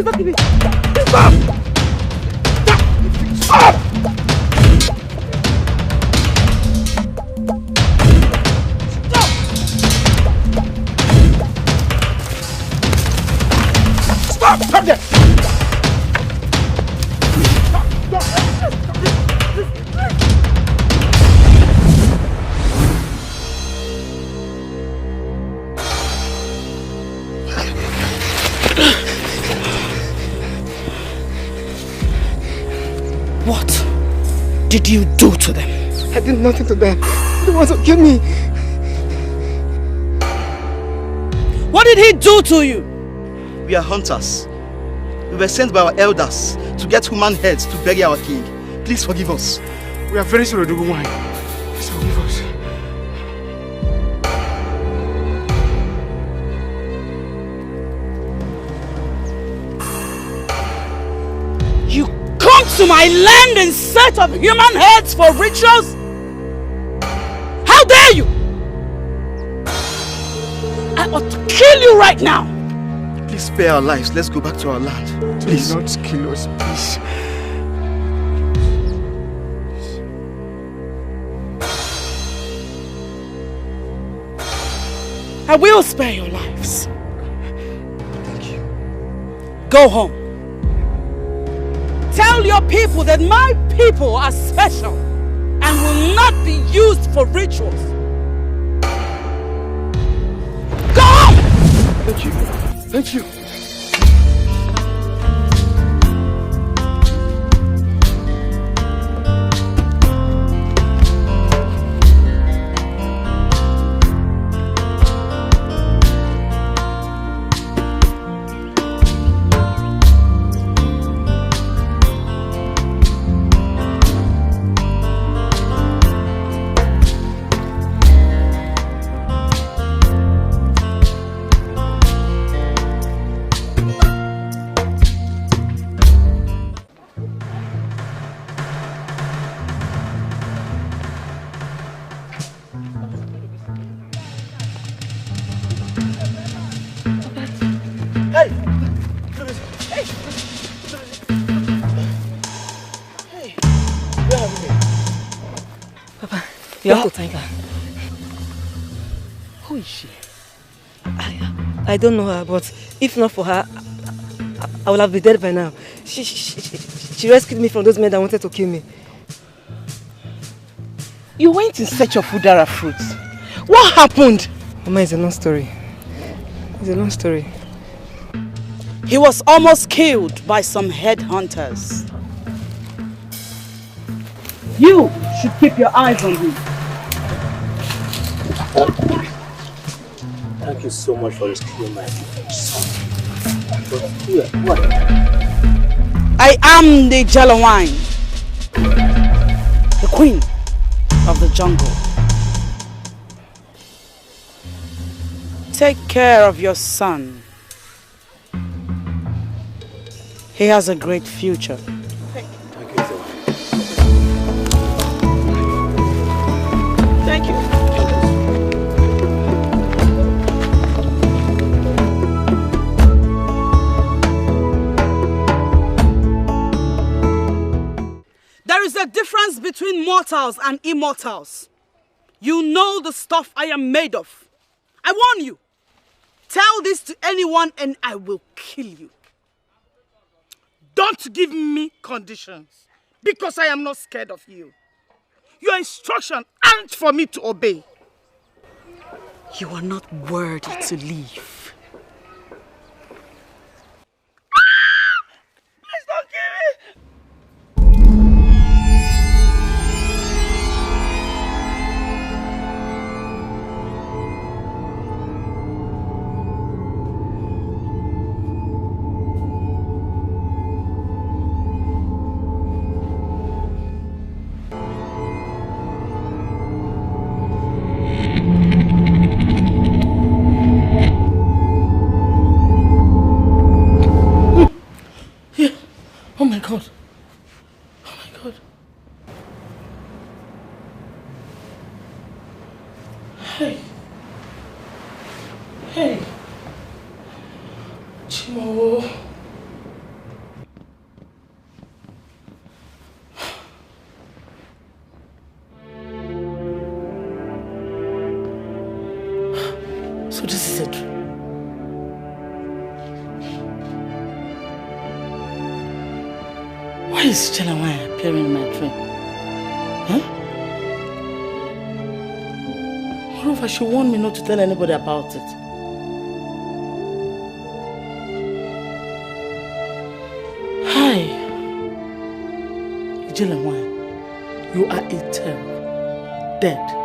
Please don't kill me. Stop! Stop! Stop! Stop there! What did you do to them? I did nothing to them. They want to kill me. What did he do to you? We are hunters. We were sent by our elders to get human heads to bury our king. Please forgive us. We are very sorry, Dugu. Please forgive us. You come to my land in search of human heads for rituals? How dare you! I ought to kill you right now! Please spare our lives. Let's go back to our land. Please. Do not kill us, please. I will spare your lives. Thank you. Go home. Tell your people that my people are special and will not be used for rituals. Go home! Thank you. Thank you. You have to thank her. Who is she? I don't know her, but if not for her, I would have been dead by now. She rescued me from those men that wanted to kill me. You went in search of Udara fruits. What happened? Mama, it's a long story. It's a long story. He was almost killed by some headhunters. You should keep your eyes on him. Thank you so much for rescuing my son. But here, what? I am the Jalawine, the queen of the jungle. Take care of your son. He has a great future. Thank you, sir. Thank you. There is a difference between mortals and immortals. You know the stuff I am made of. I warn you. Tell this to anyone and I will kill you. Don't give me conditions, because I am not scared of you. Your instructions aren't for me to obey. You are not worthy to live. Please don't kill me! Oh my God. Oh my God. Hey. Hey. Chimo. hated. Why is Chelawai appearing in my dream? Huh? Moreover, she warned me not to tell anybody about it. Hi. Chelawai, you are a terror, dead.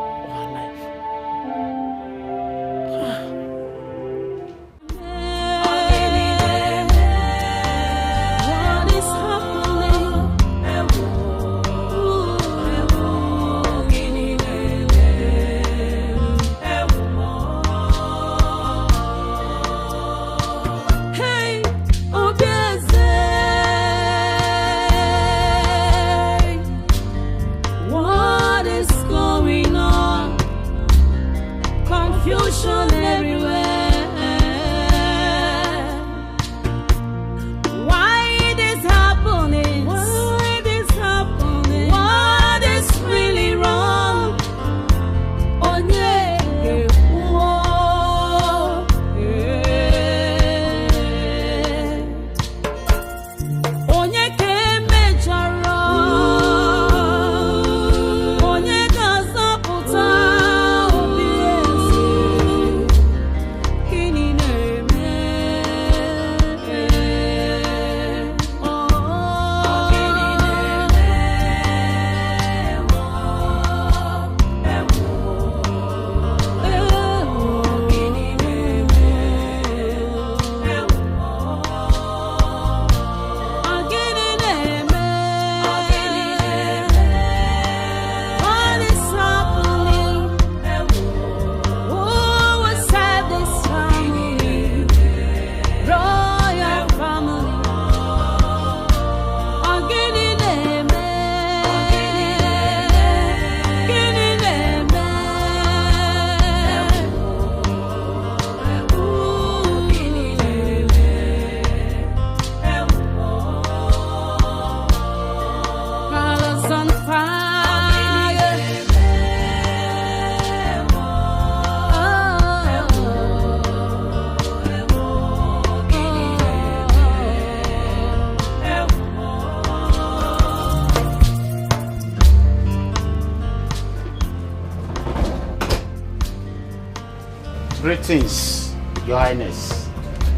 Greetings, Your Highness.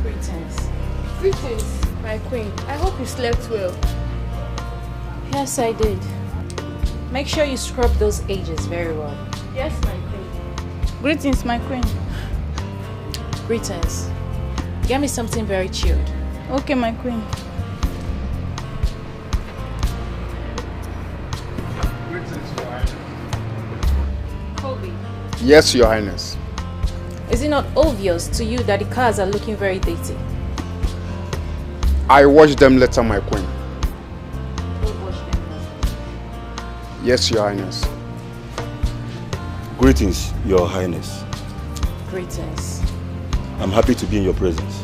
Greetings. Greetings, my queen. I hope you slept well. Yes, I did. Make sure you scrub those edges very well. Yes, my queen. Greetings, my queen. Greetings. Get me something very chilled. Okay, my queen. Greetings, Your Highness. Colby. Yes, Your Highness. Is it not obvious to you that the cars are looking very dirty? I watched them later, my queen. Who watched them? Yes, Your Highness. Greetings, Your Highness. Greetings. I'm happy to be in your presence.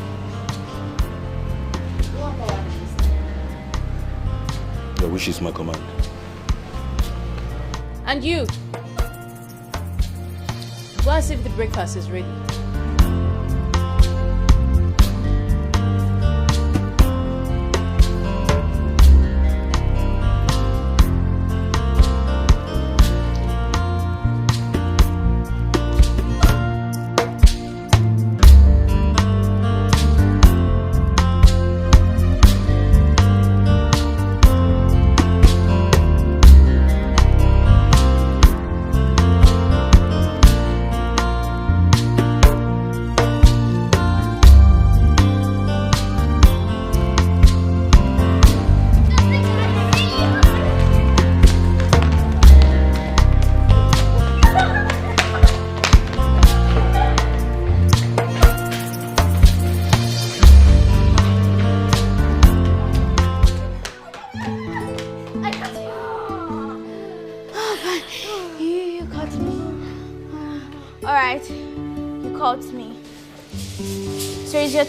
Your wish is my command. And you? Go and see if the breakfast is ready.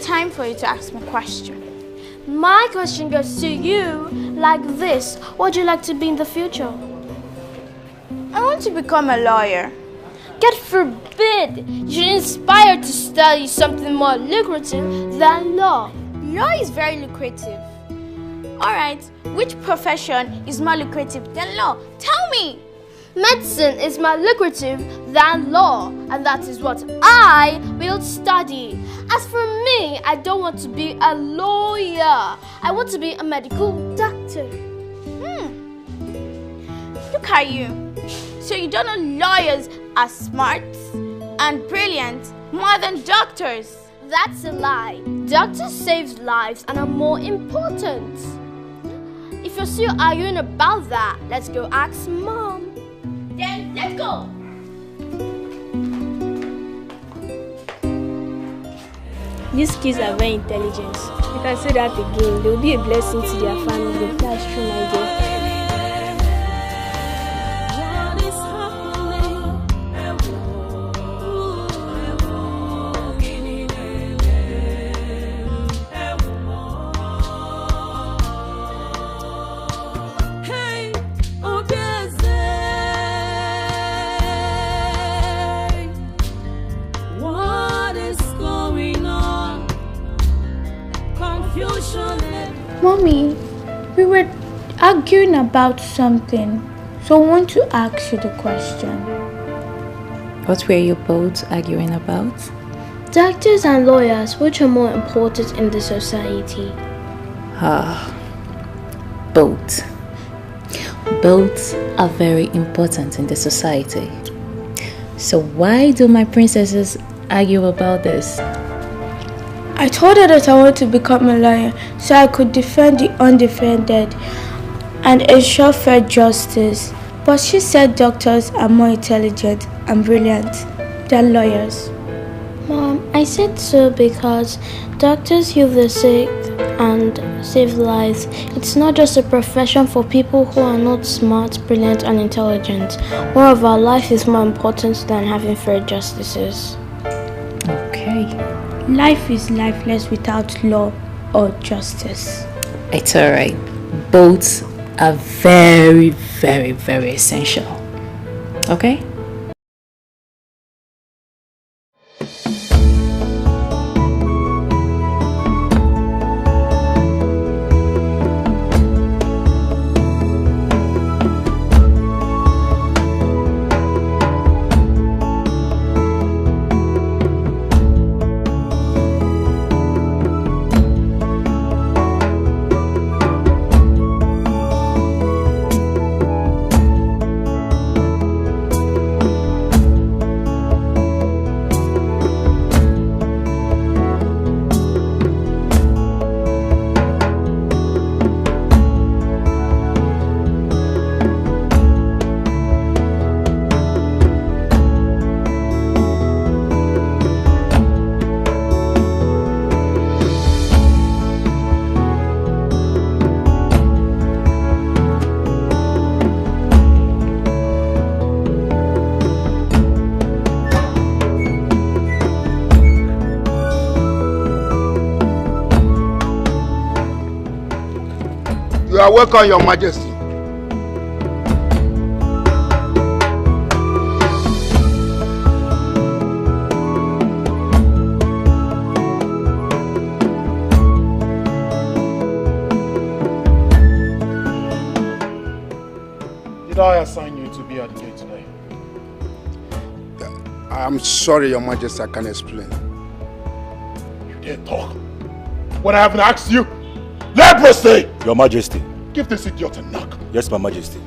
Time for you to ask me a question. My question goes to you like this. What would you like to be in the future? I want to become a lawyer. God forbid you should inspire to study something more lucrative than law. Law is very lucrative. Alright, which profession is more lucrative than law? Tell me! Medicine is more lucrative than law, and that is what I will study. As for me, I don't want to be a lawyer. I want to be a medical doctor. Look at you. So you don't know lawyers are smart and brilliant more than doctors? That's a lie. Doctors save lives and are more important. If you're still arguing about that, let's go ask Mom. Then let's go. These kids are very intelligent. You can say that again. They will be a blessing to their family. That's true, my dear. Mommy, we were arguing about something, so I want to ask you the question. What were you both arguing about? Doctors and lawyers, which are more important in the society? Both. Both are very important in the society. So why do my princesses argue about this? I told her that I want to become a lawyer so I could defend the undefended and ensure fair justice. But she said doctors are more intelligent and brilliant than lawyers. Mom, I said so because doctors heal the sick and save lives. It's not just a profession for people who are not smart, brilliant, and intelligent. Moreover, life is more important than having fair justices. Okay. Life is lifeless without law or justice. It's alright. Both are very, very, very essential. Okay? You are welcome, Your Majesty. Did I assign you to be at the gate today? I'm sorry, Your Majesty, I can't explain. You dare talk when I haven't asked you? Leprosy! Your Majesty. Give this idiot a knock. Yes, my Majesty.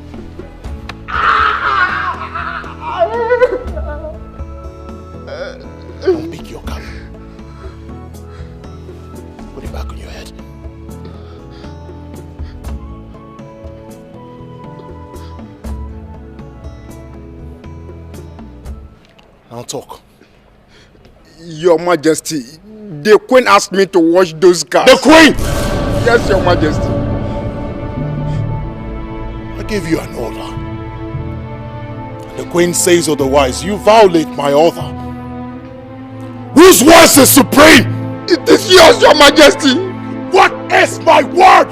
Don't pick your cap. Put it back on your head. Now talk. Your Majesty, the Queen asked me to wash those cars. The Queen! Yes, Your Majesty. I gave you an order. The Queen says otherwise. You violate my order. Whose voice is supreme? It is yours, Your Majesty. What is my word?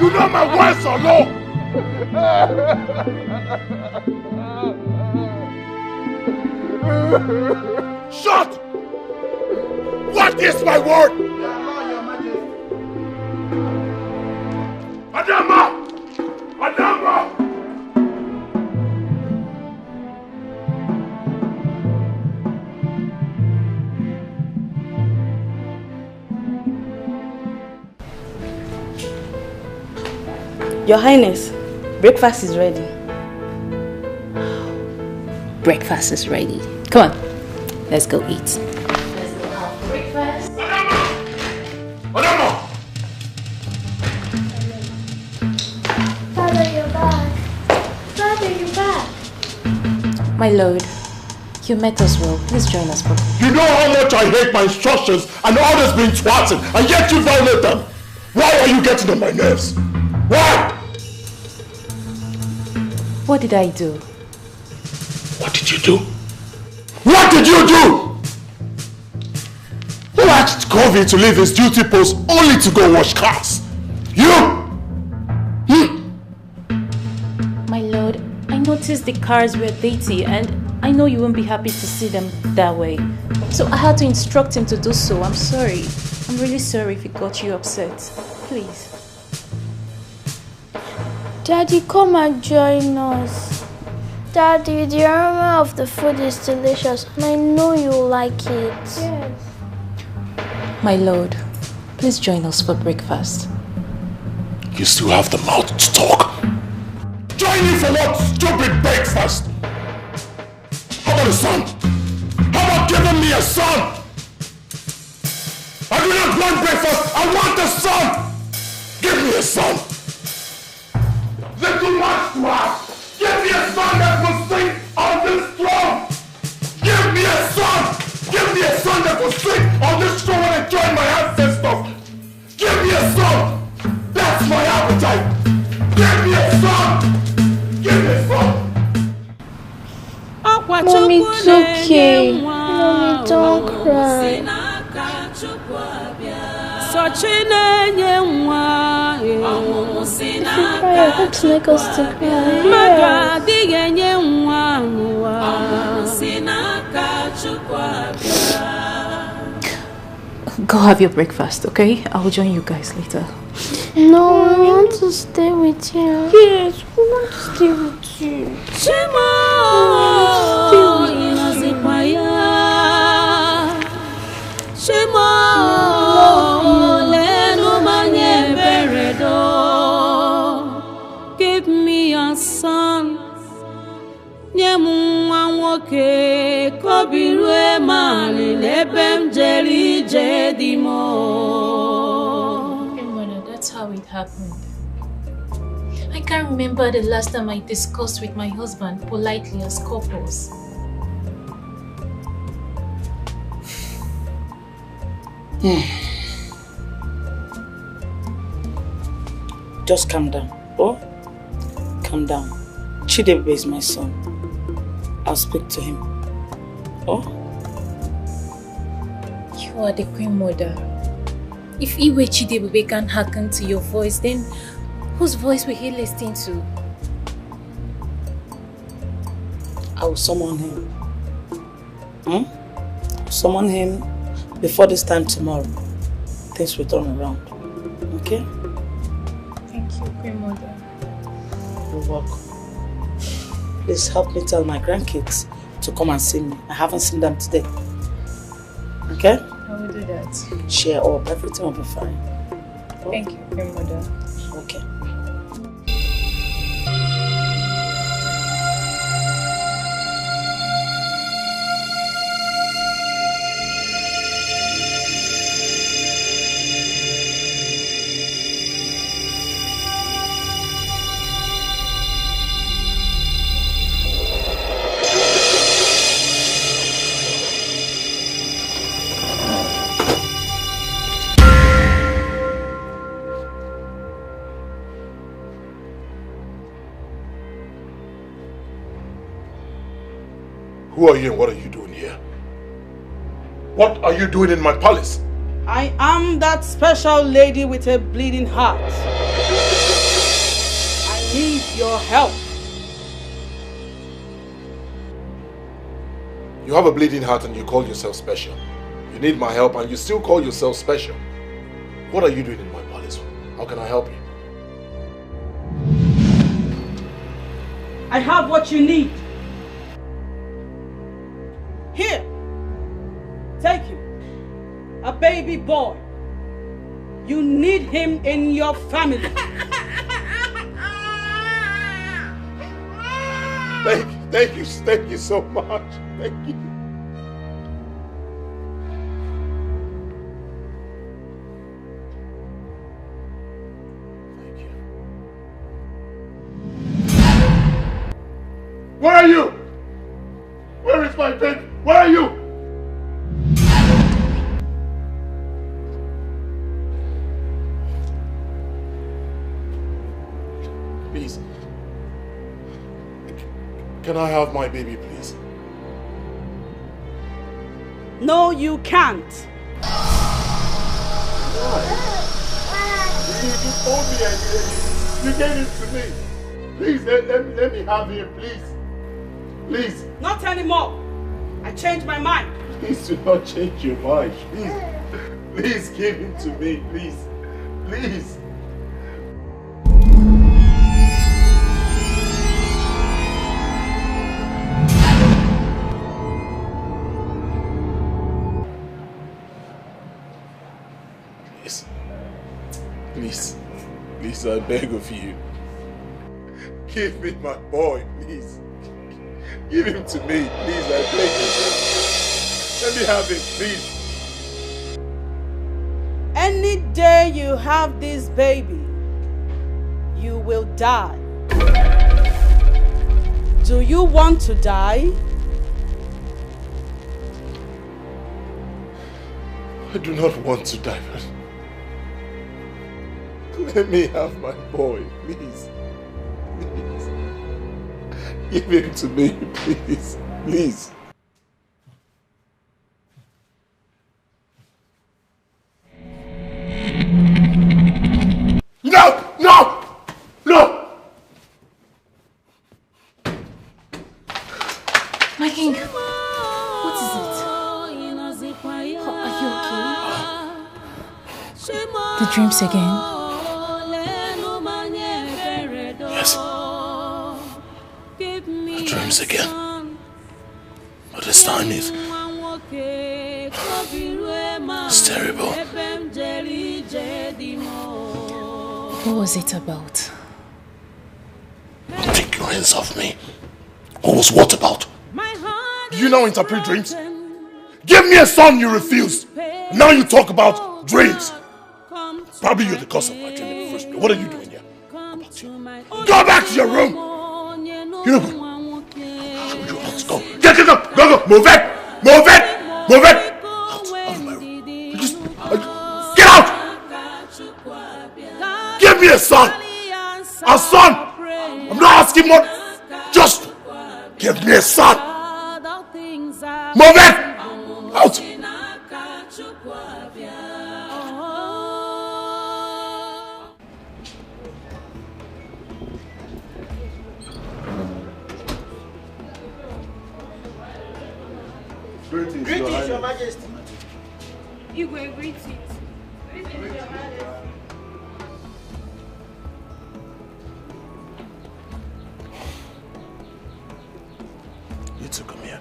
You know my words are law. Shut! What is my word? Adama! Adama! Your Highness, breakfast is ready. Breakfast is ready. Come on, let's go eat. Let's go have breakfast. Adama! Father, you're back. Father, you're back. My lord, you met us well. Please join us for You know how much I hate my instructions and orders being thwarted, and yet you violate them. Why are you getting on my nerves? Why? What did I do? What did you do? What did you do? Who asked Covey to leave his duty post only to go wash cars? You? My lord, I noticed the cars were dirty and I know you won't be happy to see them that way. So I had to instruct him to do so. I'm sorry. I'm really sorry if it got you upset. Please. Daddy, come and join us. Daddy, the aroma of the food is delicious and I know you'll like it. Yes. My lord, please join us for breakfast. You still have the mouth to talk. Join you for what? Stupid breakfast. How about a son? How about giving me a son? I do not want breakfast. I want a son. Give me a son. Little much to ask. Give me a son that will sing on this throne. Give me a son. Give me a son that will sing on this throne and join my ancestors. Give me a son. That's my appetite. Give me a son. Give me a son. Mommy, it's okay. Mommy, don't cry. If you cry, I hope to make us to cry. Go have your breakfast, okay? I'll join you guys later. No, I want to stay with you. Yes, we want to stay with you. Give me a son. That's how it happened. I can't remember the last time I discussed with my husband politely as couples. Just calm down. Oh, calm down. Chidebe is my son. I'll speak to him. Oh? You are the queen mother. If Iwe Chidebe can hearken to your voice, then whose voice will he listen to? I will summon him. Summon him before this time tomorrow. Things will turn around. Okay? Thank you, queen mother. You're welcome. Please help me tell my grandkids to come and see me. I haven't seen them today. Okay? I will do that. Cheer up. Everything will be fine. Thank you, queen mother. Okay. Who are you and what are you doing here? What are you doing in my palace? I am that special lady with a bleeding heart. I need your help. You have a bleeding heart and you call yourself special. You need my help and you still call yourself special. What are you doing in my palace? How can I help you? I have what you need. Here, take him. A baby boy. You need him in your family. Thank you so much. Thank you. Thank you. Where are you? Where is my baby? Where are you? Please. Can I have my baby, please? No, you can't. Why? You told me I needed it. You gave it to me. Please, let me have him, please. Please. Not anymore. I changed my mind. Please do not change your mind. Please. Please give him to me, please. Please. Please, I beg of you. Give me my boy, please. Give him to me, please, I beg you. Let me have him, please. Any day you have this baby, you will die. Do you want to die? I do not want to die, but let me have my boy, please. Please. Give him to me, please. Please. No! No! No! My king, what is it? Are you okay? The dreams again? Yes. The dreams again. But this time it's terrible. What was it about? Take your hands off me. What was what about? Do you now interpret dreams? Give me a son, you refuse. Now you talk about dreams. Probably you're the cause of my dream in the first place. What are you doing here? Go back to your room. You're not good. Let's go. Get up. Go. Move it. Move it. Move it. Out of my room. Get out. Give me a son. A son. I'm not asking more. Just give me a son. Move it. Out. Greetings, Your Majesty. Igwe, greetings. Greetings, Your Majesty. You two come here.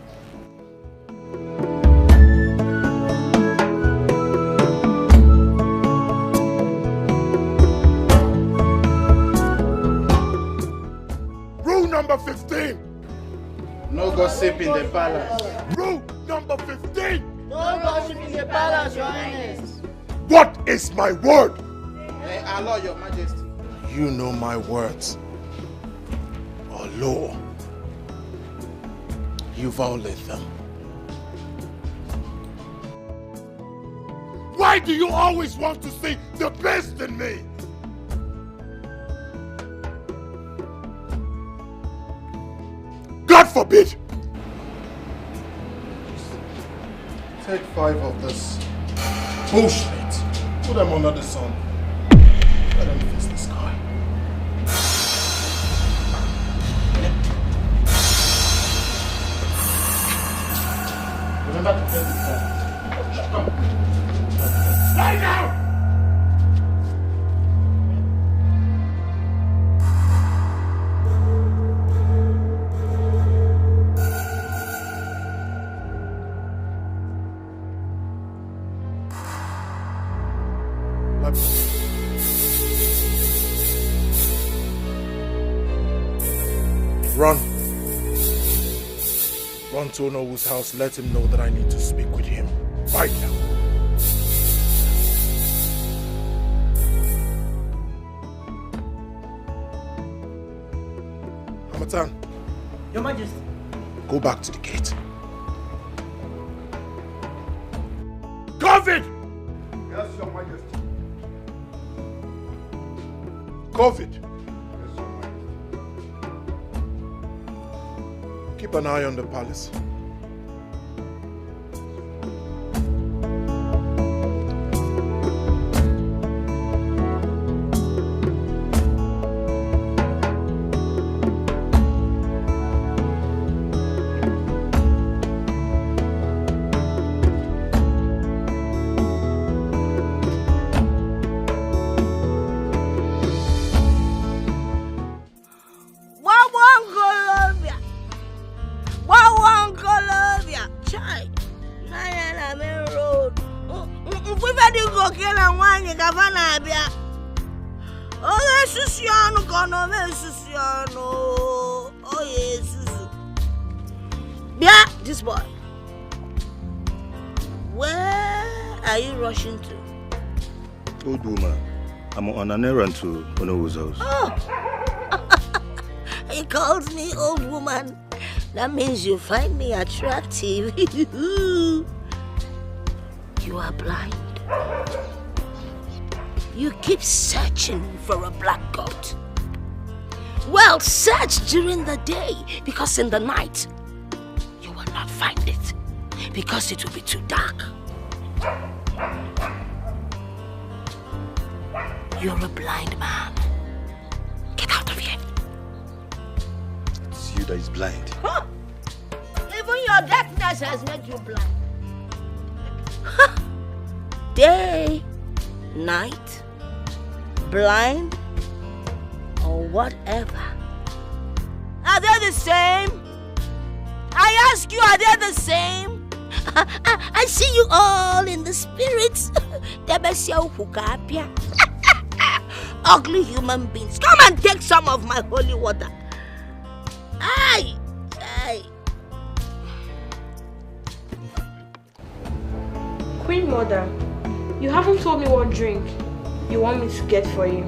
Rule number 15. No gossip in the palace. Rule number 15. No gossip in the palace, Your Highness. What is my word? Allow, Your Majesty. You know my words. Or law. You violate them. Why do you always want to see the best in me? God forbid! Take 5 of this bullshit. Put them under the sun. Let them face the sky. Remember to tell the phone. Come. Lie down! Run. Run to Onowo's house. Let him know that I need to speak with him. Right now. Hamatan. Your Majesty. Go back to the gate. COVID! Yes, Your Majesty. COVID! Keep an eye on the palace. This boy, where are you rushing to? Old woman, I'm on an errand to Onowo's house. Oh, he calls me old woman. That means you find me attractive. You are blind. You keep searching for a black goat. Well, search during the day, because in the night, you will not find it, because it will be too dark. You're a blind man. Get out of here. It's you that is blind. Huh? Even your darkness has made you blind. Huh? Day, night, blind, or whatever. Are they the same? I ask you, are they the same? I see you all in the spirits. Ugly human beings. Come and take some of my holy water. Aye, aye. Queen Mother, you haven't told me what drink you want me to get for you.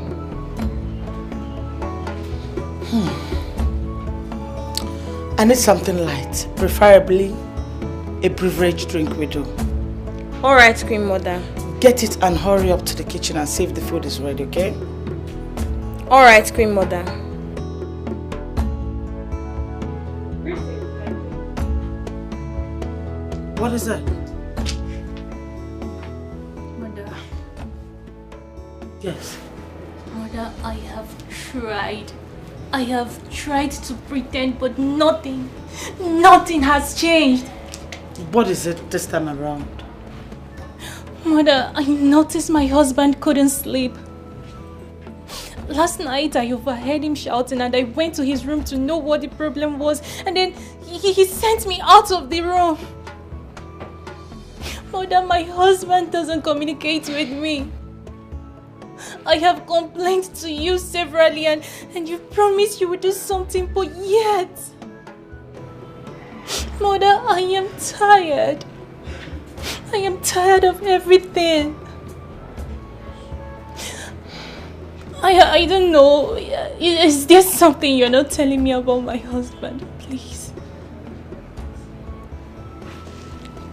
I need something light, preferably a beverage drink will do. Alright, Queen Mother. Get it and hurry up to the kitchen and see if the food is ready, okay? Alright, Queen Mother. What is that? Mother. Yes. Mother, I have tried. I have tried to pretend, but nothing has changed. What is it this time around? Mother, I noticed my husband couldn't sleep. Last night I overheard him shouting and I went to his room to know what the problem was, and then he sent me out of the room. Mother, my husband doesn't communicate with me. I have complained to you severally and you promised you would do something, but yet... Mother, I am tired. I am tired of everything. I don't know. Is there something you're not telling me about my husband? Please.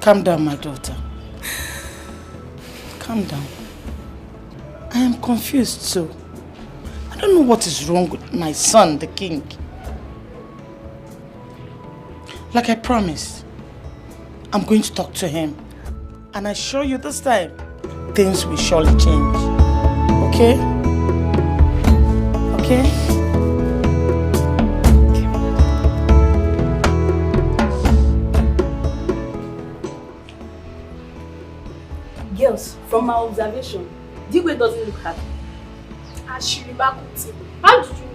Calm down, my daughter. Calm down. I am confused too. I don't know what is wrong with my son, the king. Like I promised, I'm going to talk to him And I assure you this time, things will surely change. Okay? Okay? Girls, from my observation, Digwe doesn't look happy. And she remarked with him. How did you know?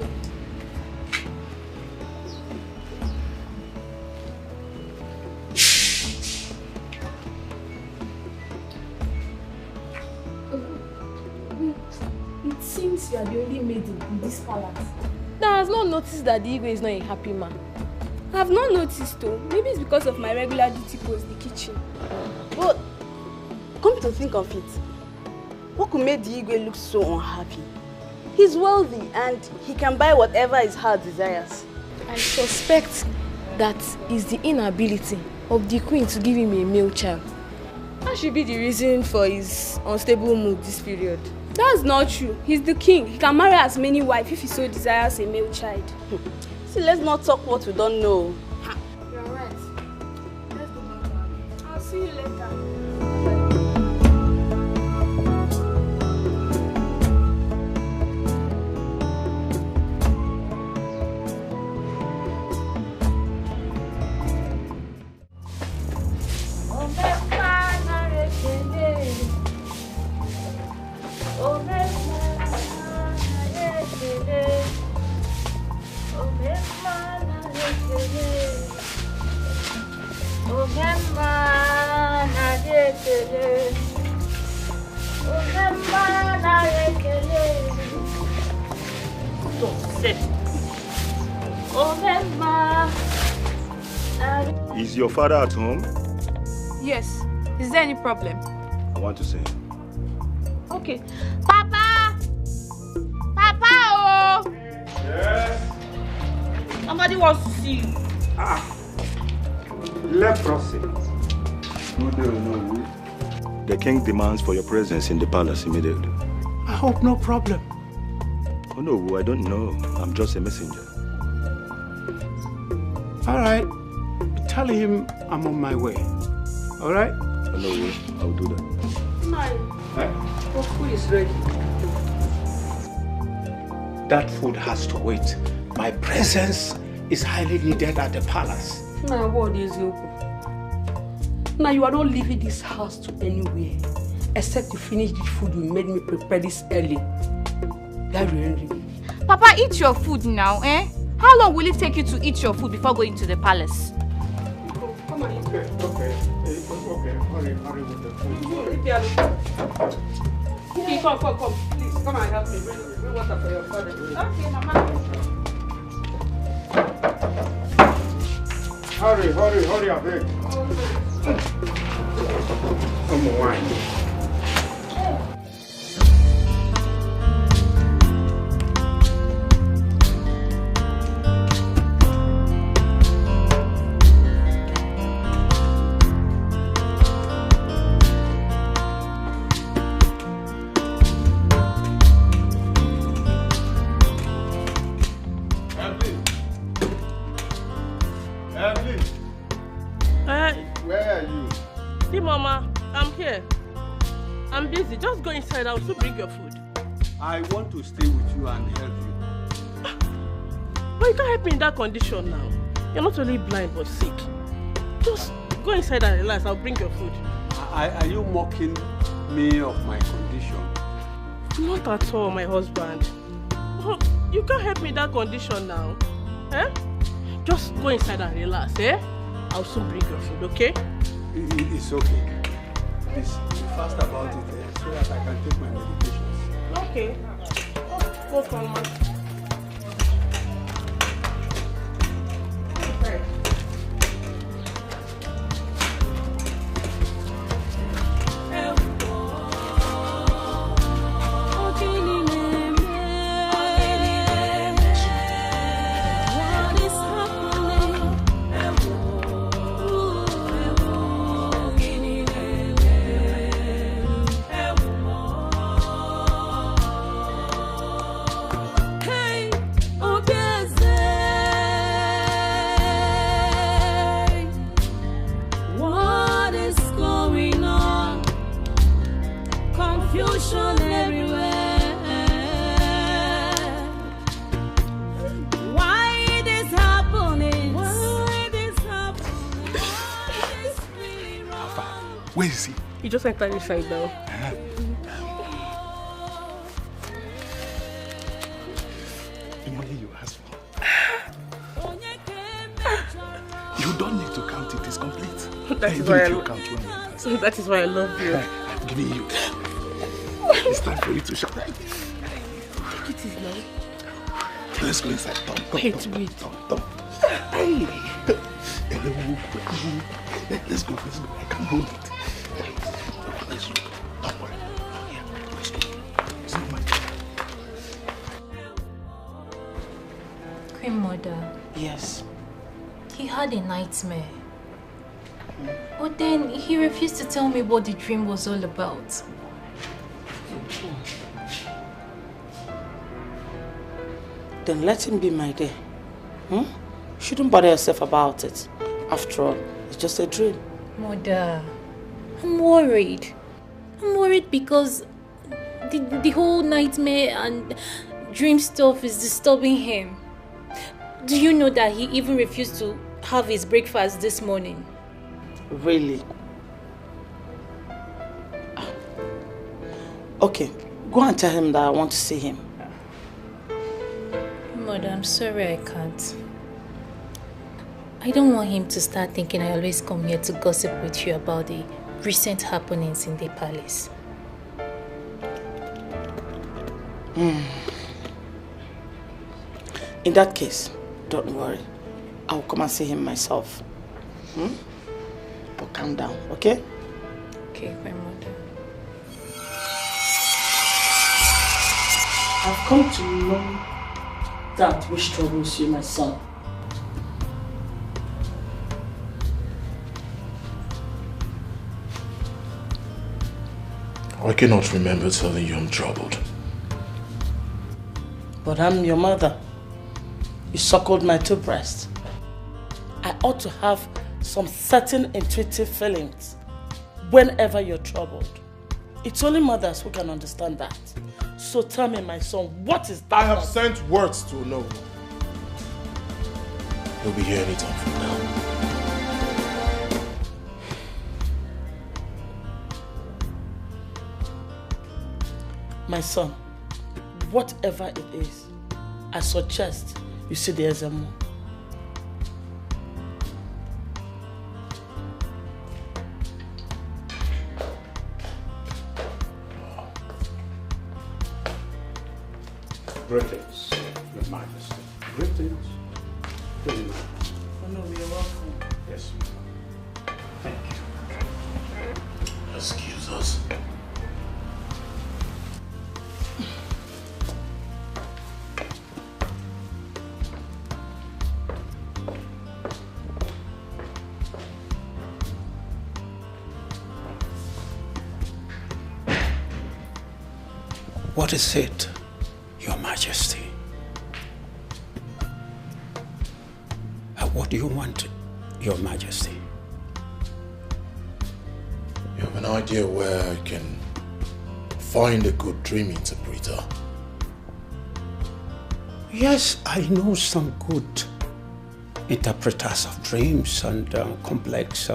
It seems you are the only maid in this palace that has not noticed that Digwe is not a happy man. I have not noticed though. Maybe it's because of my regular duty post, the kitchen. But come to think of it, what could make Igwe look so unhappy? He's wealthy and he can buy whatever his heart desires. I suspect that is the inability of the queen to give him a male child. That should be the reason for his unstable mood this period. That's not true. He's the king. He can marry as many wives if he so desires a male child. See, let's not talk what we don't know. You're right. Let's go back. I'll see you later. Is your father at home? Yes. Is there any problem? I want to see him. Okay. Papa! Papa! Oh! Yes? Somebody wants to see you. Leprosy. No. The king demands for your presence in the palace immediately. I hope no problem. Oh no, I don't know. I'm just a messenger. All right. Tell him I'm on my way. All right? Oh no, I'll do that. Your food is ready. That food has to wait. My presence is highly needed at the palace. Now, what is your? Now you are not leaving this house to anywhere, except to finish the food you made me prepare this early. That really. Papa, eat your food now, eh? How long will it take you to eat your food before going to the palace? Come on, eat. Okay. Hurry with the food. Okay, come. Please, come and help me. Bring water for your father. Okay, Mama. Hurry, I beg. Come on, wine. Where are you? See, Mama, I'm here. I'm busy. Just go inside. I'll still bring your food. I want to stay with you and help you. But you can't help me in that condition now. You're not only blind but sick. Just go inside and relax. I'll bring your food. Are you mocking me of my condition? Not at all, my husband. You can't help me in that condition now. Eh? Just go inside and relax, eh? I'll soon bring your food, okay? It's okay. Please, be fast about it, so that I can take my medications. Okay. Welcome, man. Okay. You just enter inside now. The money you asked for. You don't need to count it. It's complete. That is why I love you. I'm giving you. It's time for you to shop. It is now. Let's go inside. Wait. Hey. Let's go. I can't hold it. Let's go. Don't worry. Yeah, let's go. It's not my Queen Mother. Yes. He had a nightmare. But then he refused to tell me what the dream was all about. Then let him be, my dear. Shouldn't bother yourself about it. After all, it's just a dream. Mother, I'm worried. I'm worried because the whole nightmare and dream stuff is disturbing him. Do you know that he even refused to have his breakfast this morning? Really? Okay, go and tell him that I want to see him. Mother, I'm sorry I can't. I don't want him to start thinking I always come here to gossip with you about the recent happenings in the palace. In that case, don't worry. I'll come and see him myself. But calm down, okay? Okay, grandmother. I've come to know that which troubles you, my son. I cannot remember telling you I'm troubled. But I'm your mother. You suckled my two breasts. I ought to have some certain intuitive feelings whenever you're troubled. It's only mothers who can understand that. So tell me, my son, what is that? I have sent words to know. He'll be here anytime from now. My son, whatever it is, I suggest you see the Ezemo. Greetings, Your Majesty. Greetings. Oh no, you're welcome. Yes. Thank you. Excuse us. What is it, Your Majesty? What do you want, Your Majesty? You have an idea where I can find a good dream interpreter? Yes, I know some good interpreters of dreams and complex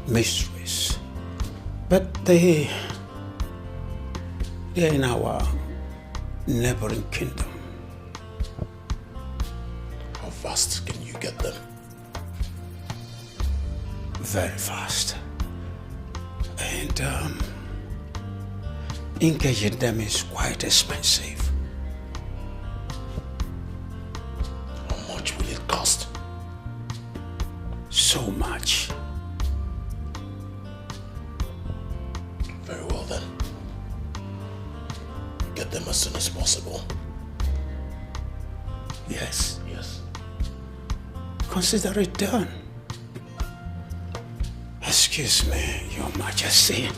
mysteries. But they're in our neighboring kingdom. How fast can you get them? Very fast. And engaging them is quite expensive. How much will it cost? So much. Very well then. Get them as soon as possible. Yes. Yes. Consider it done. Excuse me, Your Majesty.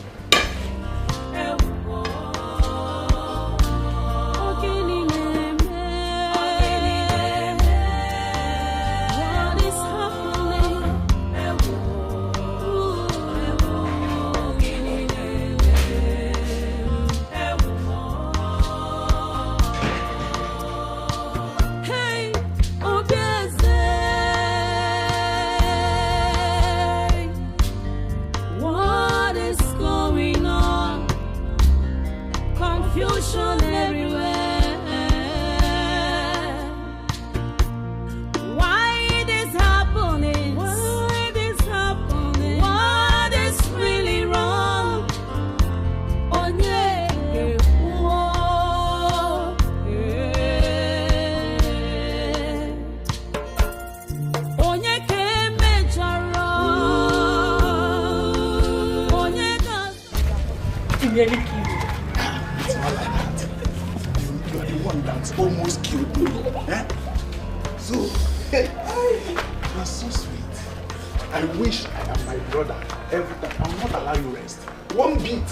What is going confusion everywhere. Why it is happening? Why it is happening? What is really wrong? Nearly killed you. It's not like that. You are the one that almost killed me. Eh? So, you are so sweet. I wish I am my brother every time. I will not allow you rest. One beat,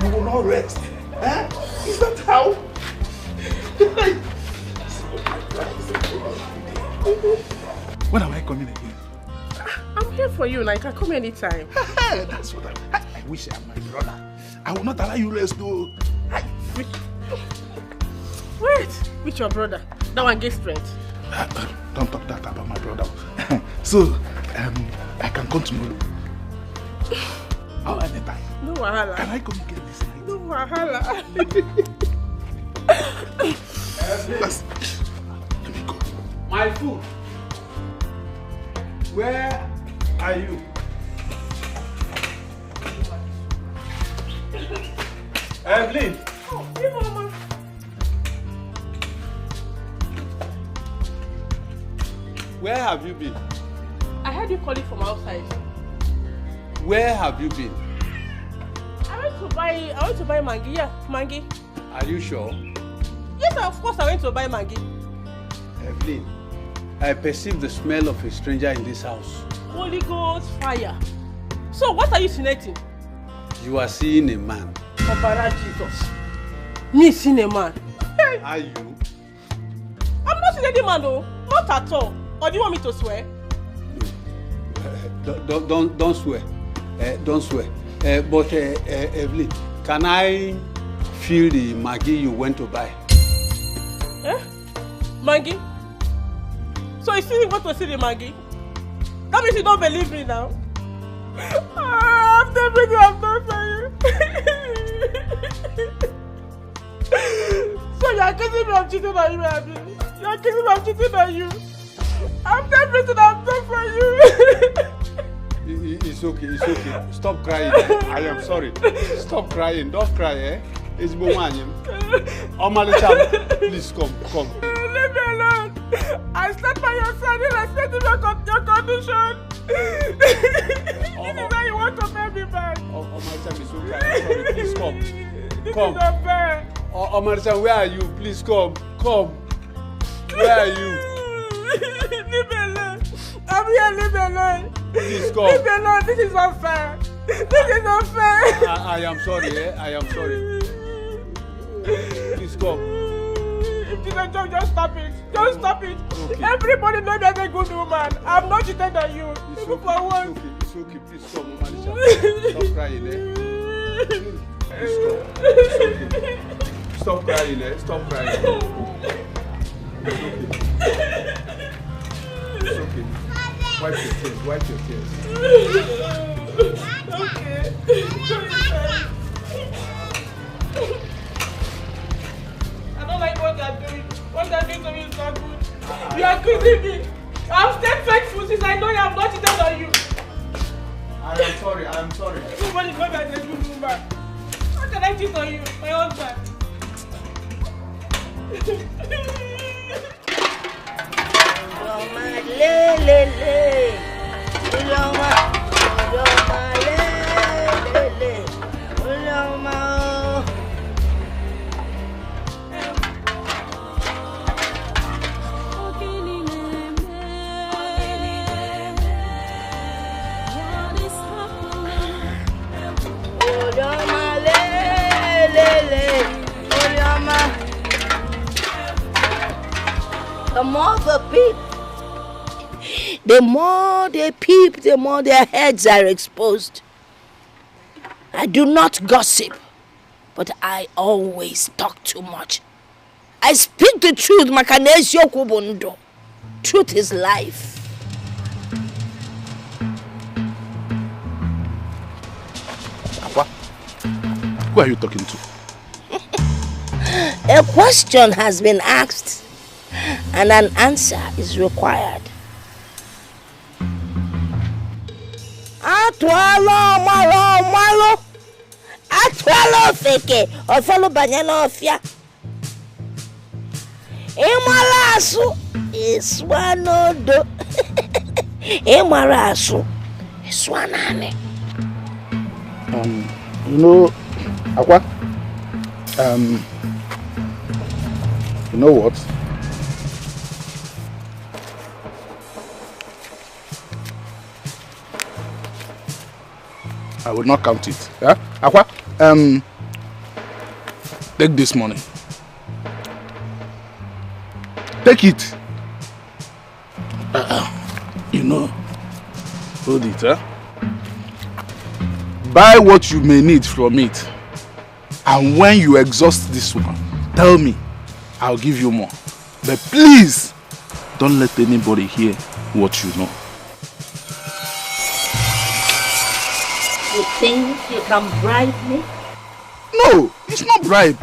you will not rest. Eh? Is that how? When am I coming again? I'm here for you, and I can come anytime. That's what I wish I am my brother. I will not allow you rest though. Wait, with your brother? That one gets strength. Don't talk that about my brother. So, I can come tomorrow. Or anytime. No wahala. Can I come again this night? No wahala. Let me go. My food. Where are you? Evelyn. Oh, hey, Mama. Where have you been? I heard you calling from outside. Where have you been? I went to buy Maggi. Yeah, Maggi. Are you sure? Yes, of course I went to buy Maggi. Evelyn, I perceive the smell of a stranger in this house. Holy Ghost fire. So what are you insinuating? You are seeing a man. Compara Jesus. Me seeing a man. Hey. Are you? I'm not seeing any man though. Not at all. Or do you want me to swear? Don't swear. Don't swear. But Evelyn, can I feel the Maggi you went to buy? Maggi? So you still want to see the Maggi? That means you don't believe me now. After everything I've done for you. So you are accusing me of cheating on you, Abby. You are accusing me of cheating on you. After everything I've done for you. It's okay, it's okay. Stop crying. I am sorry. Stop crying. Don't cry, eh? It's Bomanium. Omalicham, please come. Leave me alone. I stand by your side in respect of your condition. This is how you want to pay me back. Omalicham is okay. I'm sorry. Please come. This is unfair. Omalicham, where are you? Please come. Where are you? Leave me alone. I'm here, leave me alone. Please come. Leave me alone. This is unfair. This is unfair. I am sorry, eh? I am sorry. Please come. If you don't just stop it. Just stop it. Okay. Everybody knows you're a good woman. I'm not cheating on you. It's Even for once. It's okay. Please come, Omalicham. Stop crying, eh? Please come. It's okay. Stop crying, eh? Stop crying. It's okay. It's okay. Wipe your tears. Okay. I don't like what they're doing. What they're doing to me is not good. You are accusing me. I've stayed faithful since I know you have not cheated on you. I am sorry. Everybody knows that I'm a good woman. How can I cheat on you, my husband? The more they peep, the more their heads are exposed. I do not gossip, but I always talk too much. I speak the truth, Makanesio Kubundo. Truth is life. Who are you talking to? A question has been asked and an answer is required. Atwalo malo. Atwalo feke. Ofalo banyana ofia. Emalasu iswanodo. Emarasu iswanane. You know, Aqua, you know what? I will not count it. Yeah? Aqua, take this money. Take it. You know, hold it, huh? Buy what you may need from it. And when you exhaust this one, tell me. I'll give you more. But please, don't let anybody hear what you know. You think you can bribe me? No, it's not bribe.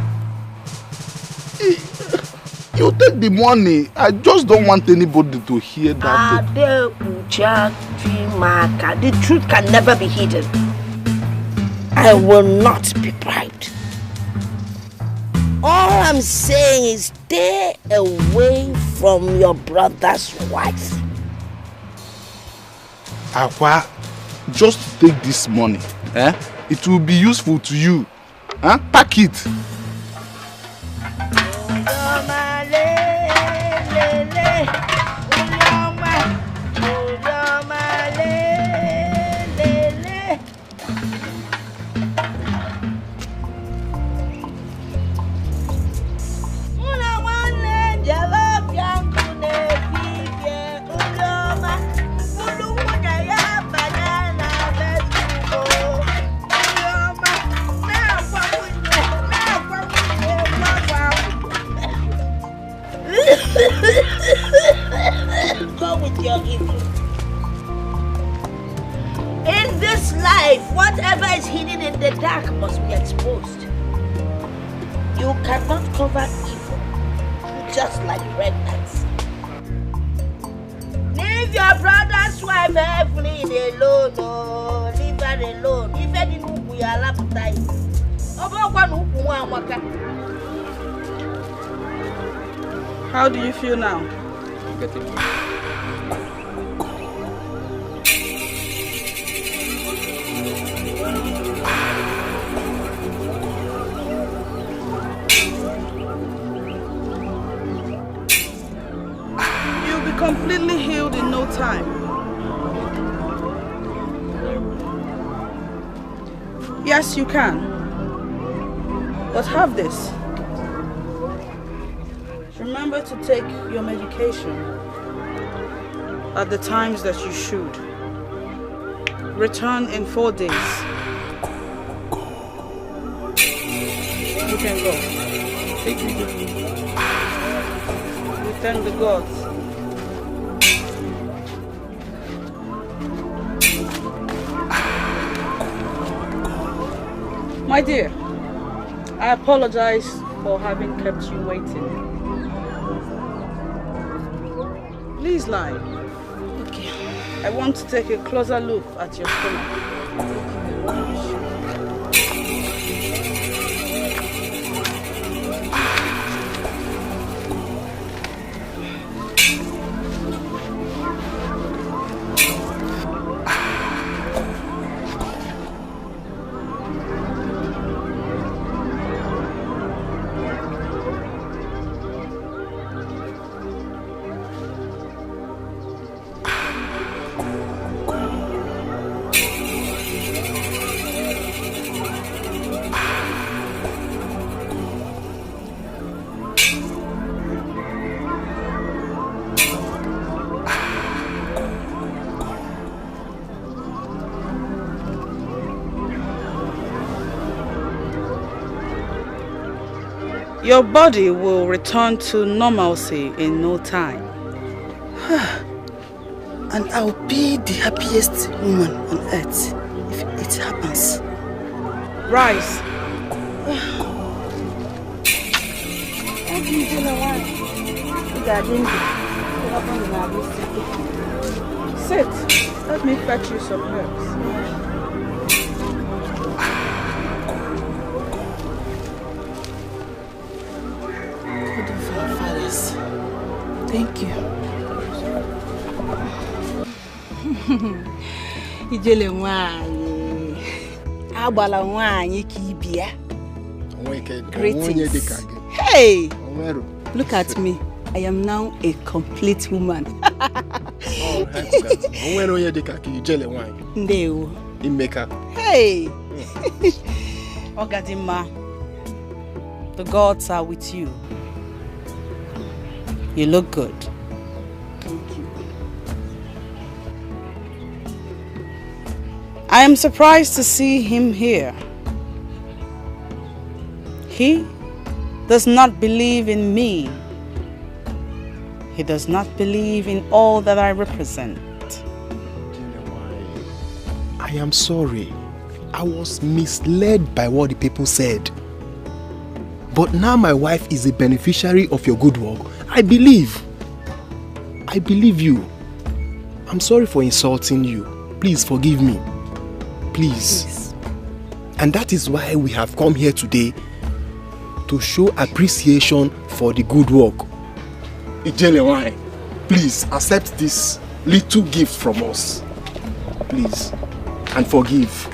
You take the money. I just don't want anybody to hear that. The truth can never be hidden. I will not be bribed. All I'm saying is stay away from your brother's wife. Aqua, just take this money. It will be useful to you. Pack it. Go with your evil. In this life, whatever is hidden in the dark must be exposed. You cannot cover evil, just like pregnancy. Leave your brother's wife Evelyn alone, oh, leave her alone. If any we are appetite. How do you feel now? You'll be completely healed in no time. Yes, you can. But have this. Remember to take your medication at the times that you should. Return in 4 days. You can go. Take me there. We thank the gods. My dear, I apologize for having kept you waiting. Please lie. Okay. I want to take a closer look at your stomach. Your body will return to normalcy in no time. And I'll be the happiest woman on earth if it happens. Rise. Sit. Let me fetch you some herbs. God of our fathers, thank you. Ijele nwaanyị. Agbala nwaanyị ka ibia. Greetings. Hey! Look at me. I am now a complete woman. Ndewo. Hey! Ogadima, the gods are with you. You look good. Thank you. I am surprised to see him here. He does not believe in me. He does not believe in all that I represent. I am sorry. I was misled by what the people said. But now my wife is a beneficiary of your good work. I believe. I believe you. I'm sorry for insulting you. Please forgive me. Please. And that is why we have come here today to show appreciation for the good work. Ijele, please accept this little gift from us. Please. And forgive.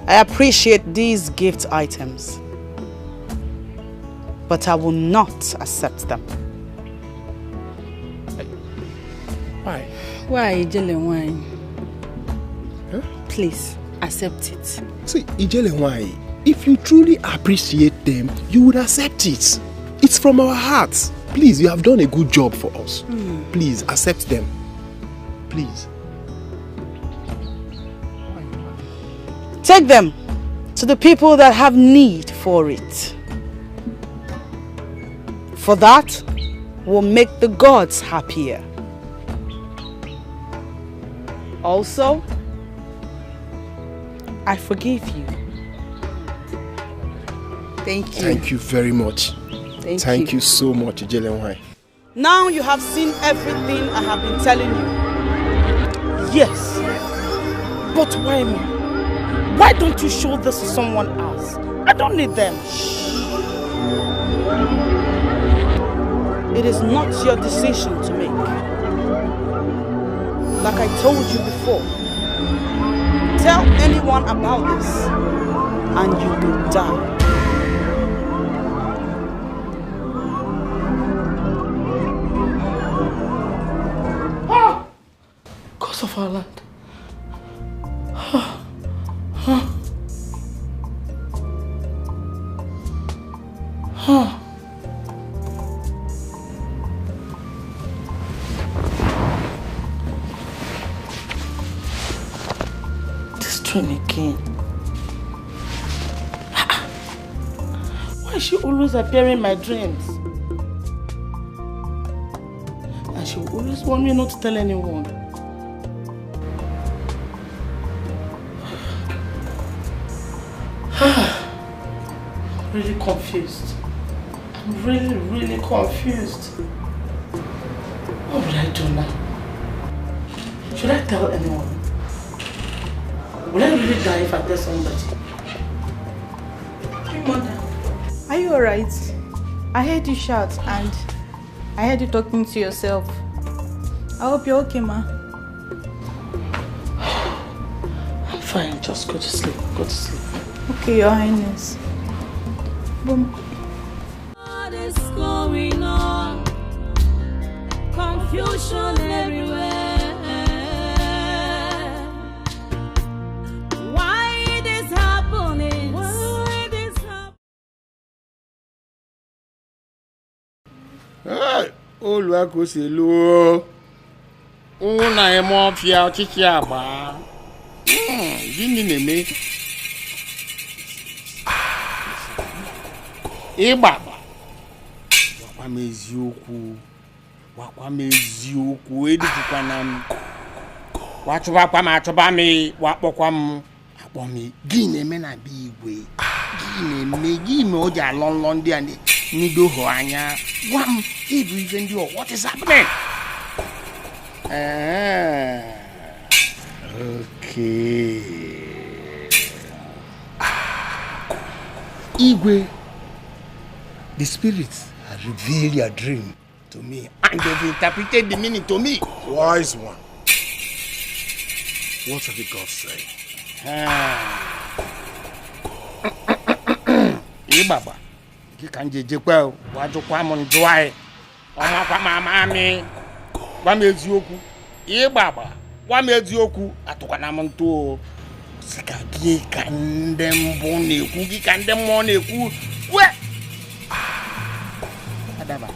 I appreciate these gift items, but I will not accept them. Why? Why, Ijele? Why? Huh? Please, accept it. See, Ijele, if you truly appreciate them, you would accept it. It's from our hearts. Please, you have done a good job for us. Please, accept them. Please. Take them to the people that have need for it. For that will make the gods happier. Also, I forgive you. Thank you. Thank you very much. Thank you so much, Ijele. Now you have seen everything I have been telling you. Yes. But why me? Why don't you show this to someone else? I don't need them. It is not your decision to make. Like I told you before, tell anyone about this and you will die. Gods of our land. This train again. Why is she always appearing in my dreams? And she will always want me not to tell anyone. I'm really confused. I'm really confused. What would I do now? Should I tell anyone? Will I really die if I tell somebody? Hey, Mother. Are you alright? I heard you shout and I heard you talking to yourself. I hope you're okay, Ma. I'm fine. Just go to sleep. Go to sleep. Okay, Your Highness. Boom. What is going on? Confusion everywhere. Why it is happening? Why it is happening? Hey, Oluwakoselu. Una emo fia ochichi agba. Gini na-eme? Ịgba. Wakwa m eziokwu edukwana m. Wachụbakwa m achụba m, wakpọkwa m Akpomi, gine mena be way. Gine oja long there and nido hoanya. Wham, even do what is happening? Okay. Igwe, the spirits have revealed your dream to me and they've interpreted the meaning to me. Wise one. What have the gods said? Baba, you can just well, what to come on dry. Mami, what made you? Baba, what made you? Atokanamon Sikaki can them bone, cookie can them money, where? Adaba.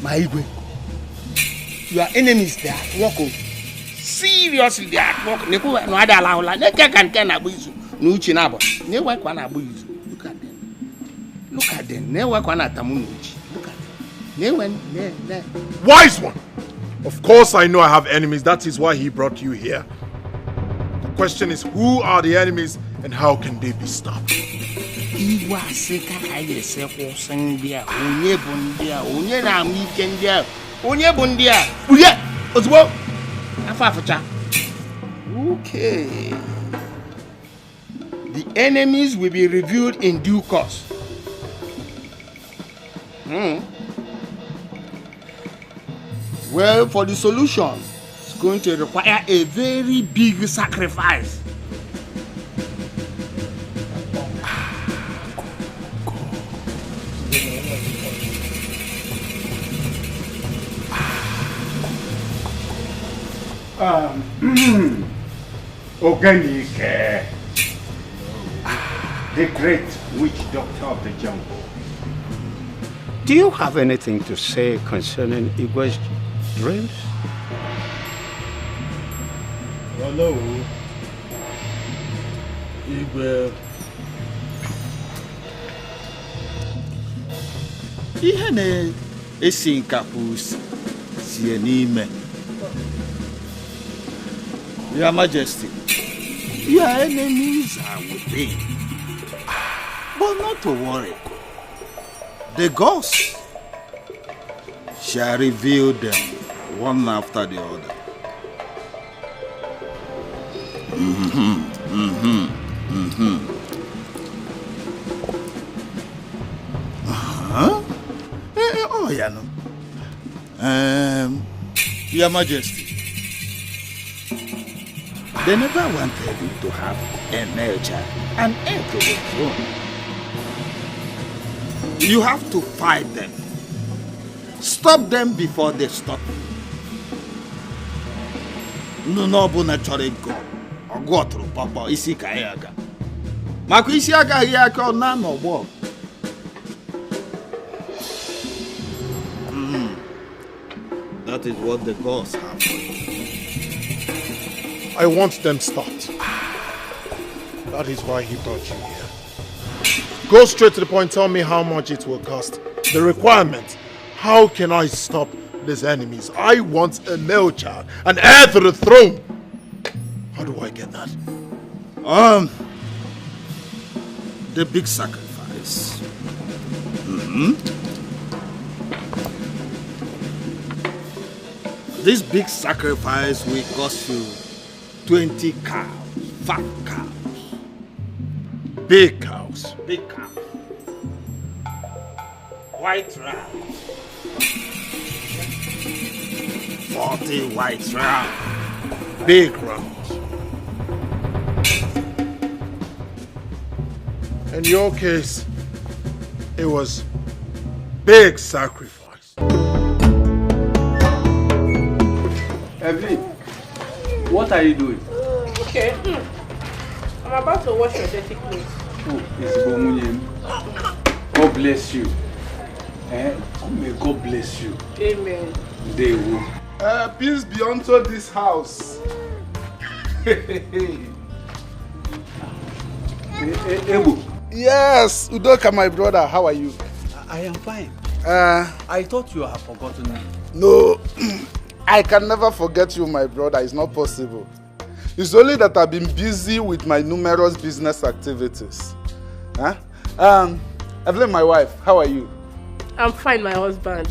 My Igwe, your enemies they are at work. Seriously, they are at work. No other allow like they can abuizu. No chinabo. Ne work one abuizu. Look at them. Look at them. Ne work one atamunuchi. Look at them. Ne. Wise one. Of course I know I have enemies. That is why he brought you here. The question is, who are the enemies and how can they be stopped? Iwa seka aye seko sendia. Onye bondia. Onye na mikendia. Onye bondia. Uye. Ozbo. Afafacha. Okay. The enemies will be reviewed in due course. Well, for the solution, it's going to require a very big sacrifice. Oganike, the great witch doctor of the jungle. Do you have anything to say concerning Igwe's dreams? Hello, Igwe. Ihe na-esi nkapụ sie n'ime. Your Majesty, your enemies are within. But not to worry. The ghosts shall reveal them one after the other. Oh, yeah, no. Your Majesty, they never wanted you to have a male child, an heir to the throne. You have to fight them. Stop them before they stop you. No, naturally go. Or go through Papa isi kayaga. Maku isi aga yaka na no bo. That is what the gods have for you. I want them stopped. That is why he brought you here. Go straight to the point, tell me how much it will cost. The requirement. How can I stop these enemies? I want a male child, an heir to the throne. How do I get that? The big sacrifice. This big sacrifice will cost you 20 cows, fat cows. Big cows. Big cows. White rams. 40 white rams. Big rams. In your case, it was big sacrifice. Evelyn, what are you doing? Okay. I'm about to wash your dirty clothes. Oh, it's Bomunyem. God bless you. May God bless you. Amen. They will. Peace be unto this house. Ebu. Yes, Udoka, my brother. How are you? I am fine. I thought you had forgotten me. No. I can never forget you, my brother. It's not possible. It's only that I've been busy with my numerous business activities. Huh? Evelyn, my wife, how are you? I'm fine, my husband.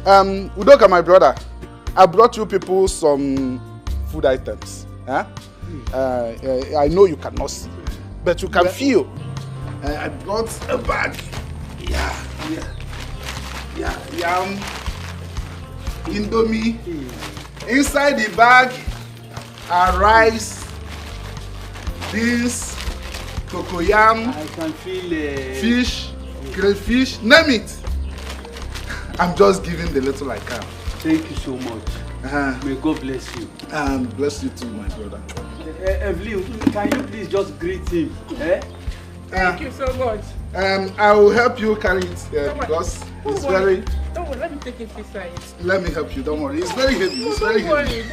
Udoka, my brother, I brought you people some food items. Huh? I know you cannot see, but you can feel. I brought a bag. Yam, Indomie. Inside the bag are rice, beans, cocoyam, I can feel fish, crayfish, name it. I'm just giving the little I can. Thank you so much. May God bless you. And bless you too, my brother. Evelyn, can you please just greet him? Thank you so much. I will help you carry it because it's very... Don't worry, let me take it beside. Let me help you, don't worry. It's very heavy. It's very heavy.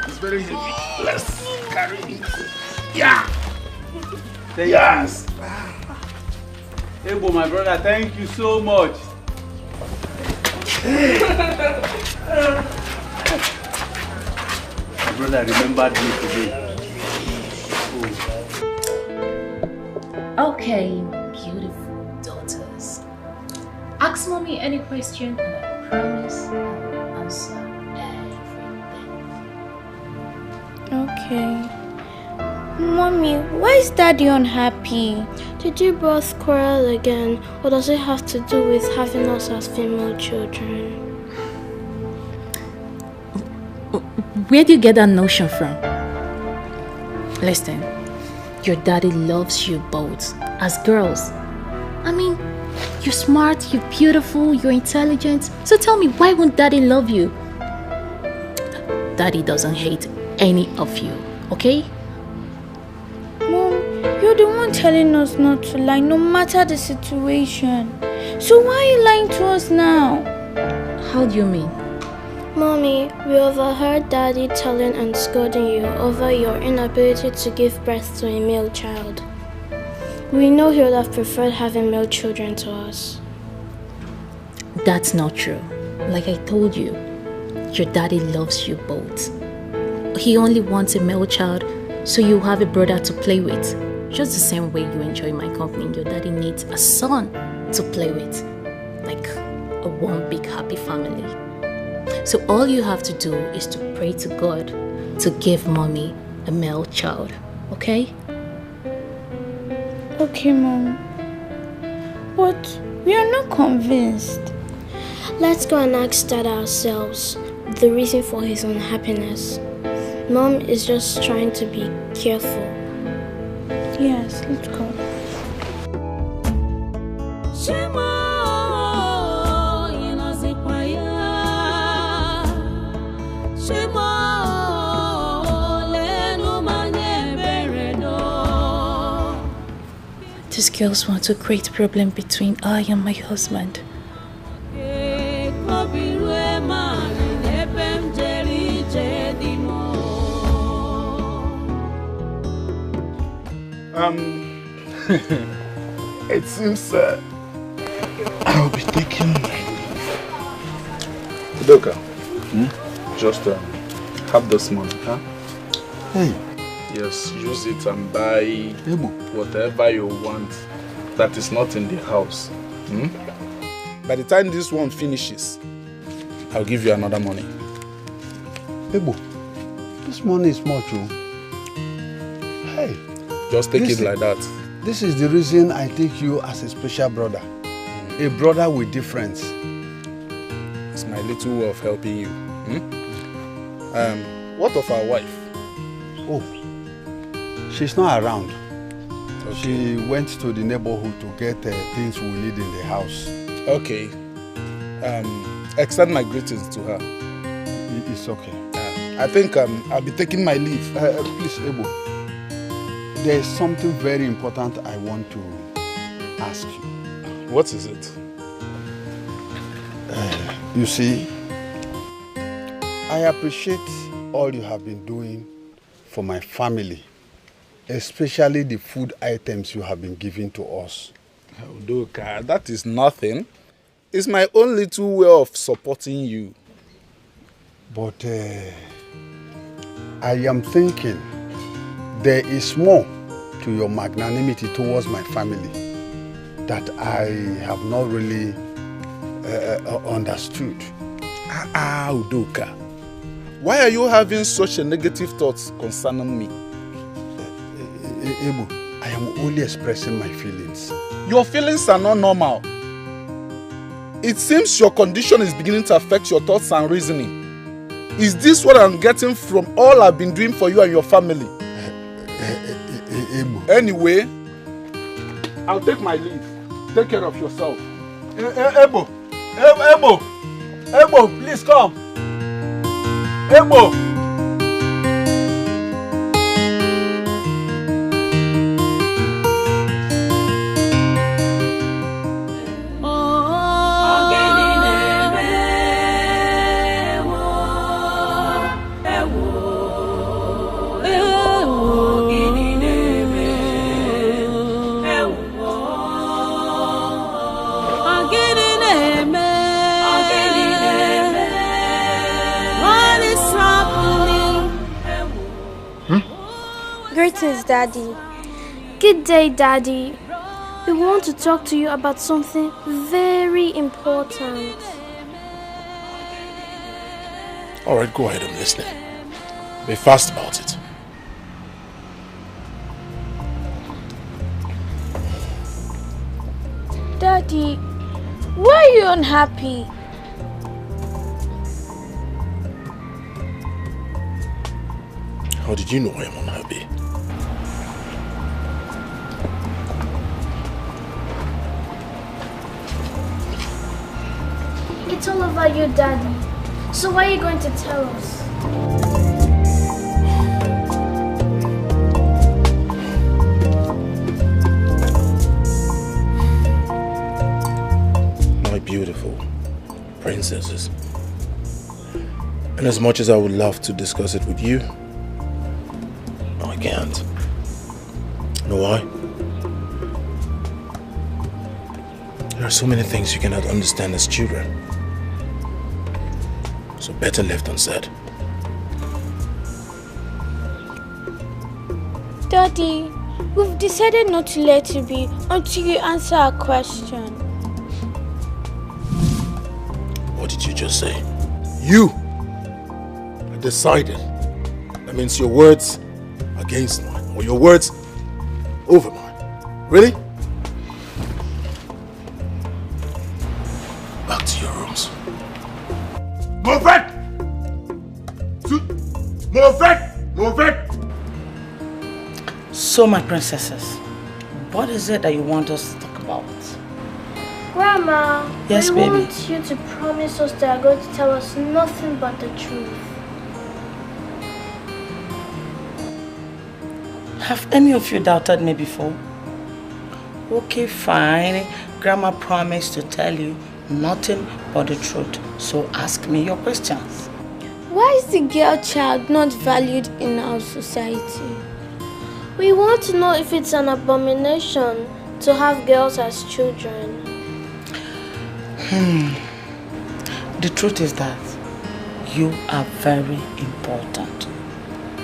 It's very heavy. Let's carry it. Yeah. Yes. Ebo, my brother, thank you so much. My brother remembered me today. Okay, beautiful daughters. Ask mommy any question and I promise I'll answer everything. Okay. Mommy, why is Daddy unhappy? Did you both quarrel again, or does it have to do with having us as female children? Where do you get that notion from? Listen, your daddy loves you both as girls. I mean, you're smart, you're beautiful, you're intelligent. So tell me, why won't Daddy love you? Daddy doesn't hate any of you, okay? Mom, you're the one telling us not to lie, no matter the situation. So why are you lying to us now? How do you mean? Mommy, we overheard Daddy telling and scolding you over your inability to give birth to a male child. We know he would have preferred having male children to us. That's not true. Like I told you, your daddy loves you both. He only wants a male child so you have a brother to play with. Just the same way you enjoy my company, your daddy needs a son to play with. Like a one big happy family. So all you have to do is to pray to God to give mommy a male child, okay? Okay, Mom. But we are not convinced. Let's go and ask Dad ourselves the reason for his unhappiness. Mom is just trying to be careful. Yes, let's go. These girls want to create a problem between I and my husband. It seems I'll be taking my Udoka, just have this money, huh? Hey. Yes, use it and buy whatever you want that is not in the house. By the time this one finishes, I'll give you another money. Ebo, this money is much, oh. Hey. Just take it like that. This is the reason I take you as a special brother. A brother with difference. It's my little way of helping you. What of our wife? Oh, she's not around. Okay. She went to the neighborhood to get things we need in the house. Okay. Extend my greetings to her. It's okay. I think I'll be taking my leave. Please, Ebo. There's something very important I want to ask you. What is it? You see, I appreciate all you have been doing for my family, especially the food items you have been giving to us. Udoka, that is nothing. It's my own little way of supporting you. But I am thinking there is more to your magnanimity towards my family that I have not really understood. Udoka, why are you having such a negative thoughts concerning me? Ebu, I am only expressing my feelings. Your feelings are not normal. It seems your condition is beginning to affect your thoughts and reasoning. Is this what I'm getting from all I've been doing for you and your family? Anyway, I'll take my leave. Take care of yourself. Ebo, please come. Ebo. Greetings, Daddy. Good day, Daddy. We want to talk to you about something very important. Alright, go ahead, I'm listening. Be fast about it. Daddy, why are you unhappy? How did you know I am unhappy? It's all about you, Daddy. So why are you going to tell us? My beautiful princesses. And as much as I would love to discuss it with you, I can't. You know why? There are so many things you cannot understand as children. So better left unsaid. Daddy, we've decided not to let you be until you answer our question. What did you just say? You decided. That means your words against mine, or your words over mine. Really? Back to your rooms. Move it! Move it! Move it! So, my princesses, what is it that you want us to talk about? Grandma, Yes, we baby. want you to promise us that you're going to tell us nothing but the truth. Have any of you doubted me before? Okay, fine. Grandma promised to tell you nothing but the truth. So ask me your questions. Why is the girl child not valued in our society? We want to know if it's an abomination to have girls as children. The truth is that you are very important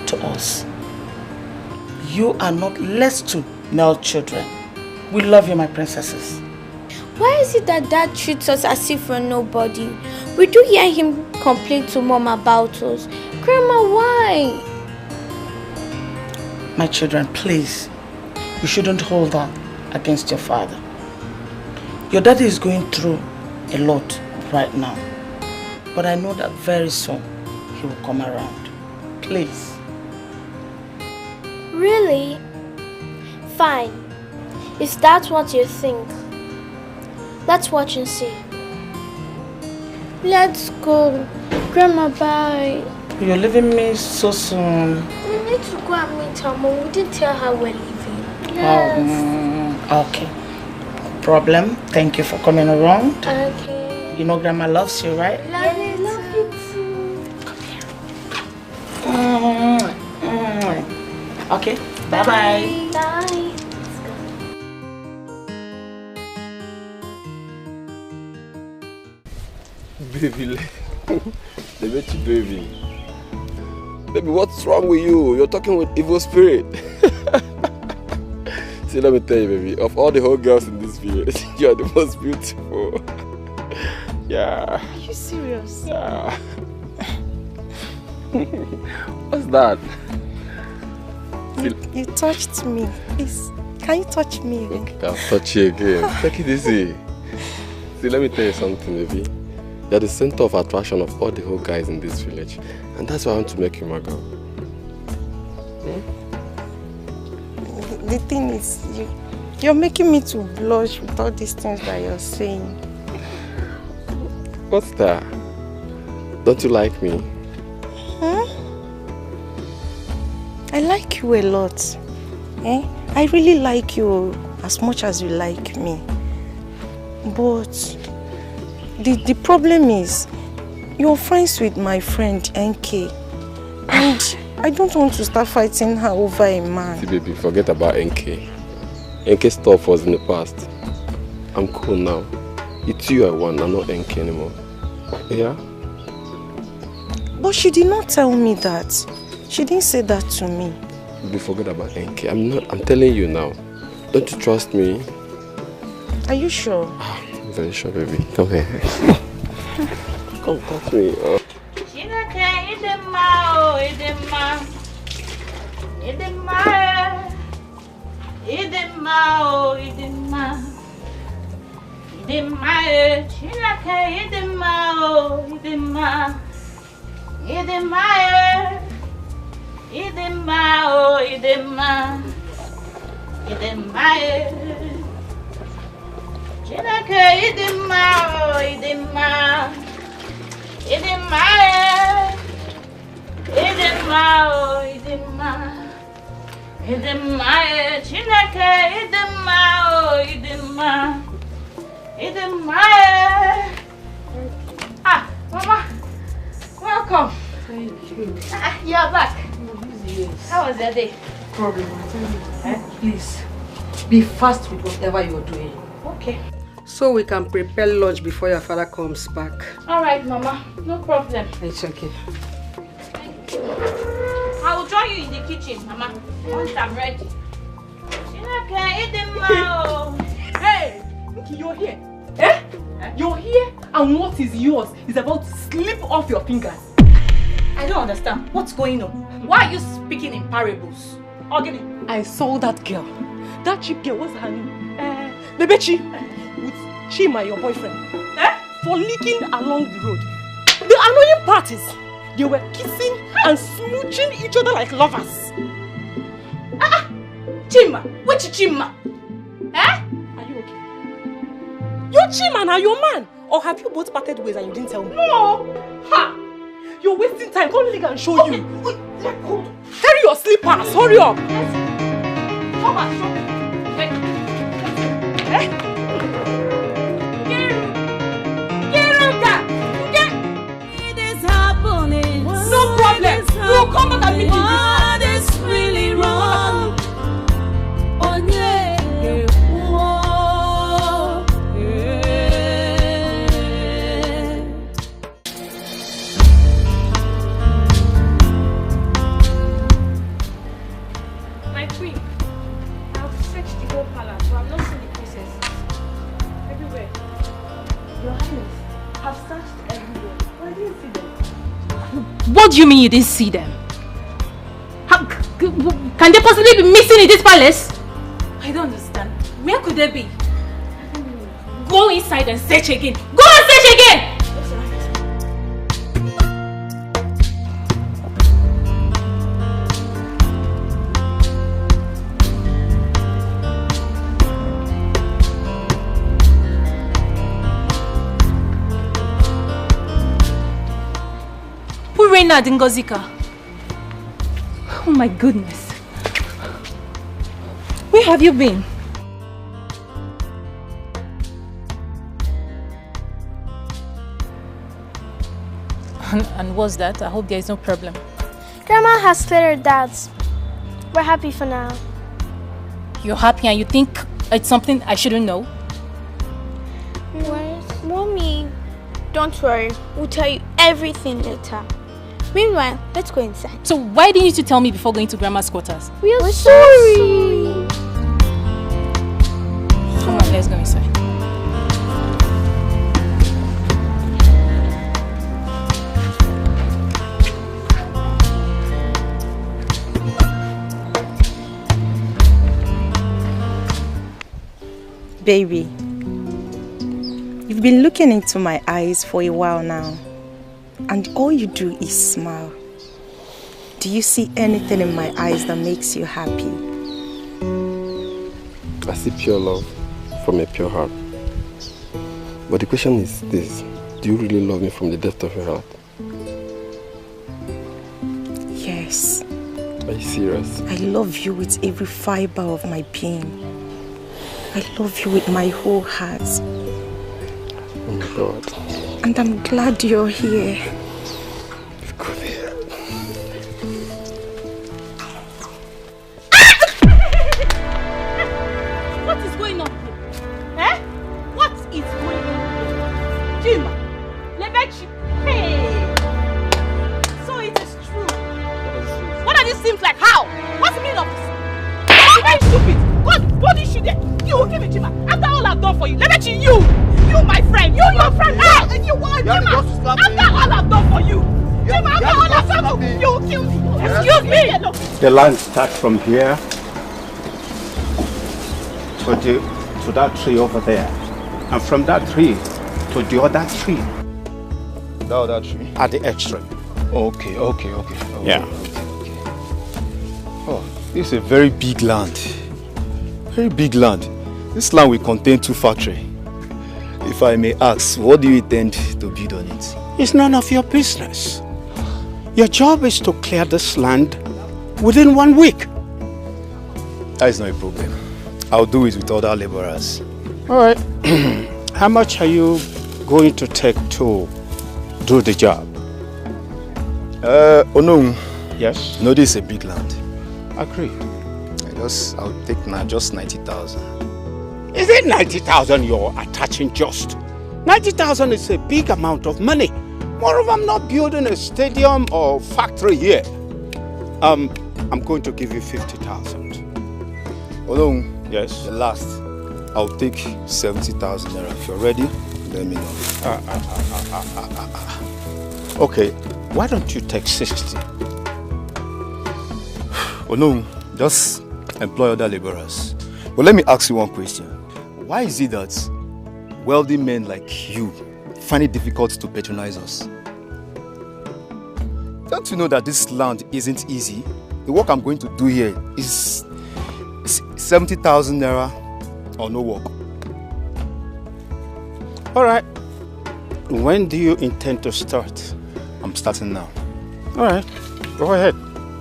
to us. You are not less to male children. We love you, my princesses. Why is it that Dad treats us as if we're nobody? We do hear him complain to Mom about us. Grandma, why? My children, please, you shouldn't hold that against your father. Your daddy is going through a lot right now. But I know that very soon he will come around. Please. Really? Fine. If that's what you think, let's watch and see. Let's go. Grandma, bye. You're leaving me so soon. We need to go and meet her mom. We didn't tell her we're leaving. Yes. Okay. No problem. Thank you for coming around. Okay. You know Grandma loves you, right? Love you too. Okay. Bye-bye. Bye. Baby, they made you baby. Baby, what's wrong with you? You're talking with evil spirit. See, let me tell you, baby, of all the whole girls in this village, you're the most beautiful. Yeah. Are you serious? Yeah. What's that? You touched me. Please, can you touch me again? Okay, I'll touch you again. Take it easy. See, let me tell you something, baby. You're the center of attraction of all the whole guys in this village. And that's why I want to make you my girl. The thing is, you're making me to blush with all these things that you're saying. What's that? Don't you like me? Huh? I like you a lot. Eh? I really like you as much as you like me. But the problem is, you're friends with my friend NK. And I don't want to start fighting her over a man. See, baby, forget about NK. NK stuff was in the past. I'm cool now. It's you I want, I'm not NK anymore. Yeah? But she did not tell me that. She didn't say that to me. Baby, forget about NK. I'm telling you now. Don't you trust me? Are you sure? I'm very sure, baby. Come here. Come touch me. Ah, Mama, welcome. Thank you. You're back. Yes. How was your day? Problem. Please, be fast with whatever you're doing. Okay. So we can prepare lunch before your father comes back. All right, Mama. No problem. It's okay. I will join you in the kitchen, Mama, once I'm ready. Hey, you're here. Eh? You're here, and what is yours is about to slip off your fingers. I don't understand. What's going on? Why are you speaking in parables? Ogini, I saw that girl. That cheap girl, what's her name? Bebechi, with Chima, your boyfriend. Frolicking along the road. The annoying part is, they were kissing and smooching each other like lovers. Chima? Which Chima? Are you okay? Your Chima now, your man. Or have you both parted ways and you didn't tell me? No! Ha! You're wasting time. Come let and show you. Carry your slippers. Hurry up. Come on, show me. It is happening. No problem. We'll come back and meet you. What is really wrong? Oh yeah. My queen, I've searched the whole palace, but I've not seen the princesses. Everywhere. Your Highness, I've searched everywhere, but I didn't see them. What do you mean you didn't see them? Can they possibly be missing in this palace? I don't understand. Where could they be? Go inside and search again. Go and search again! Purina Dingozika. Oh my goodness. Where have you been? And what's that? I hope there is no problem. Grandma has cleared her doubts. We're happy for now. You're happy and you think it's something I shouldn't know? What? Mommy, Don't worry, we'll tell you everything later. Meanwhile, let's go inside. So why didn't you tell me before going to Grandma's quarters? We're sorry. Come on, let's go inside. Baby, you've been looking into my eyes for a while now, and all you do is smile. Do you see anything in my eyes that makes you happy? I see pure love from a pure heart. But the question is this: do you really love me from the depth of your heart? Yes. Are you serious? I love you with every fiber of my being. I love you with my whole heart. Oh my God. And I'm glad you're here. Come here. What is going on here? Eh? What is going on here? Jima, Lebechi, hey! So it is true. What are these things like? How? What's the meaning of this? You're very stupid. God, what is she there? You will give me Jima. After all I've done for you, Lebechi, you my friend, your friend, and you want Jima. After all I've done for you, Jima, after all I've done for you, you will kill me. Excuse me. The line starts from here to that tree over there, and from that tree to the other tree. The other tree? At the extreme. Okay. Yeah. Okay. Oh, this is a very big land. Very big land. This land will contain 2 factories. If I may ask, what do you intend to build on it? It's none of your business. Your job is to clear this land within 1 week. That is not a problem. I'll do it with other laborers. All right. How much are you going to take to do the job? Oh no. Yes? No, this is a big land. Agreed. I'll take just 90,000. Is it 90,000 you're attaching just? 90,000 is a big amount of money. Moreover, I'm not building a stadium or factory here. I'm going to give you 50,000. Although, yes, the last, I'll take 70,000 naira. If you're ready, let me know. Okay, why don't you take 60? Oh no, just employ other laborers. But let me ask you one question. Why is it that wealthy men like you find it difficult to patronize us? Don't you know that this land isn't easy? The work I'm going to do here is 70,000 naira or no work. All right. When do you intend to start? I'm starting now. All right. Go ahead.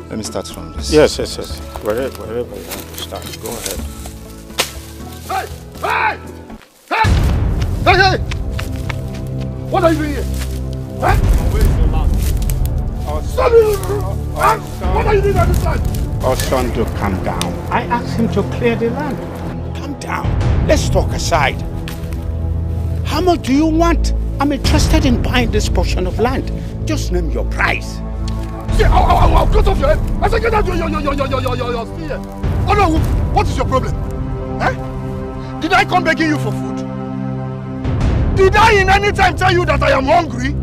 Let me start from this. Yes. Wherever you want to start, go ahead. Hey! What are you doing here? Huh? What are you doing at this time? Osando, calm down. I asked him to clear the land. Calm down. Let's talk aside. How much do you want? I'm interested in buying this portion of land. Just name your price. Yeah, I'll cut off your head. I said, get out your spear. Oh no, what is your problem? Eh? Did I come begging you for food? Did I in any time tell you that I am hungry?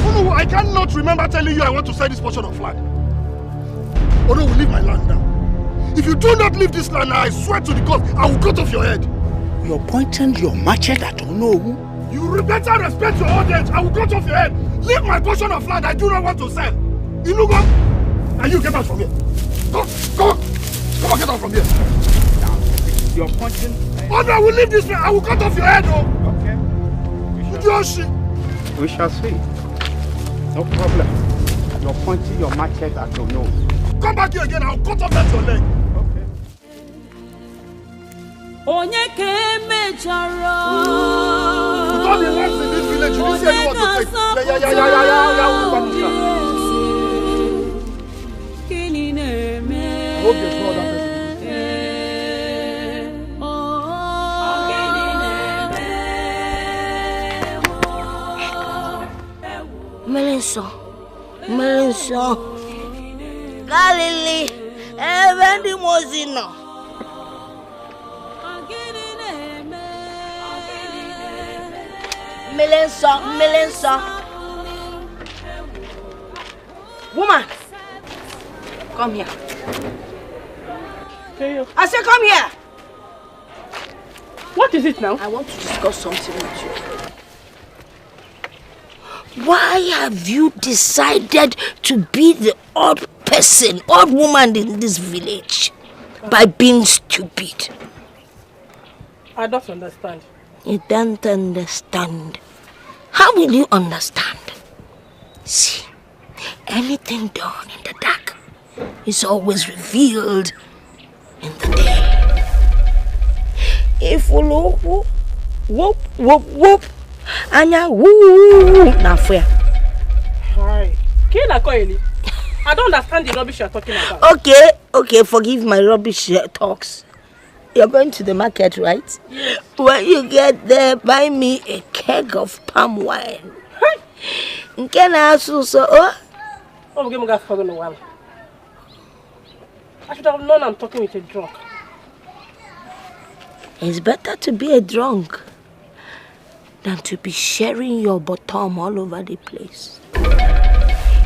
Oh no, I cannot remember telling you I want to sell this portion of land. Oh no, leave my land now. If you do not leave this land now, I swear to the God, I will cut off your head. You're pointing your machete at Onowu. You better respect your old age. I will cut off your head. Leave my portion of land I do not want to sell. Inugo, and you get out from here. Go on, get out from here. You're pointing. Oh no, I will leave this place. I will cut off your head, oh. Okay. We shall see. No problem. You're pointing your machete at Onowu. Come back here again. I'll cut off that your leg. Okay. Onye ke mejọrọ. With all the lands in this village, you didn't see anyone to take. Yeah. Kini na-eme. I hope there's no other person. Galili, even the Mosino. Million. Woman, come here. I said, come here. What is it now? I want to discuss something with you. Why have you decided to be the odd woman in this village by being stupid? I don't understand. You don't understand. How will you understand? See, anything done in the dark is always revealed in the day. If you look, whoop, anya woo, na fair. Hi. I don't understand the rubbish you're talking about. Okay, forgive my rubbish talks. You're going to the market, right? Yes. When you get there, buy me a keg of palm wine. Can I also I should have known I'm talking with a drunk. It's better to be a drunk than to be sharing your bottom all over the place.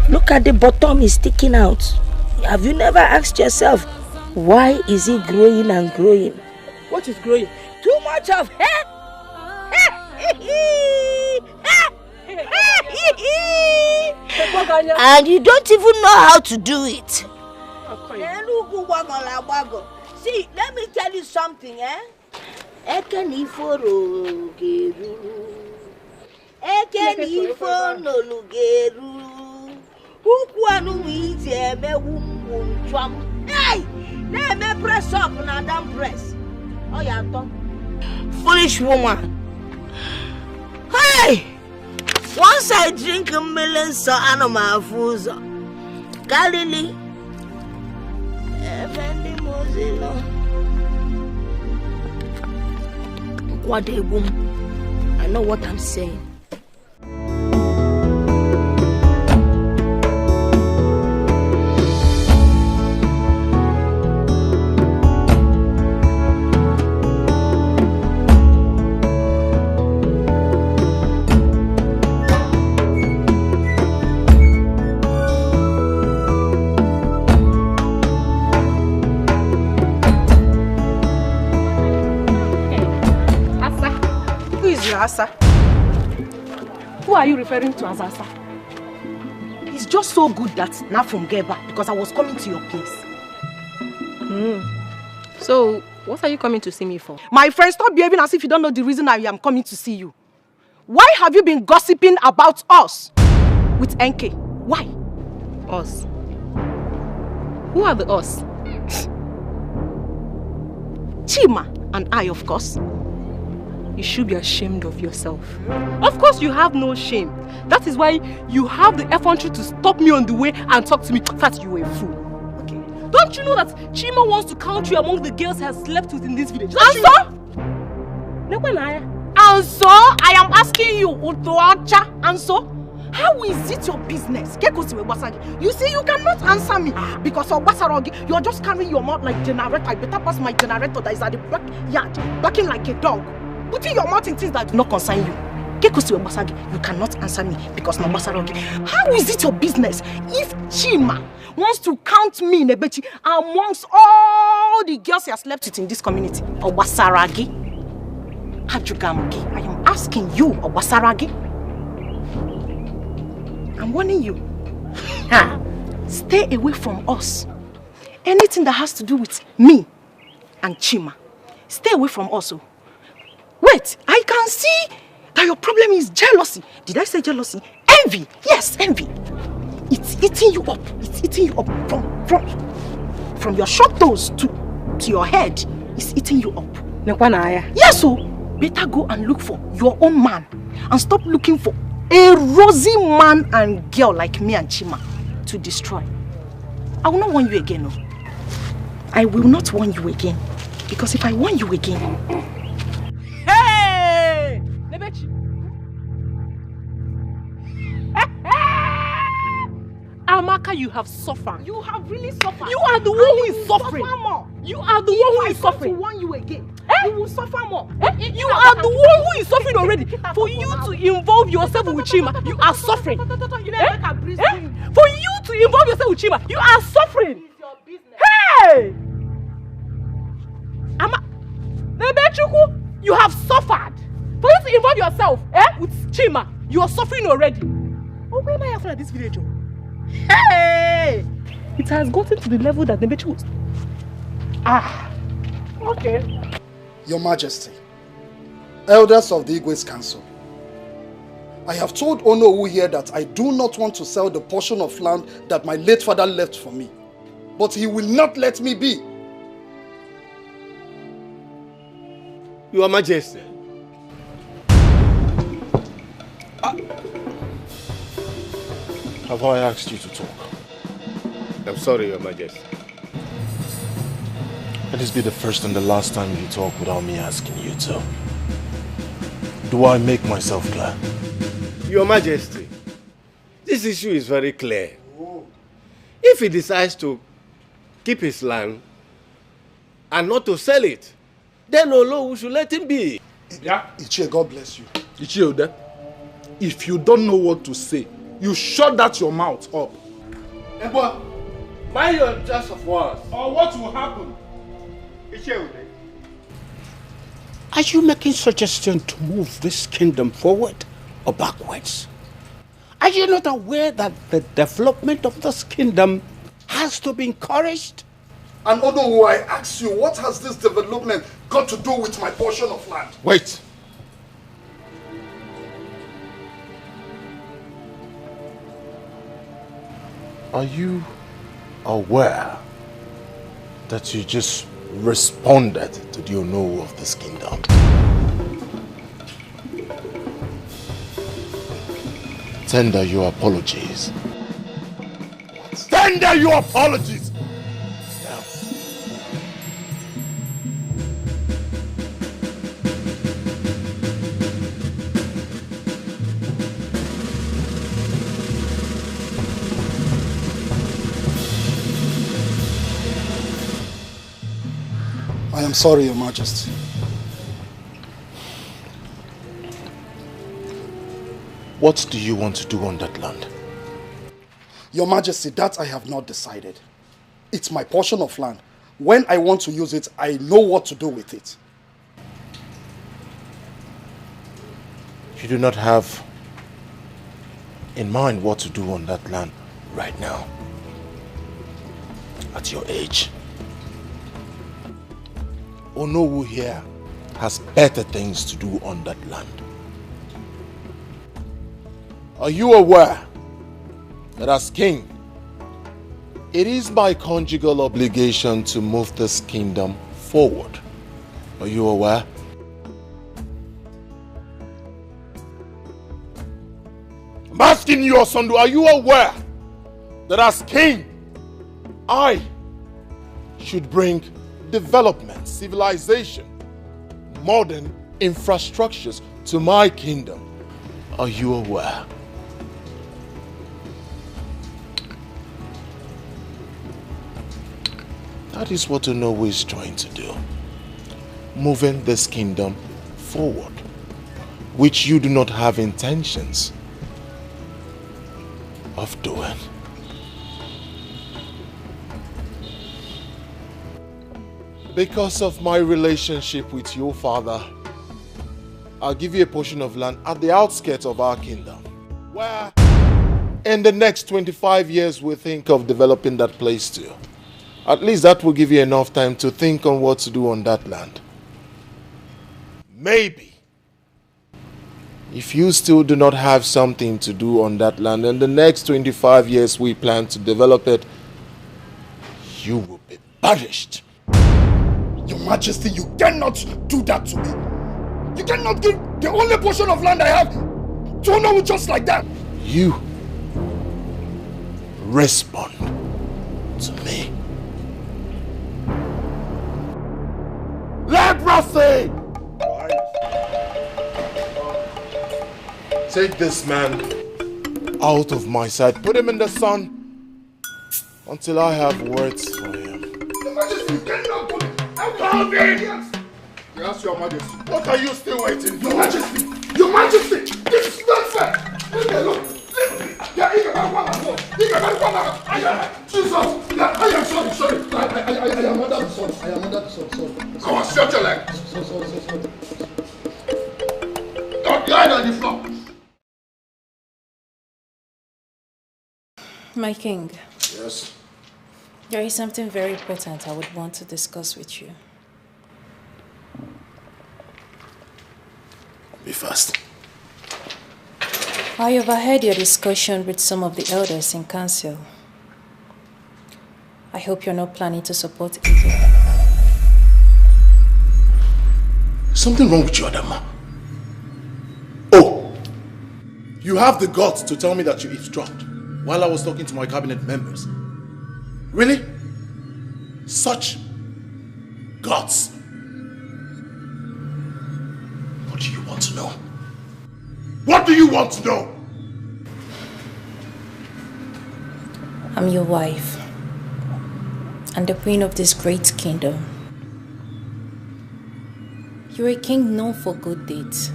Look at the bottom is sticking out. Have you never asked yourself, why is it growing and growing? What is growing? Too much of hair. And you don't even know how to do it. See, let me tell you something, Hey! Press up and don't press. Oh, yeah, foolish woman. Hey! Once I drink a million so animal foods. Galili. What a boom. I know what I'm saying. Asa. Who are you referring to as Asa? It's just so good that now from Geba because I was coming to your place. So, what are you coming to see me for? My friend, stop behaving as if you don't know the reason I am coming to see you. Why have you been gossiping about us with NK? Why? Us? Who are the us? Chima and I, of course. You should be ashamed of yourself. Of course you have no shame. That is why you have the effrontery to stop me on the way and talk to me that you were a fool. Okay. Don't you know that Chima wants to count you among the girls he has slept with in this village? And so? I am asking you, Utoacha, and so? How is it your business? You see, you cannot answer me because of Basarogi, you're just carrying your mouth like generator. I better pass my generator that is at the backyard, barking like a dog. Putting your mouth in things that do not concern you. You cannot answer me because no Basarogi. How is it your business if Chima wants to count me, Nebechi, amongst all the girls he has slept with in this community? Or Basaragi? Hajugamki, I am asking you, or Basaragi? I'm warning you. Stay away from us. Anything that has to do with me and Chima, stay away from us. Wait, I can see that your problem is jealousy. Did I say jealousy? Envy. Yes, envy. It's eating you up. It's eating you up from your short toes to your head. It's eating you up. Yes, so better go and look for your own man and stop looking for a rosy man and girl like me and Chima to destroy. I will not warn you again. No. I will not warn you again. Because if I warn you again... Hey! Amaka Amaka, you have suffered. You have really suffered. You are the one who is suffering. Suffer more. You are the one who is suffering. If I want you again, you will suffer more. You are the one who is suffering already. For you to involve yourself with Chima, you are suffering. For you to involve yourself with Chima, you are suffering. Hey! Nebechuku, you have suffered. For you to involve yourself with Chima, you are suffering already. Oh, where am I after this village? Hey! It has gotten to the level that Nebechuku... Okay. Your Majesty, elders of the Igwe's Council, I have told Onowu here that I do not want to sell the portion of land that my late father left for me. But he will not let me be. Your Majesty. Have I asked you to talk? I'm sorry, Your Majesty. Let this be the first and the last time you talk without me asking you to. Do I make myself clear? Your Majesty, this issue is very clear. If he decides to keep his land and not to sell it, then we should let him be. Yeah. Ichie, God bless you. Ichie, if you don't know what to say, you shut that your mouth up. Ebo, mind your choice of words. Or what will happen? Are you making suggestion to move this kingdom forward or backwards? Are you not aware that the development of this kingdom has to be encouraged? And Onowu, I ask you, what has this development got to do with my portion of land? Wait. Are you aware that you just responded to the Onowu of this kingdom? Tender your apologies. Tender your apologies! Now. I am sorry, Your Majesty. What do you want to do on that land? Your Majesty, that I have not decided. It's my portion of land. When I want to use it, I know what to do with it. You do not have in mind what to do on that land right now, at your age. Onowu here has better things to do on that land. Are you aware that as king, it is my conjugal obligation to move this kingdom forward? Are you aware? I'm asking you, Osundu, are you aware that as king, I should bring development, civilization, modern infrastructures to my kingdom? Are you aware? That is what Onowu is trying to do. Moving this kingdom forward, which you do not have intentions of doing. Because of my relationship with your father, I'll give you a portion of land at the outskirts of our kingdom, where in the next 25 years we'll think of developing that place too. At least that will give you enough time to think on what to do on that land. Maybe, if you still do not have something to do on that land, in the next 25 years we plan to develop it, you will be punished. Your Majesty, you cannot do that to me. You cannot give the only portion of land I have to Onowu just like that. You respond to me. Leprosy! Take this man out of my sight. Put him in the sun Until I have words for him. Your Majesty, get down, put it. I'm coming! Yes, Your Majesty. What are you still waiting for? Your Majesty! Your Majesty! This is not fair! Leave me alone! Leave me! Yeah, Jesus! Yeah, I am sorry. I am under the sun. Sorry. Come on, shut your leg! Sorry. Don't lie on the floor! My king. Yes? There is something very important I would want to discuss with you. Be fast. I overheard your discussion with some of the elders in council. I hope you're not planning to support evil. Something wrong with you, Adama. Oh! You have the guts to tell me that you eavesdropped while I was talking to my cabinet members. Really? Such guts. What do you want to know? What do you want to know? I'm your wife and the queen of this great kingdom. You're a king known for good deeds.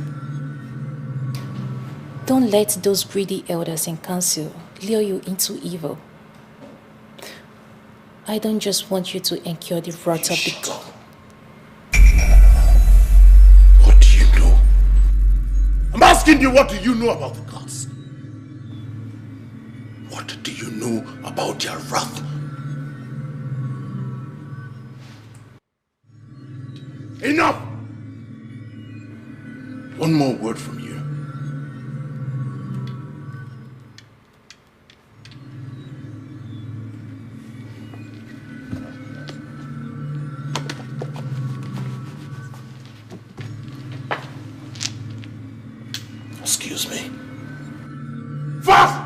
Don't let those greedy elders in council lure you into evil. I don't just want you to incur the wrath of the god. What do you know? I'm asking you, what do you know about the gods? What do you know about their wrath? Enough! One more word from you. Excuse me. Fast!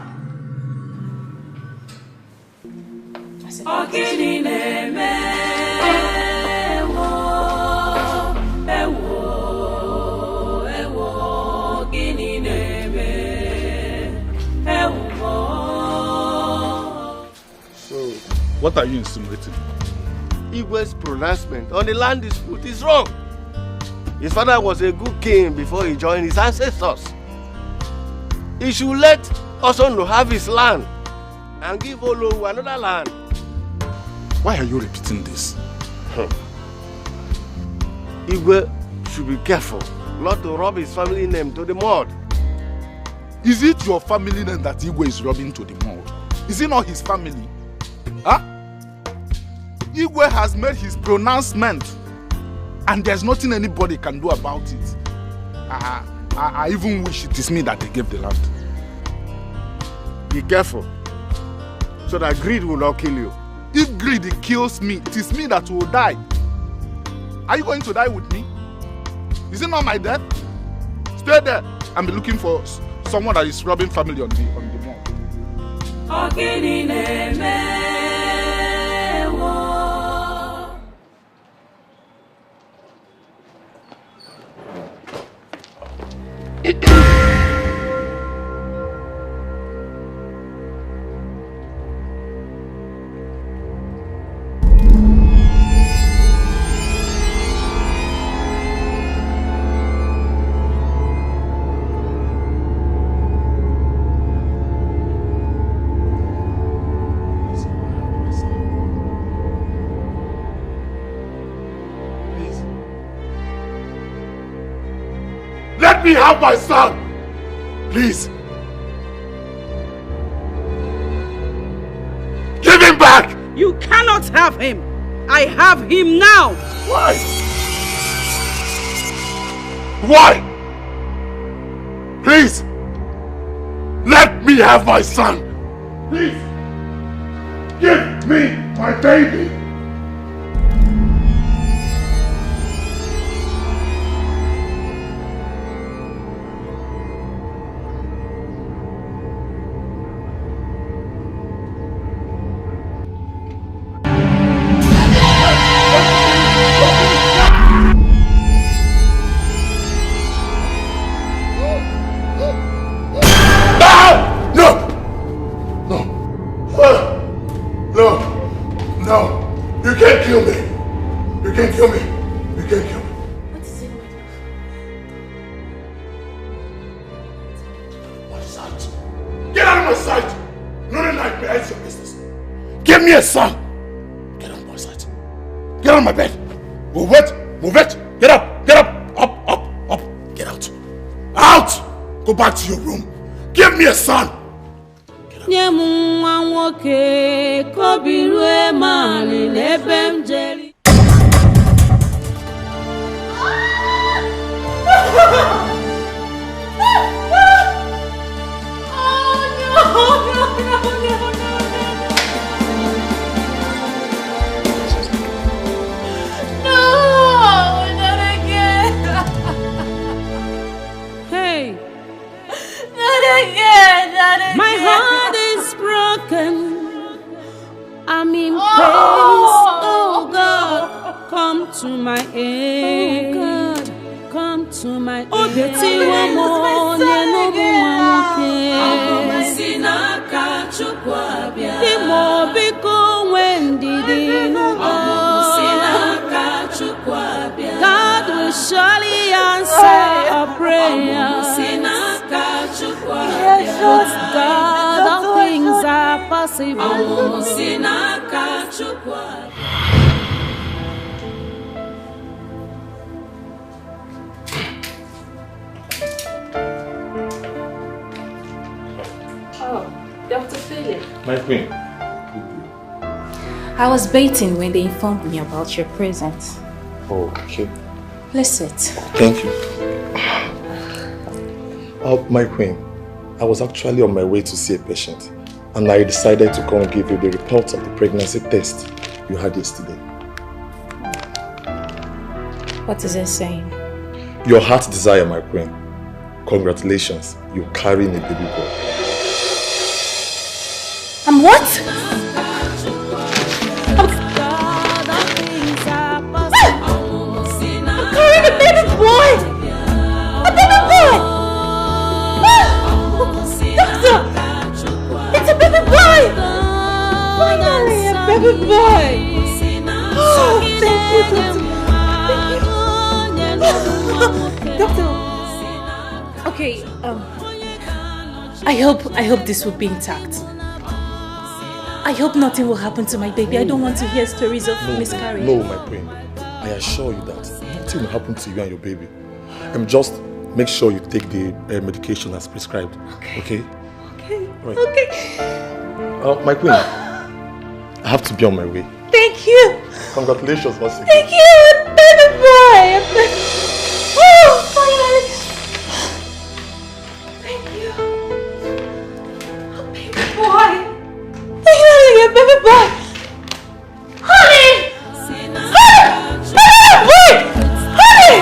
So, what are you insinuating? Igwe's pronouncement on the land dispute is wrong. His father was a good king before he joined his ancestors. He should let Osono have his land and give Olowu another land. Why are you repeating this? Igwe should be careful not to rub his family name to the mud. Is it your family name that Igwe is rubbing to the mud? Is it not his family? Huh? Igwe has made his pronouncement and there's nothing anybody can do about it. I even wish it is me that they gave the land. Be careful so that greed will not kill you. If greed kills me, it is me that will die. Are you going to die with me? Is it not my death? Stay there and be looking for someone that is robbing family on the mall. Let me have my son! Please! Give him back! You cannot have him! I have him now! Why? Why? Please! Let me have my son! Please! Give me my baby! No! No! You can't kill me! You can't kill me! You can't kill me! What is it? What is that? Get out of my sight! No, it's your business. Give me a son! Get out of my sight. Get out of my bed! Move it! Move it! Get up! Get up! Up! Get out! Out! Go back to your room. Give me a son! My heart is broken. I'm in pain. Oh God, come to my aid. Oh God, come to my aid. Oh, Betty, one more, no God will surely answer our prayers. Yes, God, all things are possible. Oh, Dr. Philip. My queen. I was baiting when they informed me about your presence. Oh, okay. Let's sit. Thank you. My queen, I was actually on my way to see a patient, and I decided to come and give you the results of the pregnancy test you had yesterday. What is it saying? Your heart's desire, my queen. Congratulations, you're carrying a baby boy. I'm what? I'm carrying a baby boy! A baby boy! Doctor! It's a baby boy! Finally, a baby boy! Oh, thank you, Doctor. Doctor. Okay, I hope this will be intact. I hope nothing will happen to my baby. I don't want to hear stories of miscarriage. No, my queen. I assure you that nothing will happen to you and your baby. Just make sure you take the medication as prescribed. Okay? Okay. Right. Okay. My queen, I have to be on my way. Thank you. Congratulations once again. Thank you, baby boy. Oh, finally. Thank you. Oh, baby boy. Finally, a baby boy. Honey. Honey. Honey. Honey.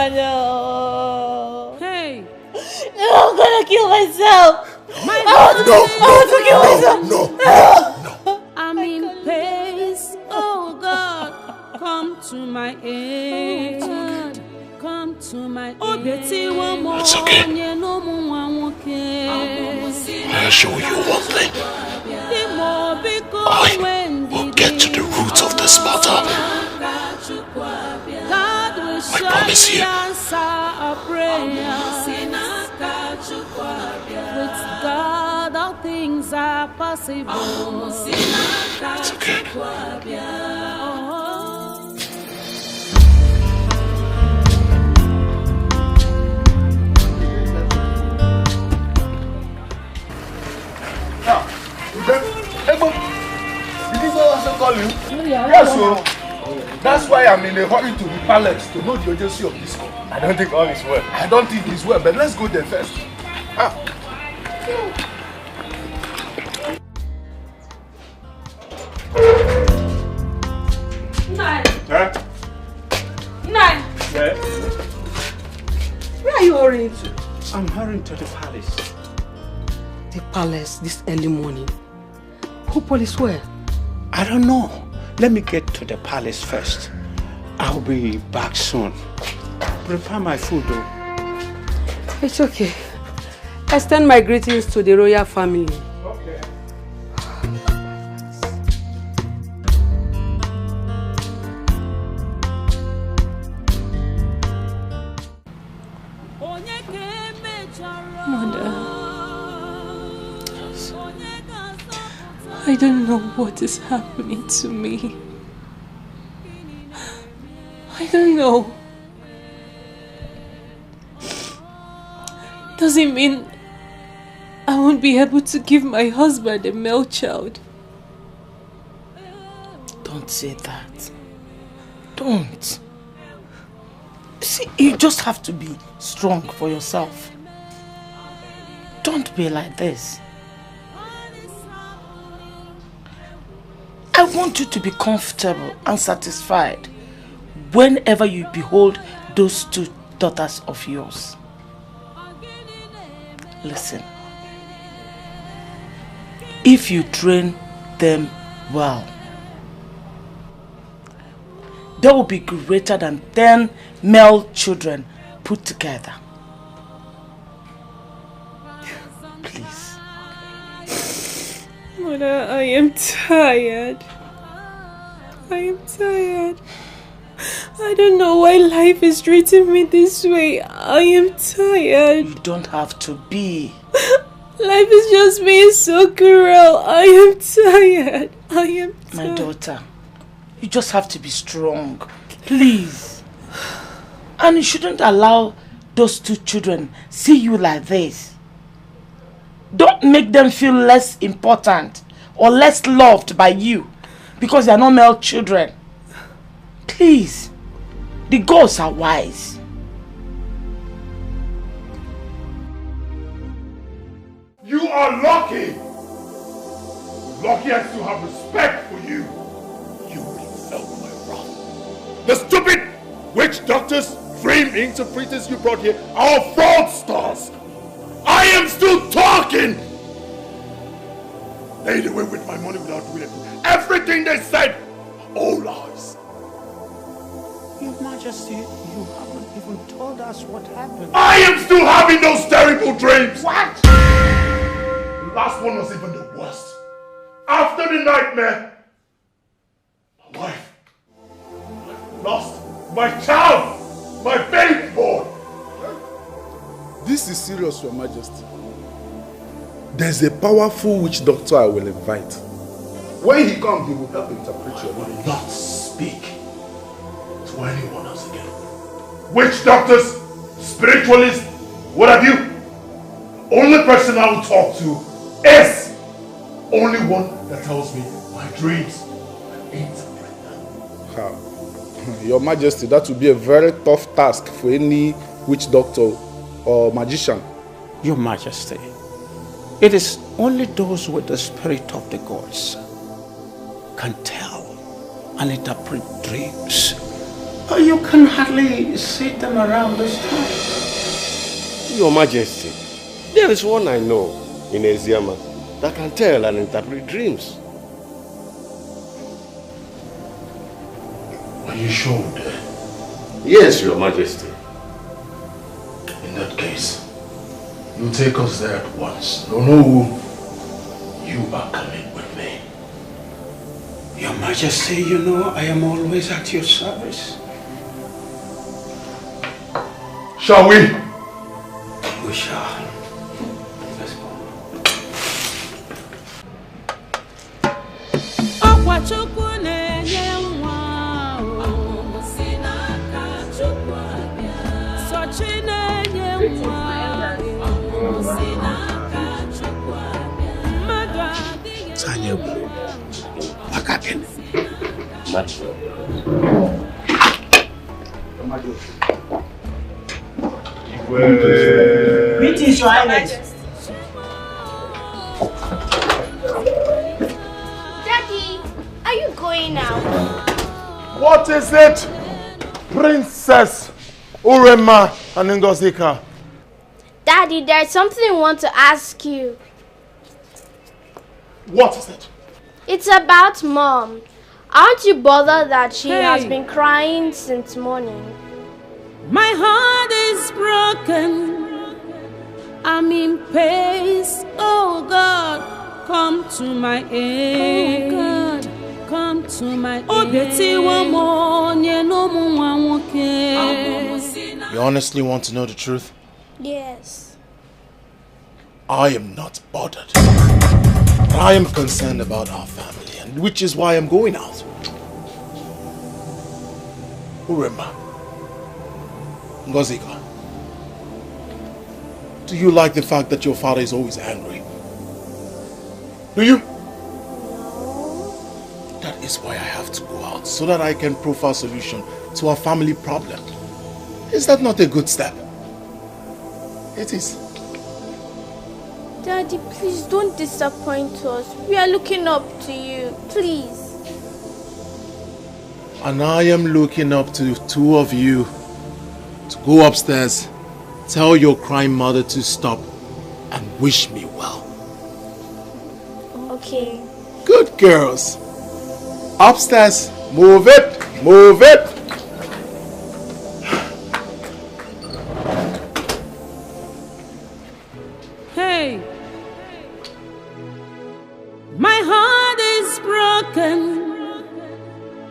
No. Hey. No, I'm gonna kill myself. I want to kill myself. No. I'm in pain. Oh God, come to my aid. Oh God, come to my aid. Oh, Betty, one more. It's okay. I assure you one thing. I will get to the roots of this matter. I promise you. With God, all things are possible. It's okay. Did this also call you? Yes, sir. That's why I'm in a hurry to the palace to know the urgency of this call. I don't think all is well. I don't think it's well, but let's go there first. Nine. Huh? Nine. Yeah. Where are you hurrying to? I'm hurrying to the palace. The palace this early morning? Who police where? I don't know. Let me get to the palace first. I'll be back soon. prepare my food though. It's okay. Extend my greetings to the royal family. Okay. Mother, I don't know what is happening to me. I don't know. Does it mean I won't be able to give my husband a male child? Don't say that. Don't. See, you just have to be strong for yourself. Don't be like this. I want you to be comfortable and satisfied whenever you behold those two daughters of yours. Listen, if you train them well, they will be greater than 10 male children put together. Please. Mother, I am tired. I am tired. I don't know why life is treating me this way. I am tired. You don't have to be. Life is just being so cruel. I am tired. I am tired. My daughter, you just have to be strong. Please. And you shouldn't allow those two children see you like this. Don't make them feel less important or less loved by you because they are not male children. Please. The gods are wise. You are lucky. Lucky I still have respect for you. You will felt my wrath. The stupid witch doctors, dream interpreters you brought here are fraudsters. I am still talking. They did away with my money without doing it. Everything they said, all lies. Your Majesty, you haven't even told us what happened. I am still having those terrible dreams. What? The last one was even the worst. After the nightmare, my wife, I lost my child, my baby boy. This is serious, Your Majesty. There's a powerful witch doctor I will invite. When he comes, he will help interpret your mind. I will not speak to anyone else again. Witch doctors, spiritualists, what have you? Only person I will talk to is only one that tells me my dreams and interpret them. Your Majesty, that will be a very tough task for any witch doctor or magician. Your Majesty, it is only those with the spirit of the gods can tell and interpret dreams. You can hardly see them around this time. Your Majesty, there is one I know in Eziama that can tell and interpret dreams. Are you sure? Yes, Your Majesty. In that case, you take us there at once. No, you are coming with me. Your Majesty, you know I am always at your service. Shall we? We shall. Let's go. Greetings, Your Highness. Daddy, are you going now? What is it, Princess Urema and Ngozika? Daddy, there's something I want to ask you. What is it? It's about Mom. Aren't you bothered that she has been crying since morning? My heart is broken. I'm in pain. Oh God, come to my aid. Oh God, come to my aid. You honestly want to know the truth? Yes. I am not bothered. I am concerned about our family, and which is why I'm going out. Urema, Ngozika, do you like the fact that your father is always angry? Do you? That is why I have to go out, so that I can profile a solution to our family problem. Is that not a good step? It is. Daddy, please don't disappoint us. We are looking up to you. Please. And I am looking up to the two of you to go upstairs, tell your crying mother to stop, and wish me well. Okay. Good girls. Upstairs. Move it. Move it. Hey, my heart is broken.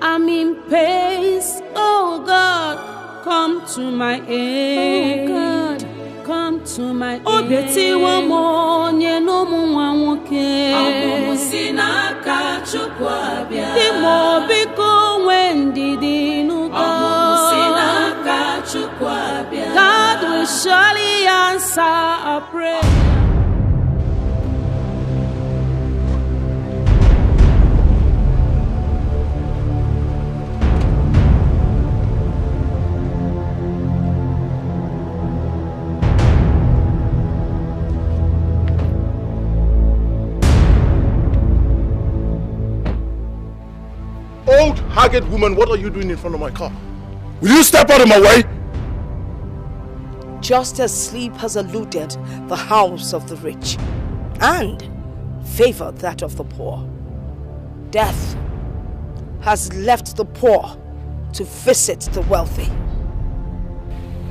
I'm in pain. Oh God, come to my aid. Oh God, come to my aid. Oh, Betty, one more, no more, God will surely answer our prayer. Old, haggard woman, what are you doing in front of my car? Will you step out of my way? Just as sleep has eluded the house of the rich and favored that of the poor, death has left the poor to visit the wealthy.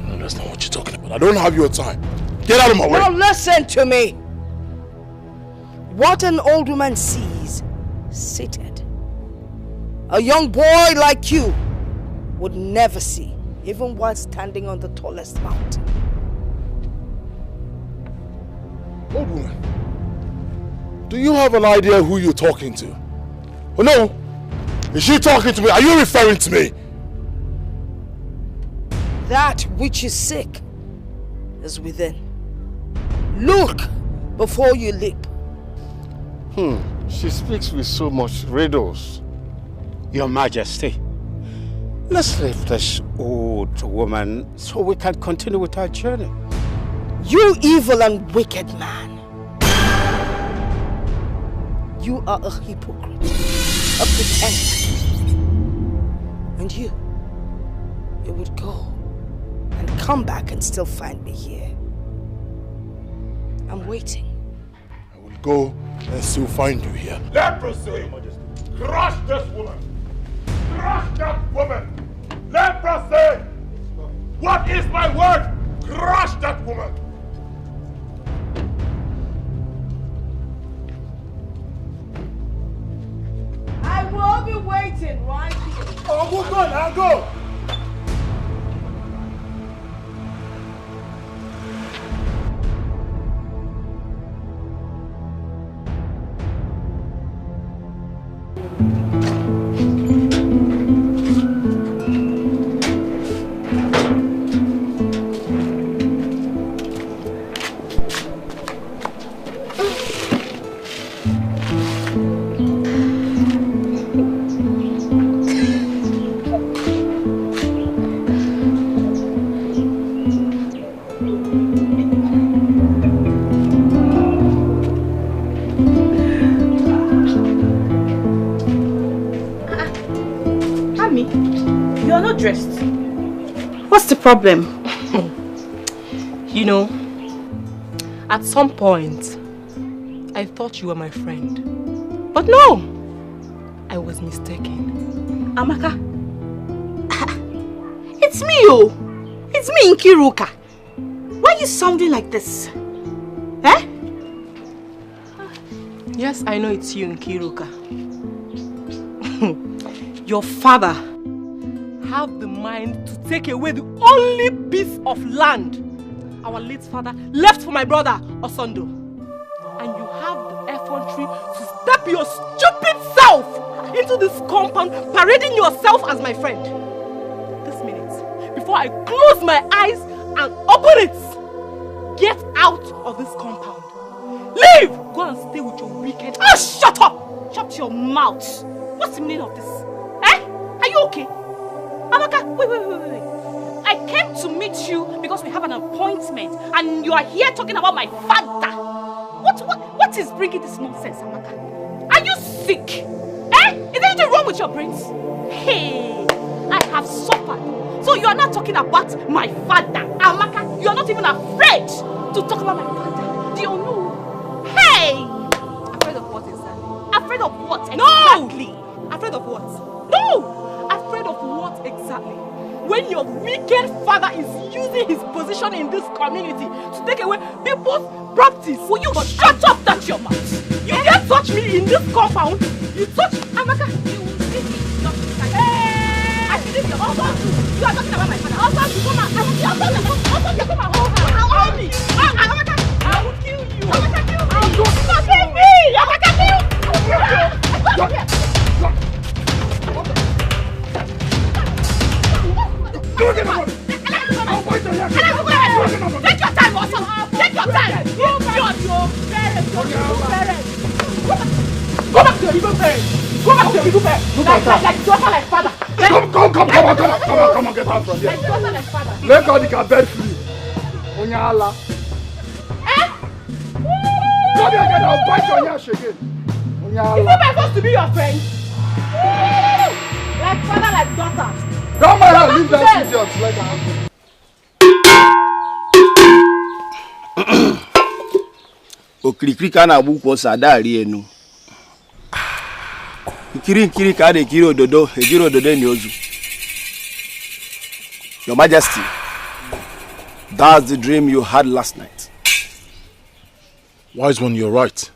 No, that's not what you're talking about. I don't have your time. Get out of my way. Now listen to me. What an old woman sees seated, a young boy like you would never see, even while standing on the tallest mountain. Old woman, do you have an idea who you're talking to? Oh no, is she talking to me? Are you referring to me? That which is sick is within. Look before you leap. She speaks with so much riddles. Your Majesty, let's leave this old woman so we can continue with our journey. You evil and wicked man. You are a hypocrite, a pretender. And you would go and come back and still find me here. I'm waiting. I will go and still find you here. Leprosy! Crush this woman! Crush that woman! Leprosy! What is my word? Crush that woman! I will be waiting right here. Oh, we're good. I'll go. Dressed. What's the problem? You know, at some point, I thought you were my friend. But no! I was mistaken. Amaka, it's me, oh! It's me, Nkiruka. Why are you sounding like this? Eh? Yes, I know it's you, Nkiruka. Your father have the mind to take away the only piece of land our late father left for my brother, Osondo. And you have the effrontery to step your stupid self into this compound, parading yourself as my friend. This minute, before I close my eyes and open it, get out of this compound. Leave! Go and stay with your wicked... Oh, shut up! Shut your mouth! What's the meaning of this? Eh? Are you okay? Amaka, wait. I came to meet you because we have an appointment and you are here talking about my father. What is bringing this nonsense, Amaka? Are you sick? Eh? Is there anything wrong with your brains? Hey, I have suffered. So you are not talking about my father. Amaka, you are not even afraid to talk about my father. Do you know? Hey! Afraid of what exactly? Afraid of what exactly? No! Afraid of what? No! Afraid of what exactly? When your wicked father is using his position in this community to take away people's properties. Will you shut up? That's your mouth. You dare touch me in this compound? You touch Amaka? You will see me. Hey! I believe your husband. You are talking about my father. Husband, you come out. I will kill you. Husband, you come out. Hold me. Amaka, I will kill you. Amaka, kill me. Stop me. Amaka, kill you. Stop here. Take your time, also. Take your time. Your parents. Go back to your evil parents. Go back to your evil parents. Like daughter, like father. Come on, get out from here. Like daughter, like father. Let God get bed free. Onyala. Eh? Come here, get out. Bite your ears again. Onyala. Is it supposed to be your friend? Like father, like daughter. Come on, leave that idiot. Let her. Okirikiri ka na agbu kwọ sadari enu. Nkiri ka de kiri ododo, ejiri ododo ni ozu. Your Majesty, that's the dream you had last night. Wise one, you're right.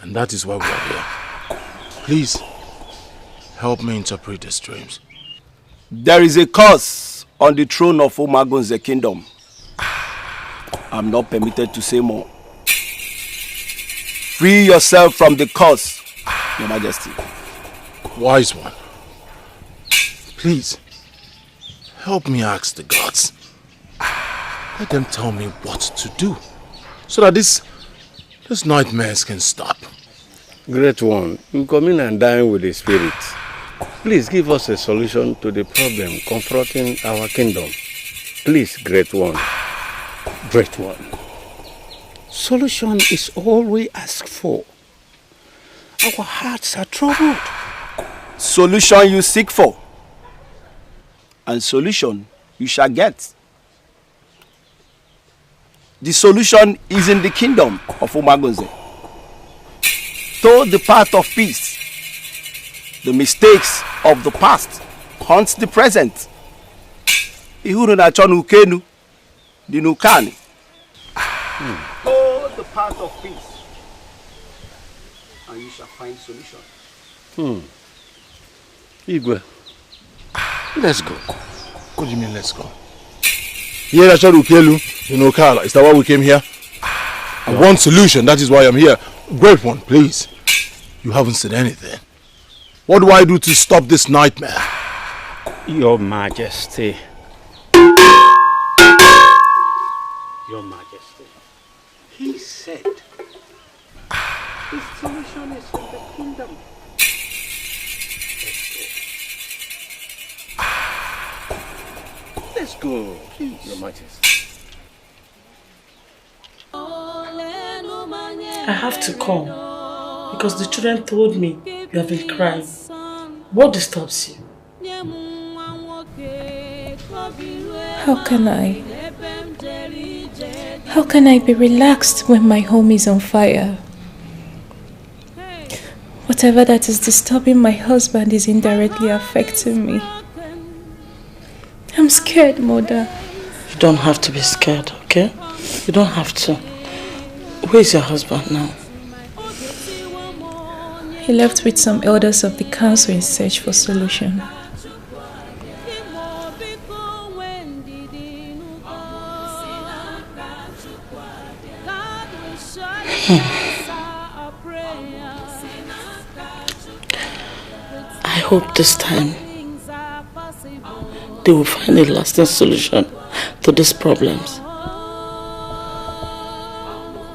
And that is why we are here. Please, help me interpret these dreams. There is a curse on the throne of Umagunze kingdom. I'm not permitted to say more. Free yourself from the curse, Your Majesty. Wise one, please, help me ask the gods. Let them tell me what to do, so that these nightmares can stop. Great one, you come in and dine with the spirit. Please give us a solution to the problem confronting our kingdom. Please, great one. Great one. Solution is all we ask for. Our hearts are troubled. Solution you seek for, and solution you shall get. The solution is in the kingdom of Umagunze. Though the path of peace, the mistakes of the past haunts the present. Ihuru na chonu ukenu, di nukani. Though the path of peace, and you shall find solution. Igwe, let's go. What do you mean, let's go? Yeah, that's what Ukelu, in Okala. Is that why we came here? I want solution, that is why I'm here. Great one, please. You haven't said anything. What do I do to stop this nightmare? Your Majesty. Your Majesty. He said, the solution is in the kingdom. Let's go, please. Your Majesty. I have to come because the children told me you have been crying. What disturbs you? How can I? How can I be relaxed when my home is on fire? Whatever that is disturbing my husband is indirectly affecting me. I'm scared, Mother. don't have to be scared, okay? You don't have to. Where is your husband now? He left with some elders of the council in search for solution. I hope this time they will find a lasting solution to these problems.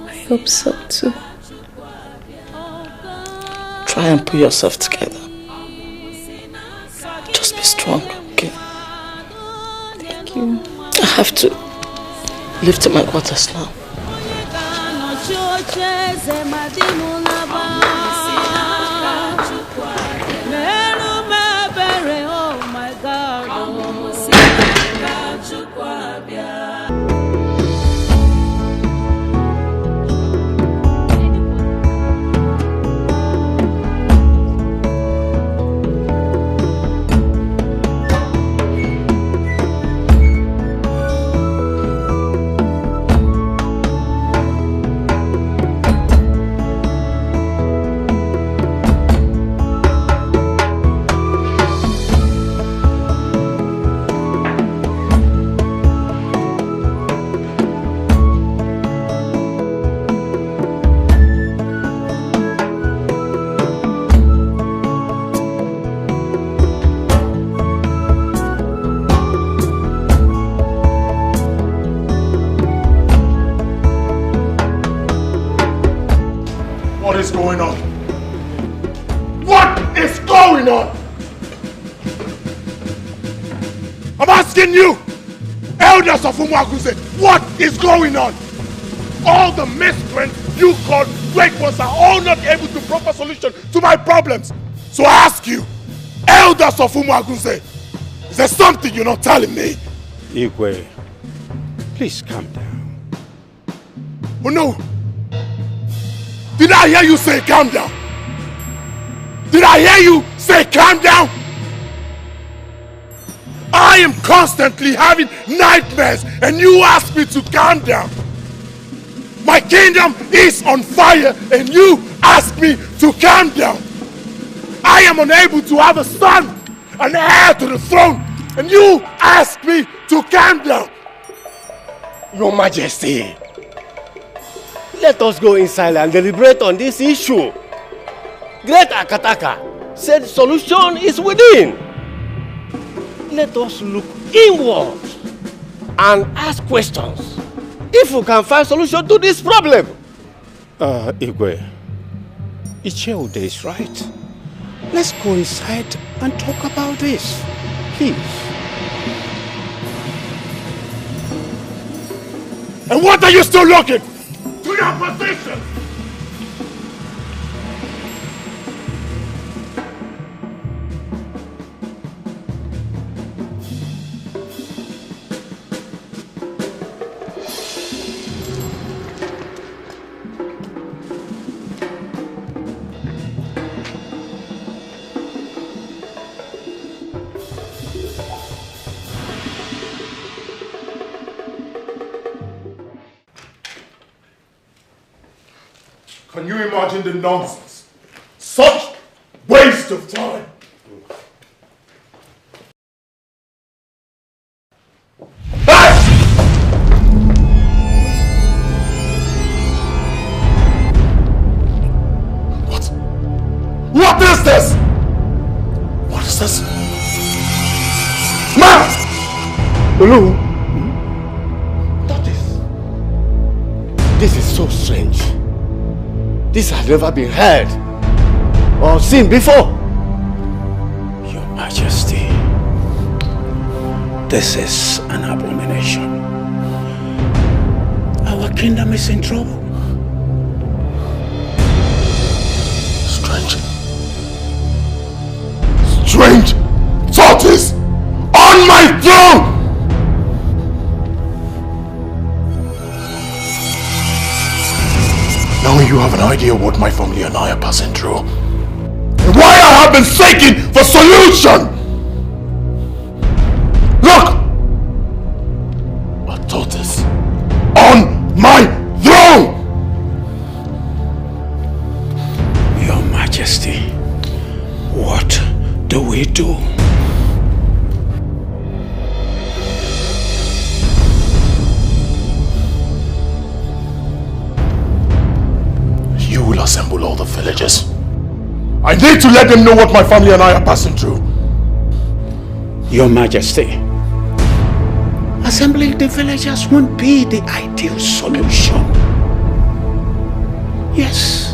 I hope so too. Try and pull yourself together. Just be strong, okay? Thank you. I have to leave to my quarters now. What is going on? What is going on? I'm asking you, elders of Umuaguze, what is going on? All the miscreants you call great ones are all not able to proper solution to my problems. So I ask you, elders of Umuaguze, is there something you're not telling me? Igwe, please calm down. Oh no! Did I hear you say calm down? Did I hear you say calm down? I am constantly having nightmares and you ask me to calm down. My kingdom is on fire and you ask me to calm down. I am unable to have a son, an heir to the throne, and you ask me to calm down. Your Majesty, let us go inside and deliberate on this issue. Great Akataka said the solution is within. Let us look inward and ask questions if we can find solution to this problem. Igwe, Icheude is right. Let's go inside and talk about this, please. And what are you still looking? To your position! Can you imagine the nonsense? Such waste of time! Hey! What is this? What is this? Man! Olu! This is so strange. This has never been heard or seen before. Your Majesty, this is an abomination. Our kingdom is in trouble. Strange. Strange thoughts on my throne! Now you have an idea what my family and I are passing through. And why I have been seeking for solution! Look! But all the villagers. I need to let them know what my family and I are passing through. Your Majesty, assembling the villagers won't be the ideal solution. Yes.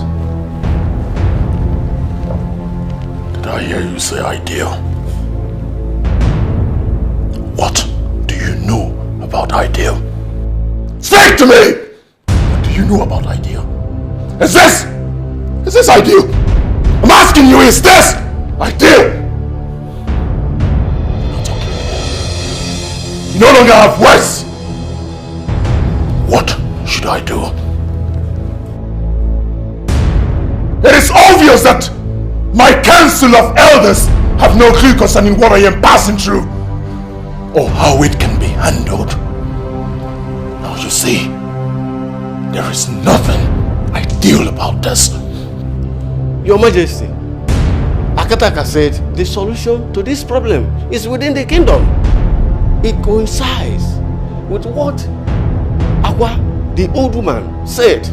Did I hear you say ideal? What do you know about ideal? Speak to me! What do you know about ideal? Is this ideal? I'm asking you, is this ideal? You no longer have words. What should I do? It is obvious that my council of elders have no clue concerning what I am passing through or how it can be handled. Now you see, there is nothing ideal about this. Your Majesty, Akataka said the solution to this problem is within the kingdom. It coincides with what Akwa, the old woman, said.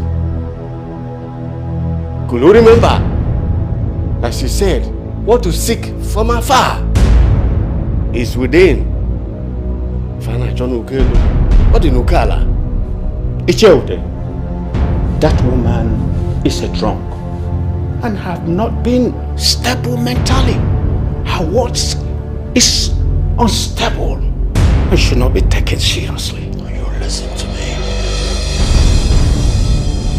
Could you remember that she said what to seek from afar is within? What in Ukala? Icheude, that woman is a drunk and have not been stable mentally. Her words is unstable and should not be taken seriously. You listen to me.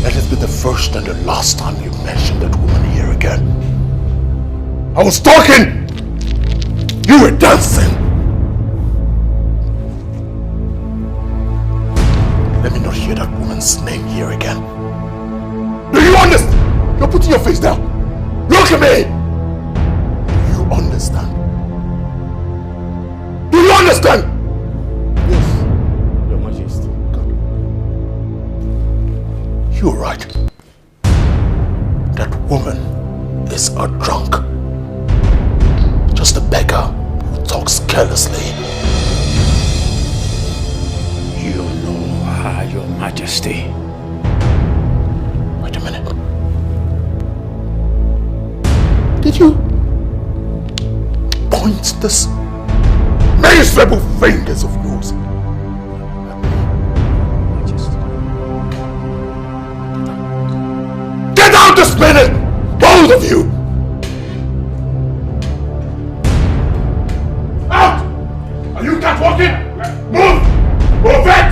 Let it be the first and the last time you mention that woman here again. I was talking! You were dancing! Let me not hear that woman's name here again. Do you understand? You're putting your face down. Look at me! Do you understand? Do you understand? Yes, Your Majesty. Good. You're right. That woman is a drunk. Just a beggar who talks carelessly. You know her, Your Majesty. Wait a minute. Did you point this miserable fingers of yours at me? Get out this minute! Both of you! Out! Are you catwalking? Move! Move it!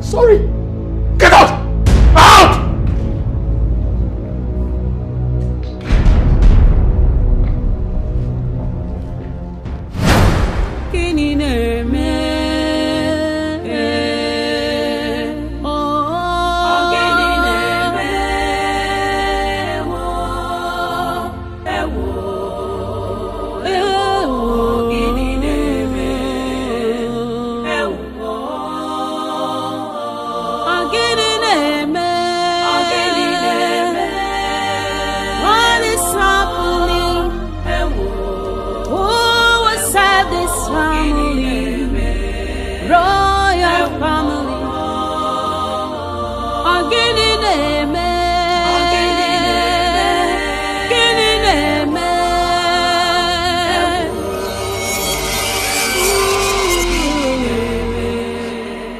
Sorry. Get out! Out!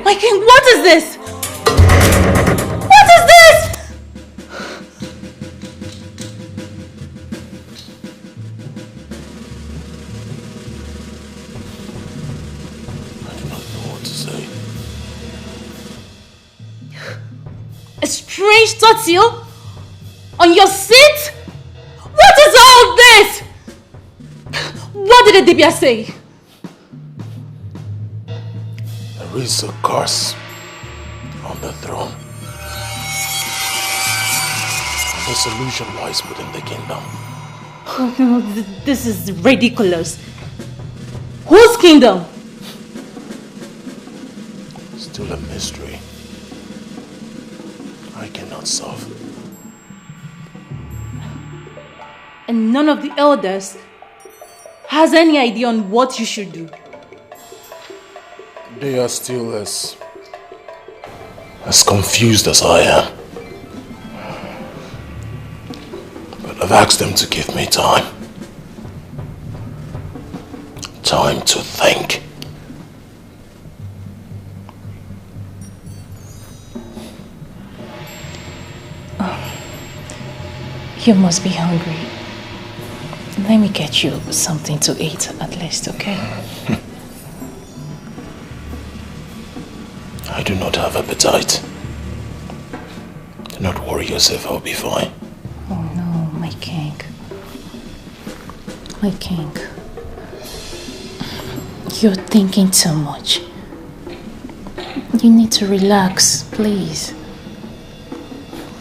My king, what is this? What is this? I do not know what to say. A strange turtle on your seat? What is all this? What did the Dibia say? There is a curse on the throne. The solution lies within the kingdom. Oh, no, this is ridiculous. Whose kingdom? Still a mystery. I cannot solve. And none of the elders has any idea on what you should do. They are still as confused as I am. But I've asked them to give me time. Time to think. You must be hungry. Let me get you something to eat at least, okay? I do not have appetite. Do not worry yourself, I'll be fine. Oh no, my king. My king. You're thinking too much. You need to relax, please.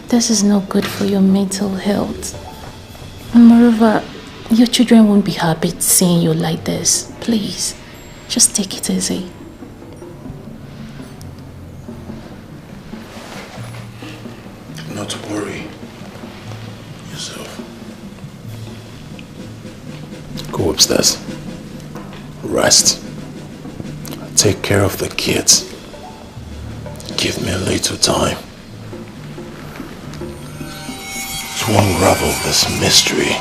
This is not good for your mental health. And moreover, your children won't be happy seeing you like this. Please, just take it easy. Do not worry yourself. Go upstairs. Rest. Take care of the kids. Give me a little time to unravel this mystery.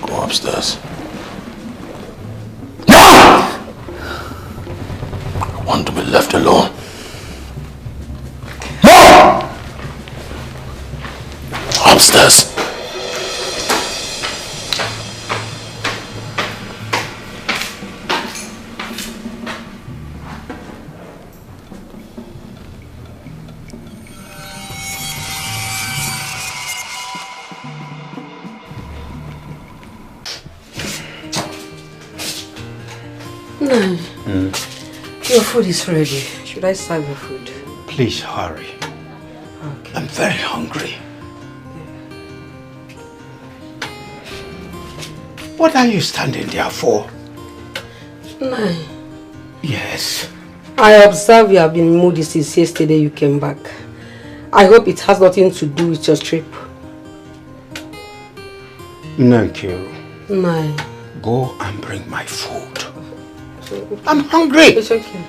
Go upstairs. I want to be left alone. Upstairs. No. Your food is ready. Should I serve your food? Please hurry. Okay. I'm very hungry. What are you standing there for? No. Yes. I observe you have been moody since yesterday you came back. I hope it has nothing to do with your trip. Thank you. No. Go and bring my food. I'm hungry. It's okay.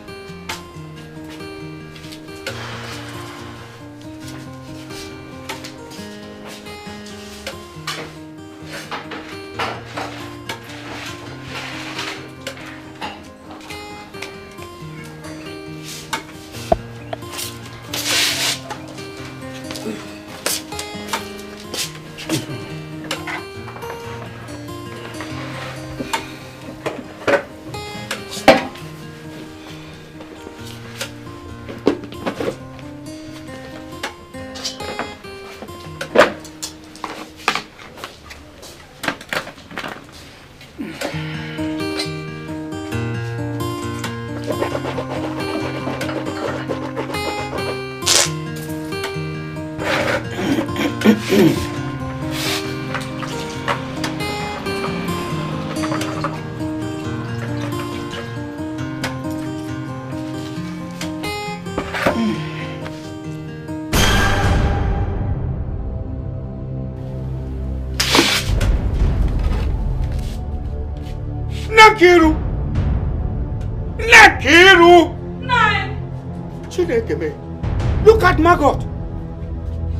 Nakiru! Nakiru! Nine! Chinekeme, look at Margot!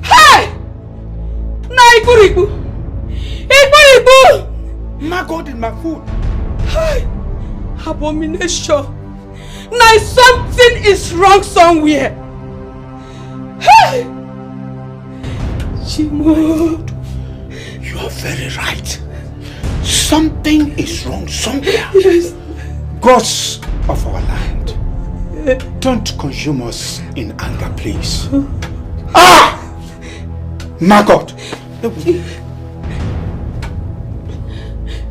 Hey! Naikuriku! Ikuriku! Margot in my food! Hey! Abomination! Now something is wrong somewhere! Hey! Chimod! You are very right. Something is wrong somewhere. Yes. Gods of our land, don't consume us in anger, please. Ah! Margot!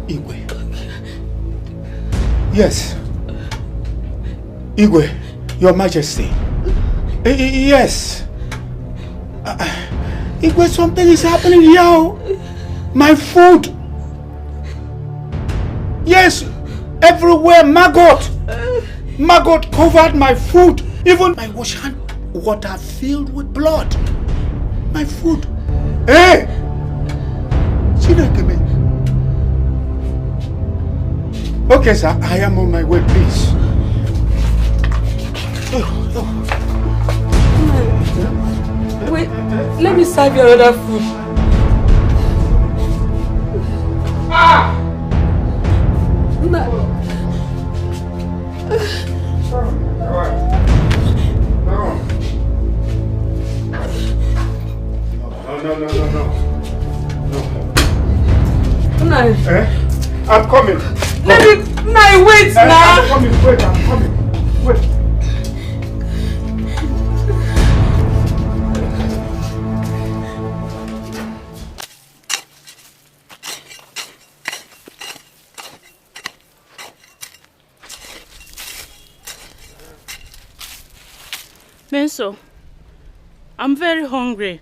Igwe. Yes. Igwe, Your Majesty. Yes. Igwe, something is happening here. My food. Yes, everywhere, Margot. Margot covered my food. Even my wash hand water filled with blood. My food. Hey! Okay, sir, I am on my way, please. Wait, let me serve you another food. Ah! No. I'm coming. Let me wait now. I'm coming. Wait, I'm coming. Wait. Benso, I'm very hungry.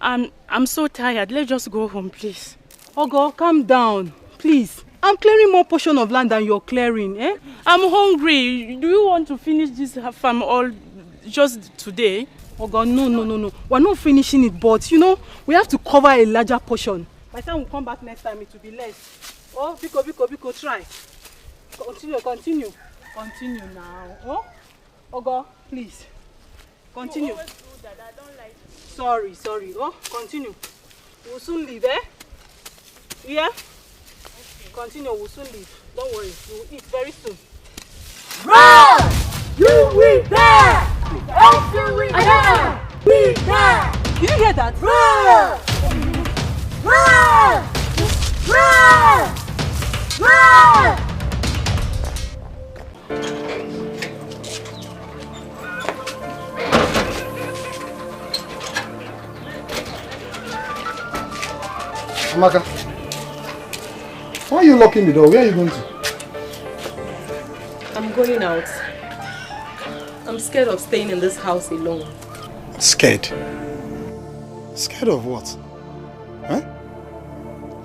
I'm so tired. Let's just go home, please. Ogo, calm down, please. I'm clearing more portion of land than you're clearing, eh? I'm hungry. Do you want to finish this farm all just today? Ogo, no. We're not finishing it, but you know, we have to cover a larger portion. By the time we come back next time, it will be less. Oh, Biko, try. Continue now. Oh, Ogo, please. Continue. You always do that. I don't like it. Sorry. Oh, continue. We'll soon leave, eh? Yeah? Okay. Continue, we'll soon leave. Don't worry, we'll eat very soon. Run! You will die! After we die! We die! Did you hear that? Run! Run! Amaka, why are you locking the door? Where are you going to? I'm going out. I'm scared of staying in this house alone. Scared? Scared of what? Huh?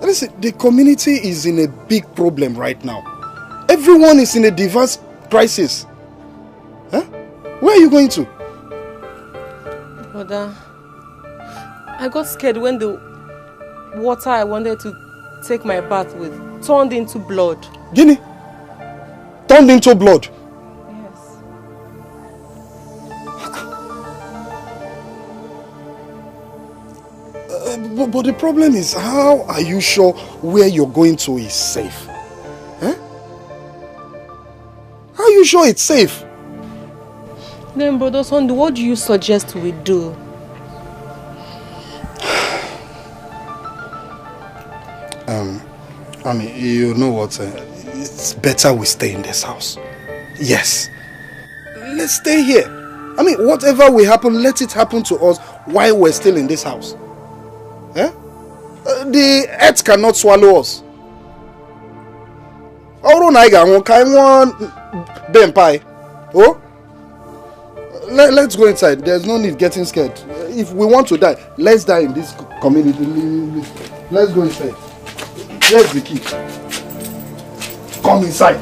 Listen, the community is in a big problem right now. Everyone is in a diverse crisis. Huh? Where are you going to? Brother, I got scared when the water I wanted to take my bath with turned into blood. Guinea? Turned into blood? Yes. But the problem is, how are you sure where you're going to is safe? Huh? How are you sure it's safe? Then, Brother Sunday, what do you suggest we do? I mean, you know what? It's better we stay in this house. Yes. Let's stay here. I mean, whatever will happen, let it happen to us while we're still in this house. Eh? The earth cannot swallow us. Oh, let's go inside. There's no need getting scared. If we want to die, let's die in this community. Let's go inside. Here's the key. Come inside.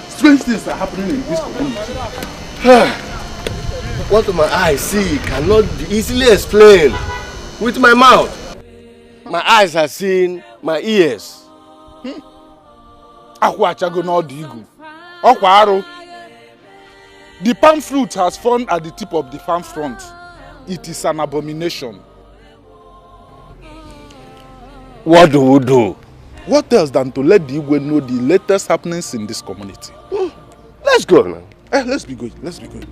Strange things are happening in this community. What my eyes see cannot be easily explained with my mouth. My eyes have seen my ears. The palm fruit has fallen at the tip of the farm front. It is an abomination. What do we do? What else than to let the Igwe know the latest happenings in this community? Let's go now. Let's be going. Let's be going.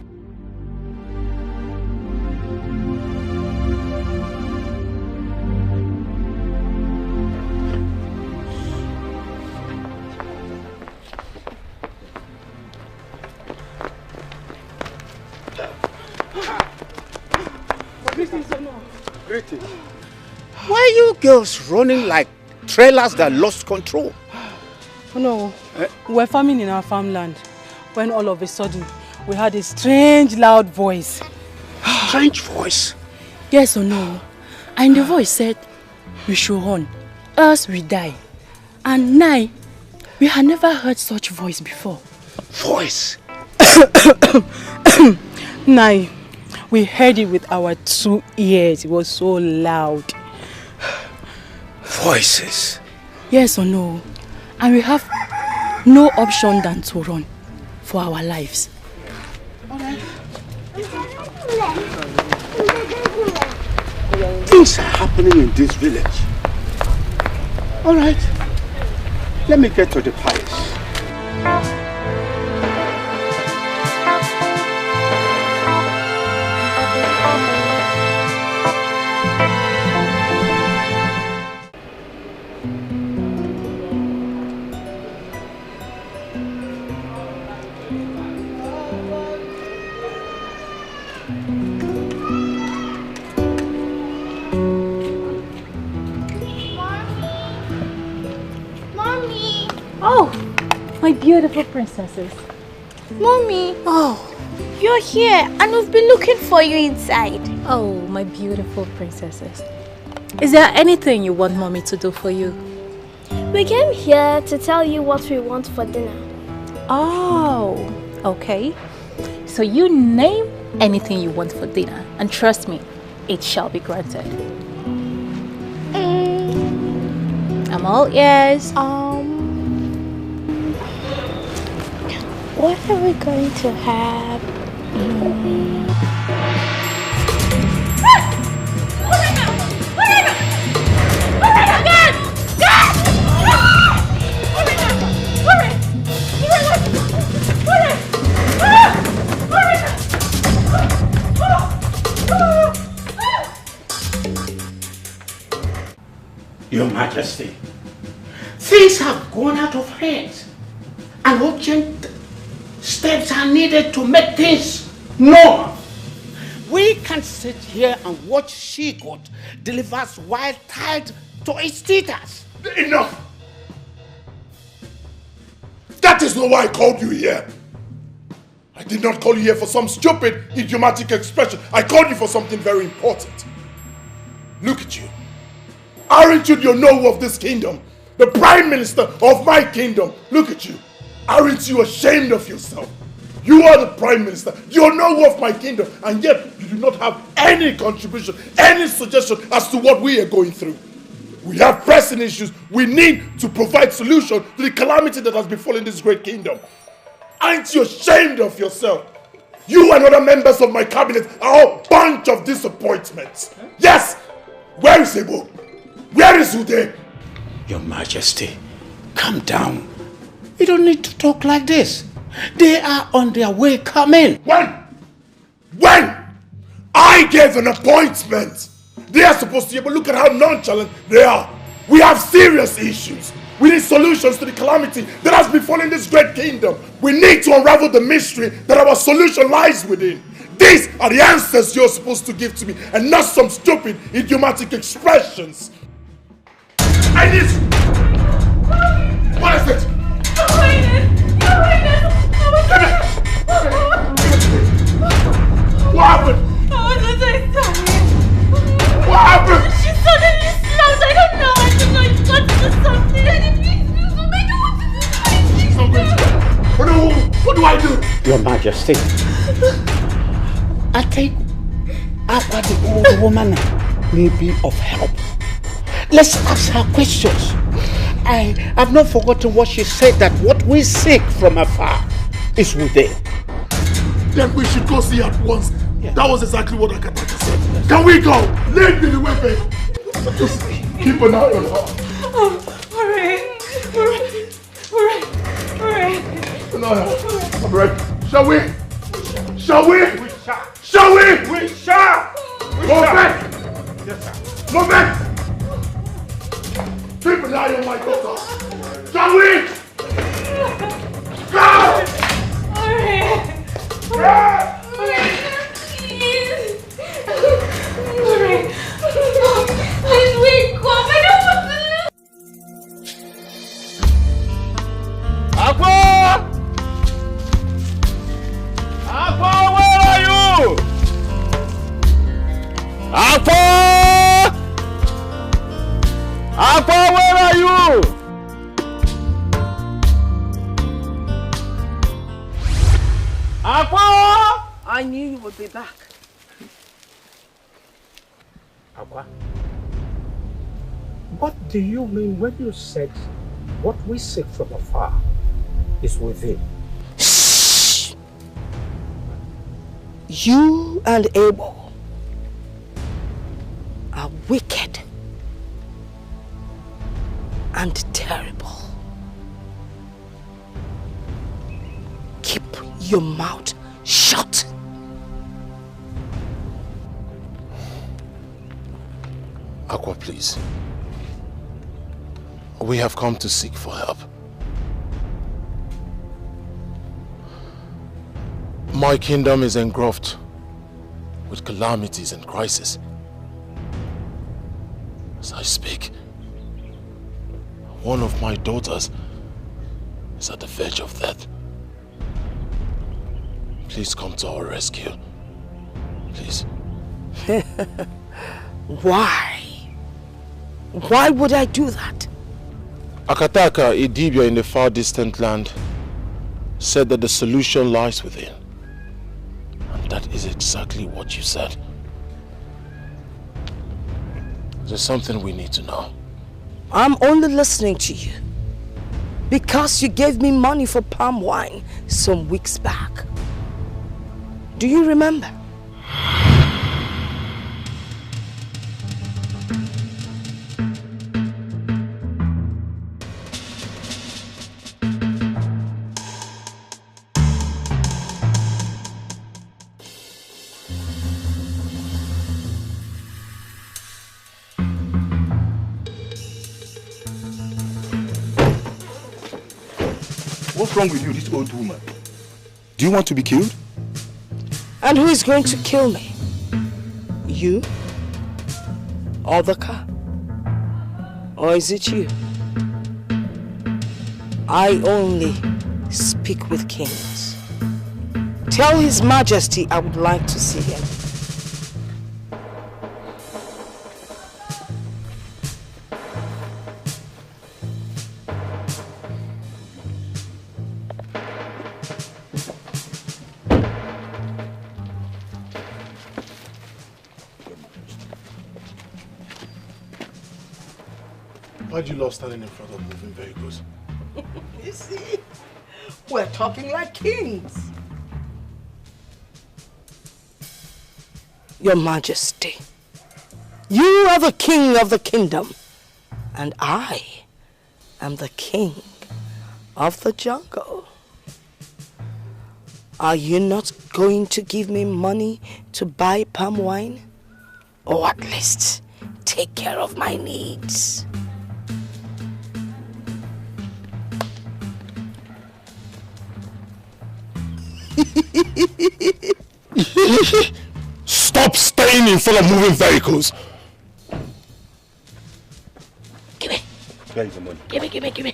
Greetings. Why are you girls running like trailers that lost control? Oh no, we were farming in our farmland when all of a sudden we heard a strange loud voice. Strange voice? Yes or no? And the voice said, we should run, else we die. And now, we had never heard such voice before. Voice? Now, we heard it with our 2 ears. It was so loud. Voices? Yes or no? And we have no option than to run for our lives. Things are happening in this village. Alright, let me get to the palace. Oh, my beautiful princesses. Mommy. Oh. You're here and we've been looking for you inside. Oh, my beautiful princesses. Is there anything you want mommy to do for you? We came here to tell you what we want for dinner. Oh, okay. So you name anything you want for dinner and trust me, it shall be granted. I'm all ears. What are we going to have? Your Majesty, things have gone out of hand and urgent steps are needed to make things normal. We can't sit here and watch she-goat delivers wild child to its teethers. Enough! That is not why I called you here. I did not call you here for some stupid, idiomatic expression. I called you for something very important. Look at you. Aren't you the Onowu of this kingdom? The Prime Minister of my kingdom. Look at you. Aren't you ashamed of yourself? You are the Prime Minister, the Onowu of my kingdom, and yet you do not have any contribution, any suggestion as to what we are going through. We have pressing issues. We need to provide solution to the calamity that has befallen this great kingdom. Aren't you ashamed of yourself? You and other members of my cabinet are a bunch of disappointments. Yes! Where is Ebo? Where is Ude? Your Majesty, calm down. You don't need to talk like this. They are on their way coming. When? I gave an appointment. They are supposed to be able to look at how nonchalant they are. We have serious issues. We need solutions to the calamity that has befallen this great kingdom. We need to unravel the mystery that our solution lies within. These are the answers you're supposed to give to me and not some stupid, idiomatic expressions. I need... What is it? What happened? What happened? She suddenly snapped. I don't know. It got into something. What do I do? Your Majesty, I think Aqua, the old woman, may be of help. Let's ask her questions. I have not forgotten what she said, that what we seek from afar is within. Then we should go see at once. Yeah. That was exactly what Akataka said. Yes. Can we go? Lead me the way, babe. Just keep an eye on her. Alright. No. I'm ready. Shall we? Shall we? Shall we? We shall. Movement. Yes, sir. Movement. Keep an eye on my daughter. Shall we? Go! Alright. Aqua, where are you? Aqua! I knew you would be back. Aqua, what do you mean when you said what we seek from afar is within? Shh! You and Abel are wicked and terrible. Keep your mouth shut. Aqua, please. We have come to seek for help. My kingdom is engulfed with calamities and crises. As I speak, one of my daughters is at the verge of death. Please come to our rescue. Please. Why? Why would I do that? Akataka, a Dibia in the far distant land, said that the solution lies within. And that is exactly what you said. There's something we need to know. I'm only listening to you because you gave me money for palm wine some weeks back. Do you remember? What's wrong with you, this old woman? Do you want to be killed? And who is going to kill me? You? Or the car? Or is it you? I only speak with kings. Tell His Majesty I would like to see him. Why do you love standing in front of moving vehicles? You see, we're talking like kings. Your Majesty, you are the king of the kingdom, and I am the king of the jungle. Are you not going to give me money to buy palm wine? Or at least take care of my needs? Stop staying in front of moving vehicles! Give me. Where is the money? Give me.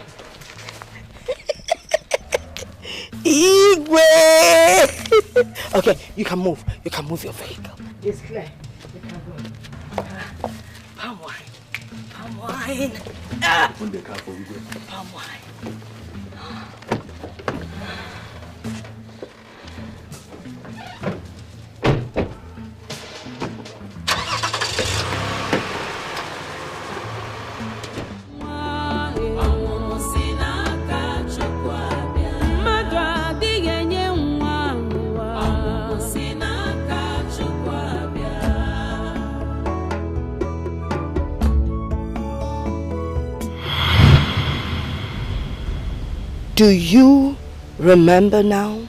Igwe! Okay, you can move. You can move your vehicle. It's clear. You can go. Palm wine. Palm wine. Open the car for you. Palm wine. Do you remember now?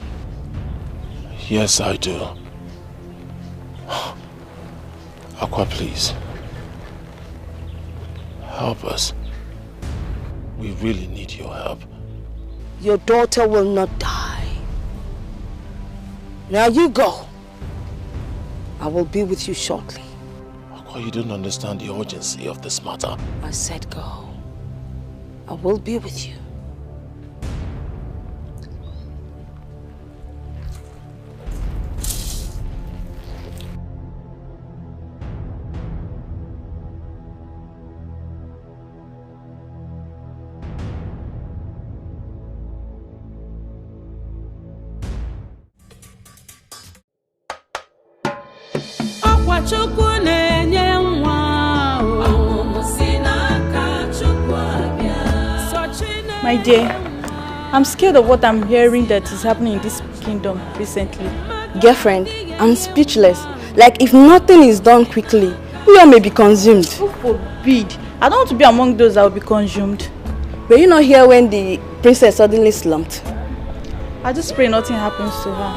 Yes, I do. Aqua, please. Help us. We really need your help. Your daughter will not die. Now you go. I will be with you shortly. Aqua, you don't understand the urgency of this matter. I said go. I will be with you. My dear, I'm scared of what I'm hearing that is happening in this kingdom recently. Girlfriend, I'm speechless. Like if nothing is done quickly, we all may be consumed. Who forbid? I don't want to be among those that will be consumed. Were you not here when the princess suddenly slumped? I just pray nothing happens to her.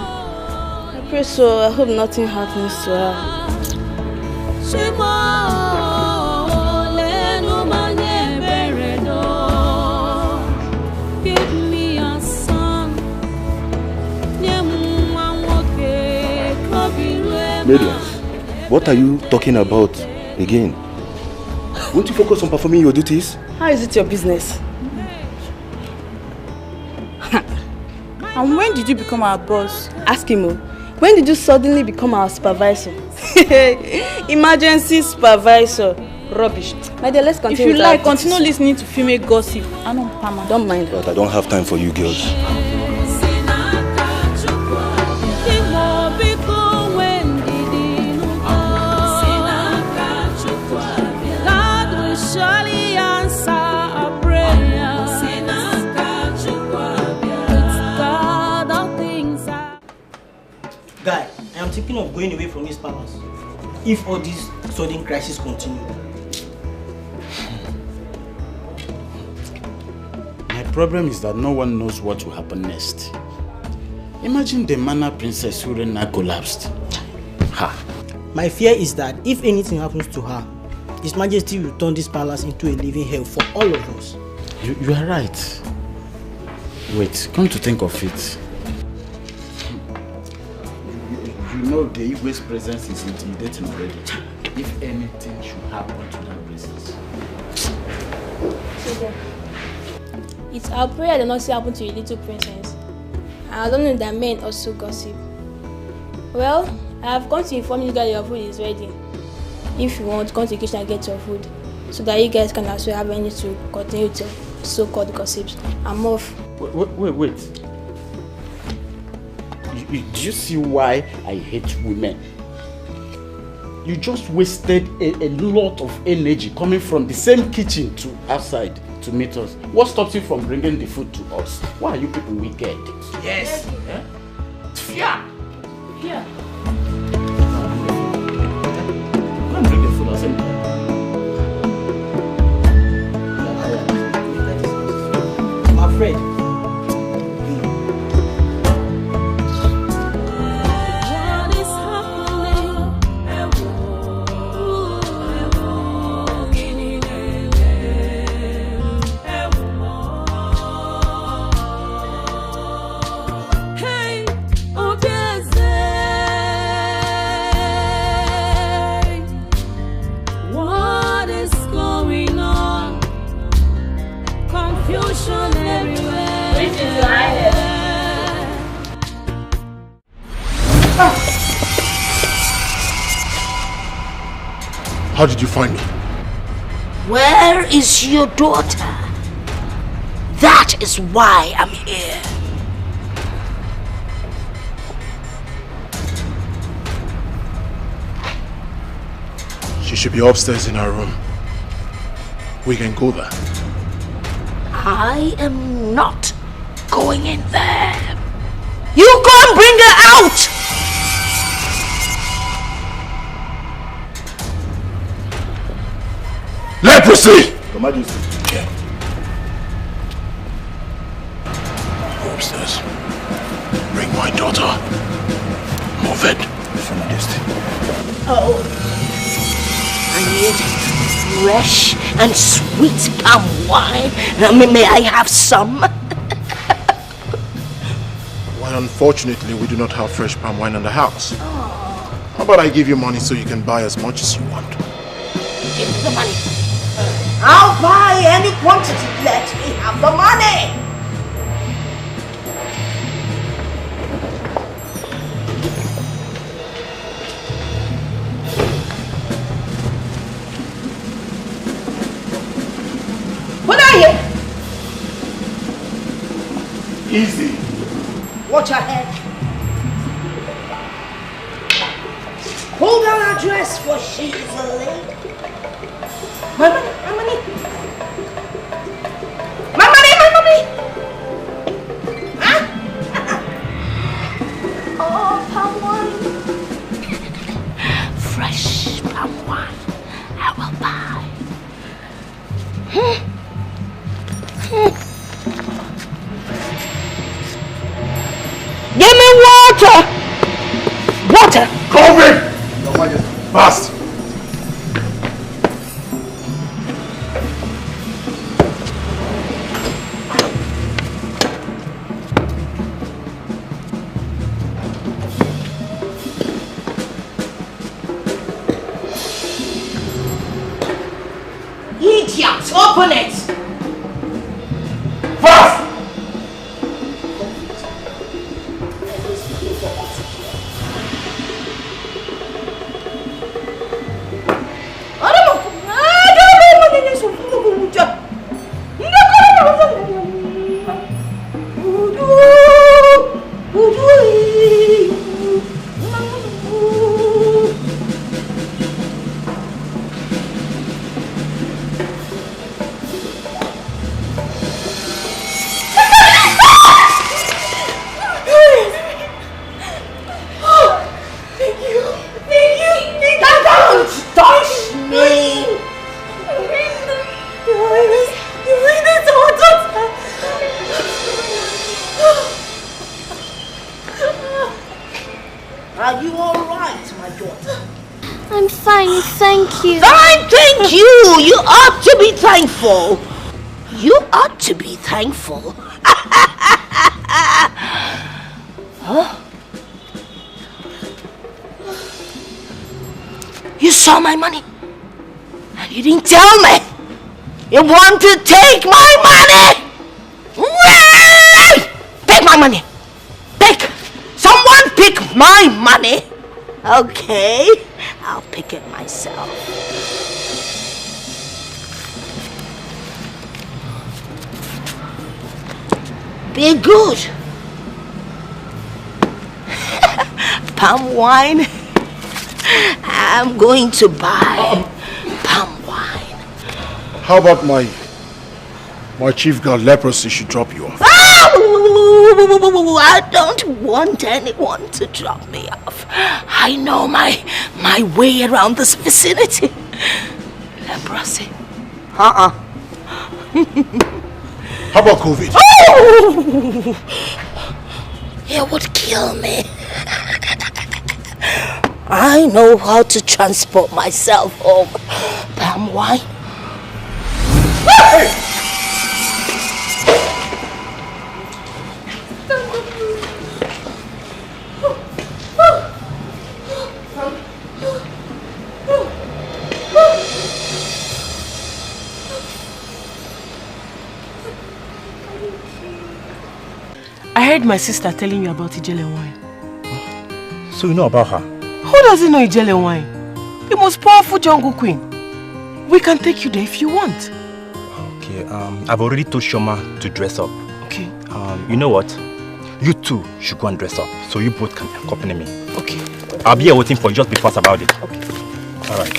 I pray so. I hope nothing happens to her. Lydia, what are you talking about again? Won't you focus on performing your duties? How is it your business? And when did you become our boss? Ask him. When did you suddenly become our supervisor? Emergency supervisor. Rubbish. My dear, let's continue. If you like, continue listening to female gossip. I don't mind. But I don't have time for you girls. Guy, I am thinking of going away from this palace if all these sudden crises continue. My problem is that no one knows what will happen next. Imagine the manner Princess Urena collapsed. Ha! My fear is that if anything happens to her, His Majesty will turn this palace into a living hell for all of us. You are right. Wait, come to think of it. You know the Igwe's presence is intimidating already. If anything should happen to that princess. It's our prayer that nothing happen to your little princess. I don't know that men also gossip. Well, I have come to inform you that your food is ready. If you want, come to the kitchen and get your food, so that you guys can also have energy to continue to so-called gossips. I'm off. Wait. Do you see why I hate women? You just wasted a lot of energy coming from the same kitchen to outside to meet us. What stops you from bringing the food to us? Why are you people wicked? Yes. Fear. Come bring the food outside. I'm afraid. How did you find me? Where is your daughter? That is why I'm here. She should be upstairs in her room. We can go there. I am not going in there. You go and bring her out! Leprosy! Your Majesty. Go upstairs. Bring my daughter. Move it. Your Majesty. Oh. I need fresh and sweet palm wine. May I have some? Well, unfortunately, we do not have fresh palm wine in the house. How about I give you money so you can buy as much as you want? Give me the money. I'll buy any quantity. Let me have the money. What are you? Easy. Watch your head. Hold on her dress for she's a lady. My money, my money. My money, my money. Huh? Oh, palm wine. Fresh palm wine. I will buy. Give me water! Water! COVID! Your Majesty. Fast! Idiot! Open it! Fast! Are you all right, my daughter? I'm fine, thank you. Fine, thank you. You ought to be thankful. You ought to be thankful. Huh? You saw my money and you didn't tell me. You want to take my money? Take my money. Take. Someone pick my money. Okay, I'll pick it myself. Be good. Palm wine. I'm going to buy palm wine. How about my chief guard leprosy should drop you off? I don't want anyone to drop me off. I know my way around this vicinity. Leprosy. How about COVID? Oh! It would kill me. I know how to transport myself home. Palm wine. Hey! I heard my sister telling you about Ijele wine. So you know about her? Who doesn't know Ijele wine? The most powerful jungle queen. We can take you there if you want. Okay, I've already told Shoma to dress up. Okay. You know what? You two should go and dress up, so you both can accompany me. Okay. I'll be here waiting for you, just be fast about it. Okay. Alright.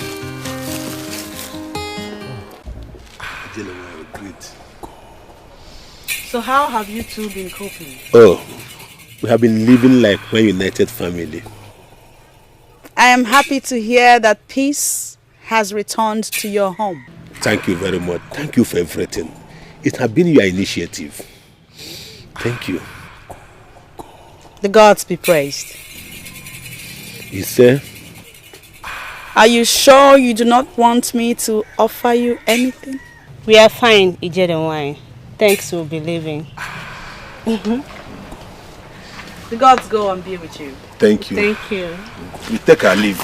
So how have you two been coping? Oh, we have been living like one united family. I am happy to hear that peace has returned to your home. Thank you very much. Thank you for everything. It has been your initiative. Thank you. The gods be praised. You say? Are you sure you do not want me to offer you anything? We are fine, Ijele wine. Thanks for believing. The gods go and be with you. Thank you. Thank you. We take our leave.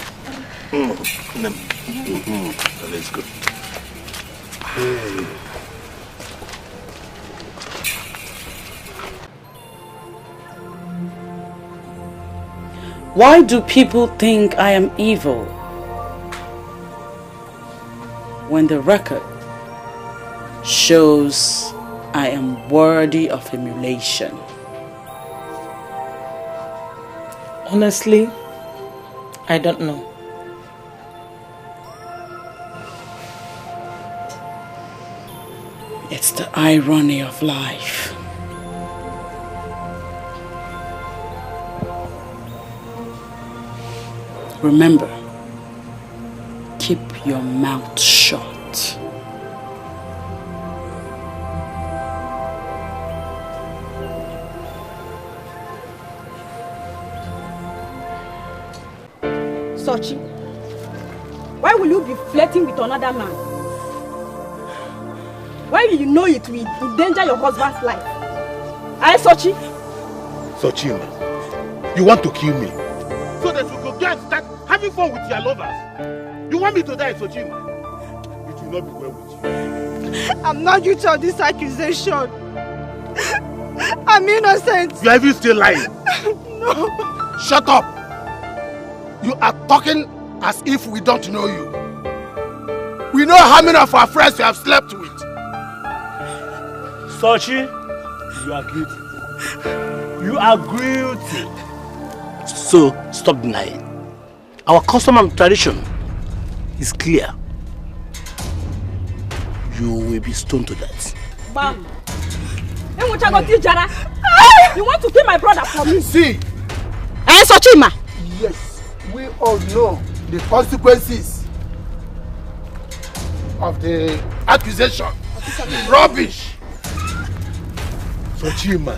Let's go. Hey. Why do people think I am evil when the record shows I am worthy of emulation? Honestly, I don't know. It's the irony of life. Remember, keep your mouth shut. Sochi, why will you be flirting with another man? Why you know it will endanger your husband's life? Aye, Sochi? Sochi, you want to kill me so that you could get start having fun with your lovers? You want me to die, Sochi? It will not be well with you. I'm not guilty of this accusation. I'm innocent. You are even still lying. No. Shut up! You are talking as if we don't know you. We know how many of our friends you have slept with. Sochi, you are guilty. You are guilty. So, stop denying. Our custom and tradition is clear. You will be stoned to death. Bam! You want to kill my brother for me? See! Eh, Sochima? Yes, we all know the consequences of the accusation. Rubbish! Sochima.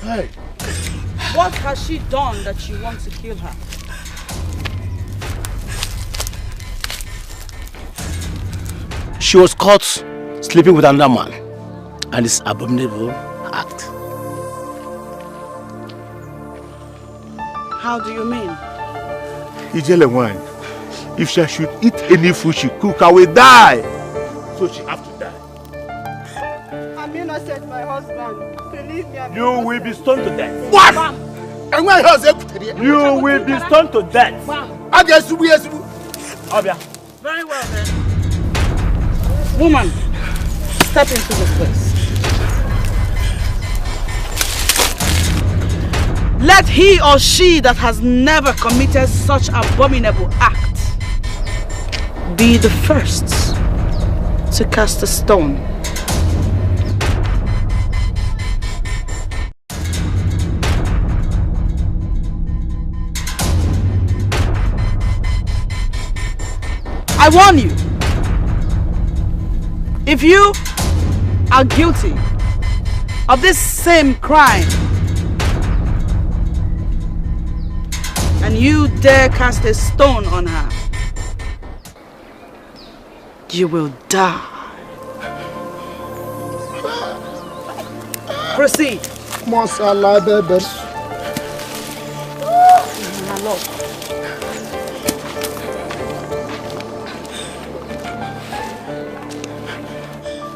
Hey. What has she done that you want to kill her? She was caught sleeping with another man, and this abominable act. How do you mean? Ijelewan, if she should eat any food she cook, I will die. So she have to die. I'm innocent, my husband. Believe me, I'm You will be stoned to death. What? Bam! You will be stoned to death. Obia. Very well then. Woman, step into this place. Let he or she that has never committed such abominable act be the first to cast a stone. I warn you, if you are guilty of this same crime and you dare cast a stone on her, you will die. Proceed. Masala bebe.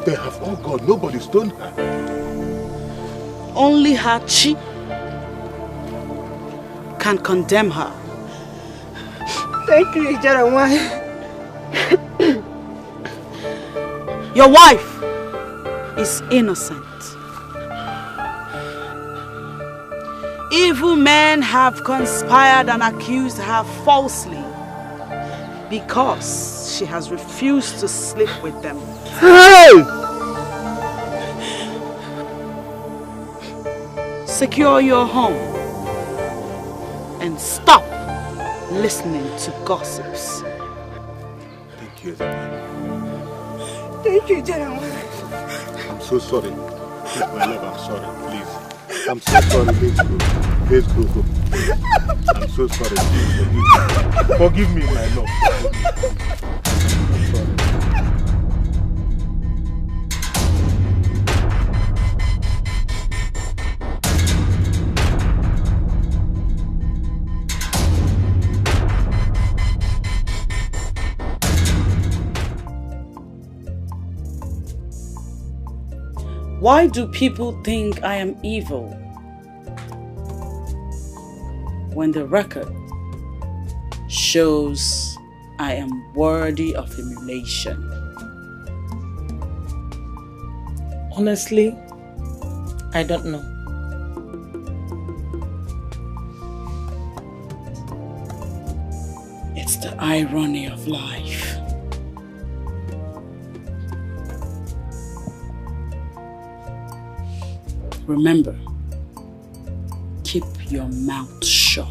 They have all gone. Nobody stoned her. Only her chi can condemn her. Thank you, Jeremiah. Your wife is innocent. Evil men have conspired and accused her falsely because she has refused to sleep with them. Hey! Secure your home and stop listening to gossips. Thank you. Thank you, Jeremiah. I'm so sorry. Please, my love, I'm sorry. Please. I'm so sorry. Let's go. Let's go home. I'm so sorry. Please forgive me, my love. I'm sorry. Why do people think I am evil when the record shows I am worthy of emulation? Honestly, I don't know. It's the irony of life. Remember, keep your mouth shut.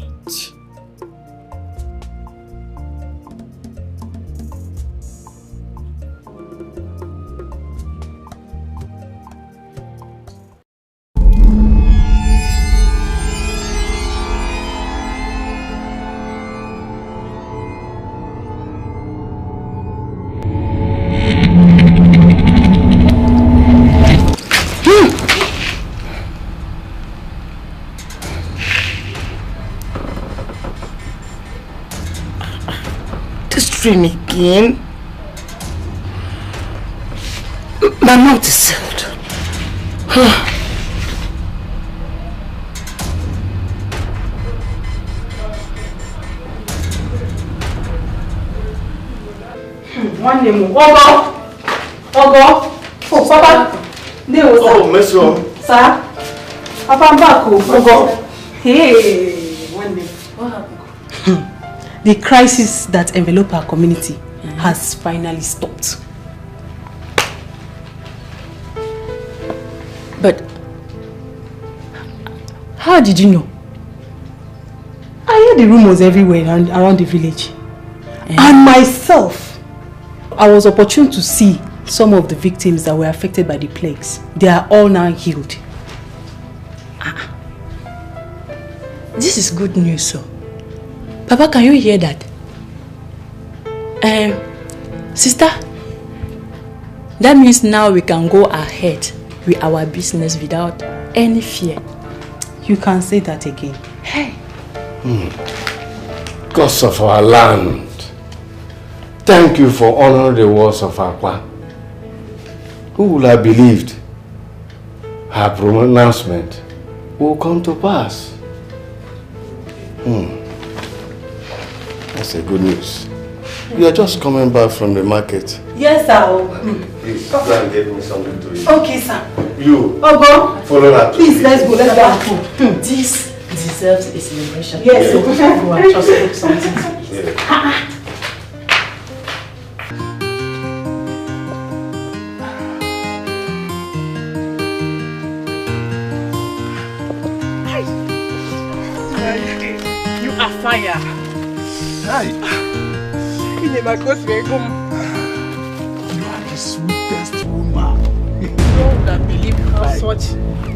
Again. My mouth is sealed. One name. Ogo. Oh, Papa. Oh, Monsieur. Sir. Papa, I'm back. Ogo. Hey, one name. What happened? The crisis that enveloped our community has finally stopped. But how did you know? I heard the rumors everywhere around the village. And myself, I was opportune to see some of the victims that were affected by the plagues. They are all now healed. This is good news, sir. Papa, can you hear that? Sister, that means now we can go ahead with our business without any fear. You can say that again. Hey. Gods of our land, thank you for honoring the words of Aqua. Who would have believed her pronouncement will come to pass? That's a good news. You are just coming back from the market. Yes, sir. Please, go and get me something to eat. Okay, sir. You, Ogo, follow that. please, let's go. Let's go. This deserves a celebration. Yes, so yeah. go and just cook something. Yeah. You are fire. Hi. You are the sweetest woman. You would have believed you have such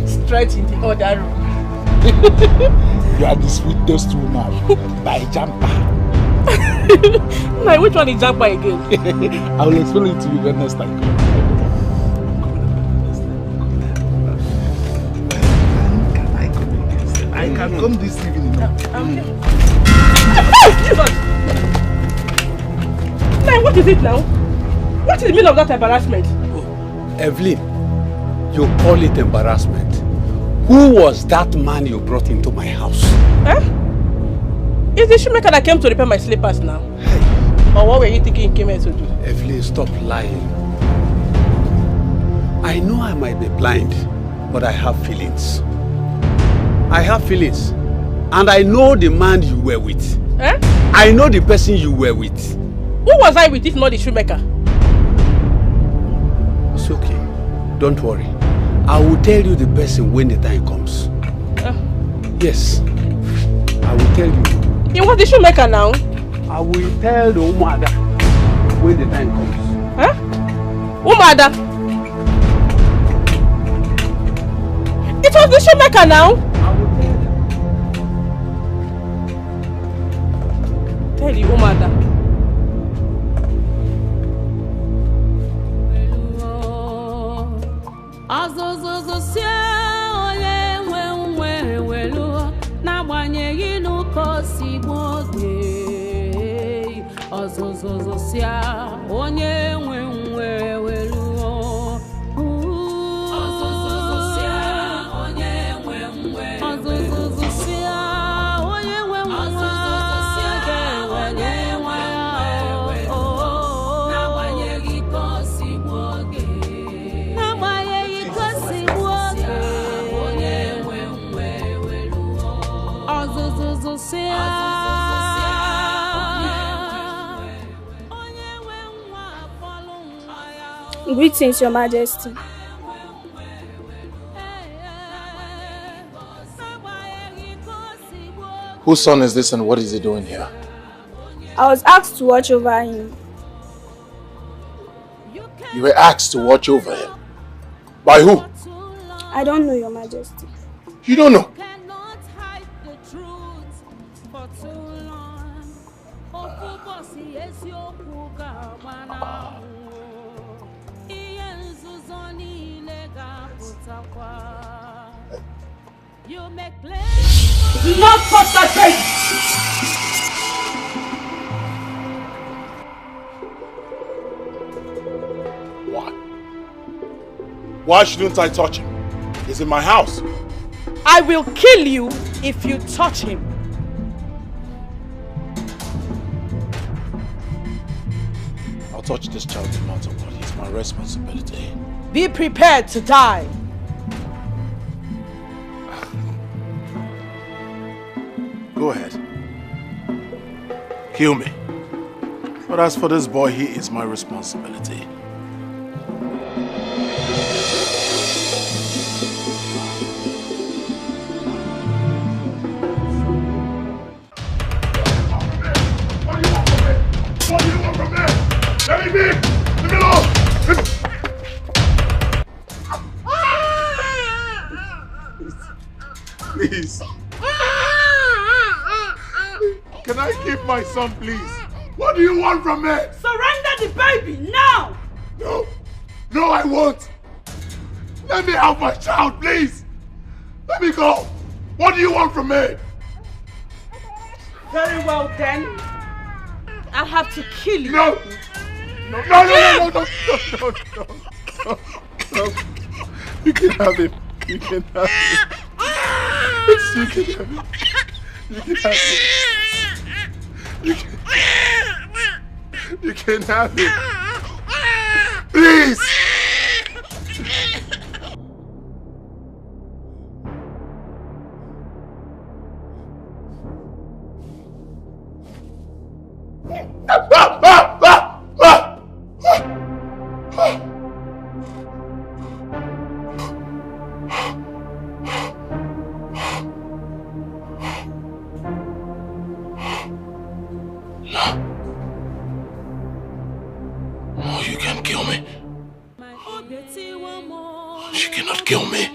strength in the other room. You are the sweetest woman by Jampa. Now, which one is Jampa again? I will explain it to you when next time. I can come this evening. Now, what is it now? What is the meaning of that embarrassment? Oh, Evelyn, you call it embarrassment. Who was that man you brought into my house? Is the shoemaker that came to repair my slippers now? Hey. Or what were you thinking he came here to do? Evelyn, stop lying. I know I might be blind, but I have feelings. I have feelings. And I know the man you were with. I know the person you were with. Who was I with if not the shoemaker? It's okay. Don't worry. I will tell you the person when the time comes. Yes. I will tell you. You was the shoemaker now? I will tell the Umada when the time comes. Umada? It was the shoemaker now? I will tell you. Tell the Umada. Greetings, Your Majesty. Whose son is this and what is he doing here? I was asked to watch over him. You were asked to watch over him? By who? I don't know, Your Majesty. You don't know? Not touch that baby! Why? Why shouldn't I touch him? He's in my house. I will kill you if you touch him. I'll touch this child no matter what. It's my responsibility. Be prepared to die. Go ahead. Kill me. But as for this boy, he is my responsibility. What do you want from me? Let me be! Leave me alone! Please. Can I keep my son, please? What do you want from me? Surrender the baby now! No! No, I won't! Let me have my child, please! Let me go! What do you want from me? Very well then. I'll have to kill you. No! No, no, no, no, no, no, no, no, no. You can have him. You can have him. You can have him. You can have him. You can have him. Please! You can't kill me. She cannot kill me.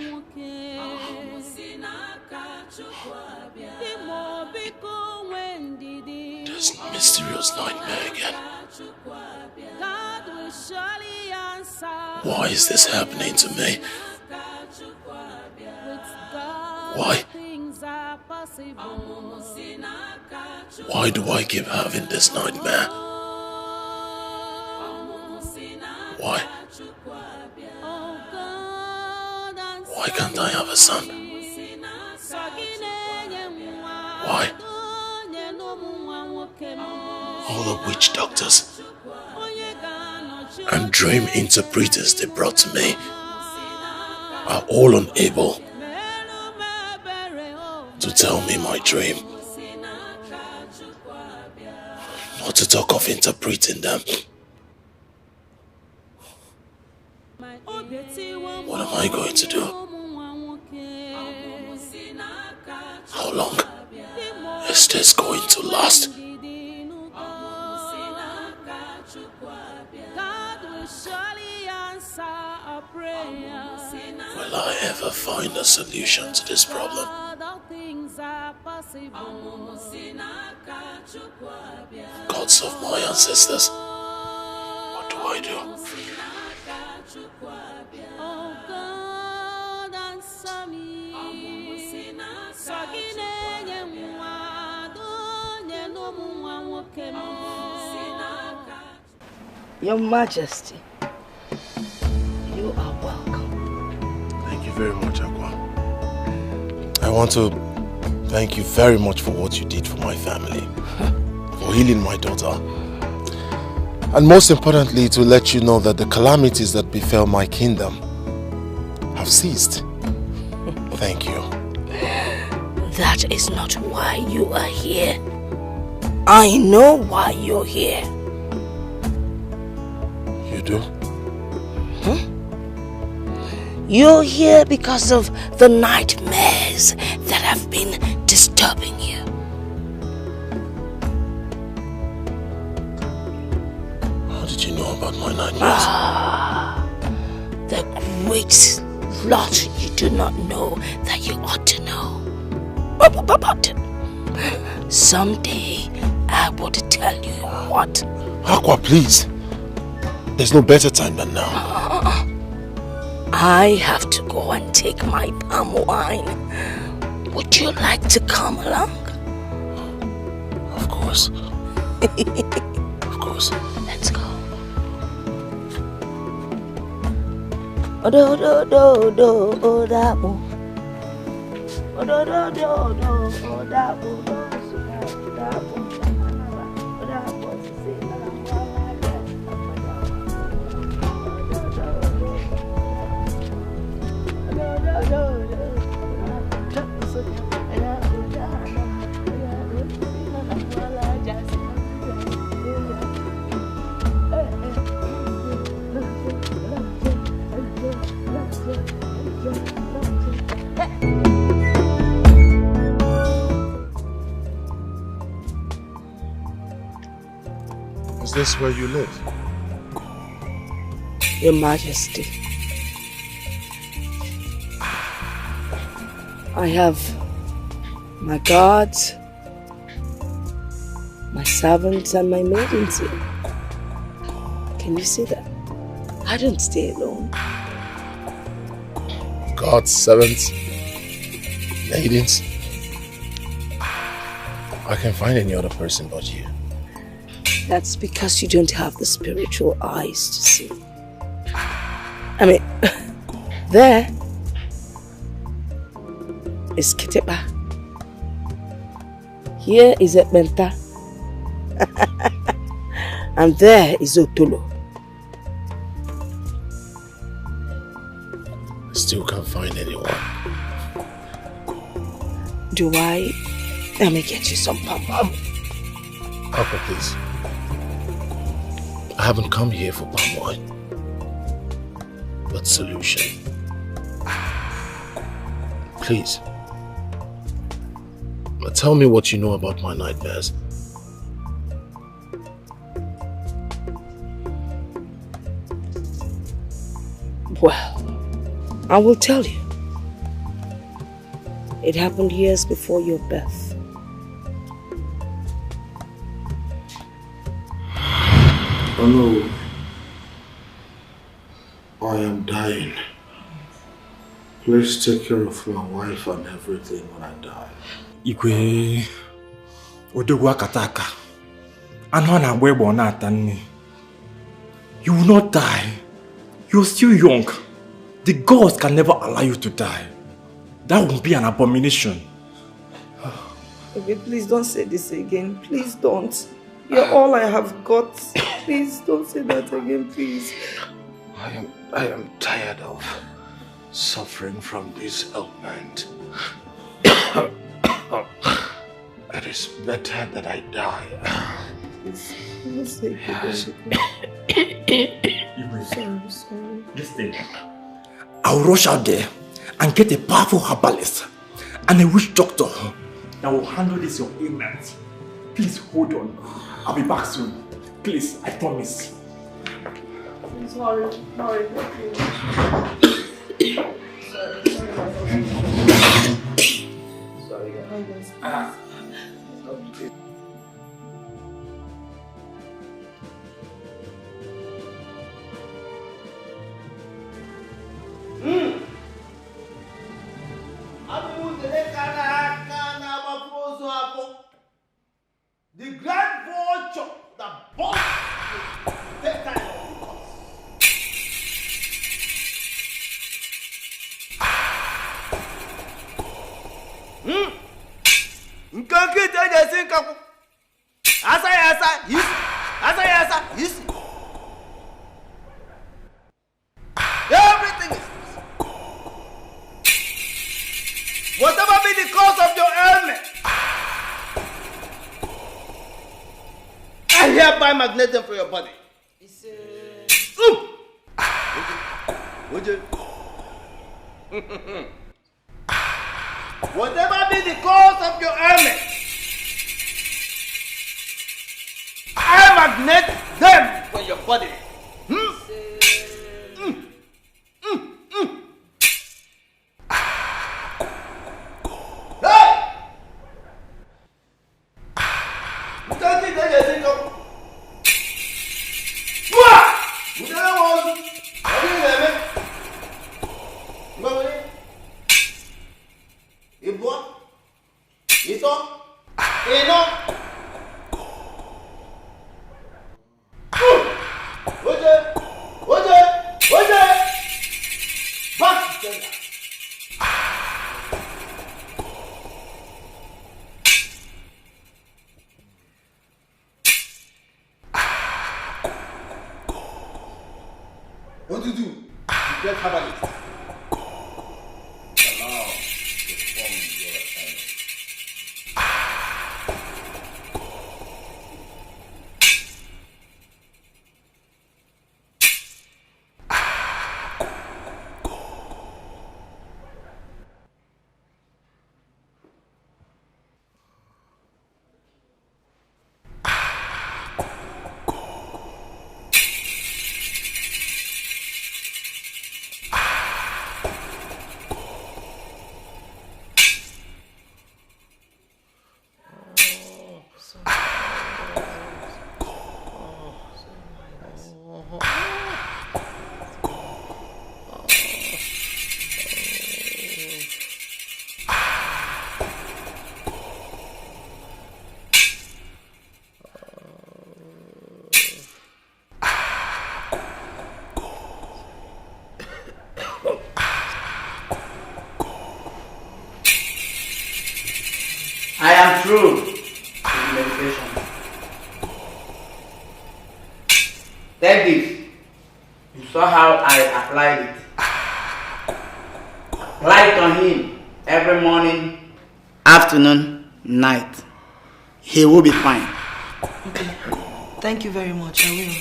This mysterious nightmare again. Why is this happening to me? Why? Why do I keep having this nightmare? Why? Why can't I have a son? Why? All the witch doctors and dream interpreters they brought to me are all unable to tell me my dream. Not to talk of interpreting them. What am I going to do? How long is this going to last? Will I ever find a solution to this problem? Gods of my ancestors, what do I do? Your Majesty, you are welcome. Thank you very much, Aqua. I want to thank you very much for what you did for my family, for healing my daughter, and most importantly, to let you know that the calamities that befell my kingdom have ceased. Thank you. That is not why you are here. I know why you're here. You do? You're here because of the nightmares that have been disturbing you. know about my nightmares? The great lot you do not know that you ought to know. But someday I will tell you what. Aqua, please. There's no better time than now. I have to go and take my palm wine. Would you like to come along? Of course. Of course. Let's go. Do do do do do da bo. Do do do do da bo da bo. Is this where you live? Your Majesty, I have my guards, my servants, and my maidens here. Can you see that? I don't stay alone. God's servants, maidens. I can't find any other person but you. That's because you don't have the spiritual eyes to see. I mean, there is Kitepa. Here is Ekbenta. And there is Otolo. I still can't find anyone. Do I? Let me get you some palm. Papa, please. I haven't come here for palm wine, but solution. Please. Tell me what you know about my nightmares. Well, I will tell you. It happened years before your birth. Oh no. I am dying. Please take care of my wife and everything when I die. Igwe Odogwa Kataka. Anwana Webo Natani. You will not die. You're still young. The gods can never allow you to die. That would be an abomination. Okay, please don't say this again. Please don't. You're all I have got. Please don't say that again, please. I am tired of suffering from this ailment. It is better that I die. Please say Yes. Sorry. Listen. I'll rush out there and get a powerful herbalist and a witch doctor that will handle this your ailment. Please hold on. I'll be back soon. Please, I promise. Sorry. Sorry. Sorry, Your Highness. The grand vulture that bought the time of everything is whatever be the cause of your ailment, I hereby magnate them for your body. Whatever be the cause of your ailment, I magnate them for your body. What do you do? You get cabinet. Allow to form your assignment. I am through with the medication. Take this. You saw how I applied it. Apply it on him every morning, afternoon, night. He will be fine. Okay. Thank you very much. I will.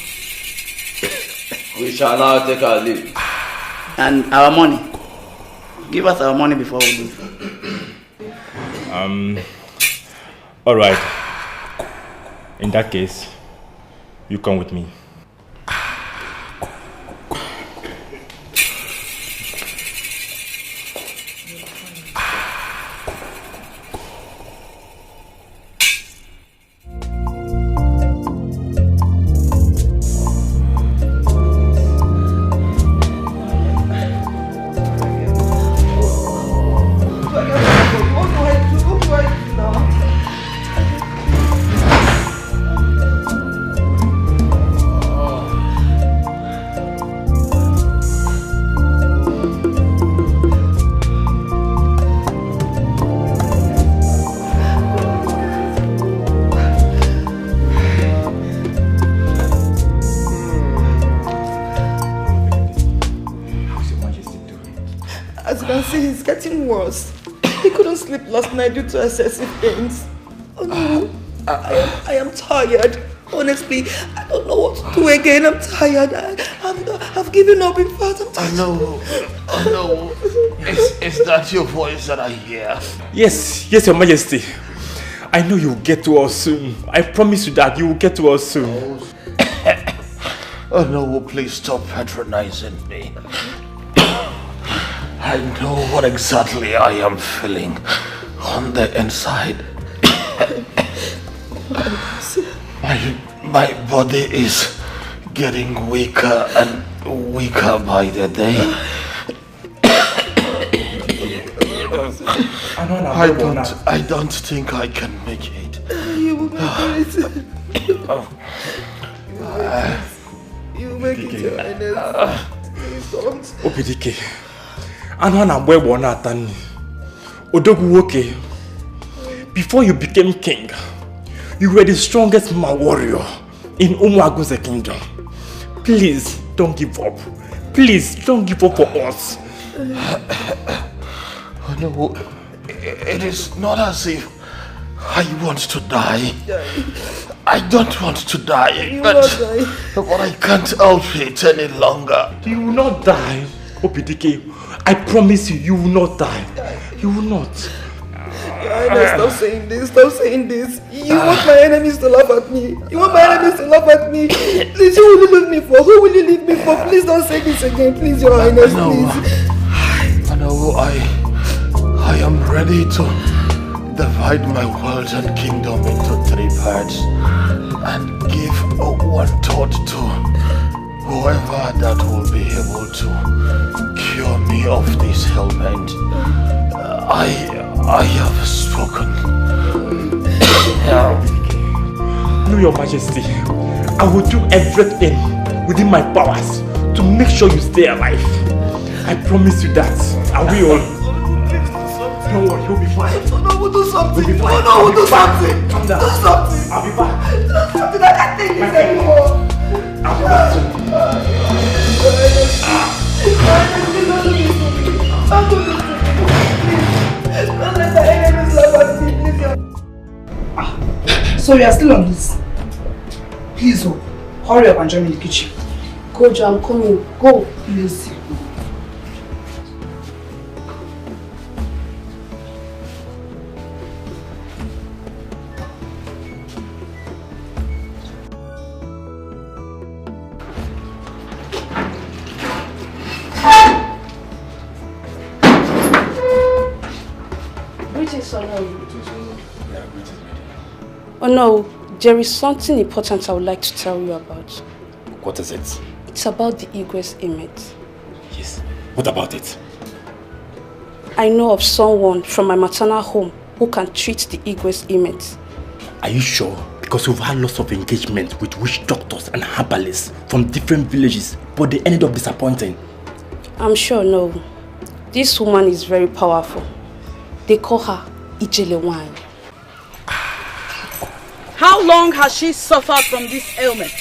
We shall now take our leave. And our money. Give us our money before we leave. All right. In that case, you come with me. He's getting worse. He couldn't sleep last night due to excessive pains. Oh no, I am tired. Honestly, I don't know what to do again. I'm tired. I've given up. In fact, I'm tired. I know. Is that your voice that I hear? Yes, Your Majesty. I know you'll get to us soon. I promise you that you will get to us soon. Oh no, please stop patronizing me. I know what exactly I am feeling on the inside. My body is getting weaker and weaker by the day. I don't think I can make it. You will make it. You will make it, Your Highness. Please don't. Obidike. Odogwu, before you became king, you were the strongest man warrior in Umuagunze kingdom. Please don't give up. Please don't give up for us. Oh no, it is not as if I want to die. I don't want to die, but I can't help it any longer. You will not die, Obidike. I promise you, you will not die. You will not. Stop saying this. Stop saying this. You want my enemies to laugh at me. You want my enemies to laugh at me. Please, who will you leave me for? Who will you leave me for? Please don't say this again. Please, Your Highness, please. I know I am ready to divide my world and kingdom into 3 parts and give one thought to whoever that will be able to cure me of this ailment. I have spoken. No, Your Majesty. I will do everything within my powers to make sure you stay alive. I promise you that. I will. Don't worry, you'll be fine. Oh no, we'll do something. You'll be fine. Oh no, we'll do something. Calm down. Do something. I'll be back. Do something. I can't take this anymore. I'll be back soon. Don't let the enemies laugh at me, please. So you are still on this? Please, hurry up and join me in the kitchen. Go, Jo, I'm coming. Go, please. Oh no, there is something important I would like to tell you about. What is it? It's about the Igwe's image. Yes. What about it? I know of someone from my maternal home who can treat the Igwe's image. Are you sure? Because we've had lots of engagement with witch doctors and herbalists from different villages, but they ended up disappointing. I'm sure no. This woman is very powerful. They call her Ijelewine. How long has she suffered from this ailment?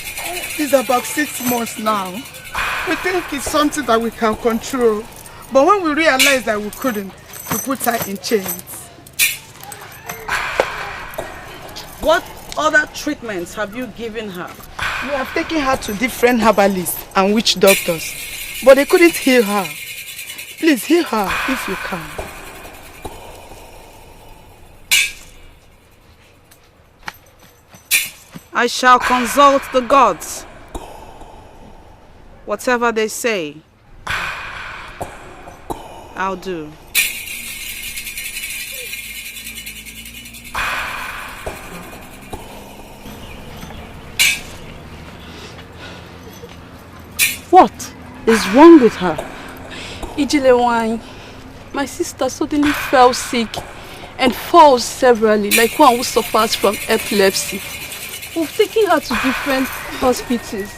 It's about 6 months now. We think it's something that we can control. But when we realized that we couldn't, we put her in chains. What other treatments have you given her? We have taken her to different herbalists and witch doctors, but they couldn't heal her. Please heal her if you can. I shall consult the gods. Whatever they say, I'll do. What is wrong with her? Ijelewine, my sister suddenly fell sick and falls severally like one who suffers from epilepsy. We've taken her to different hospitals,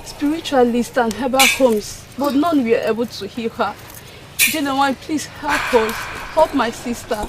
spiritualists and herbal homes, but none were able to heal her. Ijelewine, please help us. Help my sister.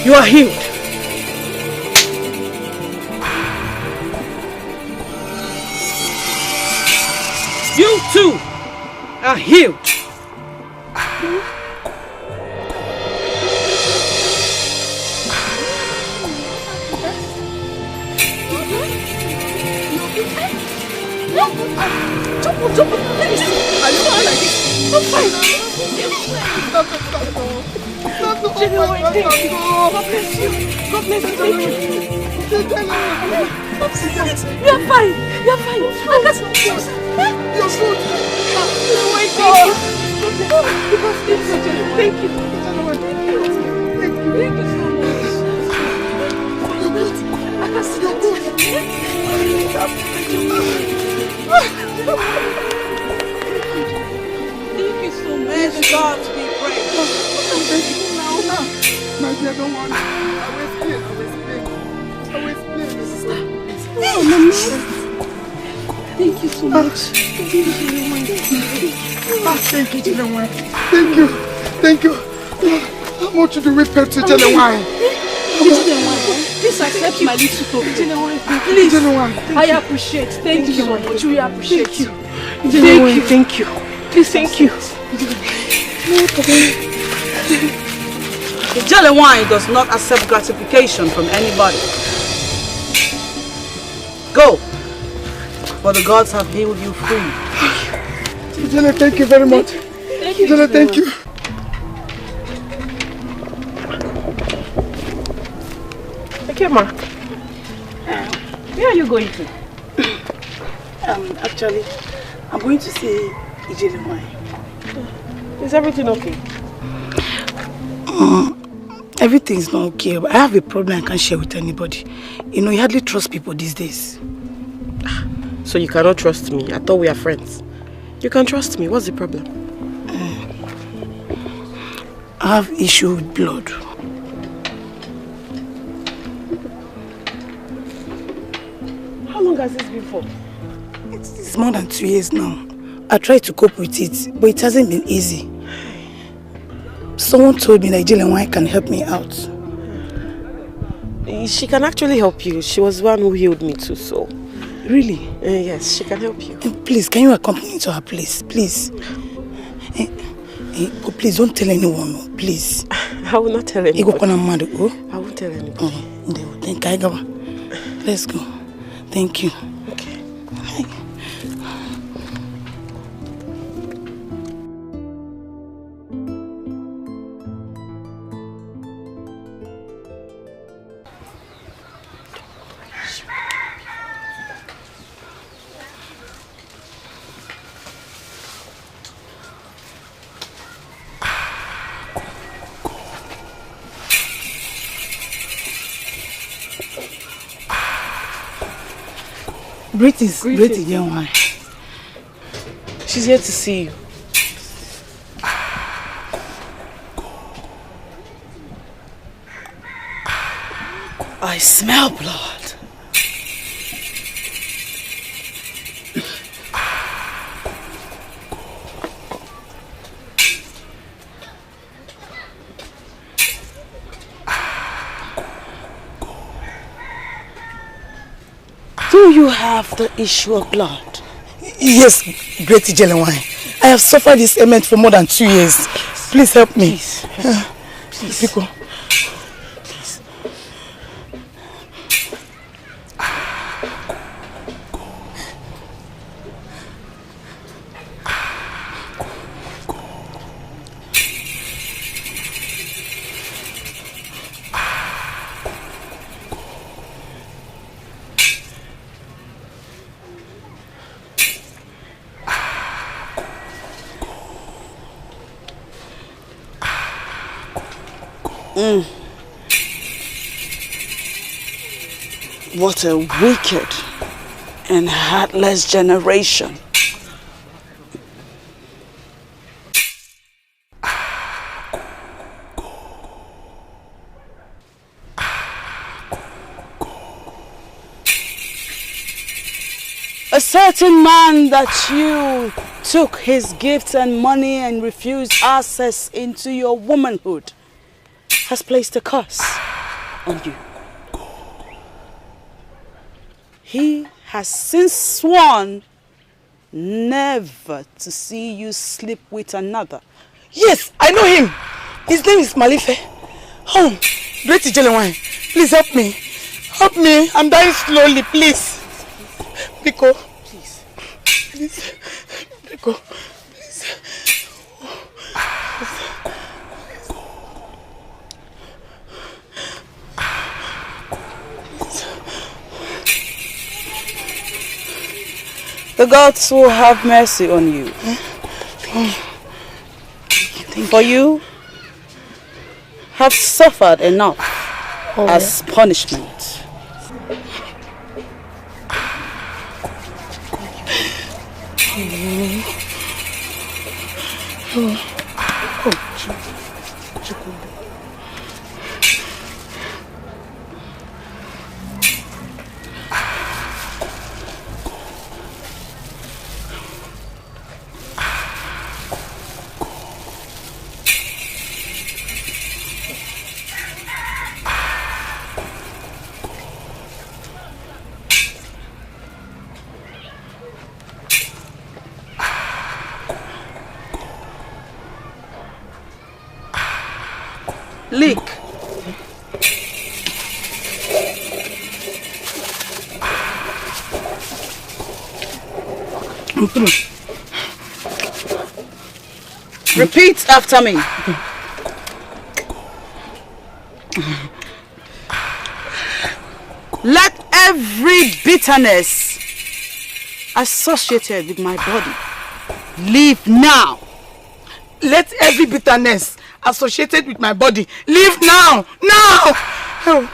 You are healed. You too are healed. Jump, please. I don't want like this. I'm fine. God bless you. God bless you. Thank you. You're fine. You're fine. I got some juice. Your food. Thank you. Thank you. Thank you so much. You're good. I can see your good. Thank you so much. May God be praised. My dear, don't worry. I will explain. Sister. Oh, Mama. Thank you so much. Thank you, Jelewine. Thank you. How much do we pay to Jelewine? Please accept my little talk. Please. I appreciate. Thank you so much. We appreciate you. Thank you. Please, thank you. The Jelewine does not accept gratification from anybody. Go, for the gods have healed you free. Jelle, thank you very much. Jelle, thank you. Okay, ma. Where are you going to? Actually, I'm going to see Jelewine. Is everything okay? Everything's not okay, but I have a problem I can't share with anybody. You know, you hardly trust people these days. So you cannot trust me? I thought we are friends. You can trust me. What's the problem? I have issue with blood. How long has this been for? It's more than 2 years now. I tried to cope with it, but it hasn't been easy. Someone told me that Jelewine can help me out. She can actually help you. She was the one who healed me too, so... Really? Yes, she can help you. Please, can you accompany me to her place? Please. But please don't tell anyone, please. I will not tell anybody. I won't tell anybody. Let's go. Thank you. Okay. Greetings, young one. She's here to see you. I smell blood. Do you have the issue of blood? Yes, great Jelewine. I have suffered this ailment for more than 2 years. Please help me. Please. Pico. What a wicked and heartless generation. A certain man that you took his gifts and money and refused access into your womanhood has placed a curse on you. He has since sworn never to see you sleep with another. Yes, I know him. His name is Malife. Oh, Great Jelewine, please help me. Help me. I'm dying slowly, please. Biko. Please. Please. Biko. Please. The gods will have mercy on you. For you have suffered enough as punishment. Leak. Repeat after me. Let every bitterness associated with my body leave now. Let every bitterness associated with my body leave now. Now! Oh.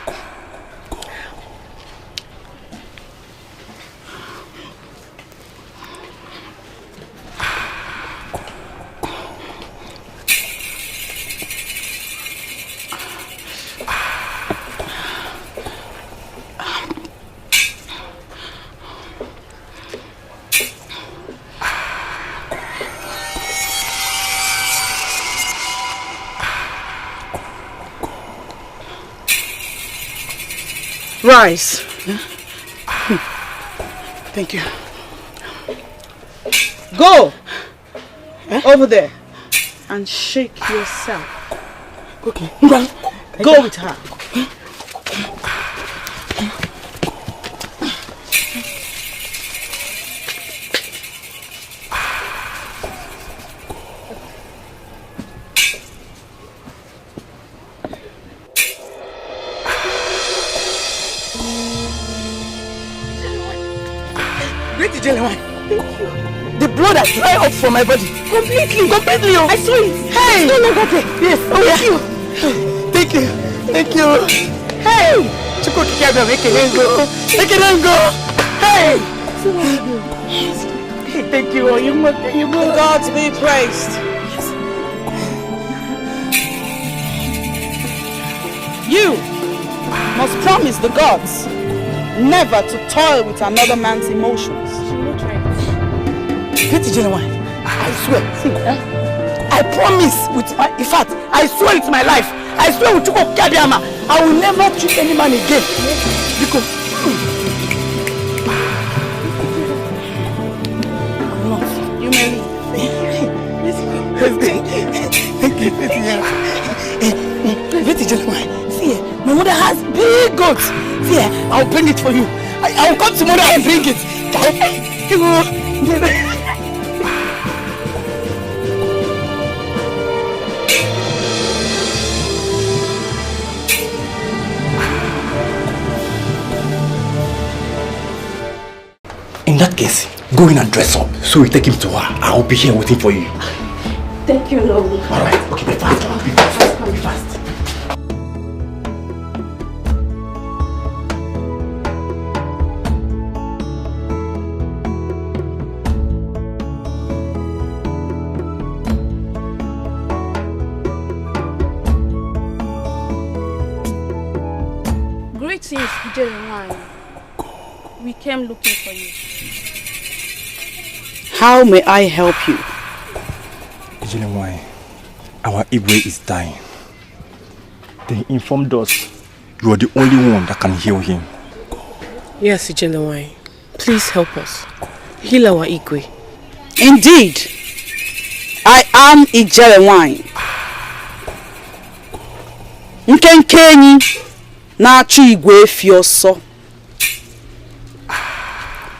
Rise. Thank you. Go over there and shake yourself. Okay. Go with her. The blood has dried up from my body. Completely. Oh. I saw it. Hey. It's no longer there. Yes. Oh, yeah. Thank you. Thank you. Hey. Chuko kikabia make it go. Make it go. Hey. Thank you. You must. God be praised. You must promise the gods never to toil with another man's emotions. Pretty genuine. I swear. See, I promise with my, in fact, I swear with my life. I swear with Chuko Kabiama, I will never treat any man again. Because I'm not. You may leave. Pretty genuine. See, my mother has big goats. See, I'll bring it for you. I'll come tomorrow and bring it. In that case, go in and dress up so we take him to her. I'll be here waiting for you. Thank you, Lord. Alright, okay, be fast. Be fast. Be fast. Greetings, Billionaire. We came looking for you. How may I help you? Billionaire, our Igwe is dying. They informed us you are the only one that can heal him. Yes, Ijele, please help us. Heal our Igwe. Indeed, I am Ijele. Nkenkenyi na-achụ Igwe efi ọsọ.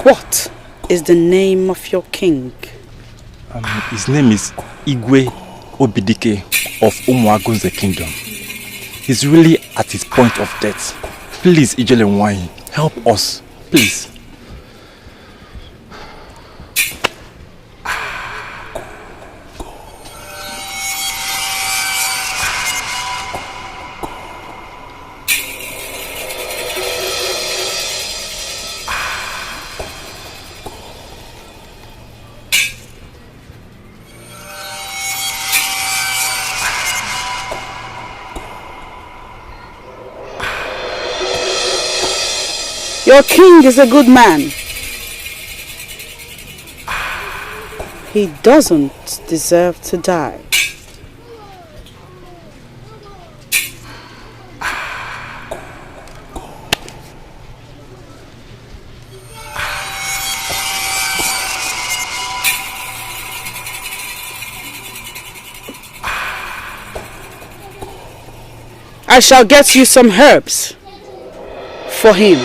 What is the name of your king? His name is Igwe Obidike of Umuagunze Kingdom. He's really at his point of death. Please, Ijele, help us, please. Your king is a good man. He doesn't deserve to die. I shall get you some herbs for him.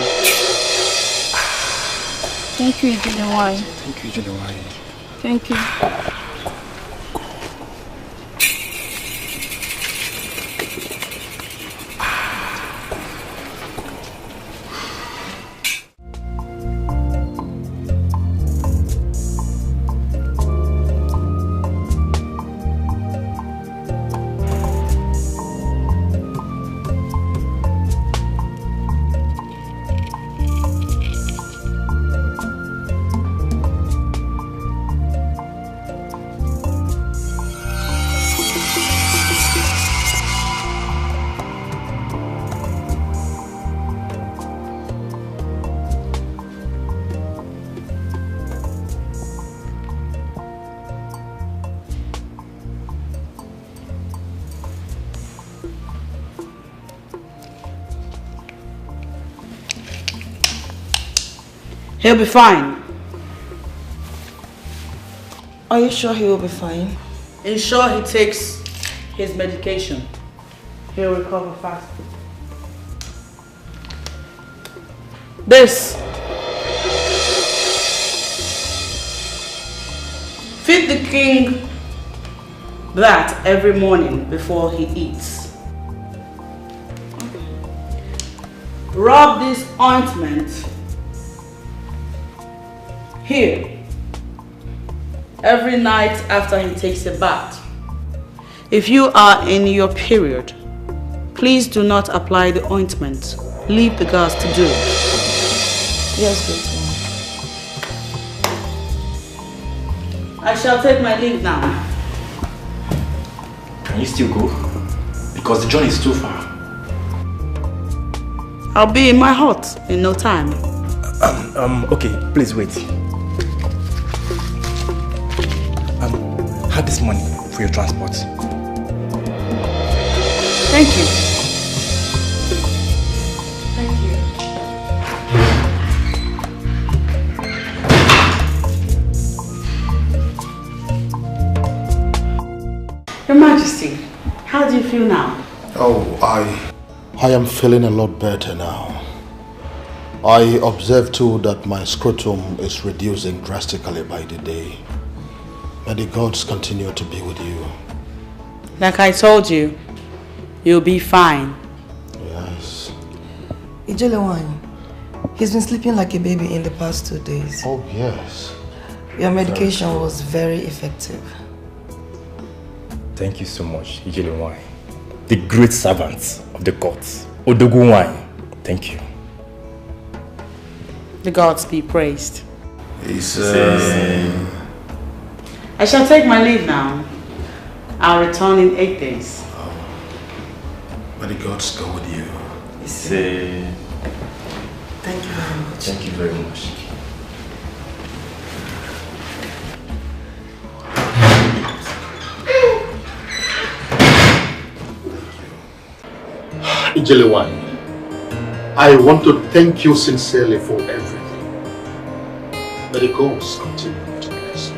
Thank you, Ijele. Thank you, Ijele. Thank you. He'll be fine. Are you sure he will be fine? Ensure he takes his medication. He'll recover fast. This. Feed the king that every morning before he eats. Rub this ointment here every night after he takes a bath. If you are in your period, please do not apply the ointment. Leave the girls to do it. Yes, good. I shall take my leave now. Can you still go? Because the journey is too far. I'll be in my hut in no time. Okay, please wait. Have this money for your transport. Thank you. Thank you. Your Majesty, how do you feel now? Oh, I am feeling a lot better now. I observe too that my scrotum is reducing drastically by the day. May the gods continue to be with you. Like I told you, you'll be fine. Yes. Ijele, he's been sleeping like a baby in the past 2 days. Oh, yes. Your medication was very effective. Thank you so much, Ijele, the great servants of the gods. Odogu, thank you. The gods be praised. Amen. I shall take my leave now. I'll return in 8 days. May the gods go with you. Thank you very much. Thank you very much. Ijelewani, I want to thank you sincerely for everything. May the gods continue to bless you.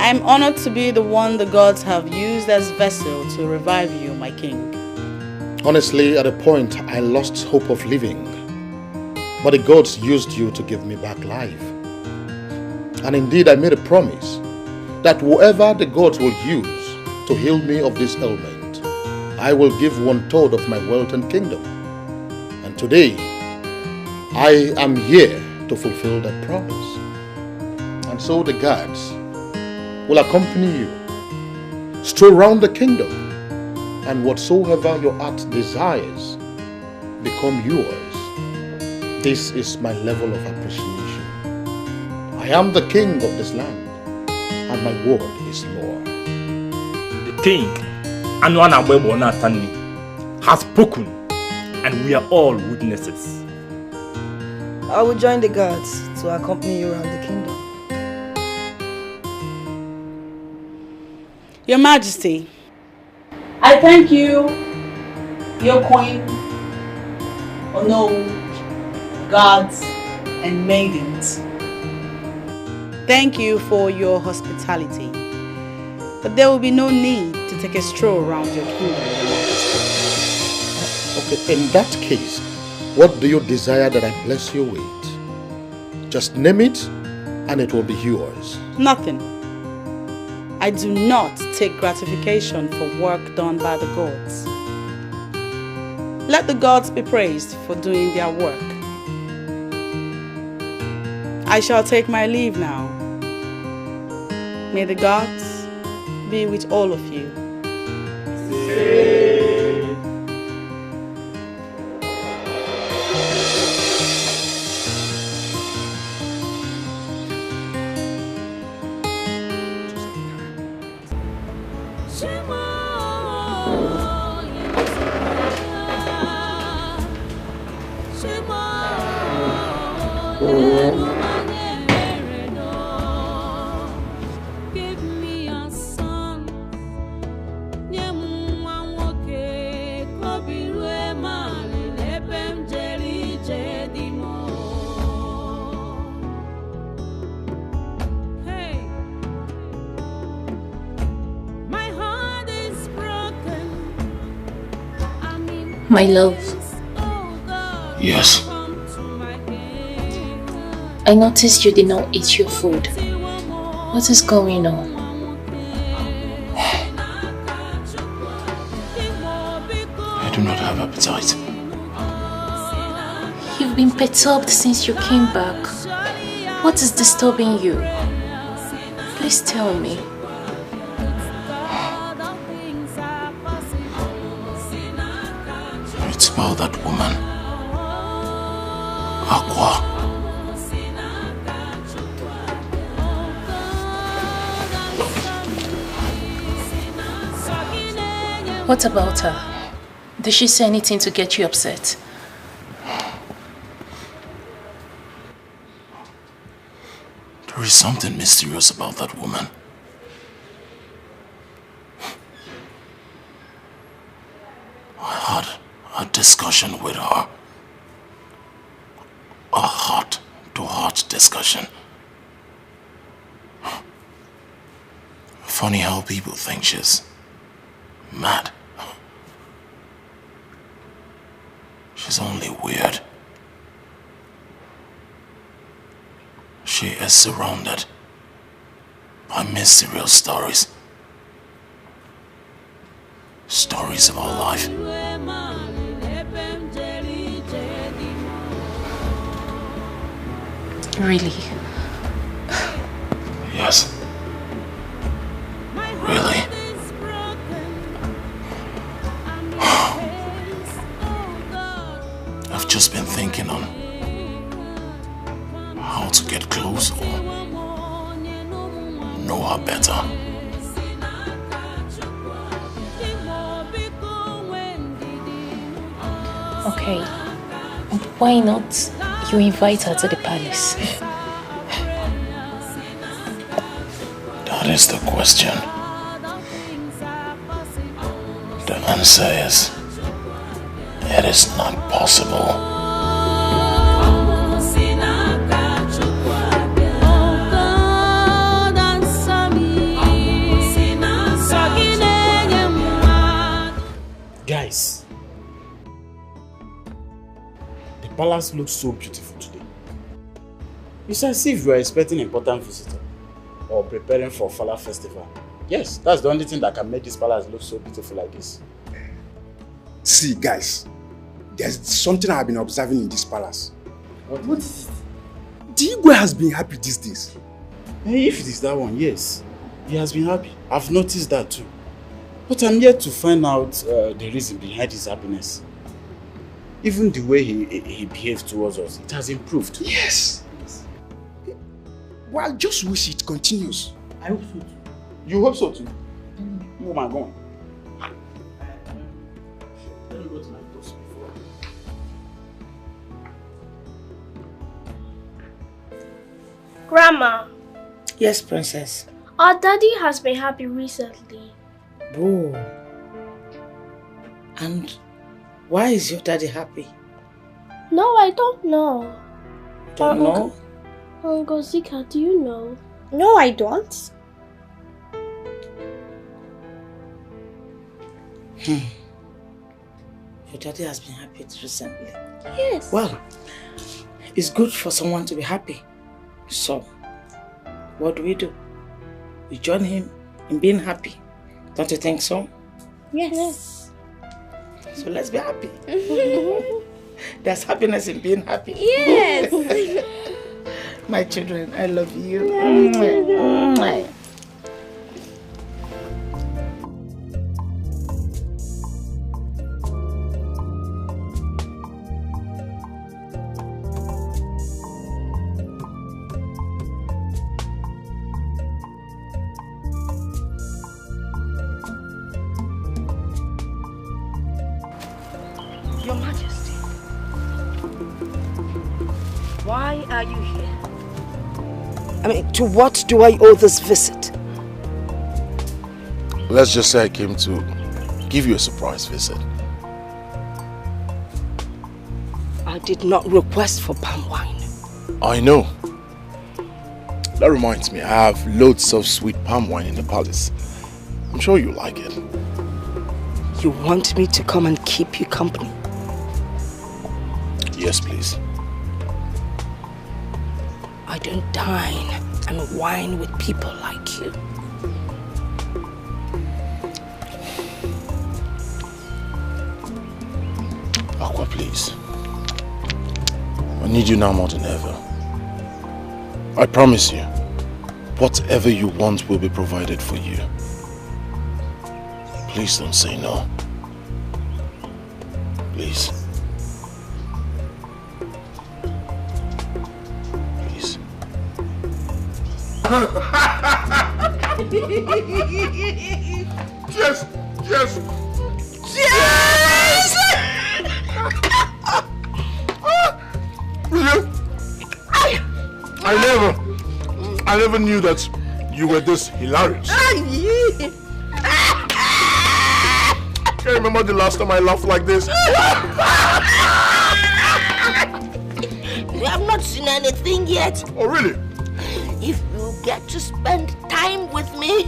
I'm honored to be the one the gods have used as vessel to revive you, my king. Honestly, at a point, I lost hope of living. But the gods used you to give me back life. And indeed, I made a promise that whoever the gods will use to heal me of this ailment, I will give 1/3 of my wealth and kingdom. And today, I am here to fulfill that promise. And so the gods will accompany you, stroll around the kingdom, and whatsoever your heart desires become yours. This is my level of appreciation. I am the king of this land, and my word is law. The king, has spoken, and we are all witnesses. I will join the guards to accompany you around the kingdom. Your Majesty, I thank you, your queen, guards, and maidens. Thank you for your hospitality, but there will be no need to take a stroll around your kingdom. Okay, in that case, what do you desire that I bless you with? Just name it, and it will be yours. Nothing. I do not take gratification for work done by the gods. Let the gods be praised for doing their work. I shall take my leave now. May the gods be with all of you. My love. Yes. I noticed you did not eat your food. What is going on? I do not have appetite. You've been perturbed since you came back. What is disturbing you? Please tell me. It's about that woman. Aqua. What about her? Did she say anything to get you upset? There is something mysterious about that woman. I had a discussion with her. A heart-to-heart discussion. Funny how people think she's mad. She's only weird. She is surrounded by mysterious stories. Stories of our life. Really? Yes. Really? I've just been thinking on how to get close or know her better. Okay. Why not you invite her to the palace? That is the question. The answer is, it is not possible. Guys, the palace looks so beautiful today. It's as if you are expecting an important visitor or preparing for Fala festival. Yes, that's the only thing that can make this palace look so beautiful like this. See, guys, there's something I've been observing in this palace. What is it? The Igwe has been happy these days. Hey, if it is that one, yes. He has been happy. I've noticed that too. But I'm yet to find out the reason behind his happiness. Even the way he behaves towards us, it has improved. Yes. Well, I just wish it continues. I hope so too. You hope so too? Oh my God. Let me go to my house before. Grandma. Yes, princess. Our daddy has been happy recently. Oh. And why is your daddy happy? No, I don't know. Don't know? Uncle Zika, do you know? No, I don't. Your daddy has been happy recently. Yes. Well, it's good for someone to be happy. So, what do? We join him in being happy. Don't you think so? Yes. So let's be happy. There's happiness in being happy. Yes. My children, I love you. Your Majesty, why are you here? I mean, to what do I owe this visit? Let's just say I came to give you a surprise visit. I did not request for palm wine. I know. That reminds me, I have loads of sweet palm wine in the palace. I'm sure you like it. You want me to come and keep you company? Yes, please. I don't dine and wine with people like you. Aqua, please. I need you now more than ever. I promise you, whatever you want will be provided for you. Please don't say no. Please. Please. Yes! Yes! Yes! I never knew that you were this hilarious. I can't remember the last time I laughed like this. You have not seen anything yet. Oh, really? If you get to spend time with me,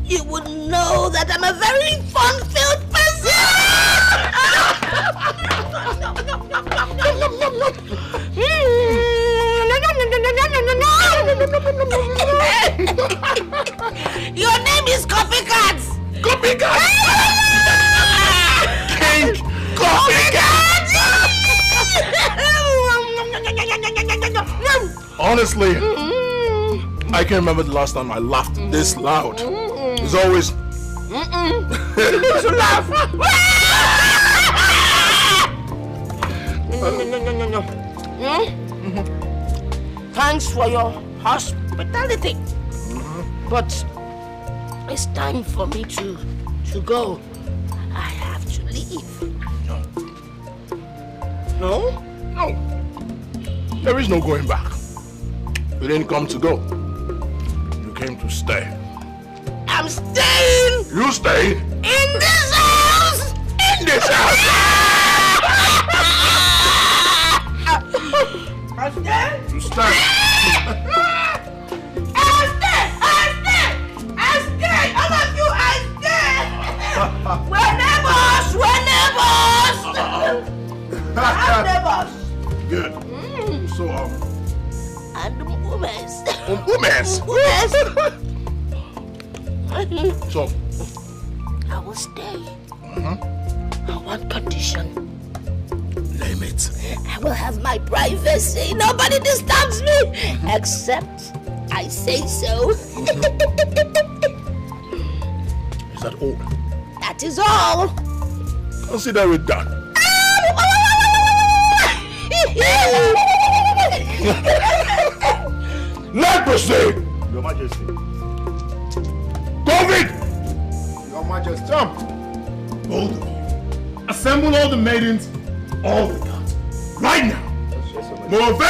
you would know that I'm a very fun-filled Your name is Copycat! Copycat! King Copycat! Honestly, I can't remember the last time I laughed this loud. It's always... You need to laugh! No. Thanks for your hospitality. But it's time for me to go. I have to leave. No? No. There is no going back. You didn't come to go. You came to stay. I'm staying! You stayed? In this house! in this house. You stand. All of you, we're neighbors. We're neighbors. Good. So, And women's. So, I will stay. On one condition. Name it. I will have my privacy. Nobody disturbs me. Except I say so. Is that all? That is all. Consider it done. Let proceed. Your Majesty. COVID! Your Majesty, jump. Both of you. Assemble all the maidens, all the guards. Right now. Move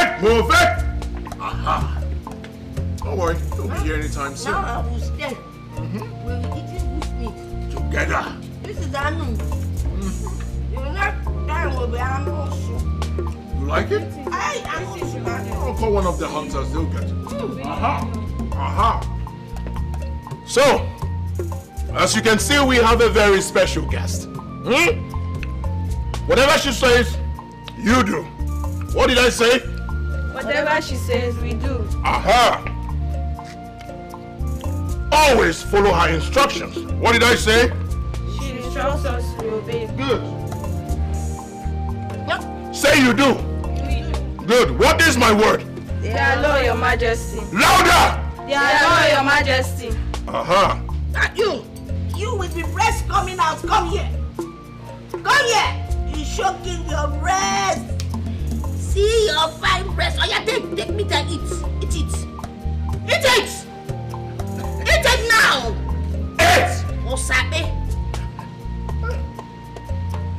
it. Aha. Don't worry, they'll be here anytime soon. Now I will stay. We'll be eating bush meat. Together. This is Anu. The next time will be Anu soup. You like it? I'll call one of the hunters, they'll get it. Aha. So, as you can see, we have a very special guest. Whatever she says, you do. What did I say? Whatever she says, we do. Aha! Always follow her instructions. What did I say? She instructs us to obey. Good. Say you do. Good. What is my word? They are law, Your Majesty. Louder! They are law, Your Majesty. Aha. You with the breast coming out, come here. Come here. You're showing your breast. See your fine breast. Oh yeah, take meat and eat. Eat it. Eat it. Eat it now. Eat. Osabe.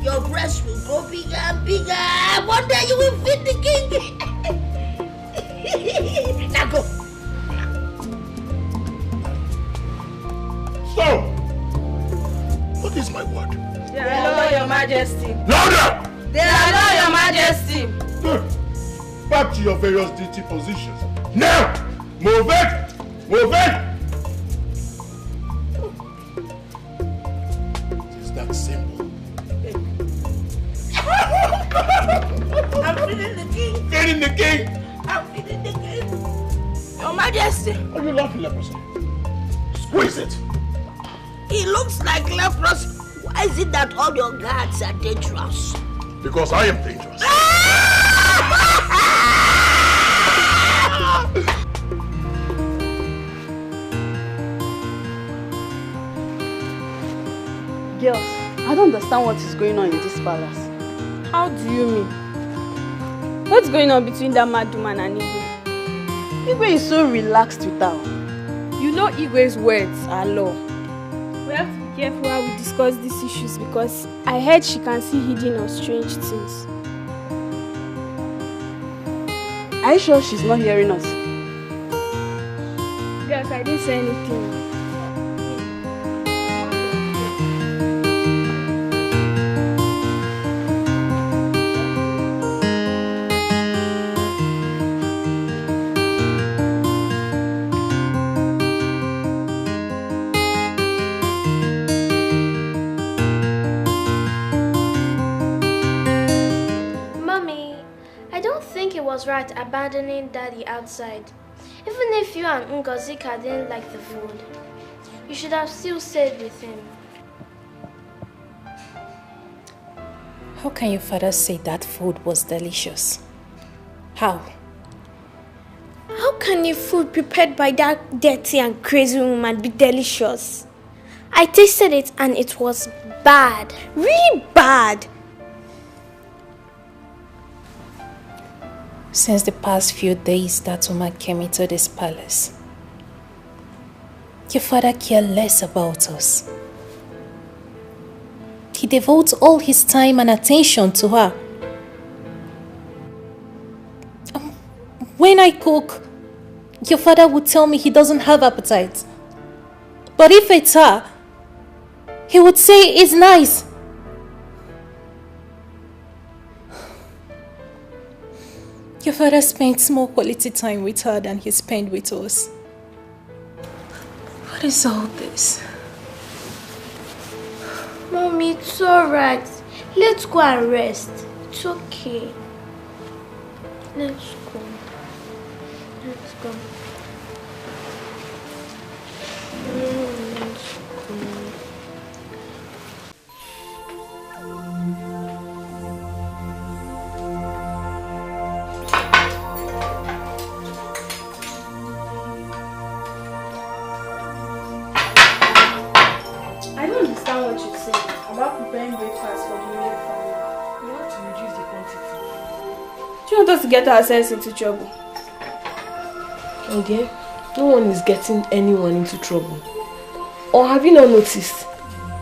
Your breast will grow bigger and bigger. One day you will feed the king. Now go. So, what is my word? They are law, Your Majesty. Louder! They are law, Your Majesty. Good. Back to your various duty positions. Now! Move it! Move it! It is that simple. I'm feeding the king. Feeding the king? I'm feeding the king. Your Majesty. Are you laughing, leprosy? Squeeze it. He looks like leprosy. Why is it that all your guards are dangerous? Because I am dangerous. Girls, I don't understand what is going on in this palace. How do you mean? What's going on between that mad woman and Igwe? Igwe is so relaxed with her. You know Igwe's words are law. We have to be careful how we discuss these issues because I heard she can see hidden or strange things. Are you sure she's not hearing us? Yes, I didn't say anything. Right abandoning Daddy outside. Even if you and Ngozika didn't like the food, you should have still stayed with him. How can your father say that food was delicious? How? How can your food prepared by that dirty and crazy woman be delicious? I tasted it and it was bad. Really bad. Since the past few days that woman came into this palace, your father cared less about us. He devotes all his time and attention to her. When I cook, your father would tell me he doesn't have appetite. But if it's her, he would say it's nice. Your father spent more quality time with her than he spent with us. What is all this? Mommy, it's alright. Let's go and rest. It's okay. Let's go. Let's go. Let's go. I don't understand what you're saying about preparing breakfast for the new family. We have to reduce the quantity. Do you want us to get ourselves into trouble? Oh dear, no one is getting anyone into trouble. Or have you not noticed?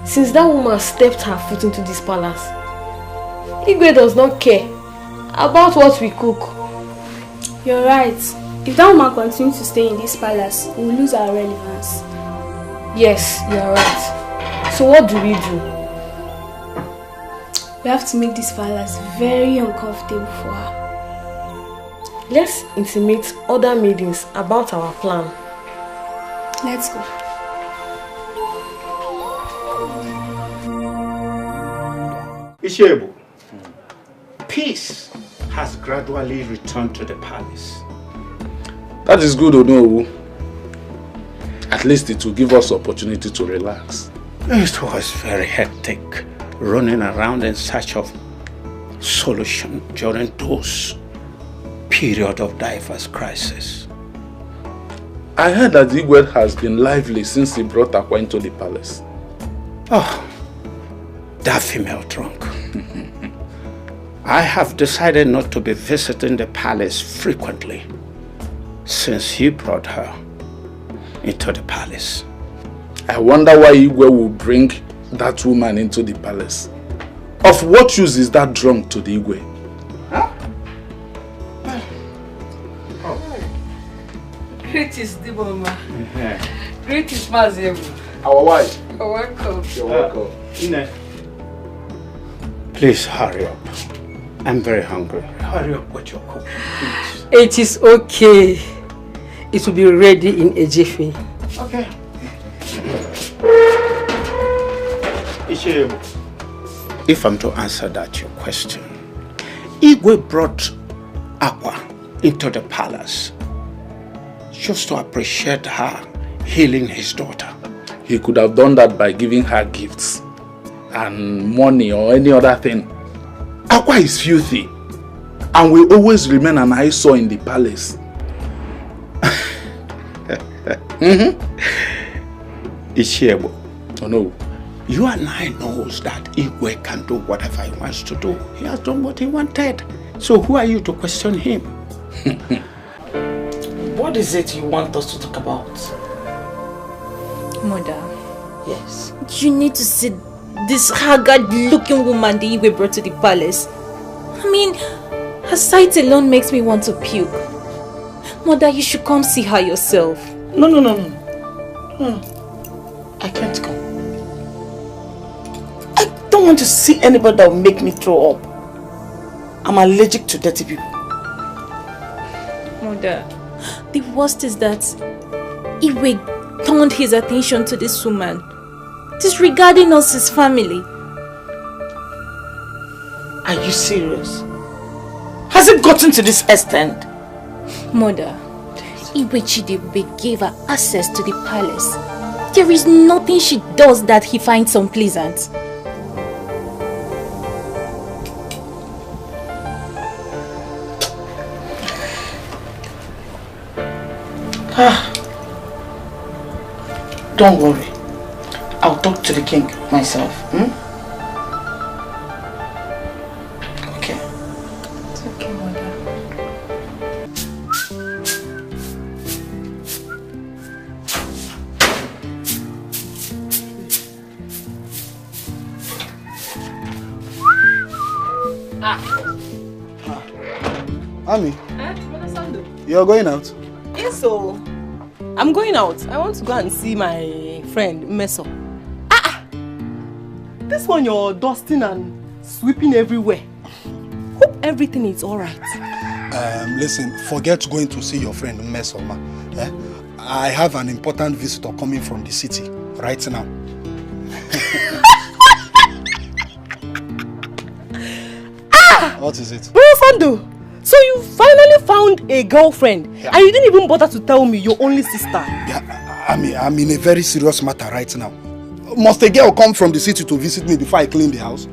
Since that woman stepped her foot into this palace, Igwe does not care about what we cook. You're right. If that woman continues to stay in this palace, we'll lose our relevance. Yes, you're right. So what do? We have to make this palace very uncomfortable for her. Let's intimate other maidens about our plan. Let's go. Ishebu, peace has gradually returned to the palace. That is good, Onowu. At least it will give us opportunity to relax. It was very hectic, running around in search of solution during those period of diverse crisis. I heard that Igwe has been lively since he brought Akwa into the palace. Oh, that female drunk. I have decided not to be visiting the palace frequently since he brought her into the palace. I wonder why Igwe will bring that woman into the palace. Of what use is that drunk to the Igwe? Huh? Greetings, Diboma. Greetings, Mazebu. Our wife. You're welcome. You're welcome. Ine. Please hurry up. I'm very hungry. Hurry up with your cooking, please. It is okay. It will be ready in a jiffy. Okay. If I'm to answer that your question, Igwe brought Aqua into the palace just to appreciate her healing his daughter. He could have done that by giving her gifts and money or any other thing. Aqua is filthy and will always remain an eyesore in the palace. Ishiebo. Oh no. You and I knows that Igwe can do whatever he wants to do. He has done what he wanted. So who are you to question him? What is it you want us to talk about? Mother. Yes. You need to see this haggard-looking woman the Igwe brought to the palace. I mean, her sight alone makes me want to puke. Mother, you should come see her yourself. No. I can't come. I don't want to see anybody that will make me throw up. I'm allergic to dirty people. Mother, the worst is that Igwe turned his attention to this woman, disregarding us, his family. Are you serious? Has it gotten to this extent? Mother, Igwe Chidebe gave her access to the palace. There is nothing she does that he finds unpleasant. Don't worry. I'll talk to the king myself. Okay. It's okay, Mother. Ami, Brother Sando. you're going out? Yes, so I'm going out. I want to go and see my friend Meso. This one you're dusting and sweeping everywhere. Hope everything is alright. Listen, forget going to see your friend Mesoma. I have an important visitor coming from the city right now. What is it? Sando, so you finally found a girlfriend and you didn't even bother to tell me your only sister. Yeah, I'm in a very serious matter right now. Must a girl come from the city to visit me before I clean the house?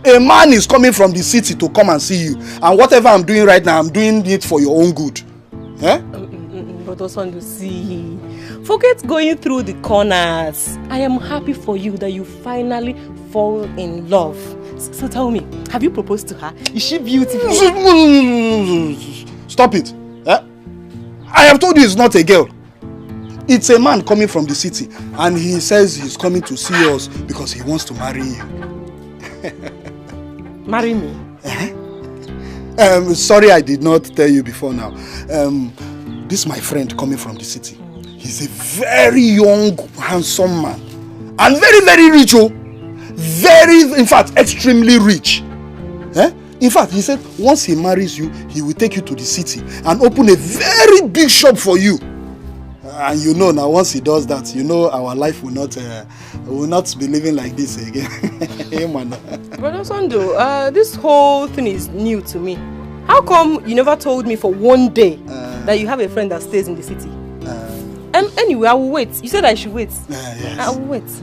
A man is coming from the city to come and see you, and whatever I'm doing right now, I'm doing it for your own good. Brother Sando, see, forget going through the corners. I am happy for you that you finally fall in love. So tell me, have you proposed to her? Is she beautiful? Stop it. I have told you it's not a girl. It's a man coming from the city, and he says he's coming to see us because he wants to marry you. Marry me? Sorry I did not tell you before now. This is my friend coming from the city. He's a very young, handsome man. And very, very rich. In fact, extremely rich. In fact, he said once he marries you, he will take you to the city and open a very big shop for you. And you know now, once he does that, you know our life will not be living like this again. Brother Sando, this whole thing is new to me. How come you never told me for one day that you have a friend that stays in the city? Anyway, I will wait. You said I should wait. Yes. I will wait.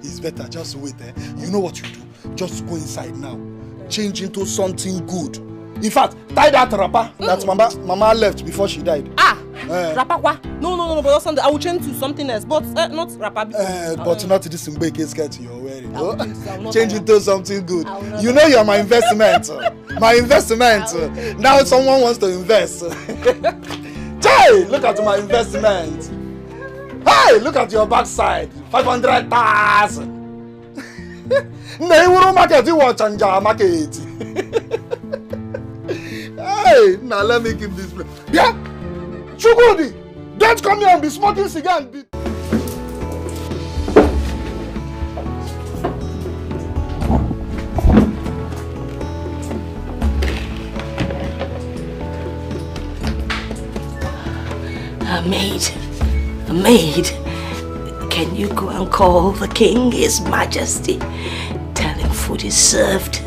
It's better, just wait. You know what you do? Just go inside now. Change into something good. In fact, tie that wrapper that Mama left before she died. Wrapper what? No, Brother Sando, I will change to something else, but not wrapper. But not this Mbeke skirt you're wearing. Change into something good. You know you're my investment. My investment. Now someone wants to invest. Hey, look at my investment. Hey, look at your backside. 500,000. Neuro market, you watch and market. Hey, now let me keep this place. Yeah, Chugudi, don't come here and be smoking cigar and be... A maid, can you go and call the king, his majesty? Tell him food is served.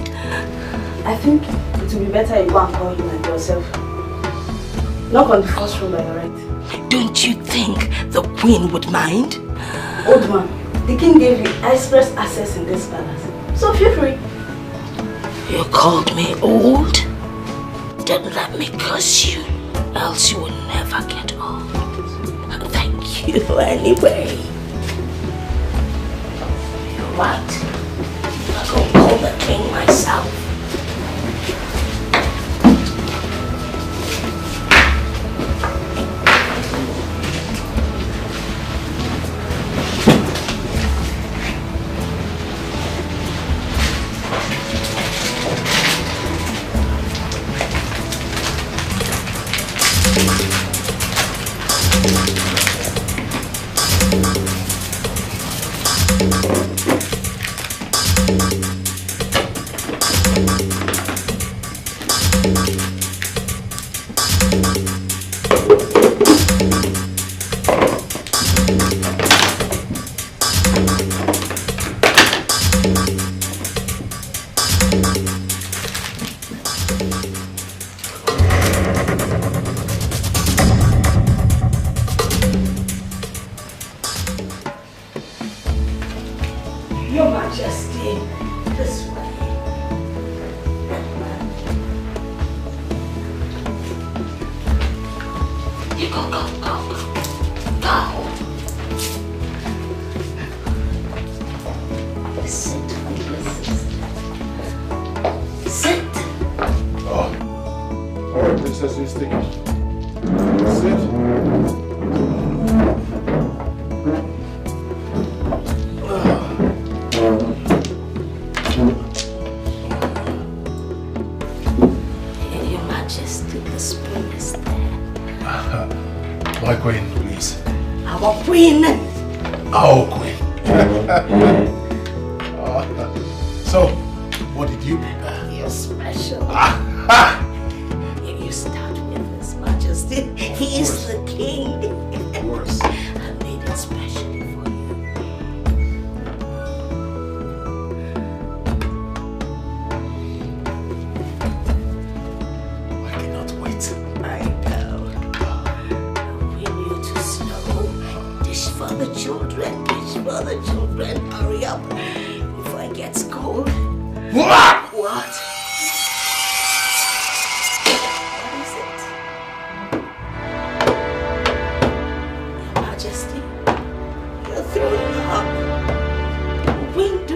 I think it will be better you go and call him and yourself. Knock on the first room by your right. Don't you think the queen would mind? Old man, the king gave you express access in this palace. So feel free. You called me old? Then let me curse you, else you will never get old. Thank you anyway. You're right. I'll go call the king myself. Majesty. He is the king. Of course. I made it specially for you. I cannot wait. I know. We need to snow. Dish for the children. Dish for the children. Hurry up before it gets cold. What? What?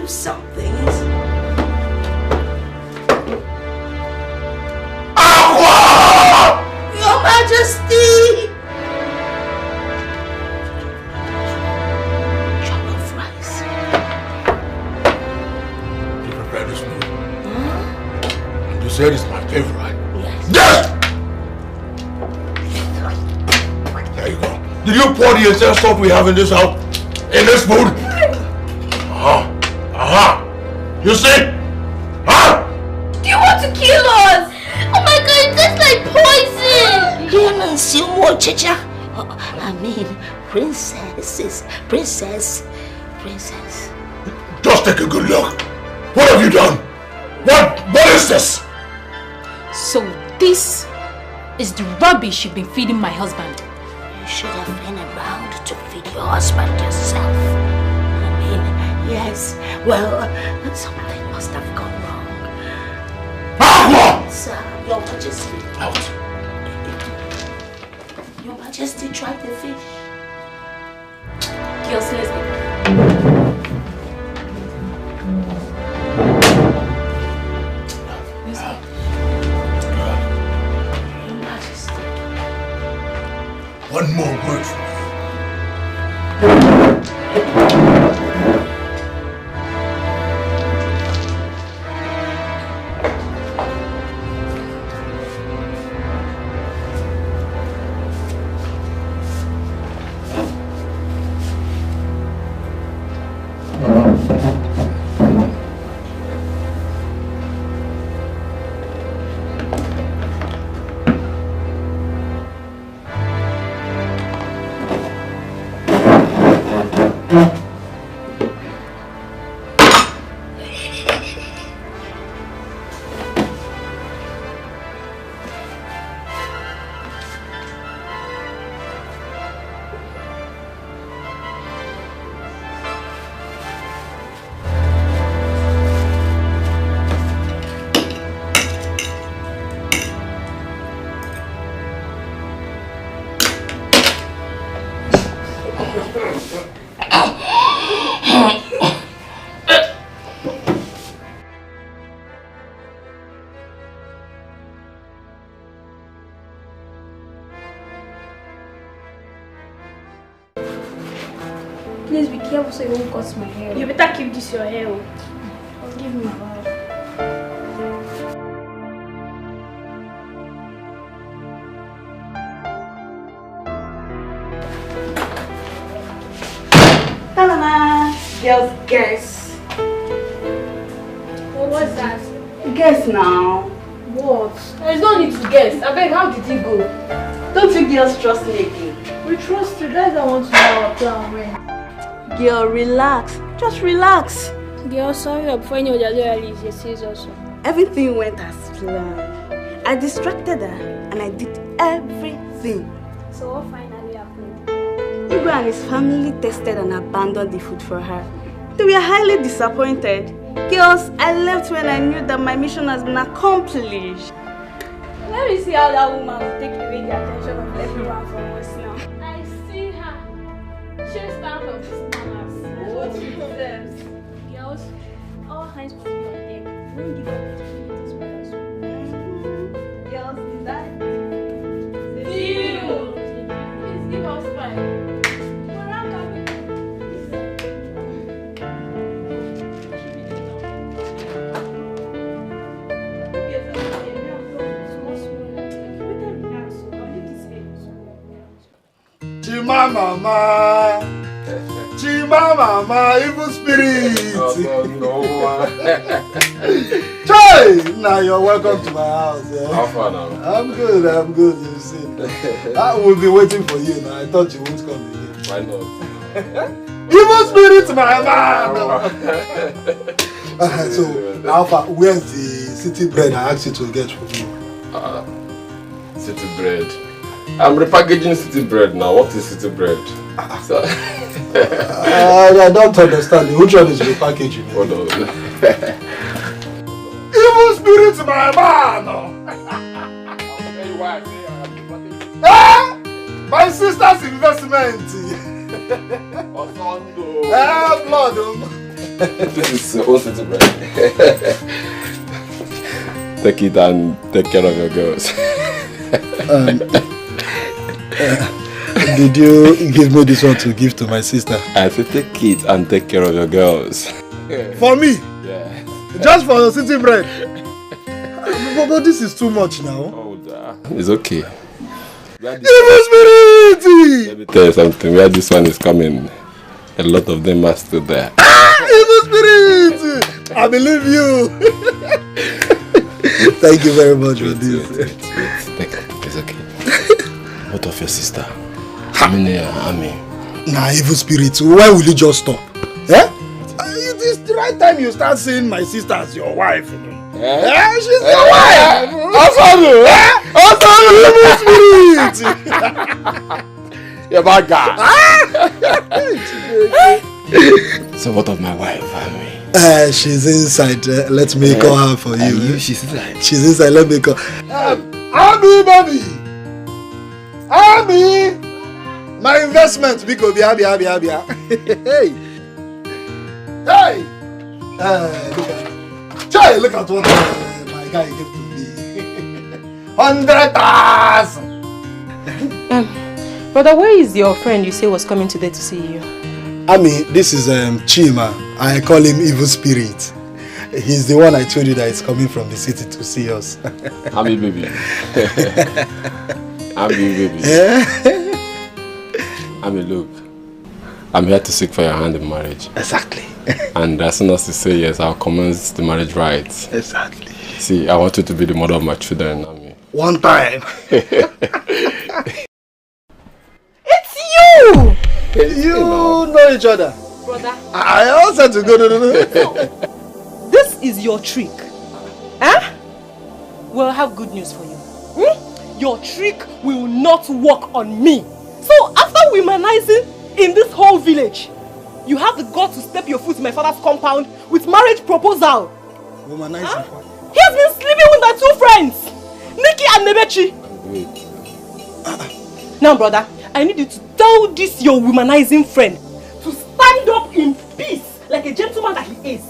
Some things. Your Majesty! Jollof rice. You prepared this food? And you said it's my favorite. Yes! There you go. Did you pour the entire stuff we have in this house in this food? You see? Huh? Do you want to kill us? Oh my god, it tastes like poison! Demons, you more, Chicha. I mean, princesses. Princess. Just take a good look. What have you done? What is this? So this is the rubbish you've been feeding my husband. You should have been around to feed your husband yourself. Yes, well, something must have gone wrong. Sir, Your Majesty. Out. Your Majesty tried the fish. Girls, let's go. Your Majesty. One more word from Please be careful so you won't cut my hair. You better keep this your hair. Forgive me. Ta-da! Girls, guess. What's that? Guess now. What? There's no need to guess. I beg, how did he go? Don't you girls trust me again? We trust you. Guys, I want to know our plan when. Girl, relax. Just relax. Girl, sorry, before you know the lawyer leaves, your sis also. Everything went as planned. I distracted her and I did everything. So what finally happened? Igwe and his family tested and abandoned the food for her. They were highly disappointed. Girls, I left when I knew that my mission has been accomplished. Let me see how that woman will take away the attention of everyone from us now. I see her. She'll stand up this manners. What she deserves. Girls, all hands must be on deck. Don't give up opportunities for us. Girls, is that Deal! Please give us time. We're not coming. Chima mama, Chimama, evil spirit. Chai! Now you're welcome to my house. Yeah? How far now? I'm good, you see. I will be waiting for you now. I thought you won't come again. Why not? Evil spirit, my man! So, Alpha, where's the city bread I asked you to get for me? City bread. I'm repackaging city bread now. What is city bread? So I don't understand. Which one is repackaging? Hold on. Evil spirit, my man! My sister's investment. Blood. This is all city bread. Take it and take care of your girls. Did you give me this one to give to my sister? I said take it and take care of your girls. For me? Yeah. Just for the city bread? But this is too much now. Oh, it's okay. Evil spirit! Let me tell you something. Where this one is coming, a lot of them are still there. Evil spirit! I believe you. Thank you very much for this. Wait. It's okay. What of your sister? Ami. Nah, evil spirit. Why will you just stop? Eh? It is the right time you start seeing my sister as your wife. She's your wife. Evil spirit. You're bad guy. So what of my wife, Ami? She's inside. Let me call her for you. She's inside. She's inside. Let me call. Ami, baby. Ami. My investment, because Hey. Look at what my guy gave to me. 100,000. Brother, where is your friend you say was coming today to see you? Ami, this is Chima. I call him Evil Spirit. He's the one I told you that is coming from the city to see us. Ami, baby. Ami, baby. Ami, look. I'm here to seek for your hand in marriage. Exactly. And as soon as you say yes, I'll commence the marriage rites. Exactly. See, I want you to be the mother of my children, Ami. One time. It's you! You know each other. Brother. I also to go. No. This is your trick. Huh? Well, I have good news for you. Your trick will not work on me. So after womanizing in this whole village, you have the guts to step your foot in my father's compound with marriage proposal. Womanizing? Huh? He has been sleeping with my two friends, Nikki and Nebechi. Now, brother, I need you to tell this your womanizing friend to stand up in peace like a gentleman that he is.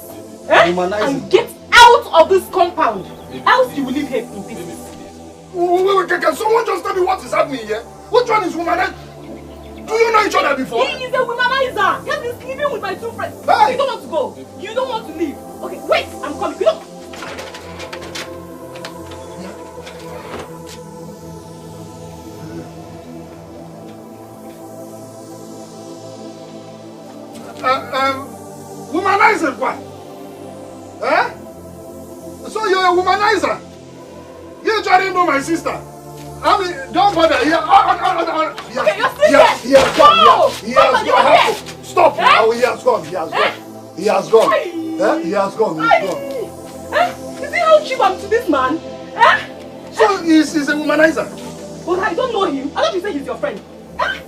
And get out of this compound. Else you will leave here in peace. Wait, can someone just tell me what is happening here? Which one is womanizer? Do you know each other before? He is a womanizer. He has been sleeping with my two friends. Hey. You don't want to go. You don't want to leave. Okay, wait, I'm coming. You don't... Womanizer what? Eh? So you're a womanizer? You trying to know my sister? I mean, don't bother. Okay, you're still here. He has gone. He has gone. Stop now. He has gone. He has gone. He has gone. He has gone. He's gone. You see how cheap I'm to this man? So he's a womanizer? But I don't know him. I thought you said he's your friend. I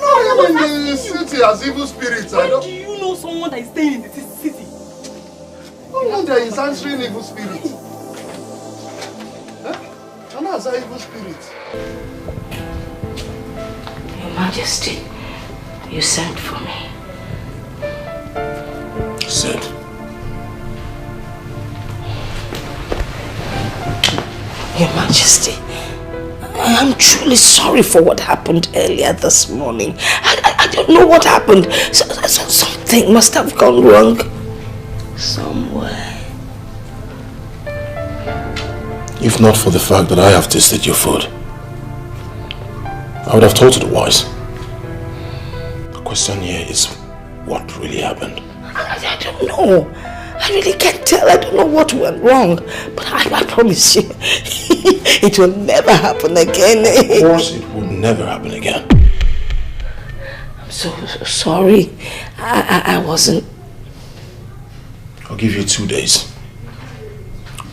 know him in the city as evil spirits. When do you know someone that is staying in the city? No wonder he's answering evil spirits. And that's an evil spirit. Your Majesty, you sent for me. Sent? Your Majesty, I am truly sorry for what happened earlier this morning. I don't know what happened. Something must have gone wrong somewhere. If not for the fact that I have tasted your food, I would have told you otherwise. The question here is, What really happened? I don't know. I really can't tell. I don't know what went wrong. But I promise you, it will never happen again. Of course it will never happen again. I'm so sorry. I wasn't... I'll give you 2 days.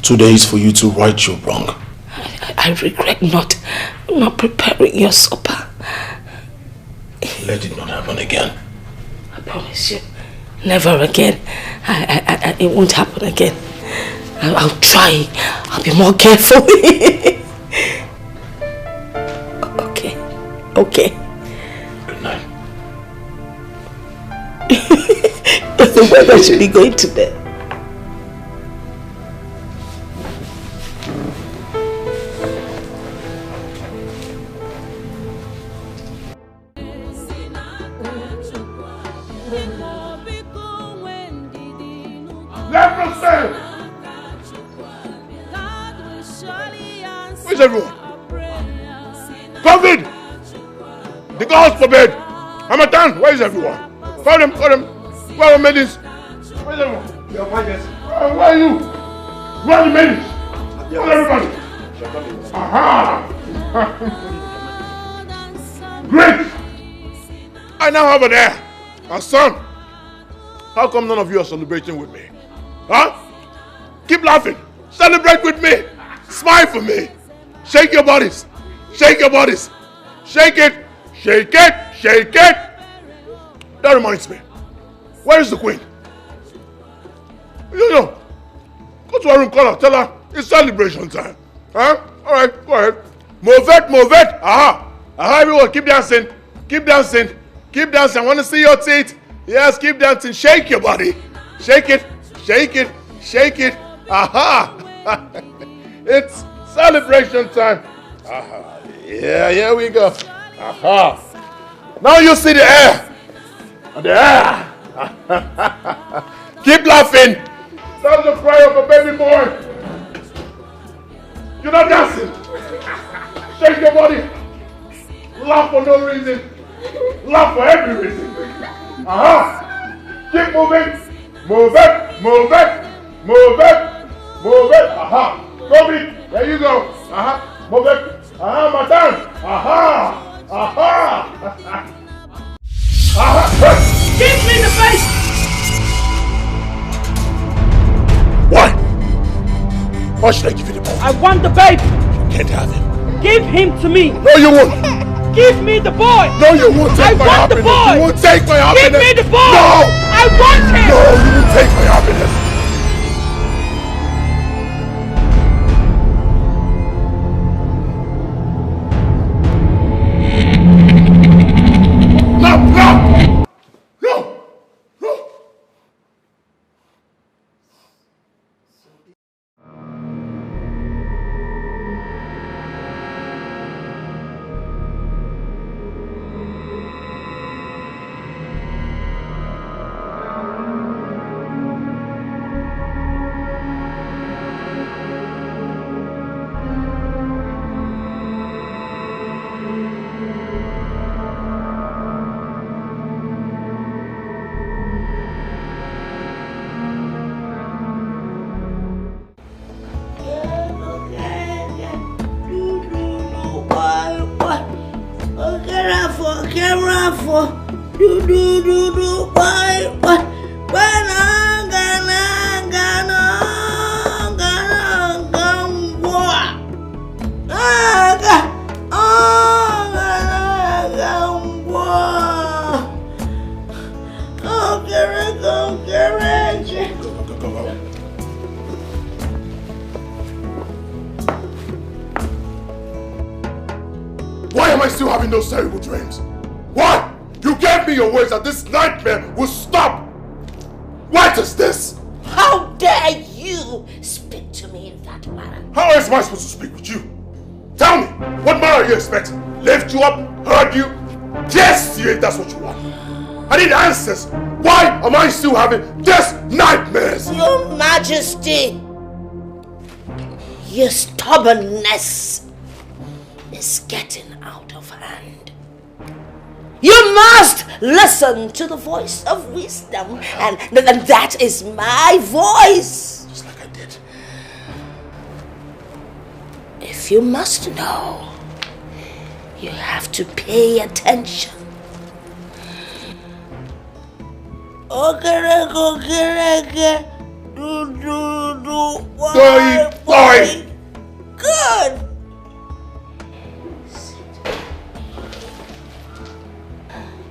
2 days for you to right your wrong. I regret not preparing your supper. Let it not happen again. I promise you, never again. It won't happen again. I'll try. I'll be more careful. Okay. Good night. We're actually going to bed. Where's everyone? COVID! The gods forbid! Hamatan, where is everyone? Call them. Where are the maidens? Where's everyone? Your Majesty. Where are you? Where are the maidens? Where's everybody? Aha! Great! I now have an heir. A son. How come none of you are celebrating with me? Huh? Keep laughing. Celebrate with me. Smile for me. Shake your bodies. Shake your bodies. Shake it. Shake it. Shake it. That reminds me. Where is the queen? Go to her room, call her. Tell her it's celebration time. Huh? Alright, go ahead. Move it. Aha, everyone, keep dancing. Keep dancing. Keep dancing. I want to see your teeth. Yes, keep dancing. Shake your body. Shake it. Shake it. Shake it. Aha. It's celebration time. Aha. Yeah, here we go. Aha. Now you see the air. The air. Keep laughing. That's the cry of a baby boy. You're not dancing. Shake your body. Laugh for no reason. Laugh for every reason. Aha. Keep moving. Move it. Move it. Move it. Move it. Aha. Kobe. There you go. Aha. Move it. Aha, Matan. Aha. Aha. Aha. Kick me in the face. Why? Why should I give you the boy? I want the baby. You can't have him. Give him to me. No, you won't. Give me the boy. No, you won't take my happiness. I want the boy. You won't take my happiness. Give me the boy. No. I want him. No, you won't take my happiness. No. Why am I still having those terrible dreams? Why? You gave me your words that this nightmare will stop. What is this? How dare you speak to me in that manner? How else am I supposed to speak with you? Tell me, what manner are you expecting? Lift you up? Hurt you? Yes, if that's what you want. I need answers. Why am I still having these nightmares? Your Majesty, your stubbornness is getting out of hand. You must listen to the voice of wisdom. And that is my voice. Just like I did. If you must know, you have to pay attention. Okay. Boy. Good.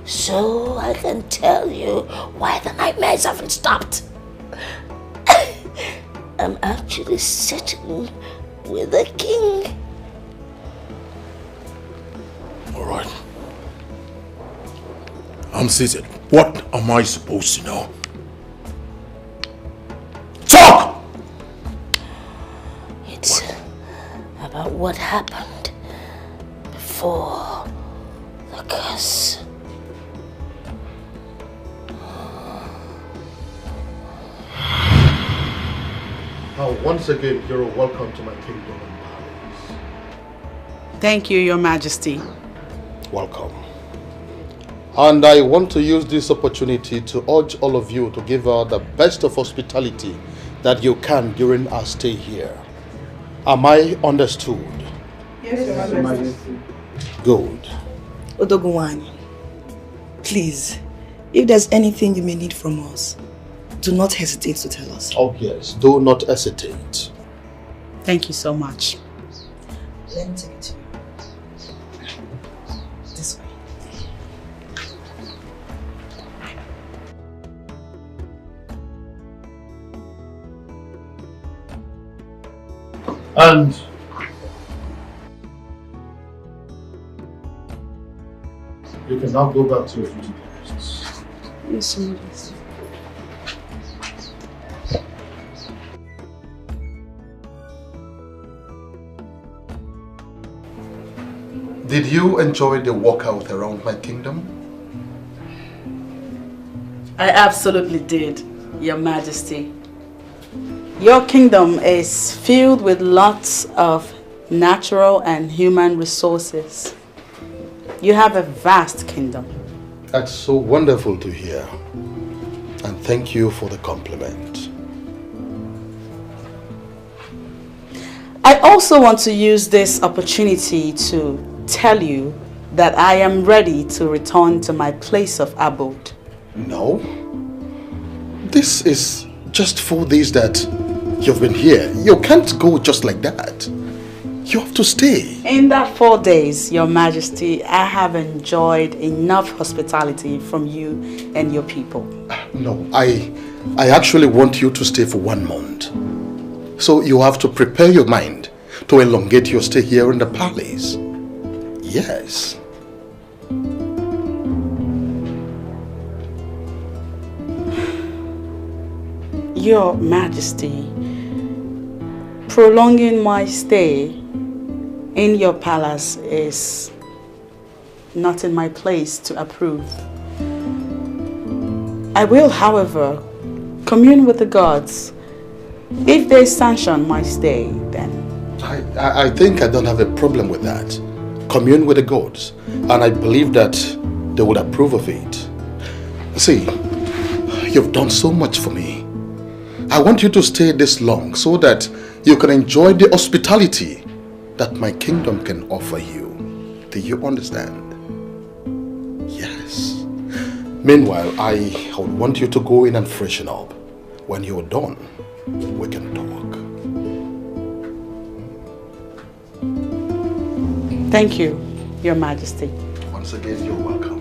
So I can tell you why the nightmares haven't stopped. I'm actually sitting with a king. All right. I'm seated. What am I supposed to know? Talk! It's about what happened before the curse. Now, once again, you're welcome to my kingdom and palace. Thank you, Your Majesty. Welcome. And I want to use this opportunity to urge all of you to give her the best of hospitality that you can during our stay here. Am I understood? Yes, Your Majesty. Good. Odogunwani, please, if there's anything you may need from us, do not hesitate to tell us. Oh yes, do not hesitate. Thank you so much. Let me take it to you. This way. And you can now go back to your duty posts. Yes, Your Majesty. Did you enjoy the walkout around my kingdom? I absolutely did, Your Majesty. Your kingdom is filled with lots of natural and human resources. You have a vast kingdom. That's so wonderful to hear. And thank you for the compliment. I also want to use this opportunity to tell you that I am ready to return to my place of abode. No. This is just 4 days that you've been here. You can't go just like that. You have to stay. In that 4 days, Your Majesty, I have enjoyed enough hospitality from you and your people. No, I actually want you to stay for 1 month. So you have to prepare your mind to elongate your stay here in the palace. Yes. Your Majesty, prolonging my stay in your palace is not in my place to approve. I will, however, commune with the gods. If they sanction my stay, then... I think I don't have a problem with that. Commune with the gods, and I believe that they would approve of it. See, you've done so much for me. I want you to stay this long so that you can enjoy the hospitality that my kingdom can offer you. Do you understand? Yes. Meanwhile, I would want you to go in and freshen up. When you're done, we can talk. Thank you, Your Majesty. Once again, you're welcome.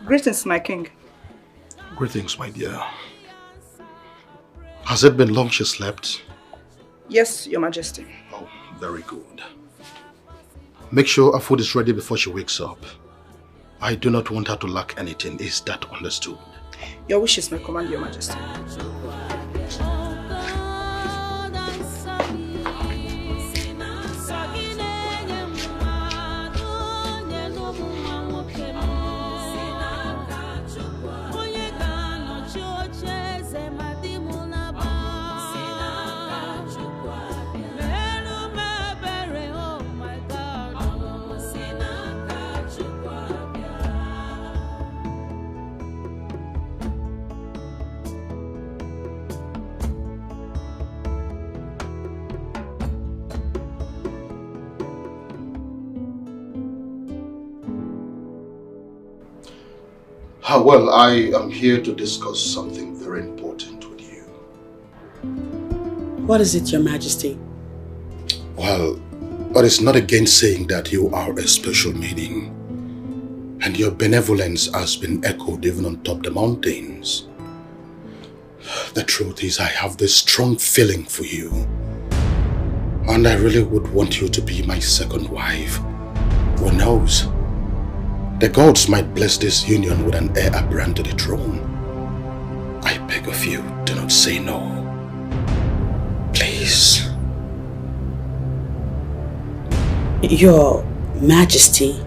Greetings, my king. Greetings, my dear. Has it been long she slept? Yes, your majesty. Oh, very good. Make sure her food is ready before she wakes up. I do not want her to lack anything. Is that understood? Your wishes may command, your majesty. Well, I am here to discuss something very important with you. What is it, your majesty? Well, it is not against saying that you are a special maiden. And your benevolence has been echoed even on top the mountains. The truth is, I have this strong feeling for you. And I really would want you to be my second wife. Who knows? The gods might bless this union with an heir apparent to the throne. I beg of you, do not say no. Please. Your Majesty,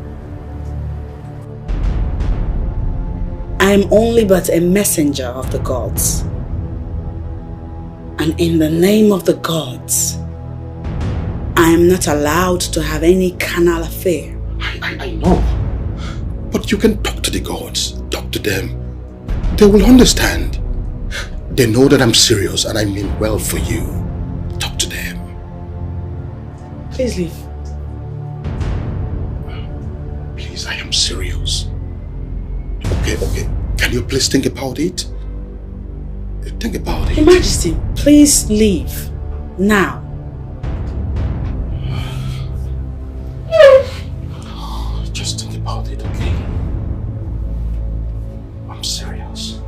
I am only but a messenger of the gods. And in the name of the gods, I am not allowed to have any carnal affair. I know. But you can talk to the gods, talk to them. They will understand. They know that I'm serious and I mean well for you. Talk to them. Please leave. Please, I am serious. Okay. Can you please think about it? Think about it. Your Majesty, please leave. Now. Just think about it, okay? I'm serious.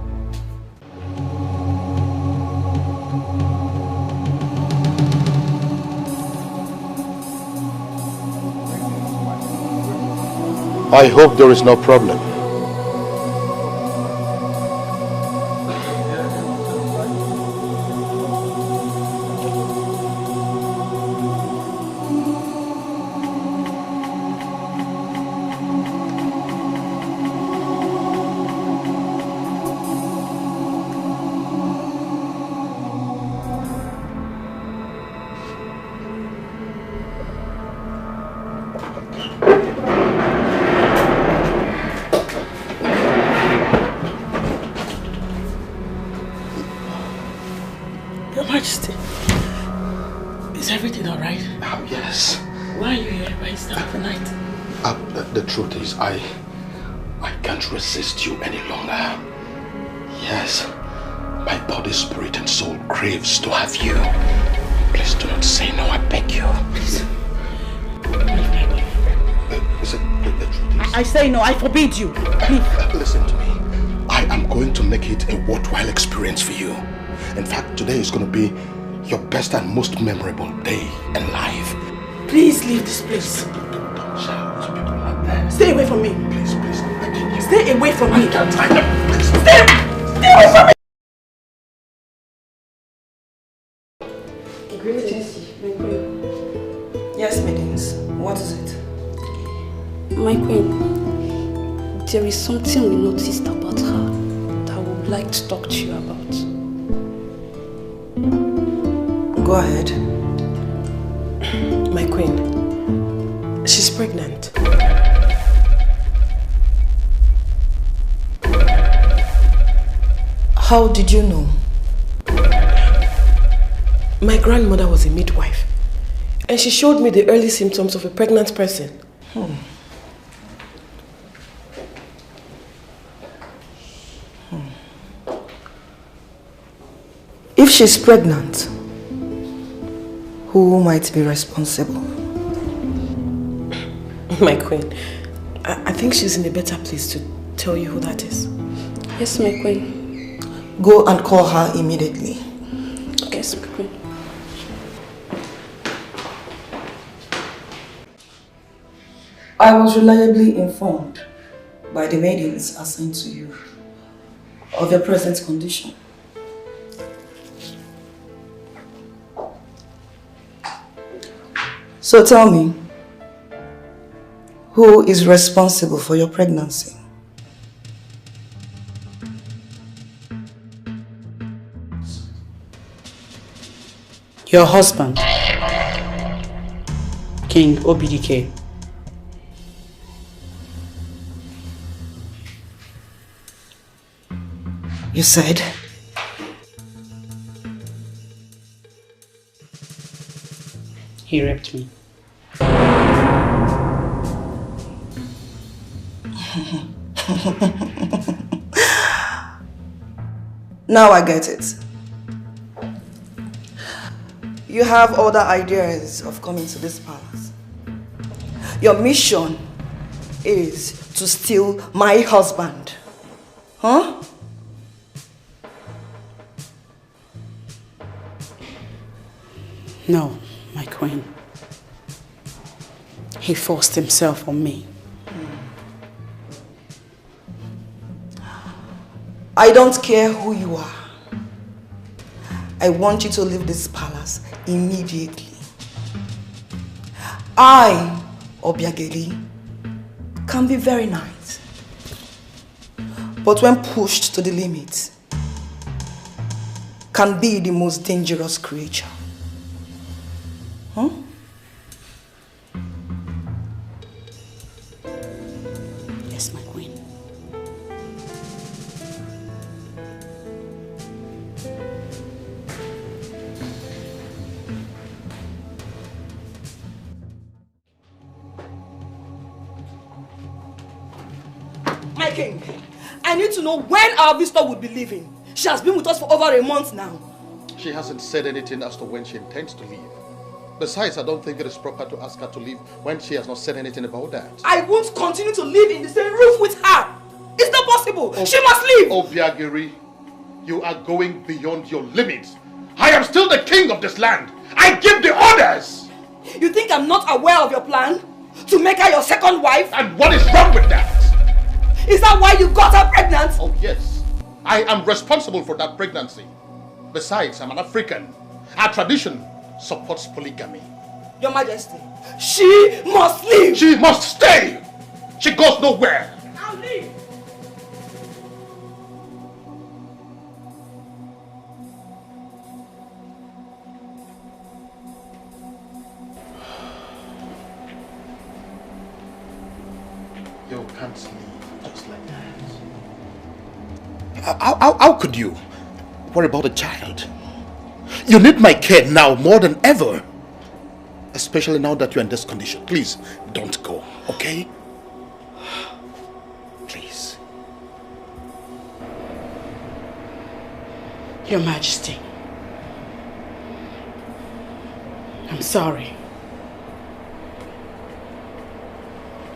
I hope there is no problem. Resist you any longer. Yes, my body, spirit and soul craves to have you. Please do not say no, I beg you. Please. I say no, I forbid you. Listen to me. I am going to make it a worthwhile experience for you. In fact, today is going to be your best and most memorable day in life. Please leave this place. Don't shout. People are there. Stay away from me. Please. Stay away from me. Stay away from me. Greetings, my queen. Yes, maidens. What is it? My queen, there is something we noticed about her that we would like to talk to you about. Go ahead. My queen, she's pregnant. How did you know? My grandmother was a midwife, and she showed me the early symptoms of a pregnant person. If she's pregnant, who might be responsible? My queen, I think she's in a better place to tell you who that is? Yes, my queen. Go and call her immediately. Yes, my queen. I was reliably informed by the maidens assigned to you of your present condition. So tell me, who is responsible for your pregnancy? Your husband, King Obidike. You said? He raped me. Now I get it. You have other ideas of coming to this palace. Your mission is to steal my husband. Huh? No, my queen. He forced himself on me. I don't care who you are. I want you to leave this palace immediately. I, Obiageli, can be very nice. But when pushed to the limit, can be the most dangerous creature. Huh? Yes, my queen. My king, I need to know when our visitor would be leaving. She has been with us for over a month now. She hasn't said anything as to when she intends to leave. Besides, I don't think it is proper to ask her to leave when she has not said anything about that. I won't continue to live in the same roof with her. It's not possible. She must leave. Obiageri, you are going beyond your limits. I am still the king of this land. I give the orders. You think I'm not aware of your plan? To make her your second wife? And what is wrong with that? Is that why you got her pregnant? Oh yes. I am responsible for that pregnancy. Besides, I'm an African. Our tradition supports polygamy. Your Majesty, she must leave. She must stay. She goes nowhere. I'll leave. You can't leave just like that. How could you? What about the child? You need my care now more than ever. Especially now that you're in this condition. Please, don't go, okay? Please. Your Majesty, I'm sorry.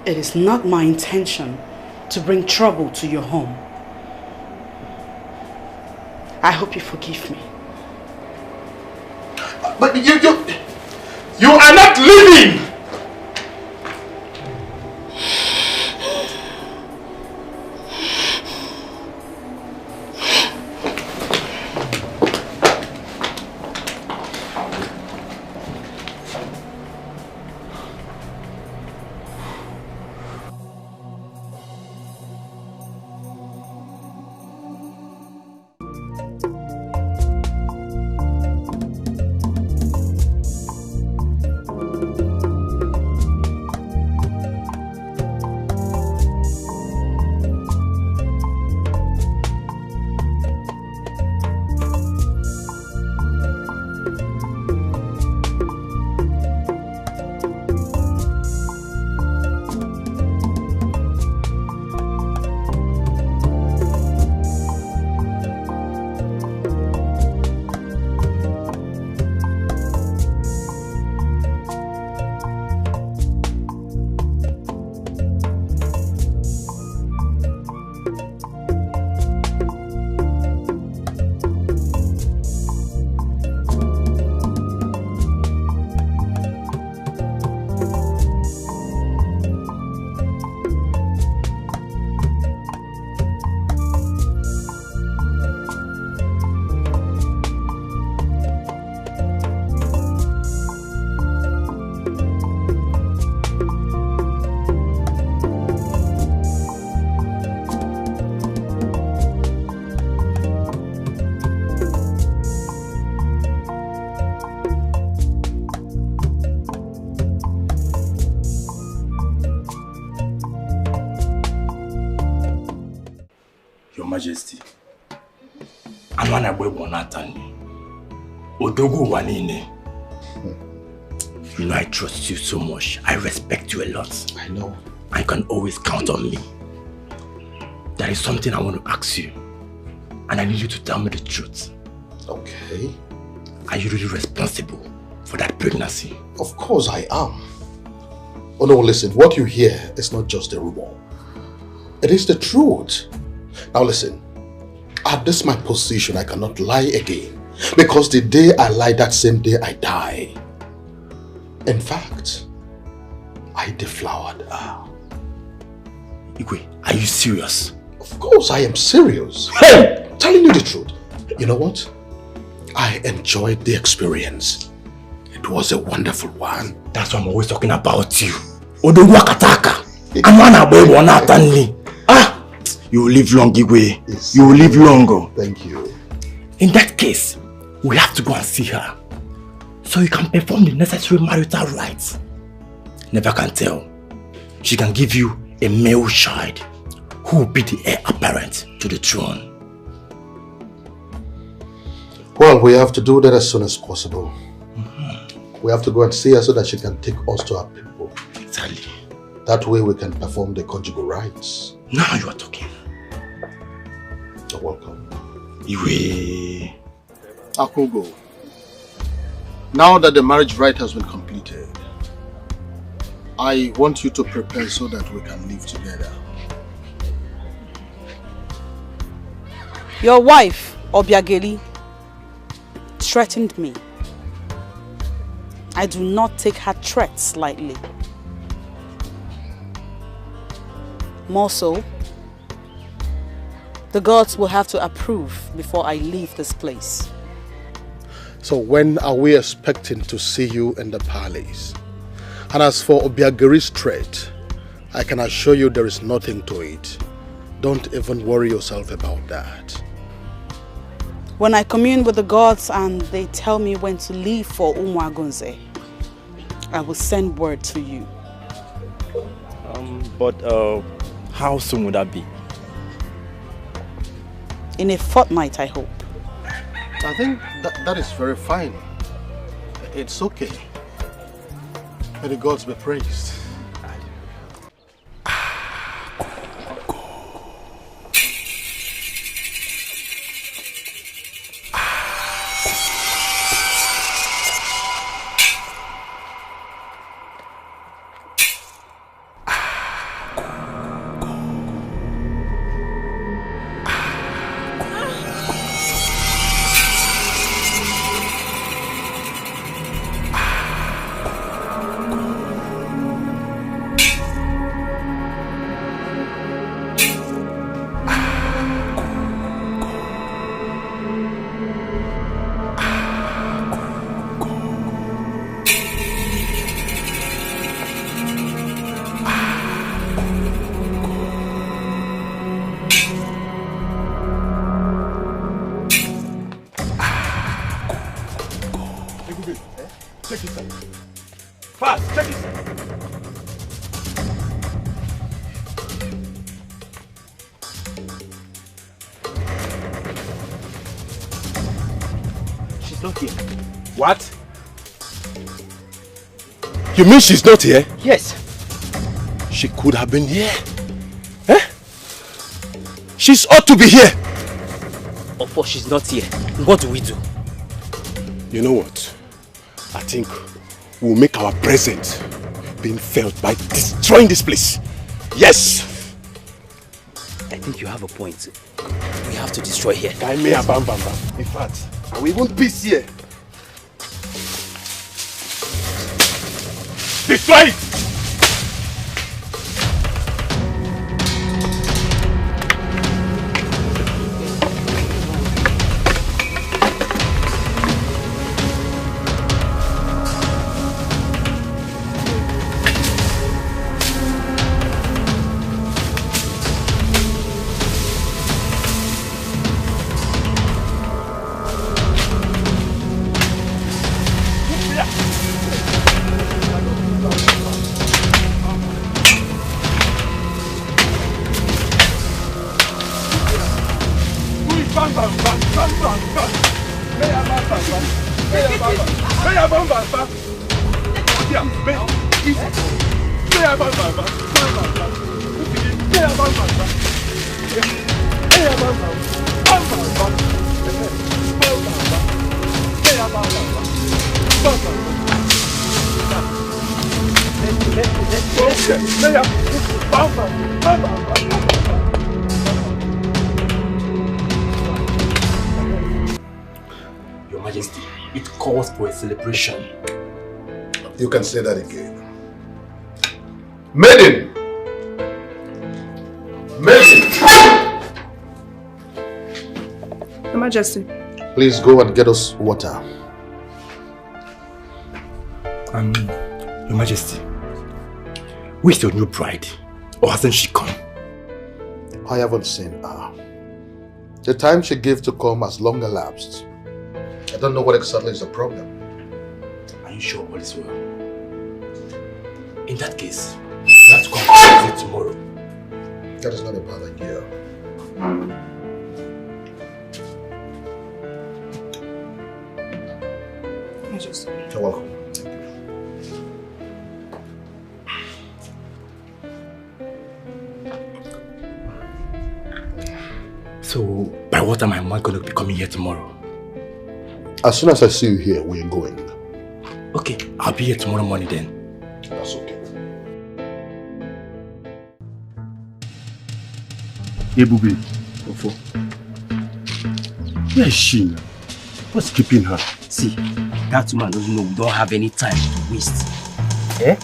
It is not my intention to bring trouble to your home. I hope you forgive me. But you are not leaving! Majesty. I'm one away Bonatan. Odogu Wanine. You know I trust you so much. I respect you a lot. I know. I can always count on me. There is something I want to ask you. And I need you to tell me the truth. Okay. Are you really responsible for that pregnancy? Of course I am. Oh no, listen, what you hear is not just a rumor. It is the truth. Now listen, at this my position, I cannot lie again. Because the day I lie, that same day I die. In fact, I deflowered her. Igwe, are you serious? Of course I am serious. Hey! I'm telling you the truth. You know what? I enjoyed the experience. It was a wonderful one. That's why I'm always talking about you. Odogu Akataka. Amana Bebo Natanli. Ah! You will live long, Igwe. Yes. You will live long. Thank you. In that case, we have to go and see her. So you can perform the necessary marital rites. Never can tell. She can give you a male child who will be the heir apparent to the throne. Well, we have to do that as soon as possible. We have to go and see her so that she can take us to our people. Exactly. That way we can perform the conjugal rites. Now you are talking. You're welcome. Iwe. Akugo, now that the marriage rite has been completed, I want you to prepare so that we can live together. Your wife, Obiageli, threatened me. I do not take her threats lightly. More so, the gods will have to approve before I leave this place. So when are we expecting to see you in the palace? And as for Obiageri's threat, I can assure you there is nothing to it. Don't even worry yourself about that. When I commune with the gods and they tell me when to leave for Umwagunze, I will send word to you. But how soon would that be? In a fortnight, I hope. I think that is very fine. It's okay. May the gods be praised. What? You mean she's not here? Yes. She could have been here. Eh? She's ought to be here. Of course she's not here. What do we do? You know what? I think we'll make our presence being felt by destroying this place. Yes! I think you have a point. We have to destroy here. Yes. Bam, bam, bam. In fact, we won't peace here. Destroy it! Your Majesty, it calls for a celebration. You can say that again. Maiden! Maiden! Your Majesty. Please go and get us water. Your Majesty, where's your new bride? Or hasn't she come? I haven't seen her. The time she gave to come has long elapsed. I don't know what exactly is the problem. Are you sure all is well? In that case, you have to come to visit tomorrow. That is not a bad idea. Majesty. You're welcome. So, by what time am I going to be coming here tomorrow? As soon as I see you here, we're going. Okay, I'll be here tomorrow morning then. That's okay. Hey, Bubi. Where is she now? What's keeping her? See, that woman doesn't know we don't have any time to waste. Eh?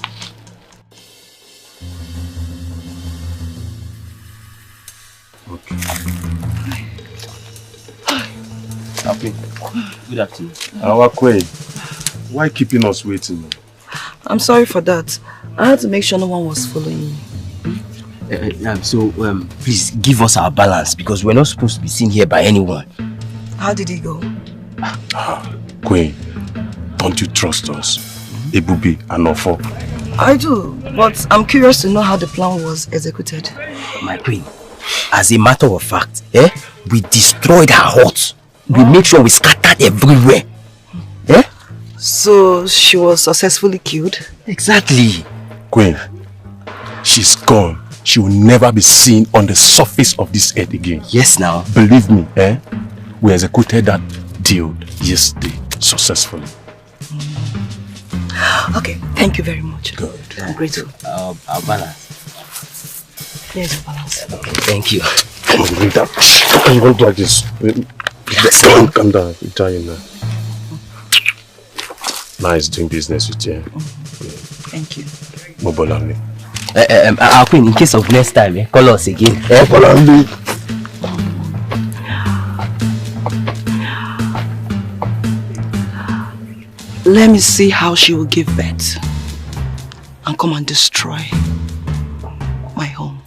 Okay. Okay. Good afternoon. Our queen, why keeping us waiting? I'm sorry for that. I had to make sure no one was following me. Please give us our balance because we're not supposed to be seen here by anyone. How did he go? Queen, don't you trust us? Ebubi and Ofo. I do, but I'm curious to know how the plan was executed. My queen, as a matter of fact, we destroyed her hut. We make sure we scattered everywhere. So she was successfully killed? Exactly. Queen, she's gone. She will never be seen on the surface of this earth again. Yes, now. Believe me, we executed that deal yesterday successfully. Okay, thank you very much. Good. I'm grateful. Our balance. Here's your balance. Okay, thank you. Come on, bring that. I'm going to like this. Calm down. You're dying now. Nice doing business with you. Thank you. Mobolami. Our queen, in case of next time, call us again. Mobolami. Let me see how she will give birth and come and destroy my home.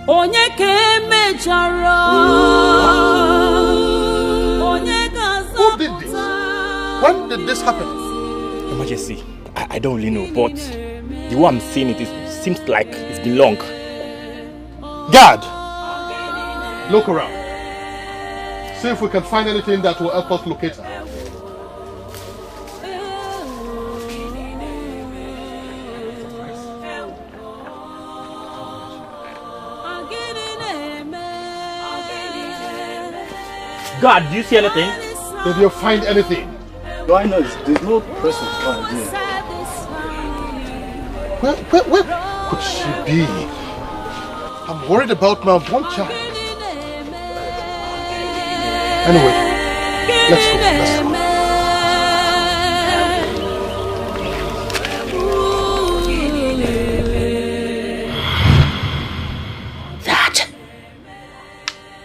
Onye ka emechara. Who did this? When did this happen? Your Majesty, I don't really know, but the way I'm seeing it seems like it's been long. Guard! Look around. See if we can find anything that will help us locate her. God, do you see anything? Did you find anything? No, I know. There's no person around here. Where could she be? I'm worried about my one child. Anyway, let's go.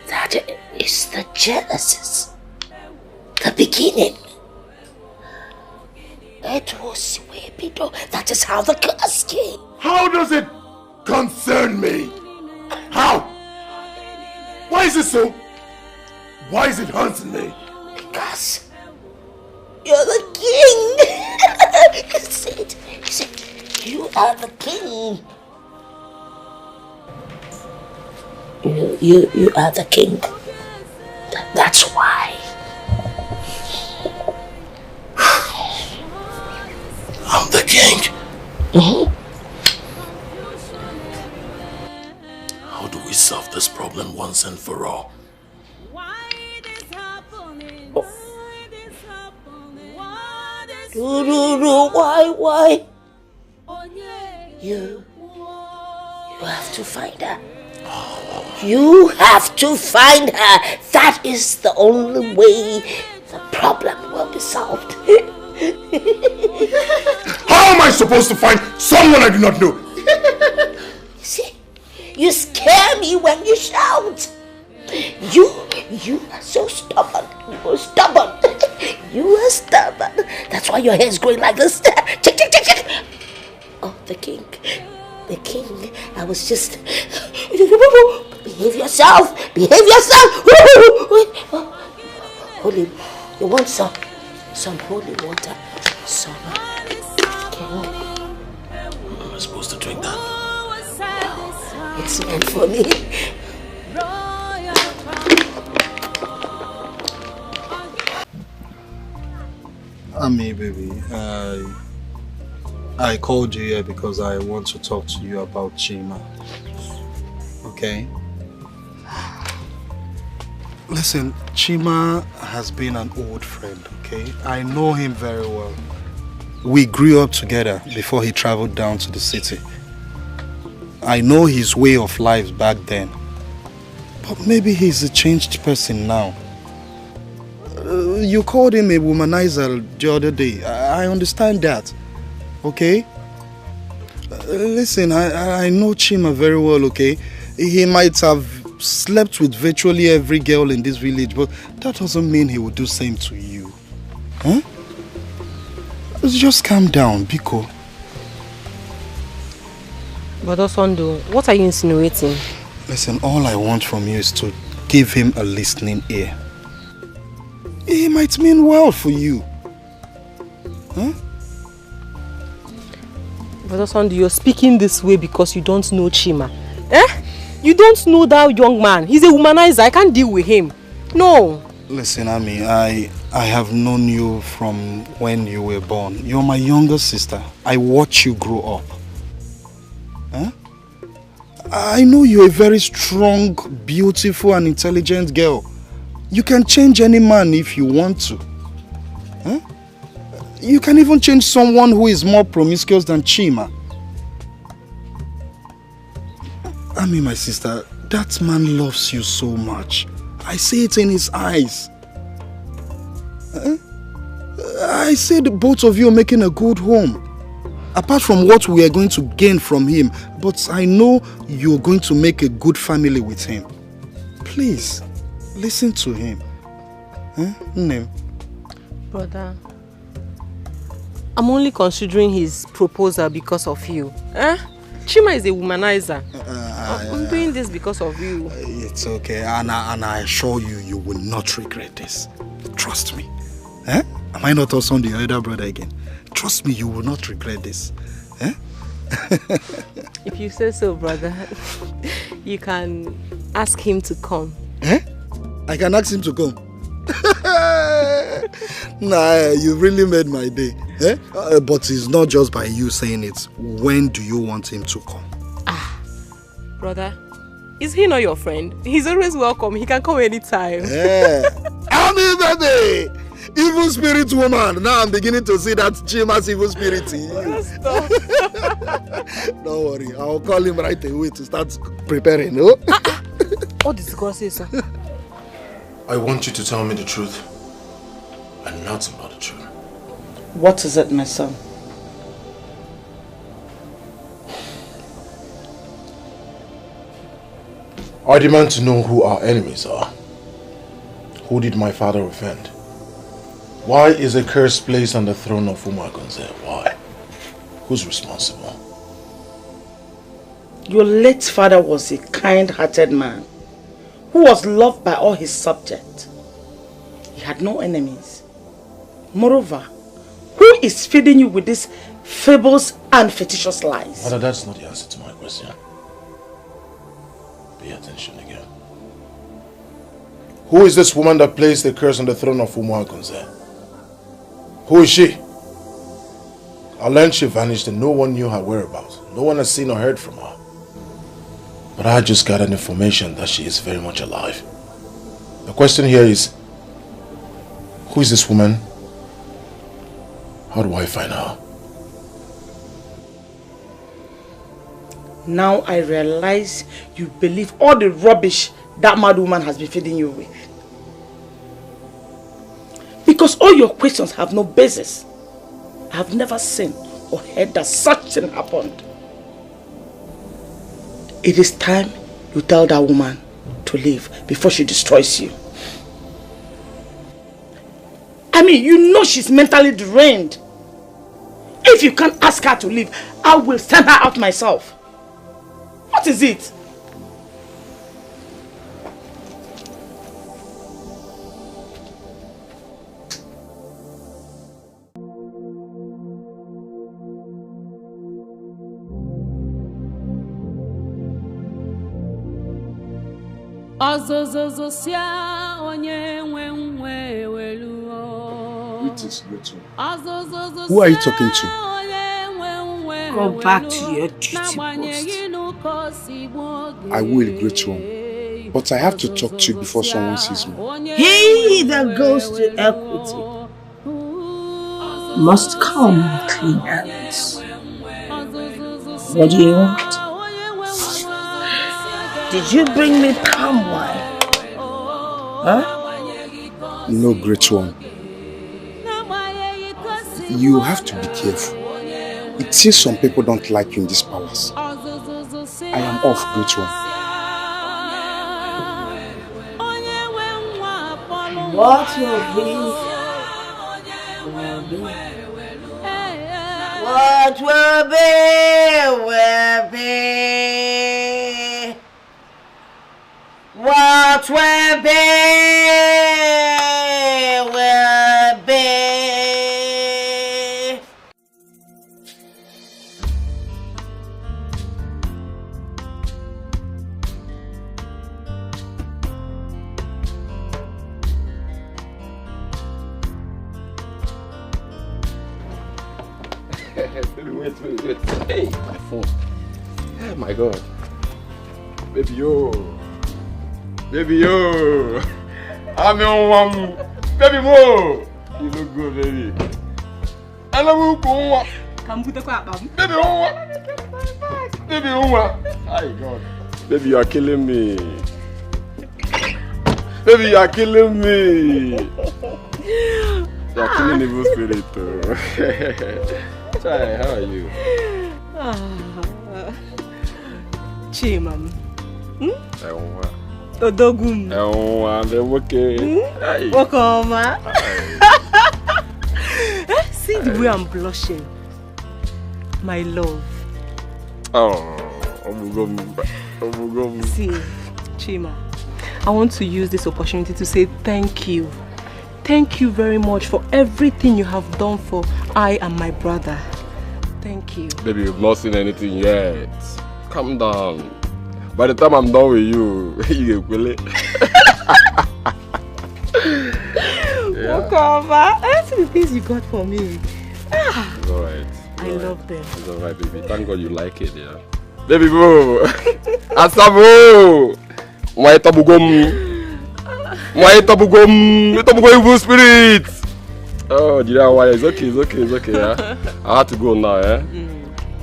That is the Genesis, the beginning. It was Webido. That is how the curse came. How does it concern me? How? Why is it so? Why is it haunting me? Because you're the king. You are the king. You are the king. That's why. I'm the king. How do we solve this problem once and for all? Why? You have to find her. You have to find her. That is the only way the problem will be solved. How am I supposed to find someone I do not know? See, you scare me when you shout. You are so stubborn. You are stubborn. That's why your hair is growing like this. Check. Oh, the king. I was just... Behave yourself. Holy, you want some holy water? Some king. Am I supposed to drink that? It's meant for me. Ami, baby, I called you here because I want to talk to you about Chima. Okay? Listen, Chima has been an old friend, okay? I know him very well. We grew up together before he traveled down to the city. I know his way of life back then. But maybe he's a changed person now. You called him a womanizer the other day. I understand that. Okay? Listen, I know Chima very well, okay? He might have slept with virtually every girl in this village, but that doesn't mean he would do the same to you. Huh? Just calm down, Biko. But Osondo, what are you insinuating? Listen, all I want from you is to give him a listening ear. He might mean well for you. Huh? But Osondo, you're speaking this way because you don't know Chima. You don't know that young man. He's a womanizer. I can't deal with him. No. Listen, Ami, I have known you from when you were born. You're my younger sister. I watched you grow up. Huh? I know you're a very strong, beautiful and intelligent girl. You can change any man if you want to. Huh? You can even change someone who is more promiscuous than Chima. Ami, my sister, that man loves you so much. I see it in his eyes. I see the both of you are making a good home. Apart from what we are going to gain from him, but I know you're going to make a good family with him. Please, listen to him. Name. Brother, I'm only considering his proposal because of you. Chima is a womanizer. I'm doing this because of you. It's okay, and I assure you, you will not regret this. Trust me. Am I not also the elder brother again? Trust me, you will not regret this. If you say so, brother, you can ask him to come. I can ask him to come. Nah, you really made my day. But it's not just by you saying it. When do you want him to come? Brother, is he not your friend? He's always welcome. He can come anytime. Ami, baby! Evil spirit woman. Now I'm beginning to see that Chima's evil spirit. Don't worry, I'll call him right away to start preparing. No? What did God say, sir? I want you to tell me the truth and nothing but the truth. What is it, my son? I demand to know who our enemies are. Who did my father offend? Why is a curse placed on the throne of Umagonze? Why? Who's responsible? Your late father was a kind-hearted man who was loved by all his subjects. had no enemies. Moreover, who is feeding you with these fables and fictitious lies? Mother, that's not the answer to my question. Pay attention again. Who is this woman that placed the curse on the throne of Umuagunze? Who is she? I learned she vanished and no one knew her whereabouts. No one has seen or heard from her. But I just got an information that she is very much alive. The question here is, who is this woman? How do I find her? Now I realize you believe all the rubbish that mad woman has been feeding you with. Because all your questions have no basis. I have never seen or heard that such thing happened. It is time you tell that woman to leave before she destroys you. I mean, you know she's mentally deranged. If you can't ask her to leave, I will send her out myself. What is it? Who are you talking to? Go back to your duty post. I will, great one. But I have to talk to you before someone sees me. He that goes to equity must come with clean hands. What do you want? Did you bring me palm wine? Huh? No, great one. You have to be careful. It seems some people don't like you in this palace. I am off, great one. What will be? What will be? Will be. What will be? Will be. Wait. Hey, my phone. Oh my God. Baby, yo. I'm on one. Baby, mo. You look good, baby. I love you. Come put the crap, baby. My God. Baby, you are killing me. Baby, you are killing me. You are killing evil spirit. Chai, how are you? Chimam. Odogum. I'm okay. Welcome. See the way I'm blushing. My love. See, Chima, I want to use this opportunity to say thank you. Thank you very much for everything you have done for I and my brother. Thank you. Baby, you've not seen anything yet. Calm down. By the time I'm done with you, you will it. Welcome. See the things you got for me. It's alright. I love them. It's alright, baby. Thank God you like it, yeah. Baby, bro. Asabo. My tabugum. My tabugum evil spirit. Oh, did I why? It's okay, yeah. I have to go now, yeah.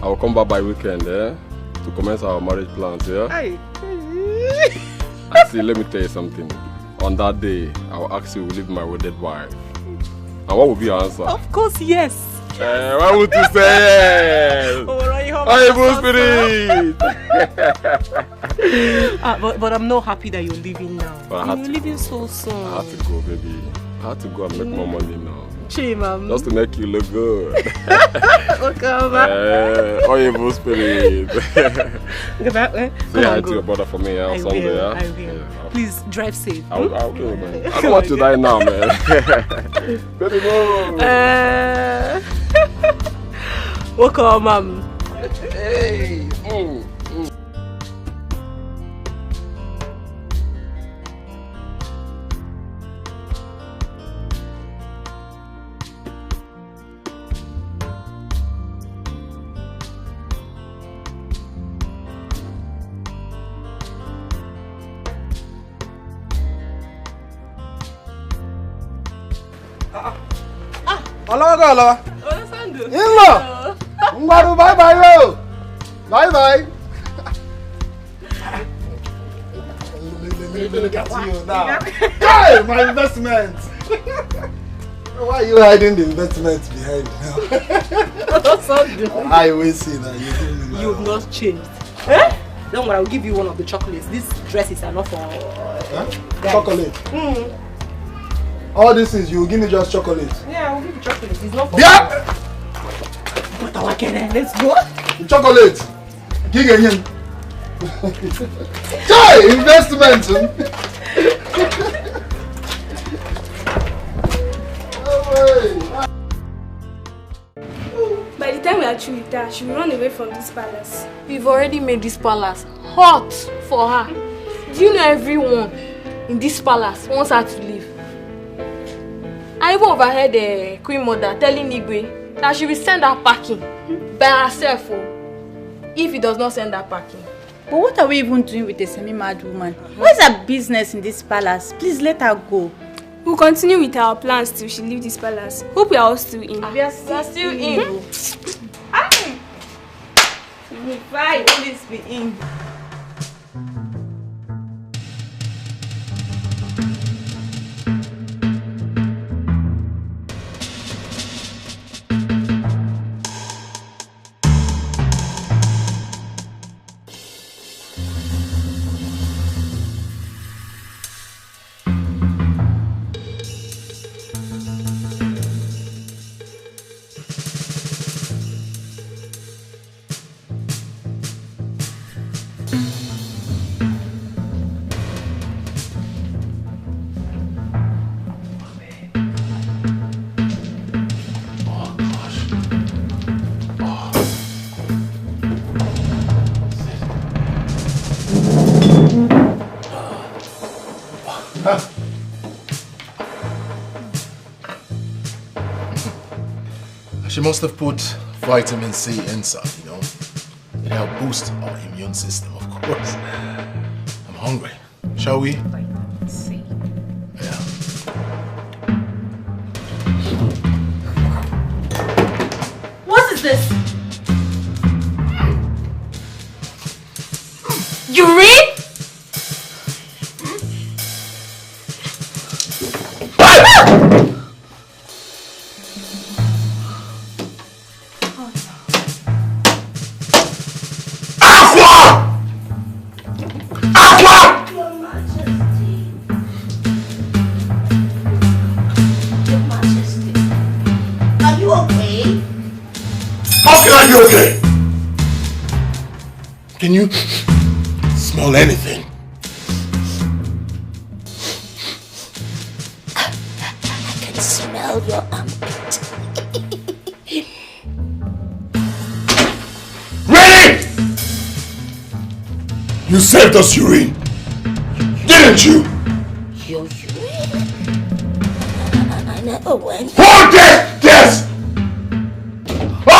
I will come back by weekend, yeah, to commence our marriage plans, yeah. And see, let me tell you something. On that day, I will ask you to leave my wedded wife. And what will be your answer? Of course, yes. Why would you say yes? Evil spirit. But I'm not happy that you're leaving now. But you're leaving so soon. I have to go, baby. I have to go and make more money now. Chimam. Just to make you look good. Welcome. Oh, evil spirit. Go back, eh? Say hi to your brother for me on Sunday. I will. Yeah. Please drive safe. I will, man. I don't want to die now, man. Baby, go. Welcome, Mom. Hey. Hello. In-law. Bye-bye, yo. Bye-bye. Look at you now. Hey, my investment. Why are you hiding the investment behind now? I will see that. You've not changed. Eh? Don't worry, I'll give you one of the chocolates. These dresses are not for chocolate. All this is you will give me just chocolate. Yeah, I'll give you chocolate. It's not for But let's go. Chocolate. Give him. Investment. By the time we are through with her, she will run away from this palace. We've already made this palace hot for her. Do you know everyone in this palace wants her to leave? I even overheard the Queen Mother telling Igwe that she will send her packing by herself if he does not send her packing. But what are we even doing with a semi-mad woman? What is her business in this palace? Please let her go. We'll continue with our plans till she leaves this palace. Hope we are all still in. We are still in. Fine, please be in. She must have put vitamin C inside, you know. It helped boost our immune system, of course. I'm hungry. Shall we? Vitamin C. Yeah. What is this? Urine? Okay. Can you smell anything? I can smell your armpit. Ready? You saved us urine, didn't you? Your urine? I never went. Hold it! Yes! Oh!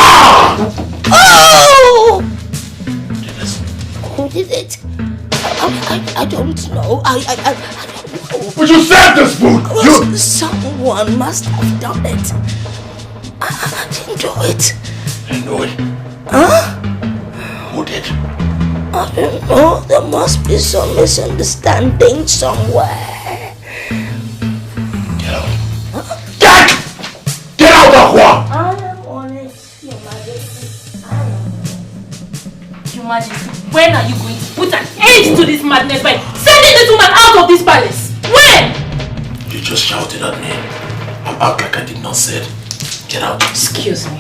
Who did it? I don't know. I don't know. But you saved us, food! Someone must have done it. I didn't do it. I know it. Huh? Who did? I don't know. There must be some misunderstanding somewhere. Get out. Huh? Get out, Aqua! I am on it, Your Majesty. Your Majesty, when are you going to put an end to this madness by sending this woman out of this palace? When? You just shouted at me. Act like I did not say it. Get out. Excuse me.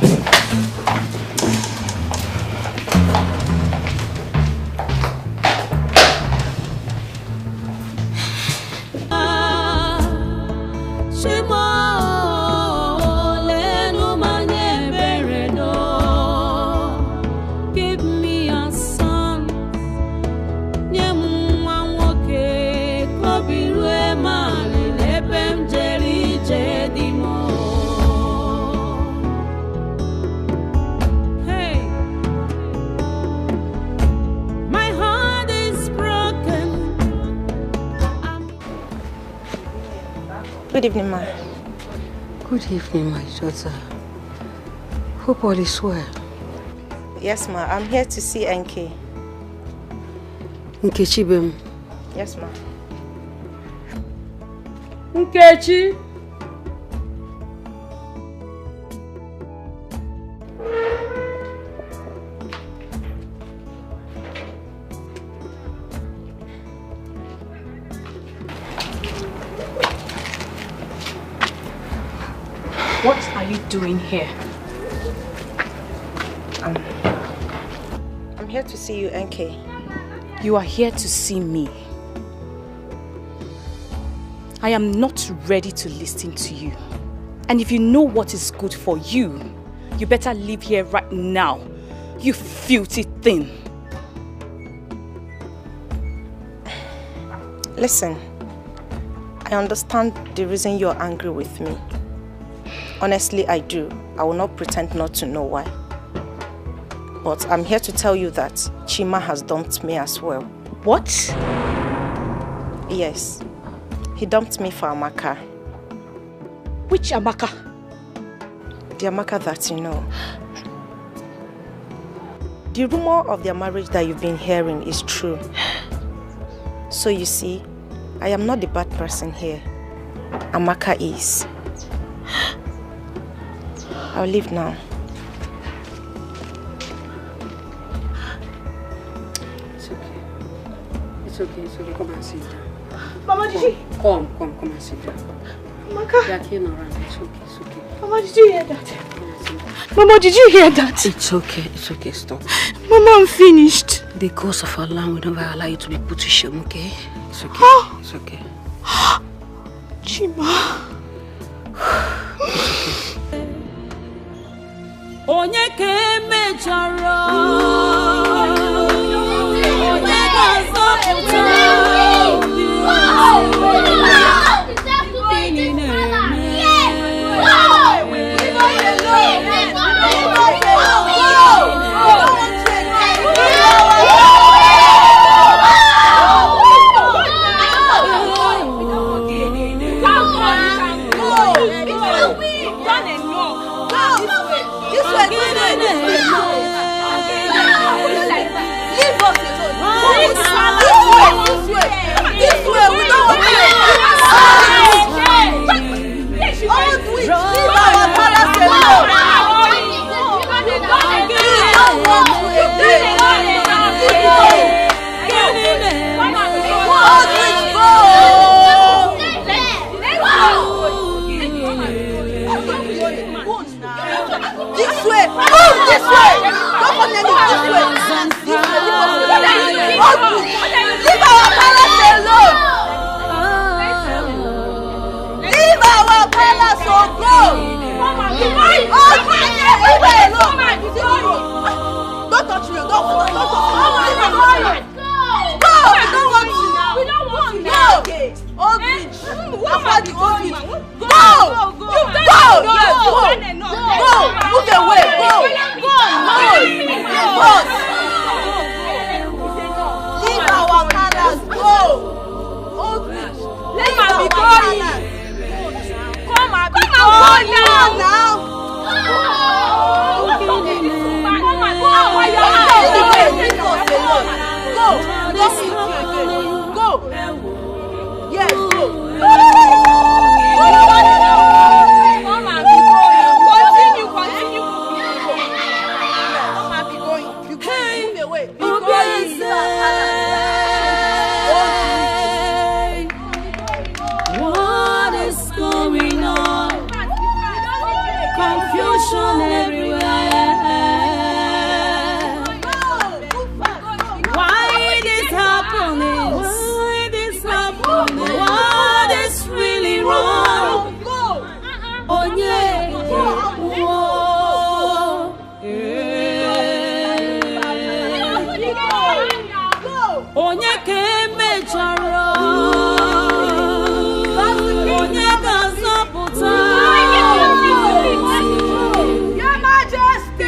Good evening, ma. Good evening, my daughter. Hope all is well. Yes, ma. I'm here to see NK. Nkechi Bem. Yes, ma. Nkechi. What are you doing here? I'm here to see you, NK. You are here to see me. I am not ready to listen to you. And if you know what is good for you, you better leave here right now, you filthy thing. Listen, I understand the reason you're angry with me. Honestly, I do. I will not pretend not to know why. But I'm here to tell you that Chima has dumped me as well. What? Yes. He dumped me for Amaka. Which Amaka? The Amaka that you know. The rumor of their marriage that you've been hearing is true. So you see, I am not the bad person here. Amaka is. I'll leave now. It's okay. It's okay, it's okay. Come and sit down. Mama, did you? Come and sit down. Amaka. They're clean around. It's okay, it's okay. Mama, did you hear that? Mama, did you hear that? It's okay, stop. Mama, I'm finished. The curse of Allah will never allow you to be put to shame, okay? It's okay, it's okay. Chima. Onye ke mejọrọ onye ga-azọpụta onye ka emechara onye ga-azọpụta Your Majesty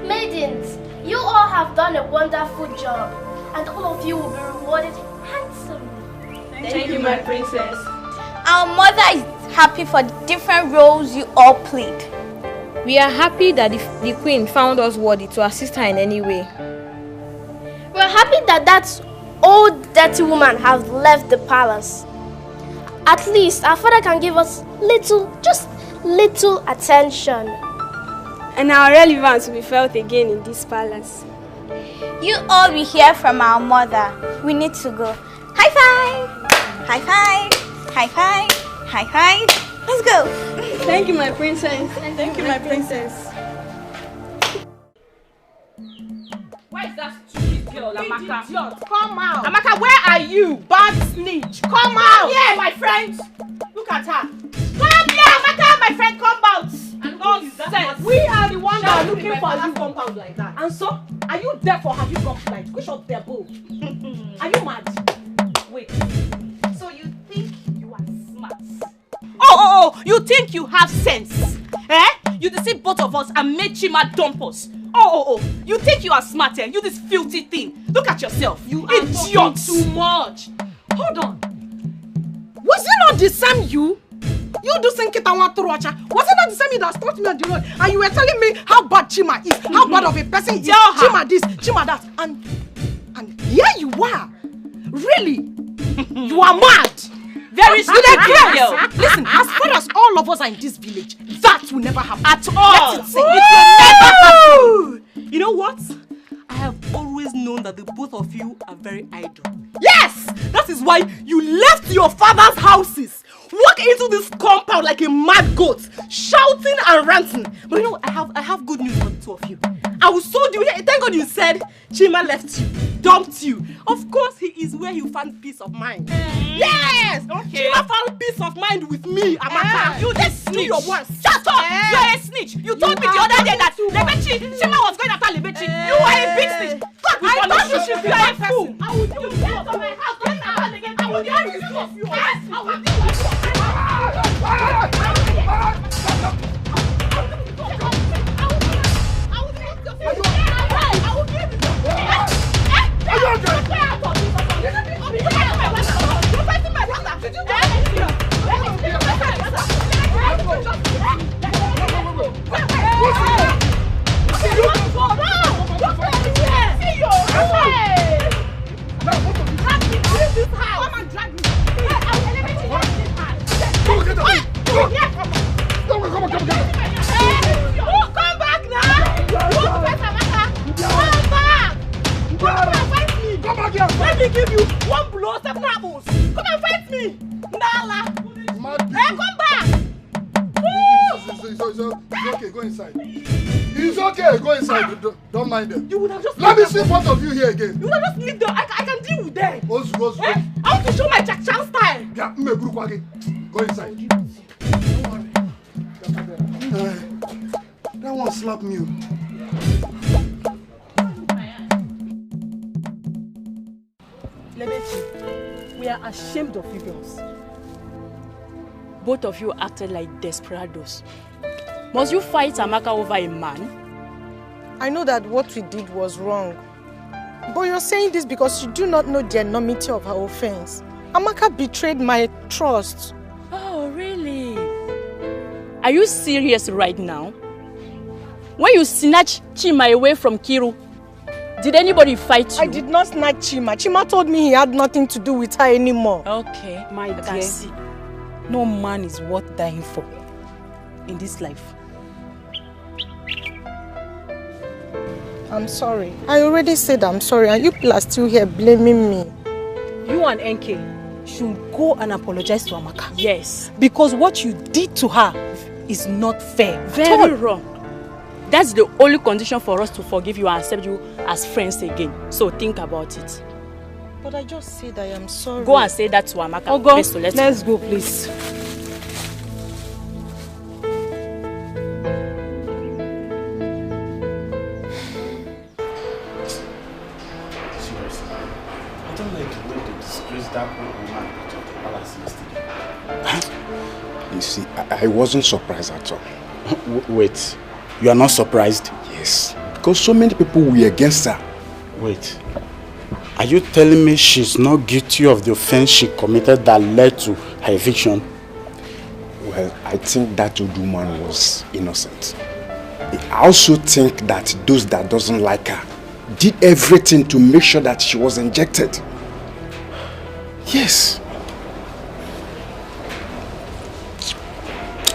Maidens, you all have done a wonderful job, and all of you will be rewarded handsomely. Thank you, my princess. Our mother is happy for the different roles you all played. We are happy that the queen found us worthy to assist her in any way. We're happy that that old dirty woman has left the palace. At least our father can give us just little attention. And our relevance will be felt again in this palace. You all will hear from our mother. We need to go. High five! High five! High five! High five! Let's go! Thank you, my princess. Thank you, my princess. Where's that stupid girl, Amaka? Come out! Amaka, where are you? Bad snitch! Come out! Yeah, my friend! Look at her! Come here, Amaka, my friend, come out! Nonsense! We are the ones that are looking for you compound like that. And so, are you deaf or have you gone blind? Which of them both? Are you mad? Wait. So you think you are smart? Oh, you think you have sense? Eh? You deceive both of us and made Chima dump us. Oh, you think you are smart, eh? You this filthy thing. Look at yourself. You are talking too much. Hold on. Was it not the same you? You do think it was it not the same you that stopped me on the road? And you were telling me how bad Chima is, how bad of a person is. Chima this, Chima that. And here you are. Really? You are mad. Very stupid girl. Listen, as far as all of us are in this village, that will never happen. At all. Let it sink. It will never happen. You know what? I have always known that the both of you are very idle. Yes! That is why you left your father's houses, walk into this compound like a mad goat, shouting and ranting. But you know, I have good news for the two of you. I will sold you here. Thank God you said Chima left you, dumped you. Of course, he is where you found peace of mind. Yes! Okay. Chima found peace of mind with me, Amaka. You just snitch. Your words. Shut up! You are a snitch. You told me the other day that Chima was going after Lebechi. You are a big snitch. God will punish you. You are a fool. I will do it. Get to my house. Get out again. I will do it. Yes, I will do Let me give you one blow, 7 apples. Come and fight me. Nala. Hey, come back. It's okay, go inside. It's okay. Go inside. Don't mind them. You would have just... Let me see both of you here again. You would have just leave them. I can deal with them. Ozu. Eh? I want to show my Jack Chan style. Yeah, go inside. That one slapped me. Lebechi, we are ashamed of you girls. Both of you acted like desperados. Must you fight Amaka over a man? I know that what we did was wrong. But you're saying this because you do not know the enormity of her offense. Amaka betrayed my trust. Oh, really? Are you serious right now? When you snatched Chima away from Kiru, did anybody fight you? I did not snatch Chima. Chima told me he had nothing to do with her anymore. Okay, my dear. See. No man is worth dying for in this life. I'm sorry. I already said I'm sorry and you people are still here blaming me. You and NK should go and apologize to Amaka. Yes. Because what you did to her is not fair. Very wrong. That's the only condition for us to forgive you and accept you as friends again. So think about it. But I just said I am sorry. Go and say that to Amaka. Oh, go. Let's go, please. You see, I wasn't surprised at all. Wait, you are not surprised? Yes, because so many people were against her. Wait, are you telling me she's not guilty of the offense she committed that led to her eviction? Well, I think that old woman was innocent. I also think that those that doesn't like her did everything to make sure that she was injected. Yes.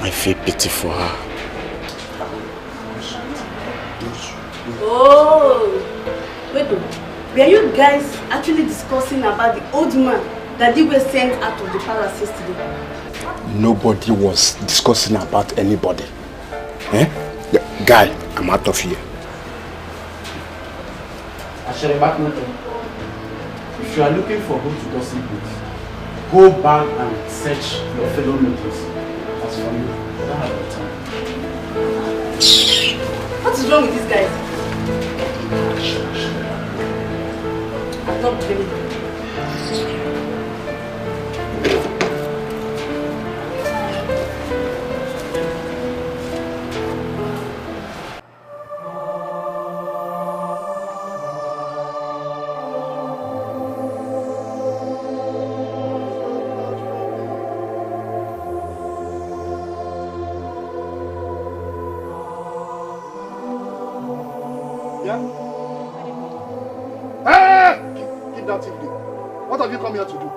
I feel pity for her. Oh, wait, were you guys actually discussing about the old man that you were sent out of the palace yesterday? Nobody was discussing about anybody. Eh? Yeah, guy, I'm out of here. If you are looking for who to gossip with, go back and search your fellow mates. As for me, I don't have the time. What is wrong with these guys? I'm not blaming them. What have you come here to do?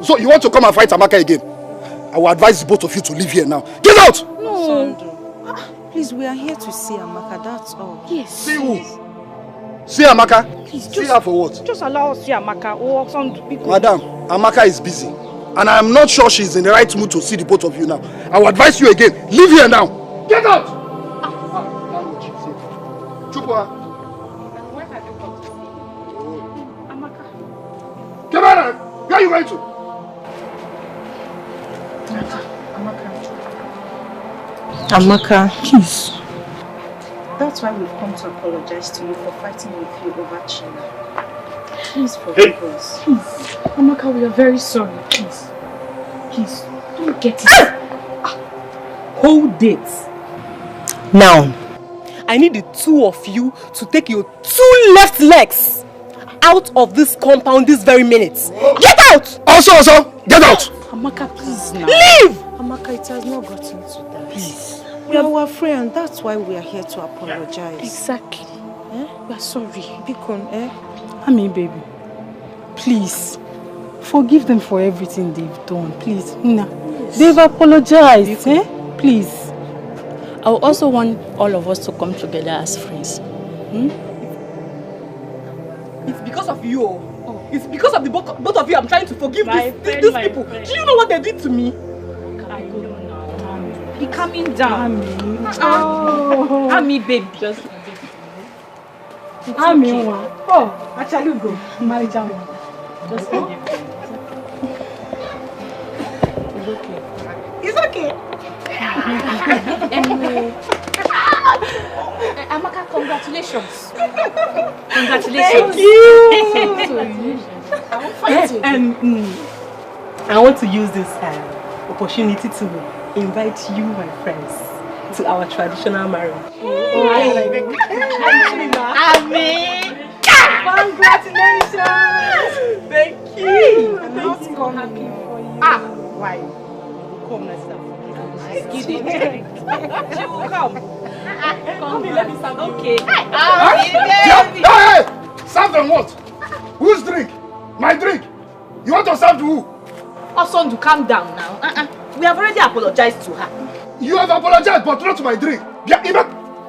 So you want to come and fight Amaka again? I will advise both of you to leave here now. Get out! No. Please, we are here to see Amaka, that's all. Yes. See who? See Amaka? Please, see her for what? Just allow us to see Amaka. Or some people. Madam, Amaka is busy. And I am not sure she is in the right mood to see the both of you now. I will advise you again. Leave here now. Get out! Chupwa. Come on! Where are you going to? Amaka, please. That's why we've come to apologize to you for fighting with you over Chima. Please forgive us. Please. Amaka, we are very sorry. Please. Please, don't get it. Hold it. Now, I need the two of you to take your two left legs out of this compound this very minute. Get out! Also, get out! Amaka, please now. Leave! Amaka, it has not gotten to that. Please. We are our friend, that's why we are here to apologize. Exactly. We are sorry. Bikon, Ami, baby. Please. Forgive them for everything they've done. Please. Nina. Yes. They've apologized. Please. I also want all of us to come together as friends. It's because of you. Oh. It's because of the both of you I'm trying to forgive these people. Do you know what they did to me? I don't know. Be calming down. Oh. Ami, baby. Just Ami, oh, actually go. Marry Jamu. Just give me. It's okay. Anyway. Amaka, congratulations. Congratulations. Thank you. I want to use this opportunity to invite you, my friends, to our traditional marriage. Amen. Congratulations. Thank you. I'm not so happy for you. Why? Come, let's start. Excuse me. She will come. Come here, let me serve you. Okay. Hey! Serve them what? Whose drink? My drink. You want to serve to who? Osondu, calm down now. We have already apologized to her. You have apologized, but not to my drink. Let me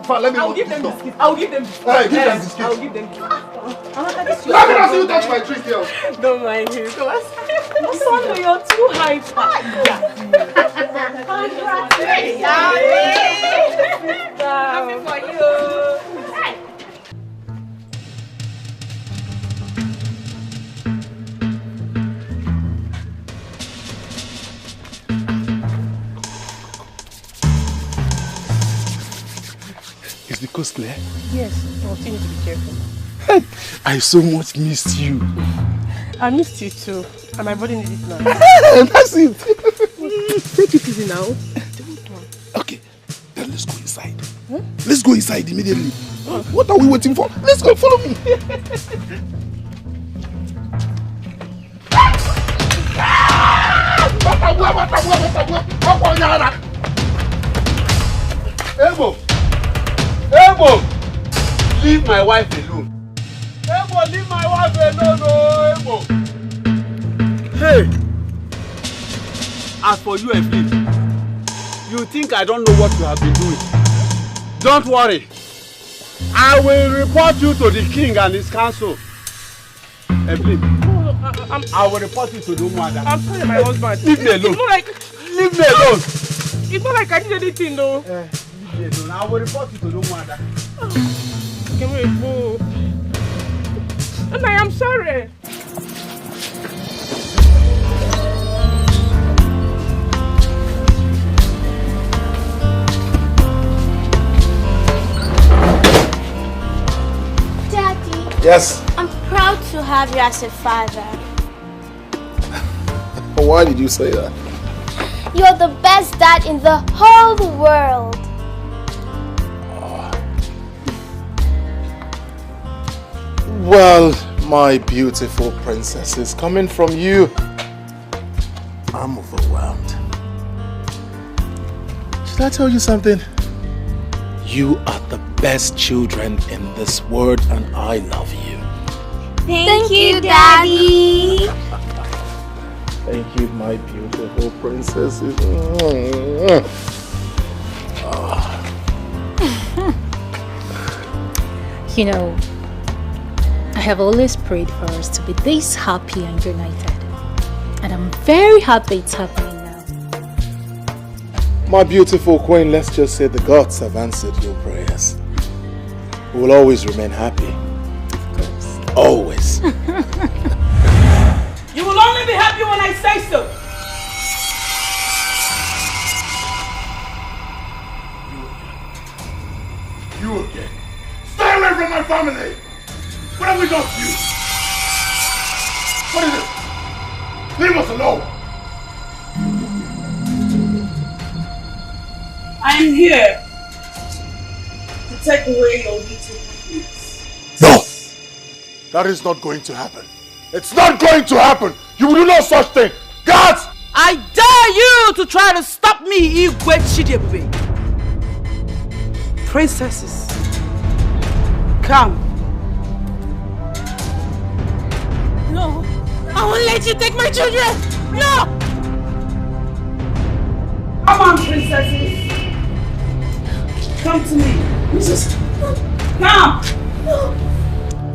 I'll give them biscuits. I'll give them biscuits. Hey, give them biscuits. I'll give them biscuits. Let me not see you touch my drink here. Don't mind him. Osondu, you're too hyper. Congratulations. Happy for you. Is the coast clear? Yes, continue to be careful. I so much missed you. I missed you too, and my body needs it now. That's it. Take it easy now. Okay, then let's go inside. Huh? Let's go inside immediately. What are we waiting for? Let's go, follow me. Ebo! Leave my wife alone. Ebo, leave my wife alone, oh, Ebo! Hey! As for you, Evelyn, you think I don't know what you have been doing. Don't worry. I will report you to the king and his council. Evelyn, I will report you to the Umuada. I'm sorry, my husband. Leave me alone. It's not like... Leave me alone. It's not like I did anything though. Leave me alone. I will report you to the Umuada. Give me a fool. And I am sorry. Daddy. Yes. I'm proud to have you as a father. Why did you say that? You're the best dad in the whole world. Well, my beautiful princesses, coming from you, I'm overwhelmed. Should I tell you something? You are the best children in this world and I love you. Thank you, Daddy. Thank you, my beautiful princesses. You know, I have always prayed for us to be this happy and united. And I'm very happy it's happening now. My beautiful queen, let's just say the gods have answered your prayers. We will always remain happy. Of course. Always. You will only be happy when I say so. You again. Stay away from my family! What have we done to you? What is it? Leave us alone! I'm here to take away your little happiness. No! That is not going to happen. It's not going to happen! You will do no such thing! Guards! I dare you to try to stop me, Igwe Chidebube. Princesses, come. No, I won't let you take my children. No! Come on, princesses. Come to me. Princess. Come. No.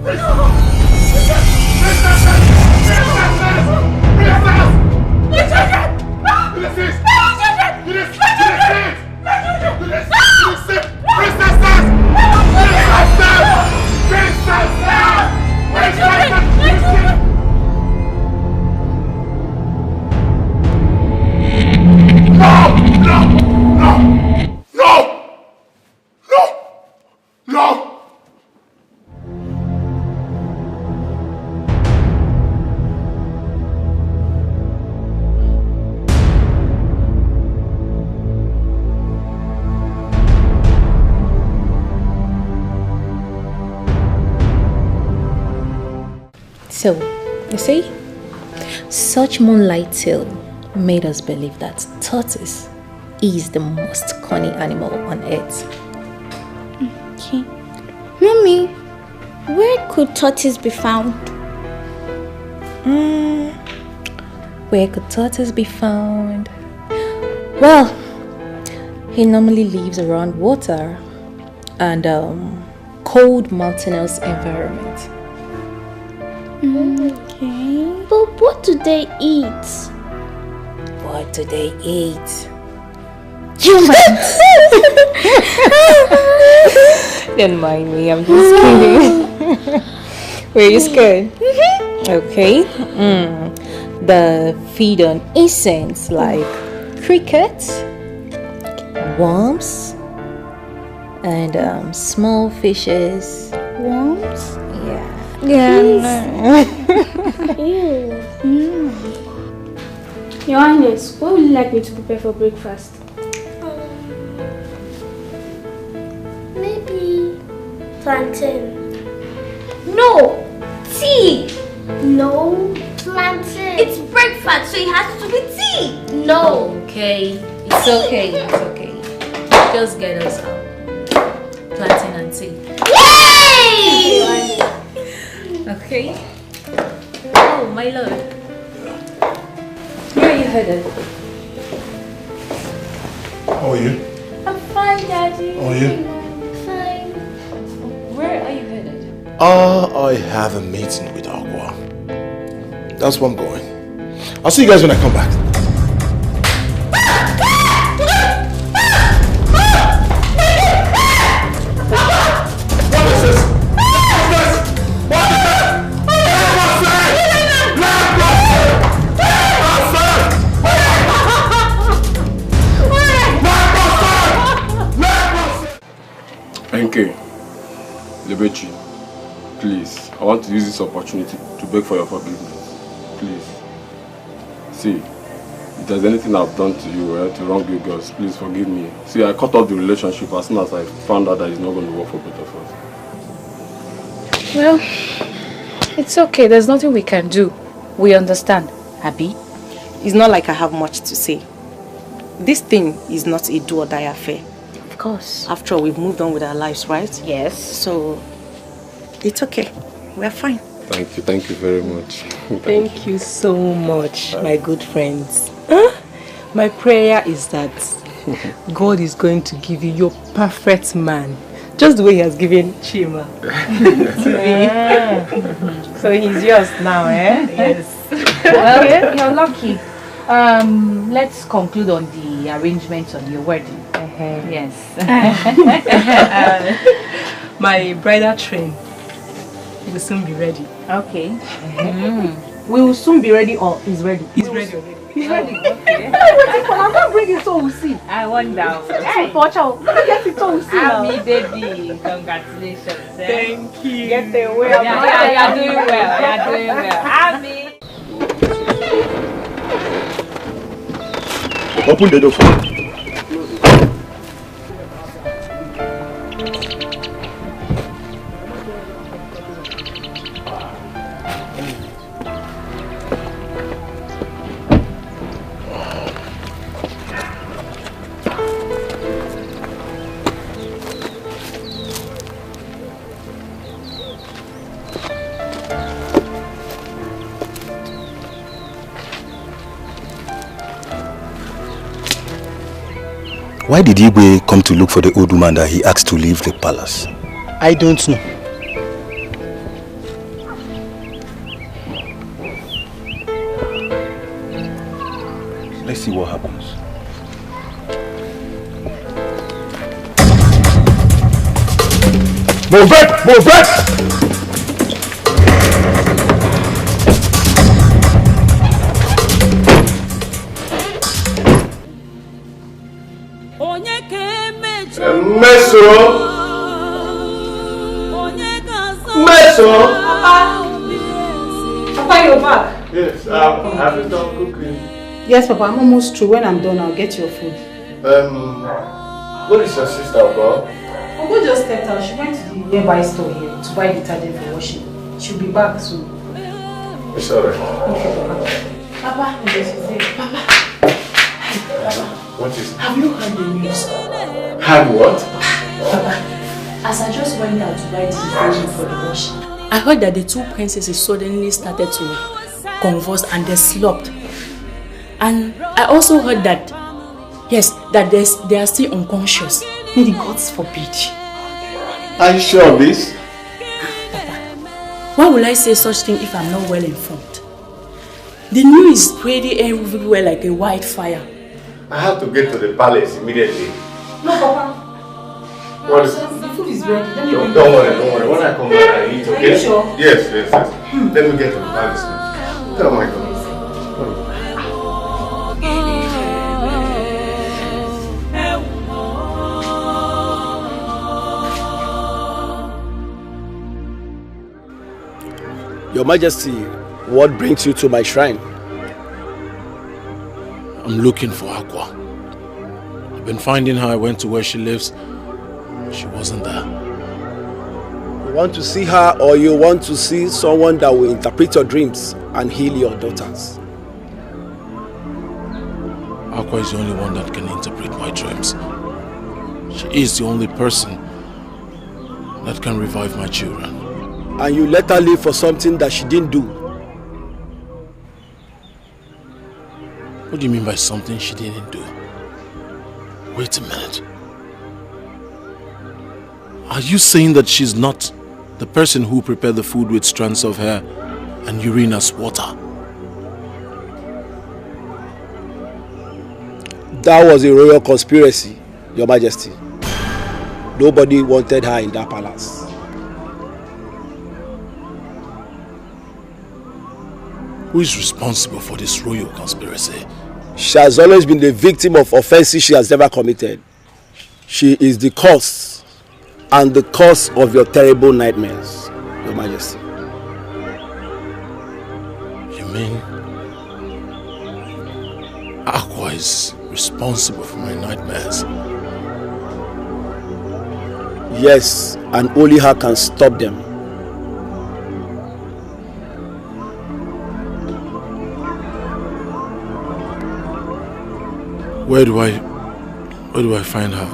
Princesses! So, you see, such moonlight tale made us believe that tortoise is the most cunning animal on earth. Okay. Mommy, where could tortoise be found? Where could tortoise be found? Well, he normally lives around water and cold mountainous environment. Okay. But what do they eat? What do they eat? Humans! Don't mind me, I'm just kidding. Were you scared? Okay. They feed on insects like crickets, worms, and small fishes. Worms? Yeah. Ew. Your Highness, what would you like me to prepare for breakfast? Maybe plantain. No! Tea! No, plantain. It's breakfast, so it has to be tea! No. Okay. It's okay. It's okay. Just get us out. Plantain and tea. Yay! Okay. Oh, my lord. Where are you headed? How are you? I'm fine, Daddy. How are you? Fine. Where are you headed? I have a meeting with Aqua. That's where I'm going. I'll see you guys when I come back. What is this? NK, Lebechi, please, I want to use this opportunity to beg for your forgiveness. Please. See, if there's anything I've done to you, to wrong you girls, please forgive me. See, I cut off the relationship as soon as I found out that it's not going to work for both of us. Well, it's okay. There's nothing we can do. We understand. Abby? It's not like I have much to say. This thing is not a do or die affair. Of course. After all, we've moved on with our lives, right? Yes. So, it's okay. We're fine. Thank you very much. Thank you so much, my good friends. My prayer is that God is going to give you your perfect man, just the way He has given Chima to me. So he's yours now, eh? Yes. Well, you're lucky. Let's conclude on the arrangements on your wedding. Yes. My bridal train will soon be ready. Okay. We will soon be ready, or is ready? He's ready already. He's ready. Okay. I'm not bringing it so we'll see. I wonder. Hey, watch out. Let me get it so we'll see. Happy baby. Congratulations. Thank you. Get the way. You're doing well. You're doing well. Happy. Open the door for me. Why did Igwe come to look for the old woman that he asked to leave the palace? I don't know. Let's see what happens. Move it! Move it! Meso! Meso! Papa, you're back. Yes, have you done cooking? Yes, Papa, I'm almost through. When I'm done, I'll get your food. What is your sister about? Uncle just stepped out. She went to the nearby store here to buy detergent for washing. She'll be back soon. It's alright. Papa, Papa. What is it? Have you heard the news? Heard what? Papa, as I just went out to buy the detergent for the wash, I heard that the two princesses suddenly started to convulse and they slopped. And I also heard that, yes, that they are still unconscious. May the gods forbid. Are you sure of this? Why will I say such thing if I'm not well informed? The news is spreading everywhere like a wildfire. I have to get to the palace immediately. No, Papa. What is it? The food is ready. Don't worry. When I come back, I eat, okay? Are you sure? Yes. Let me get to the palace now. Oh my God. Your Majesty, what brings you to my shrine? I'm looking for Aqua. I've been finding her. I went to where she lives. She wasn't there. You want to see her, or you want to see someone that will interpret your dreams and heal your daughters? Aqua is the only one that can interpret my dreams. She is the only person that can revive my children. And you let her live for something that she didn't do? What do you mean by something she didn't do? Wait a minute. Are you saying that she's not the person who prepared the food with strands of hair and urine as water? That was a royal conspiracy, Your Majesty. Nobody wanted her in that palace. Who is responsible for this royal conspiracy? She has always been the victim of offenses she has never committed. She is the cause and the cause of your terrible nightmares, Your Majesty. You mean Aqua is responsible for my nightmares? Yes, and only her can stop them. Where do I find her?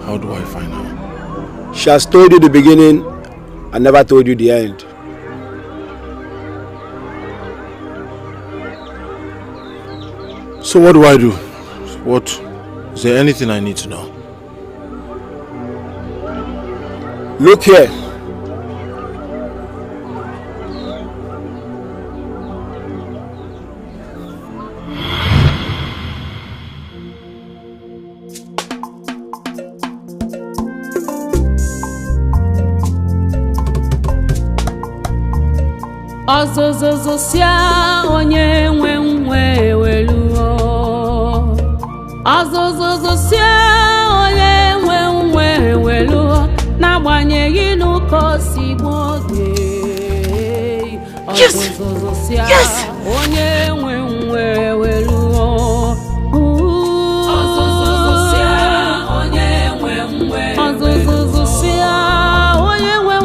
How do I find her? She has told you the beginning and never told you the end. So what do I do? Is there anything I need to know? Look here. Azozozosia onye nwe weluo. Azozozosia onye nwe weluo. N'agbanyeghị n'ụkọ si gboge. Azozozosia onye nwe weluo. Azozozosia onye nwe. Azozozosia onye nwe.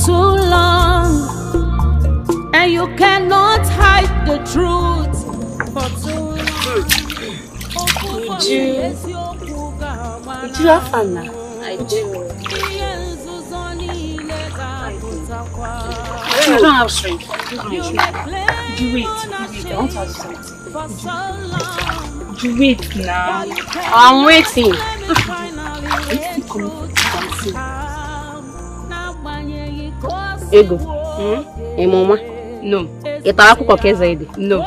Too long, and you cannot hide the truth for too long. Did you have fun now? I do. I don't have strength. You wait. I want to ask something. You wait now. I'm waiting. Ego. Mama? No. No.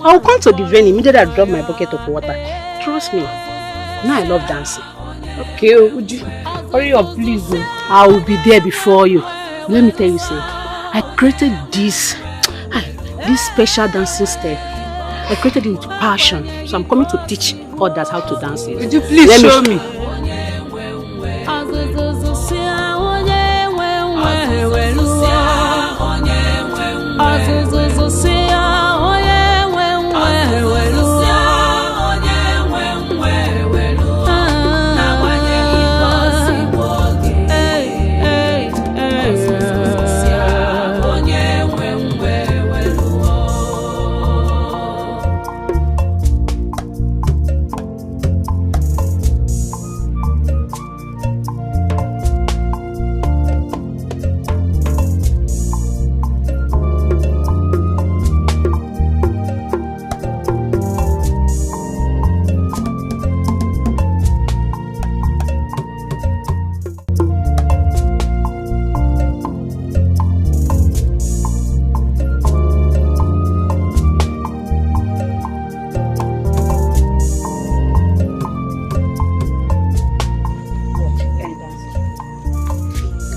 I'll come to the venue immediately I drop my bucket of water. Trust me. Now I love dancing. Okay, would you hurry up, please? I will be there before you. Let me tell you, say, I created this special dancing step. I created it with passion. So I'm coming to teach others how to dance it. Would you please show me?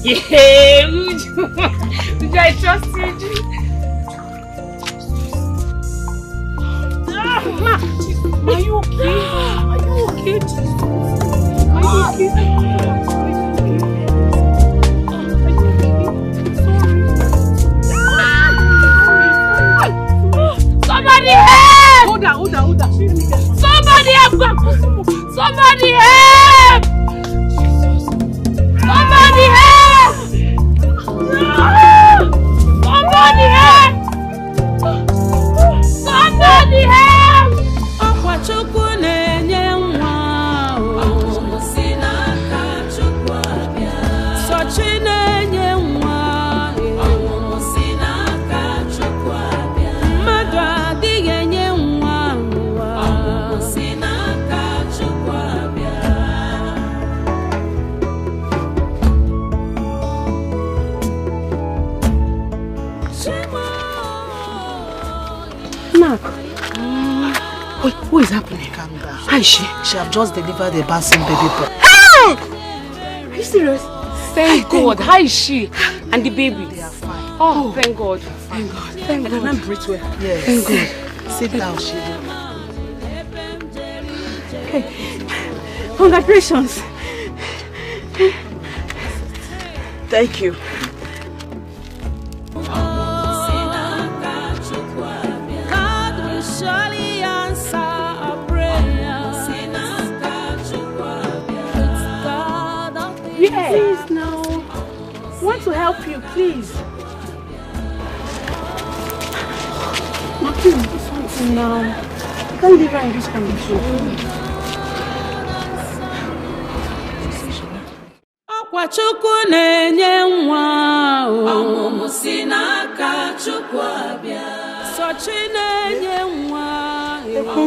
Yeah, Uju, I trust you. Are you okay? Are you okay? Are you Somebody help! Hold on. Somebody help! Somebody help! Somebody help! Somebody help! Somebody help! Chukwu na-enye nwa o si n'aka Chukwu abịa. Sochi na-enye nwa o si n'aka Chukwu abịa. Mmadụ adịghị enye nwa o si n'aka Chukwu abịa. Mark. Wait, what is happening? Calm down. How is she? She have just delivered a bouncing baby boy. Are you serious? Thank God. How is she? And the baby? They are fine. Oh, thank God. Thank God. Thank God. Can I breathe well? Yes. Thank God. Sit down, Shiva. Hey, congratulations. Thank you. Please now. I want to help you, please. Now, please do something now. I can't leave her in this condition. Ọkwa Chukwu na-enye nwa o si n'aka Chukwu abịa. Sochi na-enye nwa o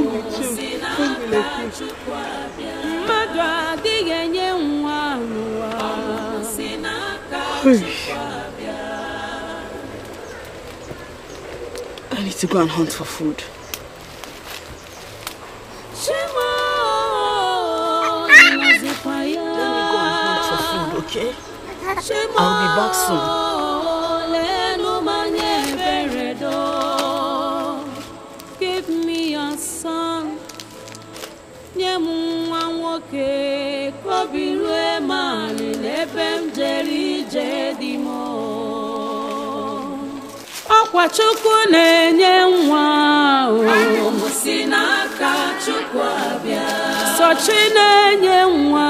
si n'aka Chukwu abịa. Mmadụ adịghị enye nwa o si n'aka Chukwu abịa. I need to go and hunt for food. Okay? I'll be back soon. Give me a son. Ọkwa Chukwu na-enye nwa o si n'aka Chukwu abịa. Sochi na-enye nwa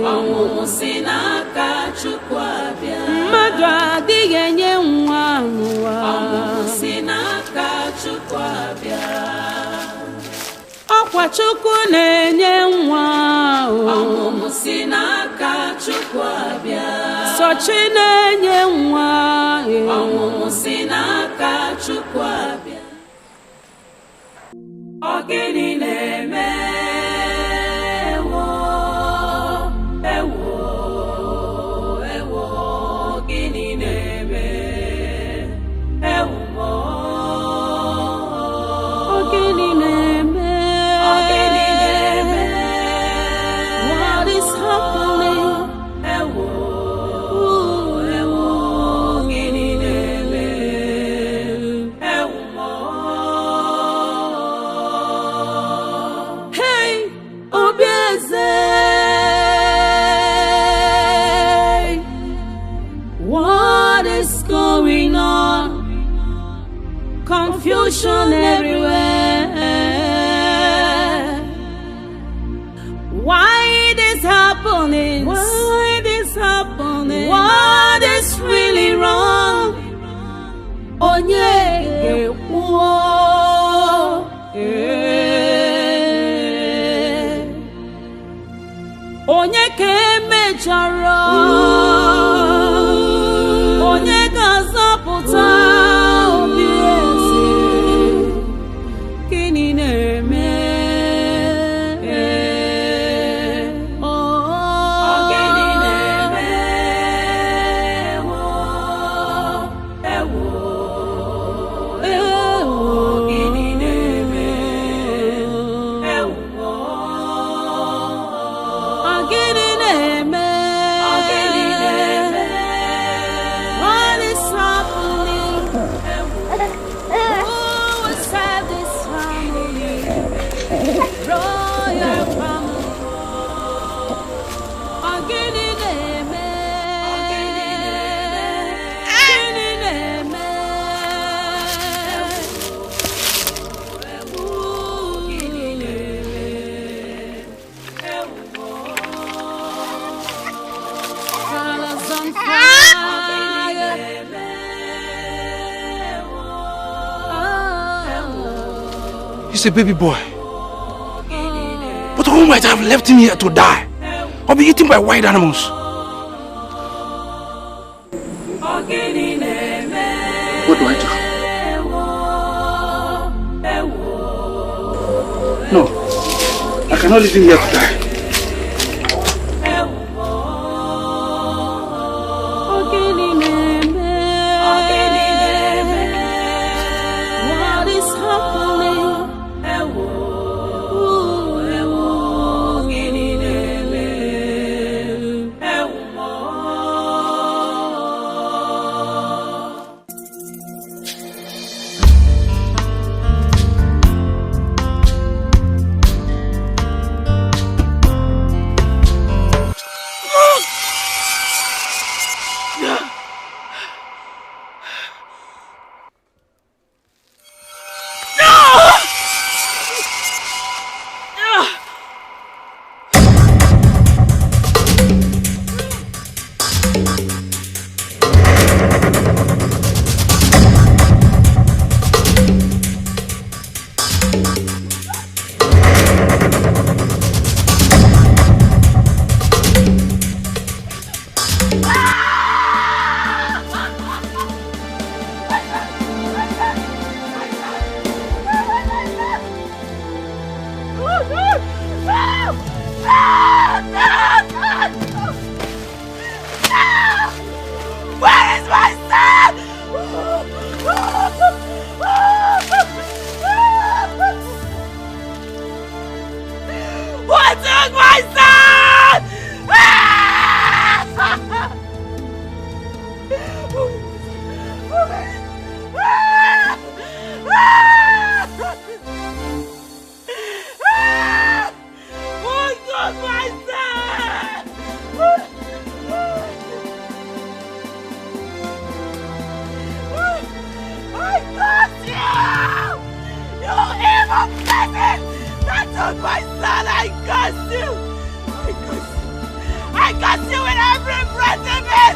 o si n'aka Chukwu abịa. Mmadụ adịghị enye nwa o si n'aka Chukwu abịa. Ọkwa Chukwu na-enye nwa o si n'aka Chukwu abịa. Sochi na-enye nwa o si n'aka Chukwu abịa. Ọ gịnị na-eme ewo gịnị na-eme ewo gịnị na-eme happening? Why this happening? What is really wrong? Onye onye kemechara onye ga-azọpụta obi eze gịnị na-eme gịnị na-eme gịnị na-eme gịnị na-eme what is happening? Who will save this family? Royal family. Gịnị na-eme? Gịnị na-eme? Gịnị Colors on fire. He's a baby boy. But who might have left him here to die or be eaten by wild animals? What do I do? No, I cannot leave him here to die. What is happening? Where is my son? What took my son? What took my son? I got you! You evil peasant! That took my son! I got you! I got you in every breath of it!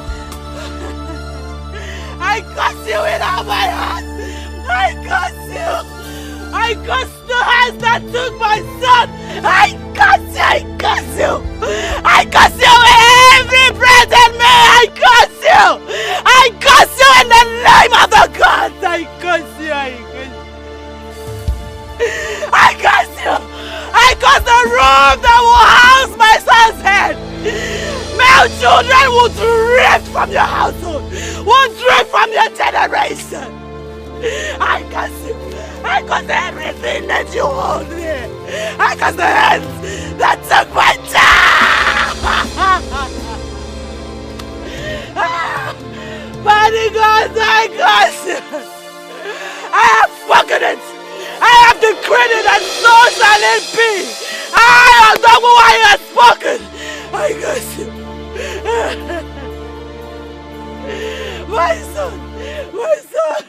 I got you in all my heart! I got you! I got the hands that took my son! I got you! I got you! I got you in every breath in me! I got you! I got you in the name of the gods! I got you! I got you! I got the room that will house my son's head! Male children will drift from your household! Will drift from your generation! I got you! I got everything that you hold here! I got the hands that took my child! Mighty God, I got you! I have spoken it! I have decreed it, and so shall it be! I have done what I have spoken! I got you! My son! My son!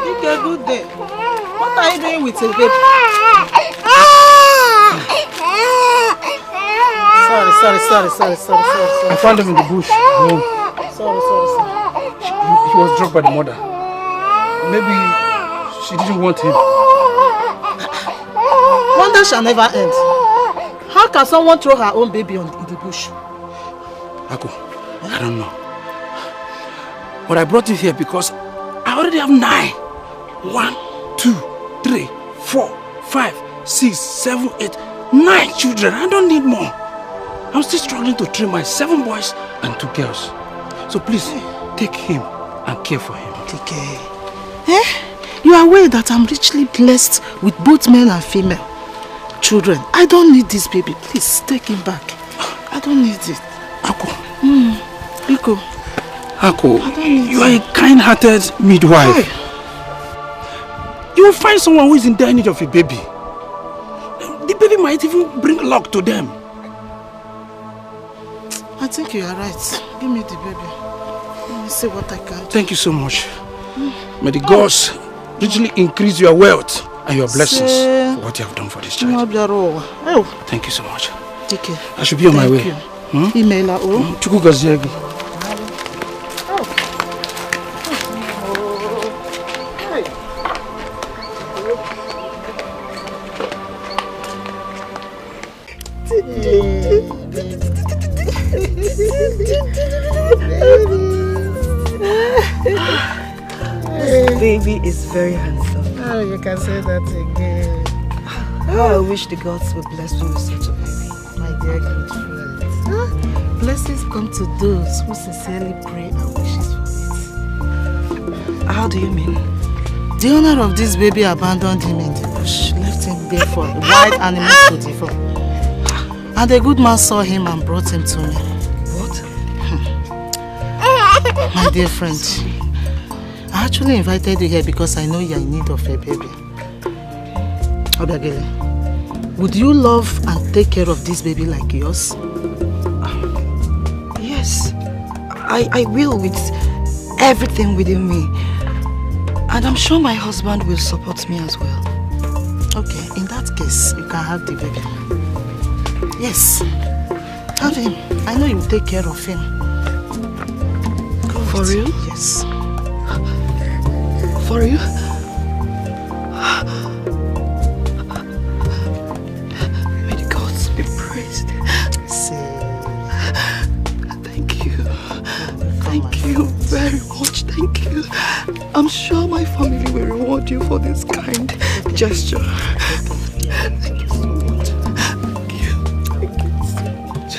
Ike Okay, good day. What are you doing with a baby? Sorry. I found him in the bush. Sorry. He was dropped by the mother. Maybe she didn't want him. Wonder shall never end. How can someone throw her own baby in the bush? Ako, I don't know. But I brought you here because I already have 9. 1, 2, 3, 4, 5, 6, 7, 8, 9 children. I don't need more. I'm still struggling to train my 7 boys and 2 girls. So please, take him and care for him. Take care. You are aware that I'm richly blessed with both male and female children. I don't need this baby. Please, take him back. I don't need it. Ako. Iko. Ako, you are a kind-hearted midwife. Hey. You will find someone who is in dire need of a baby. The baby might even bring luck to them. I think you are right. Give me the baby. Let me see what I can do. Thank you so much. May the gods richly increase your wealth and your blessings for what you have done for this child. Thank you so much. Take care. I should be on my way. This baby is very handsome. Oh, you can say that again. How I wish the gods would bless me with such a baby. My dear good friend. Blessings come to those who sincerely pray and wishes for it. How do you mean? The owner of this baby abandoned him in the bush, left him there for wild animals to devour. And a good man saw him and brought him to me. What? My dear friend, I actually invited you here because I know you are in need of a baby. Obagele, would you love and take care of this baby like yours? Yes, I will with everything within me. And I'm sure my husband will support me as well. Okay, in that case, you can have the baby. Yes, have him. I know you will take care of him. Go For real? Yes. For you? May the gods be praised. Thank you. Thank you very much. Thank you. I'm sure my family will reward you for this kind gesture. Thank you so much. Thank you. Thank you so much.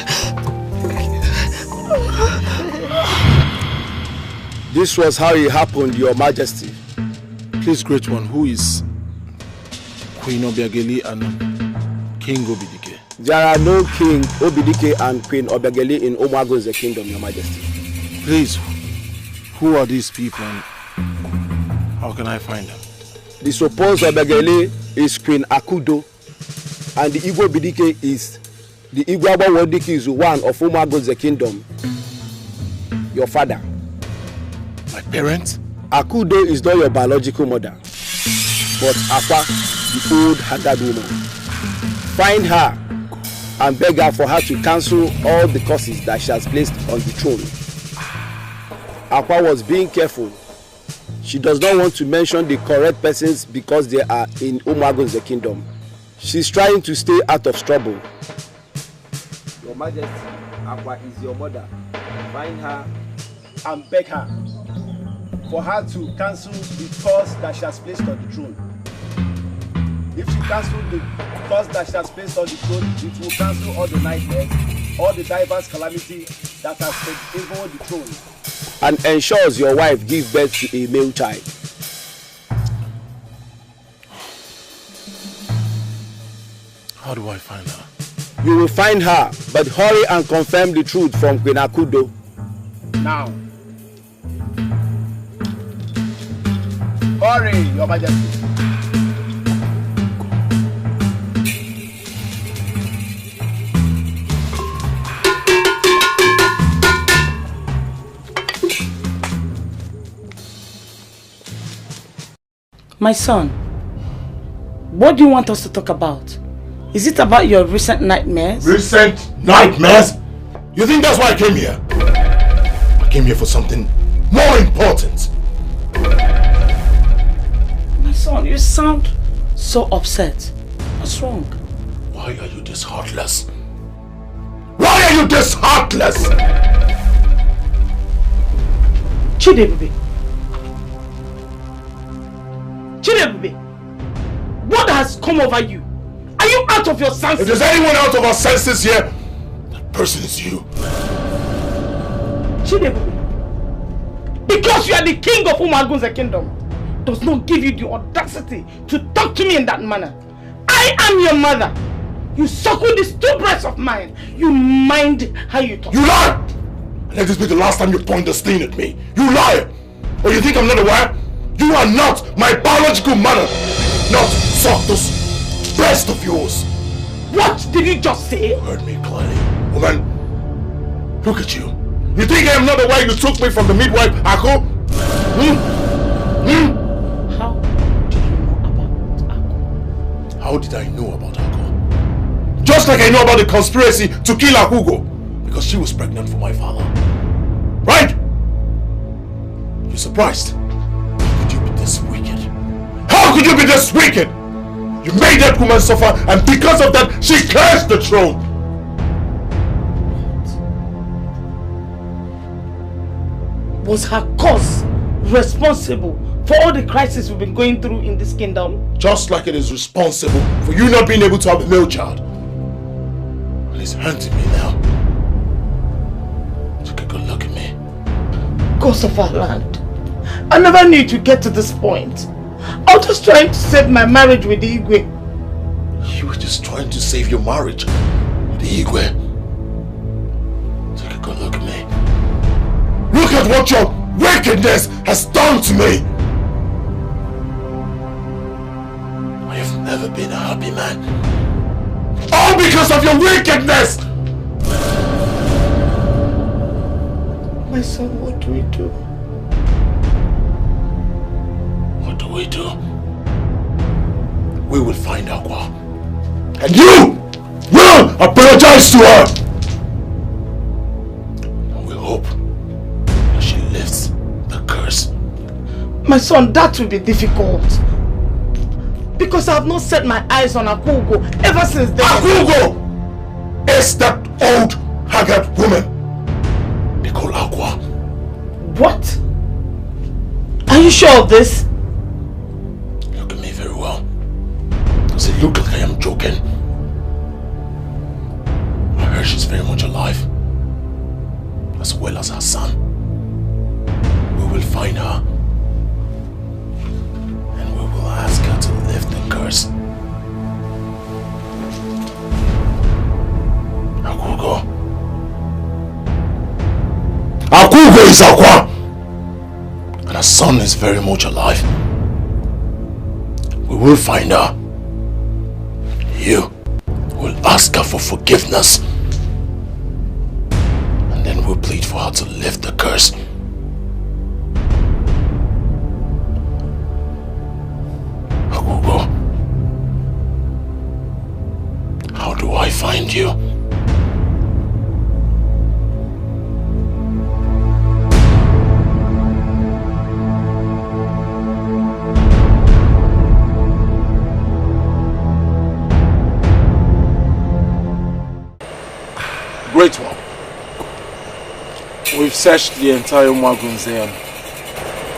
This was how it happened, Your Majesty. Please, great one, who is Queen Obiageli and King Obidike? There are no King Obidike and Queen Obiageli in Omwago's kingdom, Your Majesty. Please, who are these people and how can I find them? The supposed Obiageli is Queen Akudo, and the Igwe Obidike is the Igwe Wodike is one of Omwago's kingdom. Your father. My parents? Akudo is not your biological mother, but Akwa, the old haggard woman. Find her and beg her for her to cancel all the curses that she has placed on the throne. Akwa was being careful. She does not want to mention the correct persons because they are in Omwago's kingdom. She's trying to stay out of trouble. Your Majesty, Akwa is your mother. Find her and beg her for her to cancel the curse that she has placed on the throne. If she cancels the curse that she has placed on the throne, it will cancel all the nightmares, all the diverse calamity that has taken over the throne, and ensures your wife gives birth to a male child. How do I find her? You will find her, but hurry and confirm the truth from Queen Akudo. Now. Hurry, Your Majesty. My son, what do you want us to talk about? Is it about your recent nightmares? Recent nightmares? You think that's why I came here? I came here for something more important. My son, you sound so upset. What's wrong? Why are you this heartless? Why are you this heartless? Chidebube. Chidebube, what has come over you? Are you out of your senses? If there's anyone out of our senses here, that person is you. Chidebube, because you are the king of Umagun's kingdom, does not give you the audacity to talk to me in that manner. I am your mother. You suckle these two breasts of mine. You mind how you talk. You lie! Let this be the last time you point the stain at me. You lie! Or you think I'm not aware? You are not my biological mother. Not suck those breasts of yours. What did you just say? You heard me clearly. Woman, look at you. You think I am not aware you took me from the midwife, Ako? How did I know about Ako? Just like I know about the conspiracy to kill Akugo because she was pregnant for my father. Right? You're surprised? How could you be this wicked? How could you be this wicked? You made that woman suffer and because of that she cursed the throne. Was her cause responsible for all the crises we've been going through in this kingdom? Just like it is responsible for you not being able to have a male child. And it's hurting me now. Take a good look at me. Gods of our land, I never knew to get to this point. I was just trying to save my marriage with the Igwe. You were just trying to save your marriage with the Igwe. Take a good look at me. Look at what your wickedness has done to me. I have never been a happy man. All because of your wickedness! My son, what do we do? What do we do? We will find Aqua. And you will apologize to her! And we hope that she lifts the curse. My son, that will be difficult. Because I have not set my eyes on Akugo ever since then. Akugo is that old, haggard woman they call Aqua. What? Are you sure of this? Look at me very well. Does it look like I am joking? I heard she's very much alive. As well as her son. We will find her. And we will ask her to lift the curse. Akugo. Akugo is Aqua! And her son is very much alive. We will find her. You will ask her for forgiveness. And then we'll plead for her to lift the curse. Akugo. How do I find you? Great one. We've searched the entire Umagunze and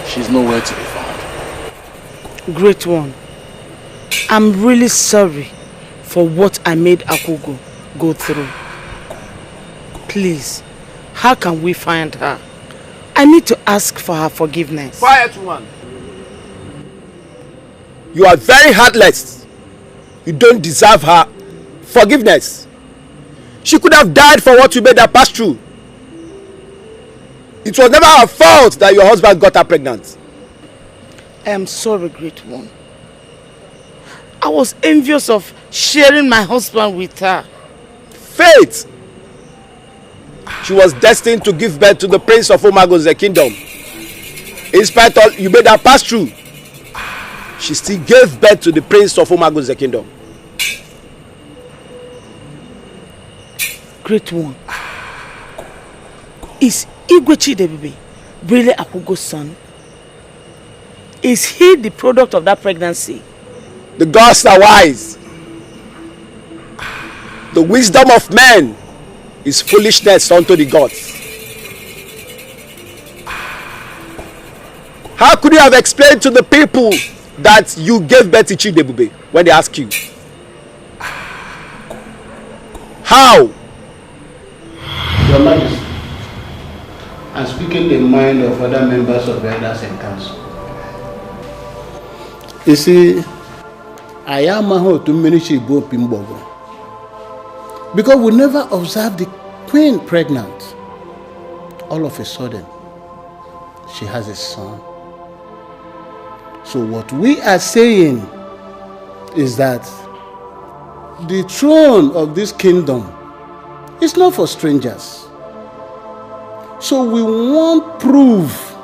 she's nowhere to be found. Great one. I'm really sorry for what I made Akugo go through. Please, how can we find her? I need to ask for her forgiveness. Quiet one. You are very heartless. You don't deserve her forgiveness. She could have died for what you made her pass through. It was never her fault that your husband got her pregnant. I am sorry, great one. I was envious of sharing my husband with her. Fate! She was destined to give birth to the prince of Umagun's kingdom. In spite of you made her pass through, she still gave birth to the prince of Umagun's kingdom. Great one. Is Igwe Chidebube really Akugo's son? Is he the product of that pregnancy? The gods are wise. The wisdom of men is foolishness unto the gods. How could you have explained to the people that you gave birth to Chidebube when they ask you? How? Your Majesty, I'm speaking the mind of other members of elders and council. You see, I am a to ministry because we never observed the queen pregnant. All of a sudden, she has a son. So what we are saying is that the throne of this kingdom is not for strangers. So we want proof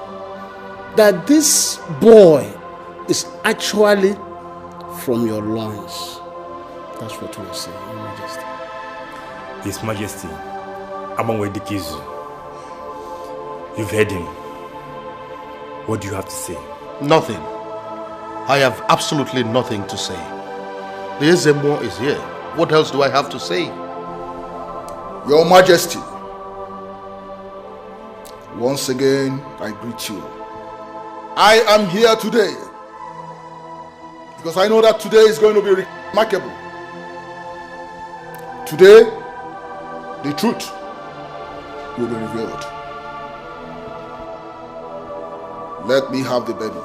that this boy is actually from your loins. That's what we are saying, Your Majesty. His Majesty, Amangwedikizu, you've heard him. What do you have to say? Nothing. I have absolutely nothing to say. The Ezemo is here. What else do I have to say? Your Majesty, once again I greet you. I am here today because I know that today is going to be remarkable. Today, the truth will be revealed. Let me have the baby.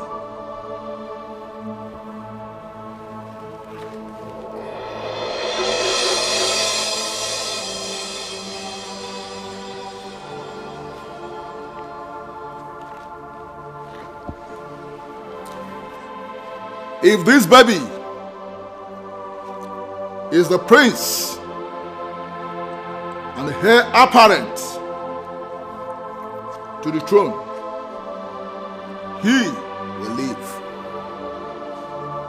If this baby is the prince and the heir apparent to the throne, he will live.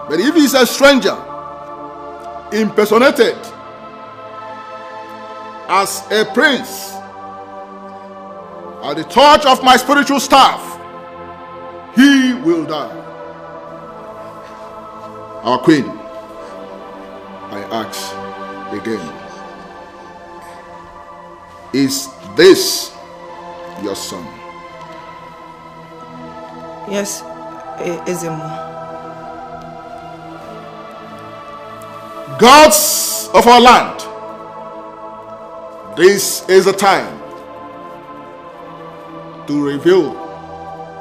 But if he is a stranger, impersonated as a prince at the touch of my spiritual staff, he will die. Our queen, I ask again, is this your son? Yes, Ezemo. Gods of our land, this is the time to reveal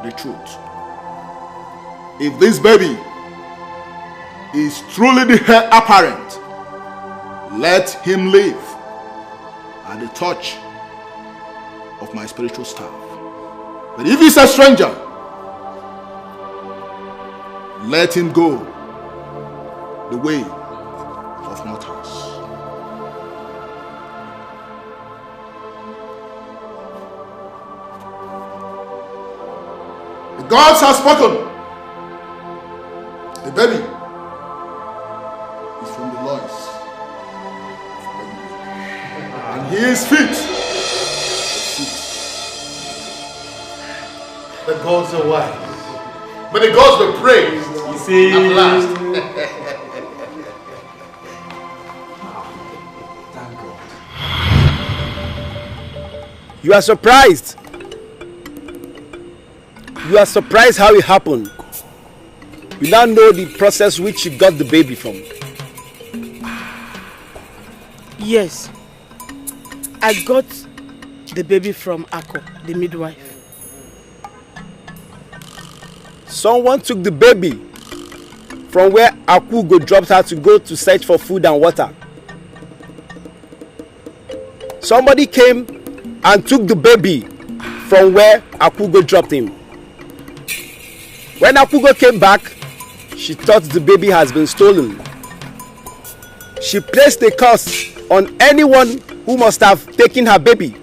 the truth. If this baby is truly the heir apparent, let him live at the touch of my spiritual staff. But if he's a stranger, let him go the way of mortals. The gods have spoken. The baby is from the loins, and he is fit. The gods are wise. May the gods be praised. You see, at last. Thank God. You are surprised. You are surprised how it happened. You now know the process which you got the baby from. Yes. I got the baby from Ako, the midwife. Someone took the baby from where Akugo dropped her to go to search for food and water. Somebody came and took the baby from where Akugo dropped him. When Akugo came back, she thought the baby has been stolen. She placed a curse on anyone who must have taken her baby.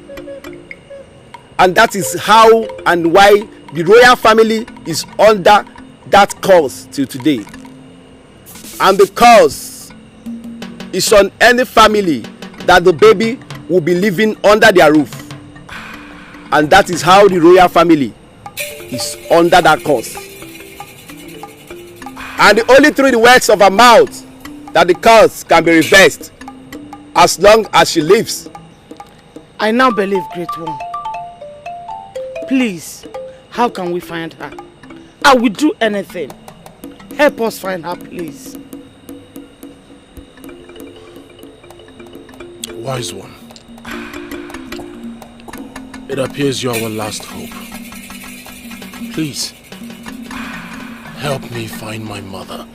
And that is how and why the royal family is under that curse till today. And the curse is on any family that the baby will be living under their roof. And that is how the royal family is under that curse. And only through the words of her mouth that the curse can be reversed as long as she lives. I now believe, Great One. Please, how can we find her? I will do anything. Help us find her, please. Wise One, it appears you are our last hope. Please, help me find my mother.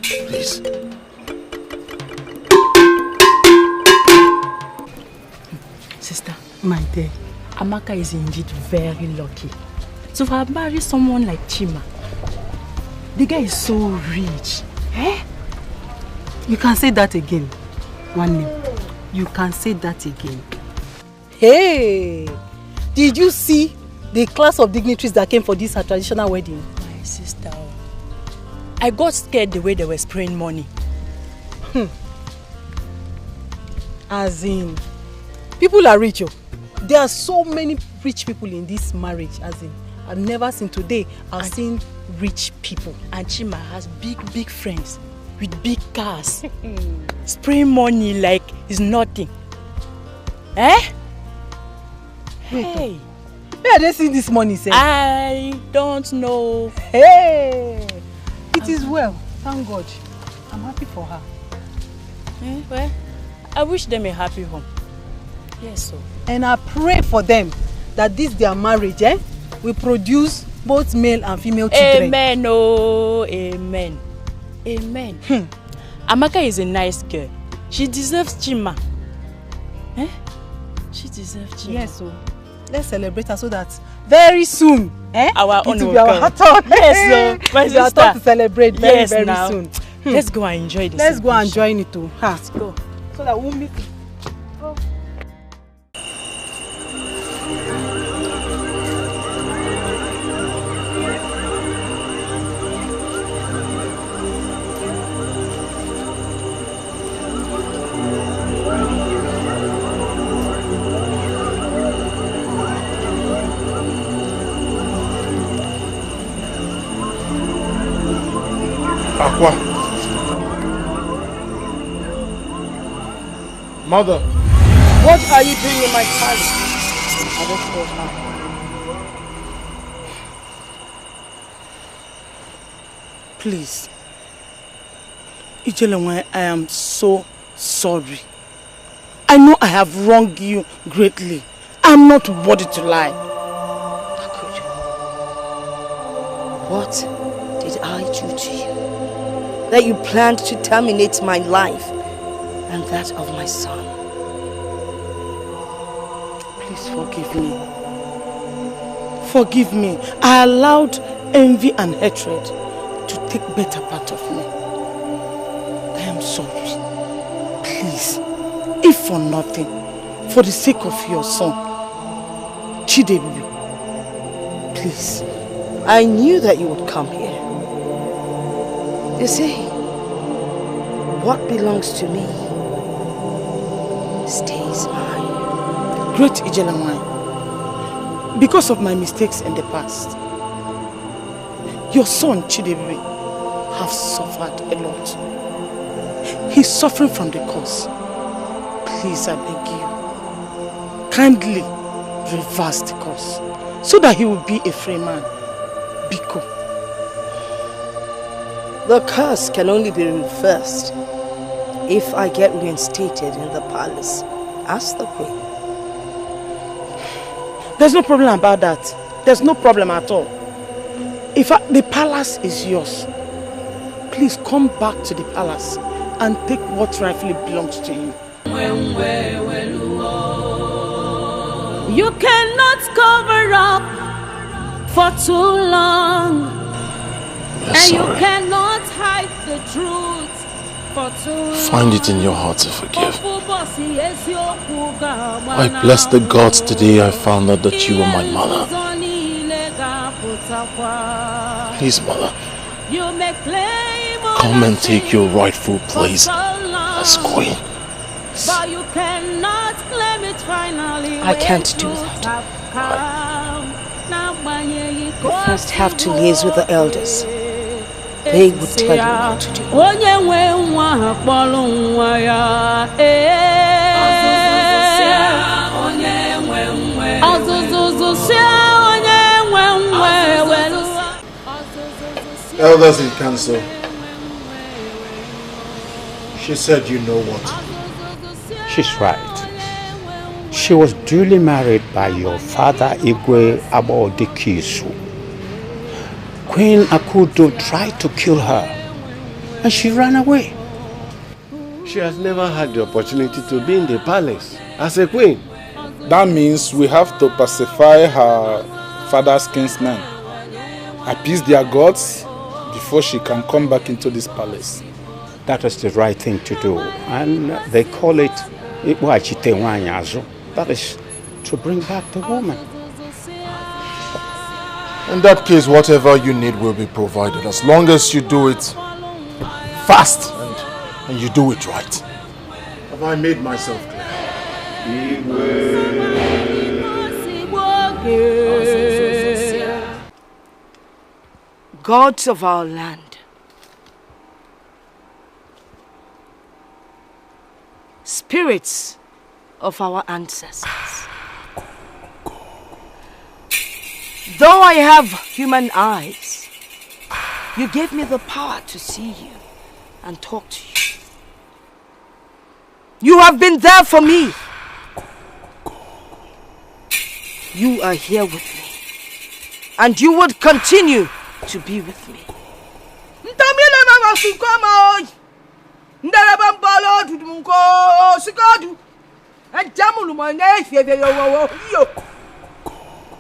Please. Sister, my dear, Amaka is indeed very lucky to have married someone like Chima. The guy is so rich. Eh? You can say that again. One name. You can say that again. Hey! Did you see the class of dignitaries that came for this traditional wedding? My sister, I got scared the way they were spraying money. As in, people are rich. Oh. There are so many rich people in this marriage. As in, I've never seen today. I've seen rich people. And Chima has big friends with big cars. Spraying money like it's nothing. Eh? Hey. Where are they seeing this money, sir? I don't know. Hey! It is well. Thank God. I'm happy for her. Well, I wish them a happy home. Yes, sir. And I pray for them that this their marriage will produce both male and female children. Amen. Oh, amen. Amen. Amaka is a nice girl. She deserves Chima. Eh? She deserves Chima. Yes, so let's celebrate her so that very soon, our it will be our turn. Yes, so my sister. Our turn to celebrate very soon. Let's go and enjoy this. Let's go and join it too. Let's go. So that we'll meet. Aqua. Mother. What are you doing in my palace? I don't know now. Please. Ijelengwe, I am so sorry. I know I have wronged you greatly. I'm not worthy to lie. What did I do to you that you planned to terminate my life and that of my son? Please forgive me. Forgive me. I allowed envy and hatred to take better part of me. I am sorry. Please, if for nothing, for the sake of your son, Chidebubi, please. I knew that you would come here. You see, what belongs to me stays mine. Great Ijelamai, because of my mistakes in the past, your son Chidebubi have suffered a lot. He's suffering from the cause. Please, I beg you, kindly reverse the cause so that he will be a free man. Biko. The curse can only be reversed if I get reinstated in the palace as the queen. There's no problem about that. There's no problem at all. If the palace is yours, please come back to the palace and take what rightfully belongs to you. You cannot cover up for too long. And you cannot hide the truth for too long. Find it in your heart to forgive. I bless the gods today I found out that you were my mother. Please, Please, mother. You make claim come and take your rightful place as queen. I can't do that. You first have to liaise with the elders. They would tell you what to do. Elders in council, she said you know what. She's right. She was duly married by your father Igwe Abodikisu. Queen Akudo tried to kill her and she ran away. She has never had the opportunity to be in the palace as a queen. That means we have to pacify her father's kinsmen, appease their gods before she can come back into this palace. That is the right thing to do, and they call it Iwachite Wanyazo. That is to bring back the woman. In that case, whatever you need will be provided, as long as you do it fast and you do it right. Have I made myself clear? Gods of our land, spirits of our ancestors, though I have human eyes, you gave me the power to see you and talk to you. You have been there for me. You are here with me, and you would continue to be with me.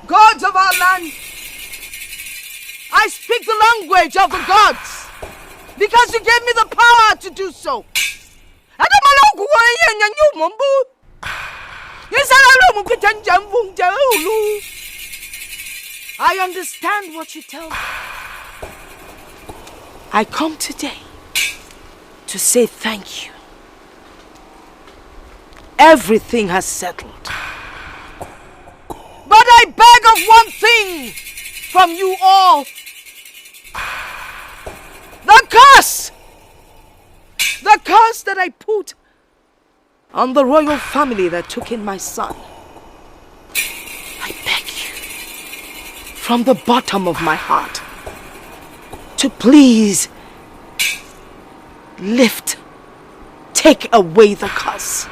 Gods of our land, I speak the language of the gods because you gave me the power to do so. I understand what you tell me. I come today to say thank you. Everything has settled. But I beg of one thing from you all. The curse! The curse that I put on the royal family that took in my son. I beg you, from the bottom of my heart, to please take away the curse.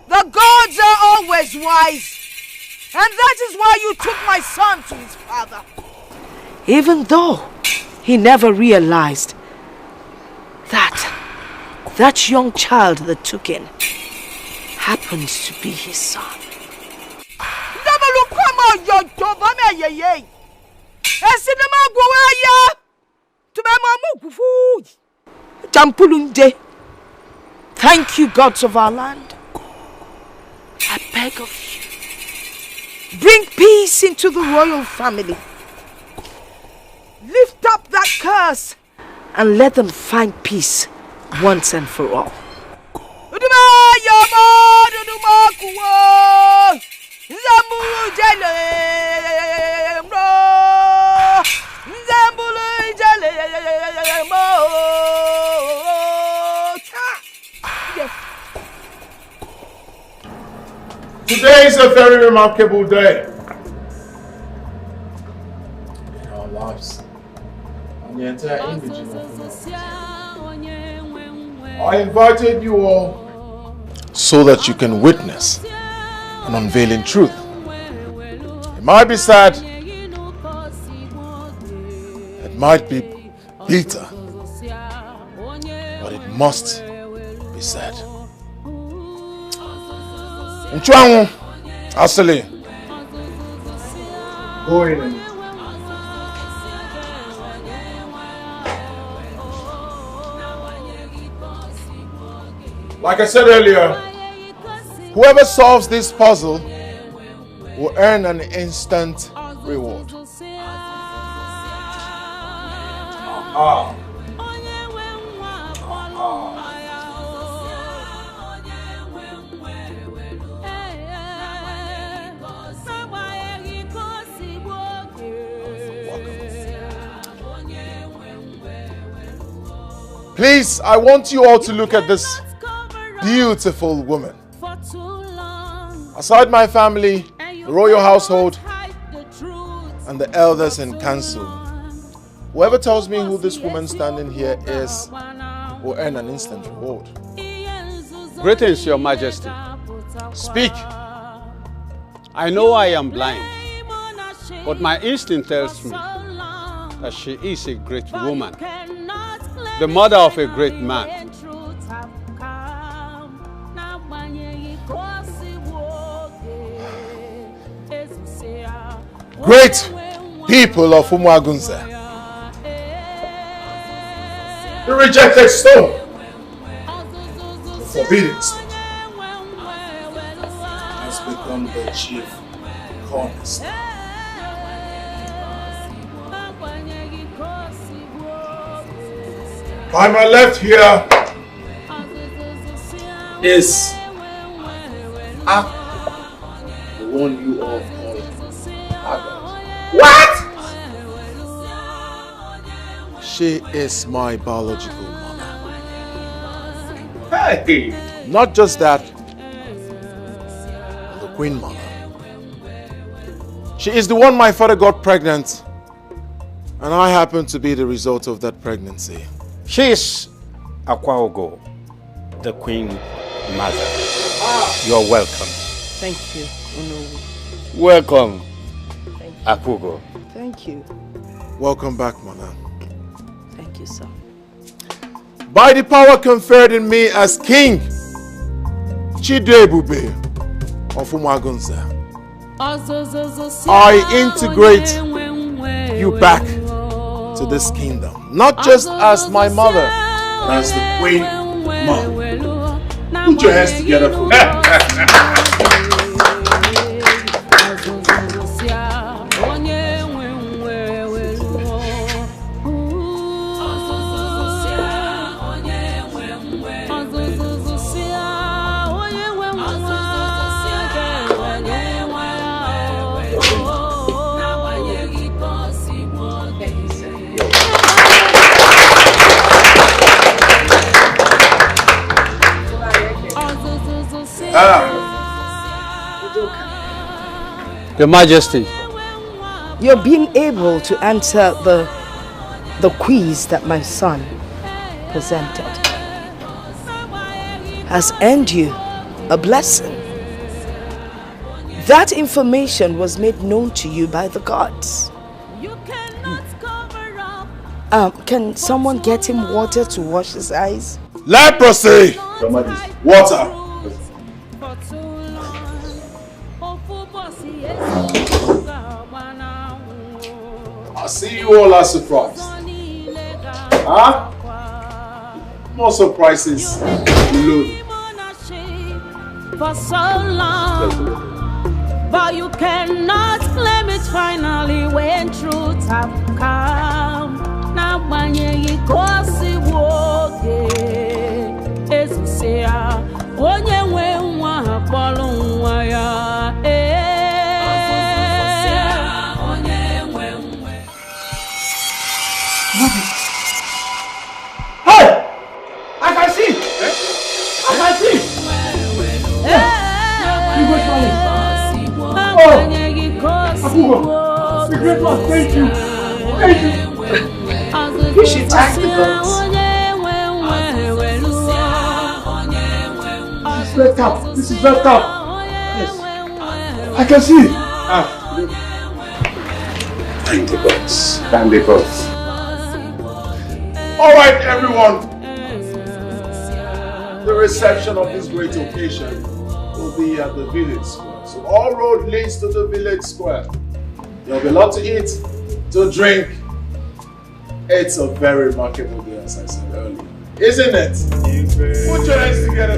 The gods are always wise, and that is why you took my son to his father. Even though he never realized that young child that took in happens to be his son. Thank you, gods of our land. I beg of you, bring peace into the royal family. Lift up that curse and let them find peace once and for all. Today is a very remarkable day in our lives and the entire indigenous community. I invited you all so that you can witness an unveiling truth. It might be sad, it might be bitter, but it must be said. Nchuanwu, Asili, go in and like I said earlier, whoever solves this puzzle will earn an instant reward. Please, I want you all to look at this beautiful woman. Aside my family, the royal household, and the elders in council, whoever tells me who this woman standing here is will earn an instant reward. Greetings, Your Majesty. Speak. I know I am blind, but my instinct tells me that she is a great woman, the mother of a great man. Great people of Umuagunze. The rejected stone, the forbidden stone, has become the chief cornerstone. By my left here is the one you all call Aga. What? She is my biological mother. Hey! Not just that, the Queen Mother. She is the one my father got pregnant, and I happen to be the result of that pregnancy. She is Akwaogo, the Queen Mother. You're welcome. Thank you, Onowu. Welcome, Akugo. Thank you. Welcome back, Mother. Thank you, sir. By the power conferred in me as King Chidebube of Umuagunze, I integrate you back to this kingdom, not just as my mother, but as the Queen Mother. Put your hands together for me. Your Majesty. You're being able to answer the quiz that my son presented has earned you a blessing. That information was made known to you by the gods. Can someone get him water to wash his eyes? Leprosy! Water! I see you all are surprised. Huh? More surprises below. For so long, but you cannot claim it finally when truth have come. Now when you go see woke, it's say, when you want to follow wire. Hey! I can see! I can see! You go try it. The great one, thank you. Thank you. You should thank the gods. This is very tough. This is very tough. Yes. I can see. Thank the gods. Thank the gods. All right, everyone. The reception of this great occasion will be at the village square. So all road leads to the village square. There'll be a lot to eat, to drink. It's a very remarkable day, as I said earlier. Isn't it? Put your hands together.